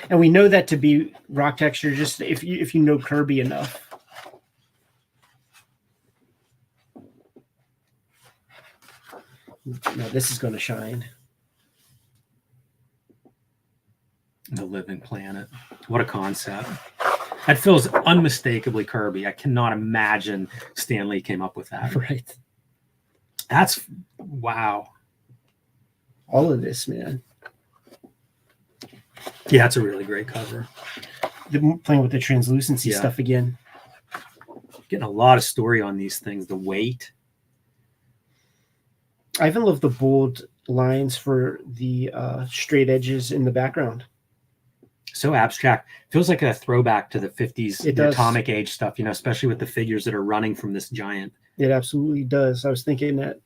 And we know that to be rock texture just if you know Kirby enough. Now this is going to shine. The living planet. What a concept. That feels unmistakably Kirby. I cannot imagine Stan Lee came up with that. Right. That's wow. All of this, man. Yeah, it's a really great cover. Playing with the translucency Yeah. stuff again. Getting a lot of story on these things. The weight. I even love the bold lines for the straight edges in the background. So abstract. Feels like a throwback to the 50s, It the does. atomic age stuff, you know, especially with the figures that are running from this giant. It absolutely does. I was thinking that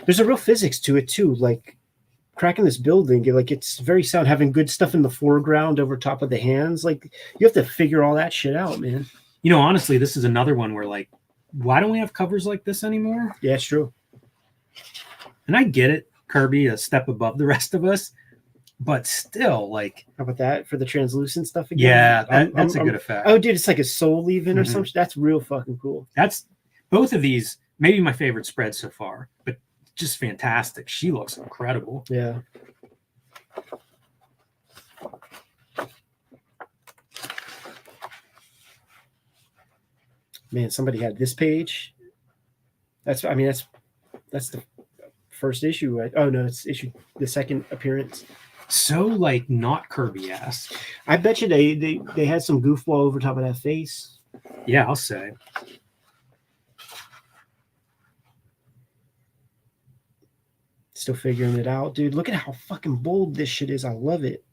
there's a real physics to it too. Like cracking this building, like it's very sound, having good stuff in the foreground over top of the hands. Like you have to figure all that shit out, man. You know, honestly, this is another one where like, why don't we have covers like this anymore? Yeah, it's true. And I get it, Kirby, a step above the rest of us, but still, like, How about that for the translucent stuff again? yeah, that's a good effect. Oh, dude, it's like a soul leaving or Mhm. something. That's real fucking cool. That's both of these, maybe my favorite spread so far, but just fantastic. She looks incredible. Yeah. Man, somebody had this page. That's the first issue. Right? Oh no, it's the second appearance. So like not Kirby-esque. I bet you they had some goofball over top of that face. Yeah, I'll say. Still figuring it out, dude. Look at how fucking bold this shit is. I love it.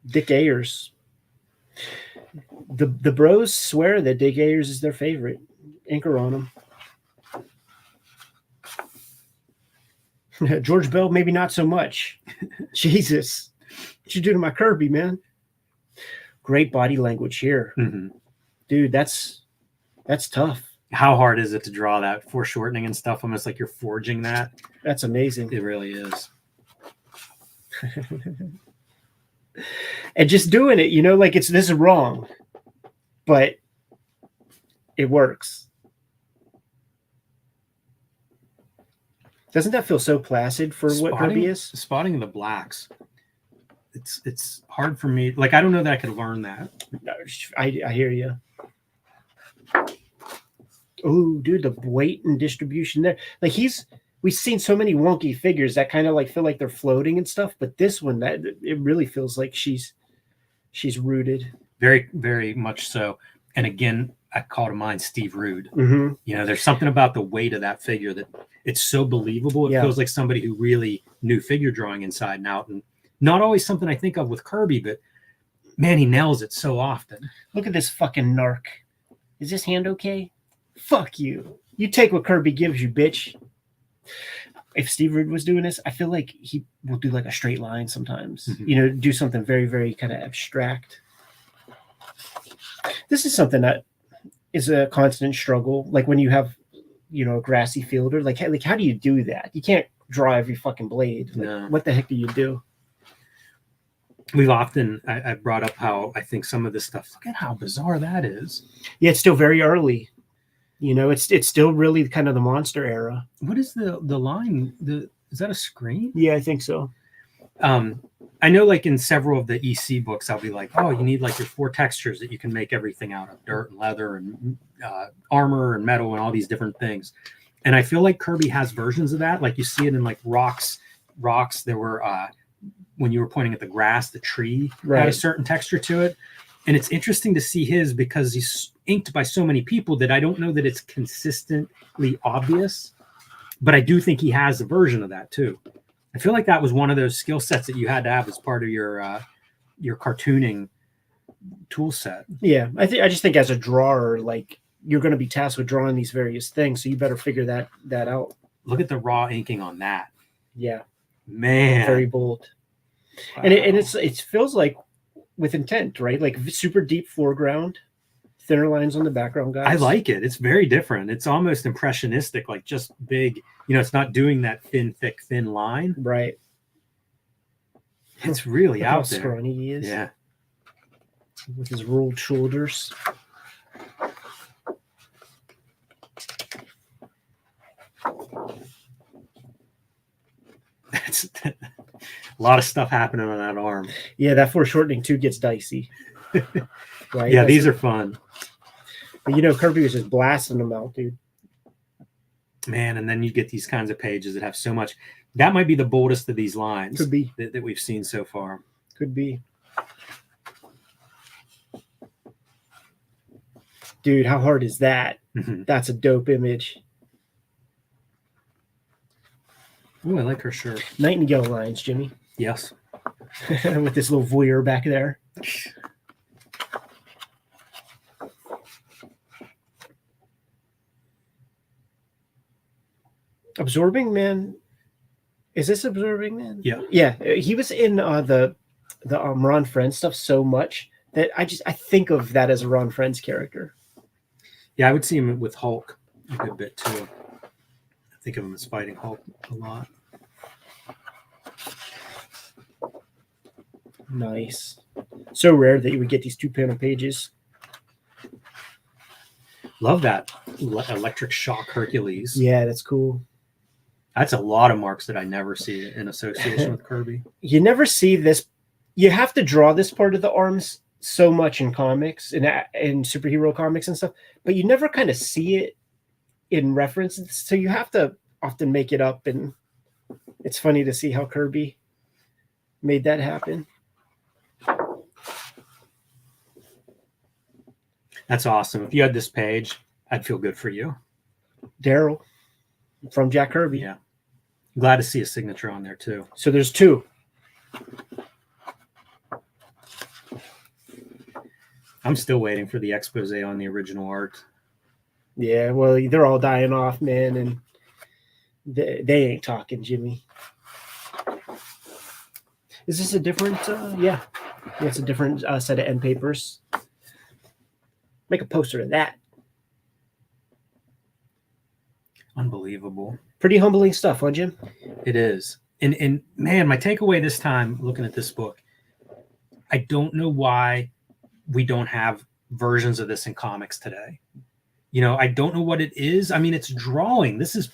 Dick Ayers. The bros swear that Dick Ayers is their favorite. Anchor on him. George Bell, maybe not so much. Jesus. What you do to my Kirby, man? Great body language here. Mm-hmm. Dude, that's tough. How hard is it to draw that foreshortening and stuff? Almost like you're forging that. That's amazing. It really is. And just doing it, you know, like this is wrong, but it works. Doesn't that feel so placid for what Kirby is? Spotting the blacks. It's hard for me. Like, I don't know that I could learn that. I hear you. Oh, dude, the weight and distribution there. Like we've seen so many wonky figures that kind of like feel like they're floating and stuff, but this one, that it really feels like she's rooted. Very, very much so. And again, I call to mind Steve Rude. Mm-hmm. You know, there's something about the weight of that figure that it's so believable. It feels like somebody who really knew figure drawing inside and out. And not always something I think of with Kirby, but man, he nails it so often. Look at this fucking narc. Is this hand okay? Fuck you. You take what Kirby gives you, bitch. If Steve Rude was doing this, I feel like he will do like a straight line sometimes. Mm-hmm. You know, do something very, very kind of abstract. This is something that is a constant struggle. Like when you have, you know, a grassy field, or like how do you do that? You can't draw every fucking blade. Like, No. What the heck do you do? We've often, I brought up how I think some of this stuff, look at how bizarre that is. Yeah, it's still very early. You know, it's still really kind of the monster era. What is the line? Is that a screen? Yeah, I think so. I know like in several of the EC books, I'll be like, oh, you need like your 4 textures that you can make everything out of: dirt and leather and armor and metal and all these different things. And I feel like Kirby has versions of that. Like you see it in like rocks. There were, when you were pointing at the grass, the tree had a certain texture to it. And it's interesting to see his because he's inked by so many people that I don't know that it's consistently obvious, but I do think he has a version of that too. I feel like that was one of those skill sets that you had to have as part of your cartooning tool set. Yeah, I just think as a drawer, like you're going to be tasked with drawing these various things, so you better figure that out. Look at the raw inking on that. Yeah, man, very bold. Wow. And it feels like with intent, right? Like super deep foreground, thinner lines on the background, guys. I like it. It's very different. It's almost impressionistic, like just big. You know, it's not doing that thin line. Right. It's really out there. How scrawny he is. Yeah. With his rolled shoulders. That's a lot of stuff happening on that arm. Yeah, that foreshortening too gets dicey. Right? Yeah, these are fun, But, you know, Kirby was just blasting them out, dude. man. And then you get these kinds of pages that have so much. That might be the boldest of these lines Could be. that we've seen so far. Could be. Dude, how hard is that? Mhm. That's a dope image. Ooh, I like her shirt. Nightingale lines, Jimmy. Yes. With this little voyeur back there. Absorbing Man. Is this Absorbing Man? Yeah. Yeah. He was in the Ron Friends stuff so much that I think of that as a Ron Friends character. Yeah, I would see him with Hulk a good bit too. I think of him as fighting Hulk a lot. Nice. So rare that you would get these 2-panel pages. Love that electric shock Hercules. Yeah, that's cool. That's a lot of marks that I never see in association with Kirby. You never see this. You have to draw this part of the arms so much in comics and in superhero comics and stuff, but you never kind of see it in references. So you have to often make it up, and it's funny to see how Kirby made that happen. That's awesome. If you had this page, I'd feel good for you. Daryl from Jack Kirby. Yeah. Glad to see a signature on there too. So there's 2. I'm still waiting for the expose on the original art. Yeah, well, they're all dying off, man, and they ain't talking, Jimmy. Is this a different? Yeah, it's a different set of end papers. Make a poster of that. Unbelievable. Pretty humbling stuff, huh, Jim? It is. And man, my takeaway this time looking at this book, I don't know why we don't have versions of this in comics today. You know, I don't know what it is. I mean, it's drawing. This is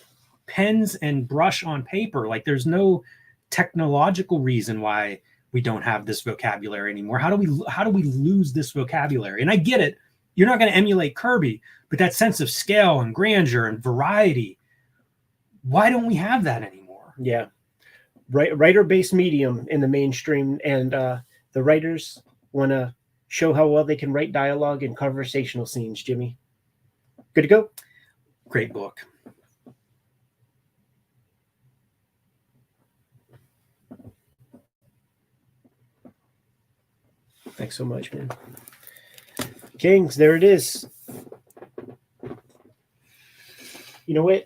pens and brush on paper. Like there's no technological reason why we don't have this vocabulary anymore. How do we lose this vocabulary? And I get it. You're not going to emulate Kirby, but that sense of scale and grandeur and variety, why don't we have that anymore? Yeah. Writer-based medium in the mainstream, and the writers want to show how well they can write dialogue and conversational scenes, Jimmy. Good to go? Great book. Thanks so much, man. Kings, there it is. You know what?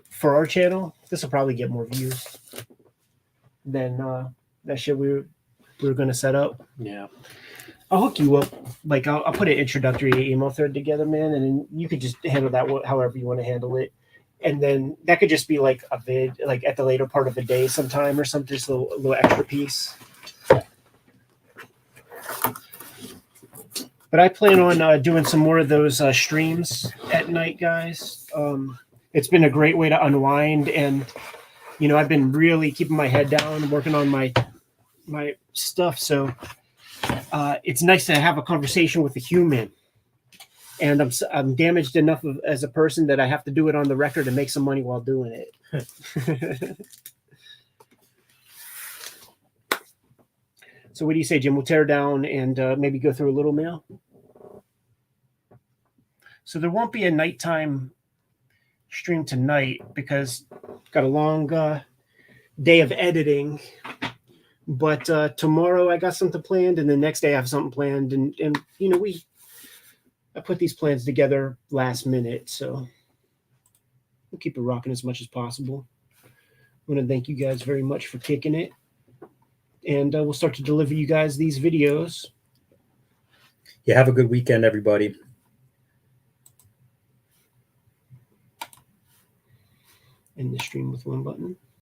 For our channel, this will probably get more views than that shit we were going to set up. Yeah. I'll hook you up. Like I'll put an introductory email thread together, man, and then you could just handle that however you want to handle it. And then that could just be like a vid, like at the later part of the day sometime or something, just a little extra piece. But I plan on doing some more of those streams at night, guys. It's been a great way to unwind, and you know, I've been really keeping my head down, working on my stuff. So it's nice to have a conversation with a human. And I'm damaged enough as a person that I have to do it on the record and make some money while doing it. So what do you say, Jim? We'll tear down and maybe go through a little mail. So there won't be a nighttime stream tonight because got a long day of editing. But tomorrow I got something planned, and the next day I have something planned. And you know, I put these plans together last minute, so we'll keep it rocking as much as possible. I want to thank you guys very much for kicking it. And we'll start to deliver you guys these videos. Yeah, have a good weekend, everybody. In the stream with one button.